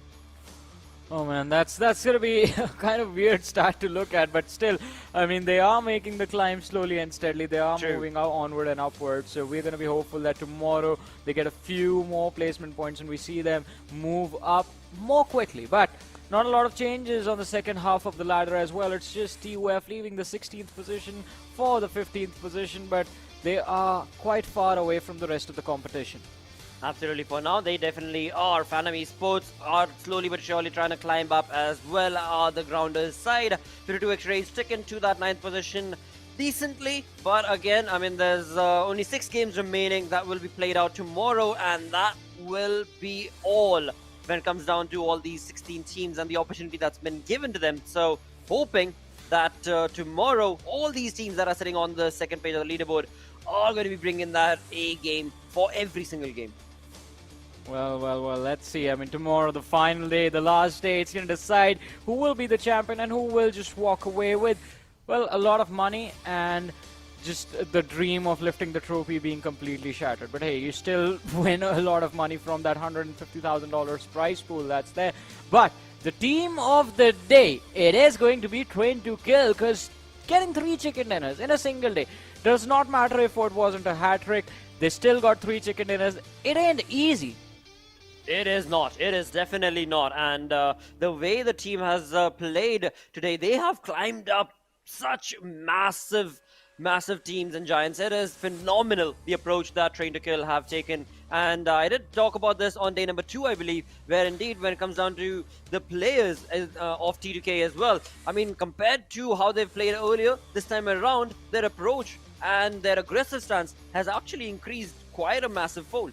Speaker 7: Oh man, that's gonna be a kind of weird start to look at, but still, I mean, they are making the climb slowly and steadily. They are moving out onward and upward, so we're gonna be hopeful that tomorrow they get a few more placement points and we see them move up more quickly. But not a lot of changes on the second half of the ladder as well. It's just TUF leaving the 16th position for the 15th position, but they are quite far away from the rest of the competition.
Speaker 9: Absolutely, for now they definitely are. Phantom Esports are slowly but surely trying to climb up, as well are the Grounders side. 52 X-Rays sticking to that 9th position decently, but again, I mean, there's only 6 games remaining that will be played out tomorrow, and that will be all when it comes down to all these 16 teams and the opportunity that's been given to them. So hoping that tomorrow all these teams that are sitting on the second page of the leaderboard are going to be bringing that A game for every single game.
Speaker 7: Well, let's see. I mean, tomorrow, the final day, the last day, it's going to decide who will be the champion and who will just walk away with, well, a lot of money and just the dream of lifting the trophy being completely shattered. But hey, you still win a lot of money from that $150,000 prize pool that's there. But the team of the day, it is going to be Train to Kill, because getting 3 chicken dinners in a single day does not matter if it wasn't a hat trick. They still got 3 chicken dinners. It ain't easy.
Speaker 9: It is not. It is definitely not. And the way the team has played today, they have climbed up such massive teams and giants. It is phenomenal, the approach that Train to Kill have taken. And I did talk about this on day number 2, I believe, where indeed when it comes down to the players of T2K as well, I mean, compared to how they've played earlier, this time around, their approach and their aggressive stance has actually increased quite a massive fold.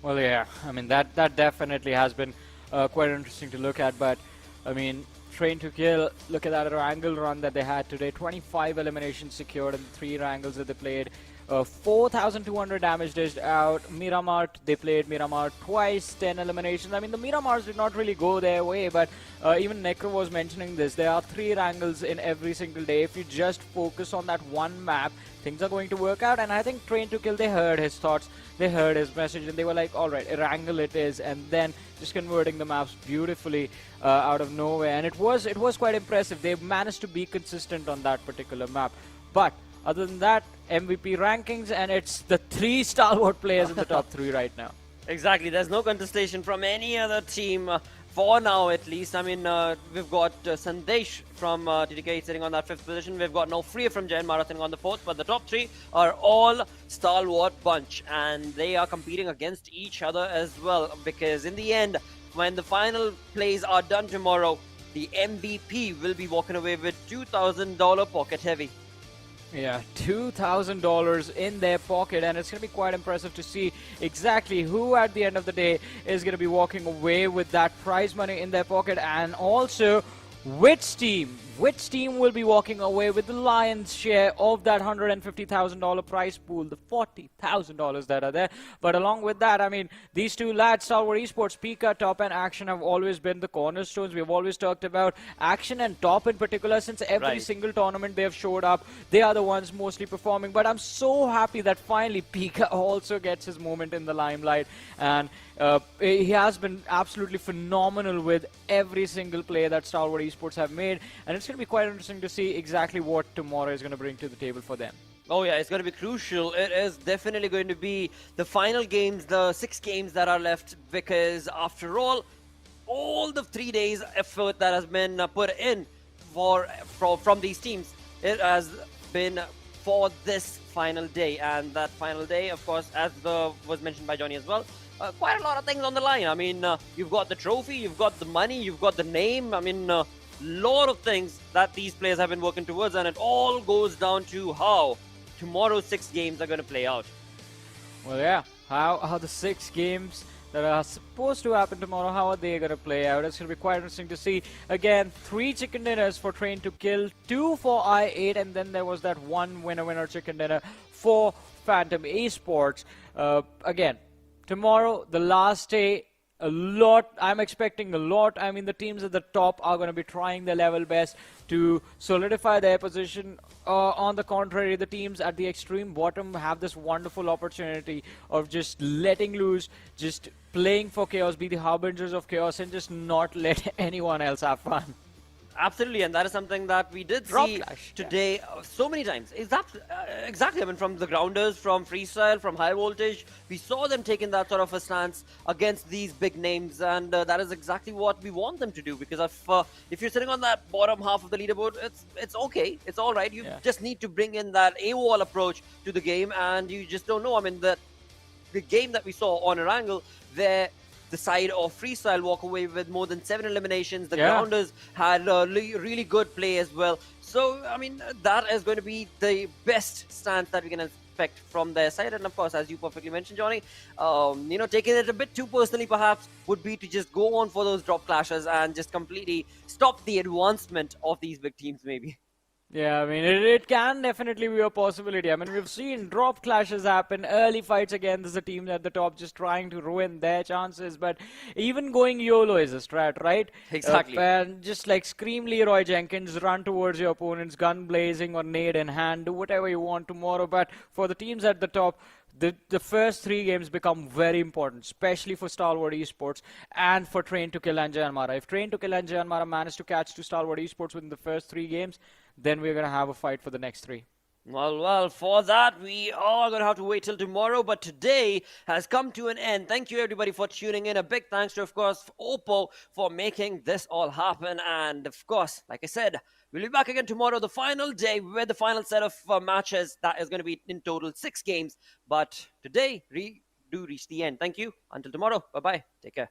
Speaker 7: Well, yeah, I mean, that definitely has been quite interesting to look at, but I mean, Train to Kill, look at that Erangel run that they had today. 25 eliminations secured in the 3 Erangels that they played. 4,200 damage dished out. Miramar, they played Miramar twice, 10 eliminations. I mean, the Miramars did not really go their way, but even Necro was mentioning this. There are 3 Erangels in every single day. If you just focus on that one map, things are going to work out. And I think Train to Kill, they heard his thoughts, they heard his message, and they were like, alright, Erangel it is. And then just converting the maps beautifully out of nowhere. And it was quite impressive. They managed to be consistent on that particular map. But other than that, MVP rankings, and it's the 3 Stalwart players in the top 3 right now.
Speaker 9: Exactly. There's no contestation from any other team for now, at least. I mean, we've got Sandesh from TTK sitting on that 5th position. We've got No Free from JyanMaara sitting on the 4th. But the top 3 are all Stalwart bunch, and they are competing against each other as well. Because in the end, when the final plays are done tomorrow, the MVP will be walking away with $2,000 pocket heavy.
Speaker 7: Yeah, $2,000 in their pocket, and it's going to be quite impressive to see exactly who at the end of the day is going to be walking away with that prize money in their pocket, and also Which team will be walking away with the lion's share of that $150,000 prize pool, the $40,000 that are there? But along with that, I mean, these two lads, Stalwart Esports, Pika, Top, and Action have always been the cornerstones. We've always talked about Action and Top in particular since every single tournament they have showed up. They are the ones mostly performing. But I'm so happy that finally Pika also gets his moment in the limelight. And he has been absolutely phenomenal with every single play that Stalwart Esports have made, and it's going to be quite interesting to see exactly what tomorrow is going to bring to the table for them.
Speaker 9: Oh yeah, it's going to be crucial. It is definitely going to be the final games, the 6 games that are left, because after all the 3 days effort that has been put in from these teams, it has been for this final day. And that final day, of course, as was mentioned by Johnny as well, quite a lot of things on the line. I mean, you've got the trophy, you've got the money, you've got the name. I mean, lot of things that these players have been working towards, and it all goes down to how tomorrow's 6 games are going to play out.
Speaker 7: Well, yeah, how the 6 games that are supposed to happen tomorrow, how are they going to play out? It's going to be quite interesting to see. Again, 3 chicken dinners for Train to Kill, 2 for I8, and then there was that 1 winner chicken dinner for Phantom Esports. Again, tomorrow, the last day, I'm expecting a lot. I mean, the teams at the top are going to be trying their level best to solidify their position. On the contrary, the teams at the extreme bottom have this wonderful opportunity of just letting loose, just playing for chaos, be the harbingers of chaos, and just not let anyone else have fun.
Speaker 9: Absolutely, and that is something that we did see today so many times. Is that exactly? I mean, from the grounders, from freestyle, from high voltage, we saw them taking that sort of a stance against these big names, and that is exactly what we want them to do. Because if you're sitting on that bottom half of the leaderboard, it's okay, it's all right. You just need to bring in that AWOL approach to the game, and you just don't know. I mean, the game that we saw on Erangel, there. The side of freestyle walk away with more than 7 eliminations. The grounders had really good play as well. So, I mean, that is going to be the best stance that we can expect from their side. And of course, as you perfectly mentioned, Johnny, taking it a bit too personally perhaps would be to just go on for those drop clashes and just completely stop the advancement of these big teams maybe.
Speaker 7: Yeah, I mean, it can definitely be a possibility. I mean, we've seen drop clashes happen, early fights against the teams at the top just trying to ruin their chances. But even going YOLO is a strat, right?
Speaker 9: Exactly.
Speaker 7: And just like scream Leroy Jenkins, run towards your opponents, gun blazing or nade in hand, do whatever you want tomorrow. But for the teams at the top, the first 3 games become very important, especially for Stalwart Esports and for Train to Kill and JyanMaara. If Train to Kill and JyanMaara manage to catch to Stalwart Esports within the first 3 games, then we're going to have a fight for the next 3.
Speaker 9: Well, for that, we are going to have to wait till tomorrow, but today has come to an end. Thank you, everybody, for tuning in. A big thanks to, of course, Oppo for making this all happen. And, of course, like I said, we'll be back again tomorrow, the final day, with the final set of matches. That is going to be in total 6 games. But today, we do reach the end. Thank you. Until tomorrow. Bye-bye. Take care.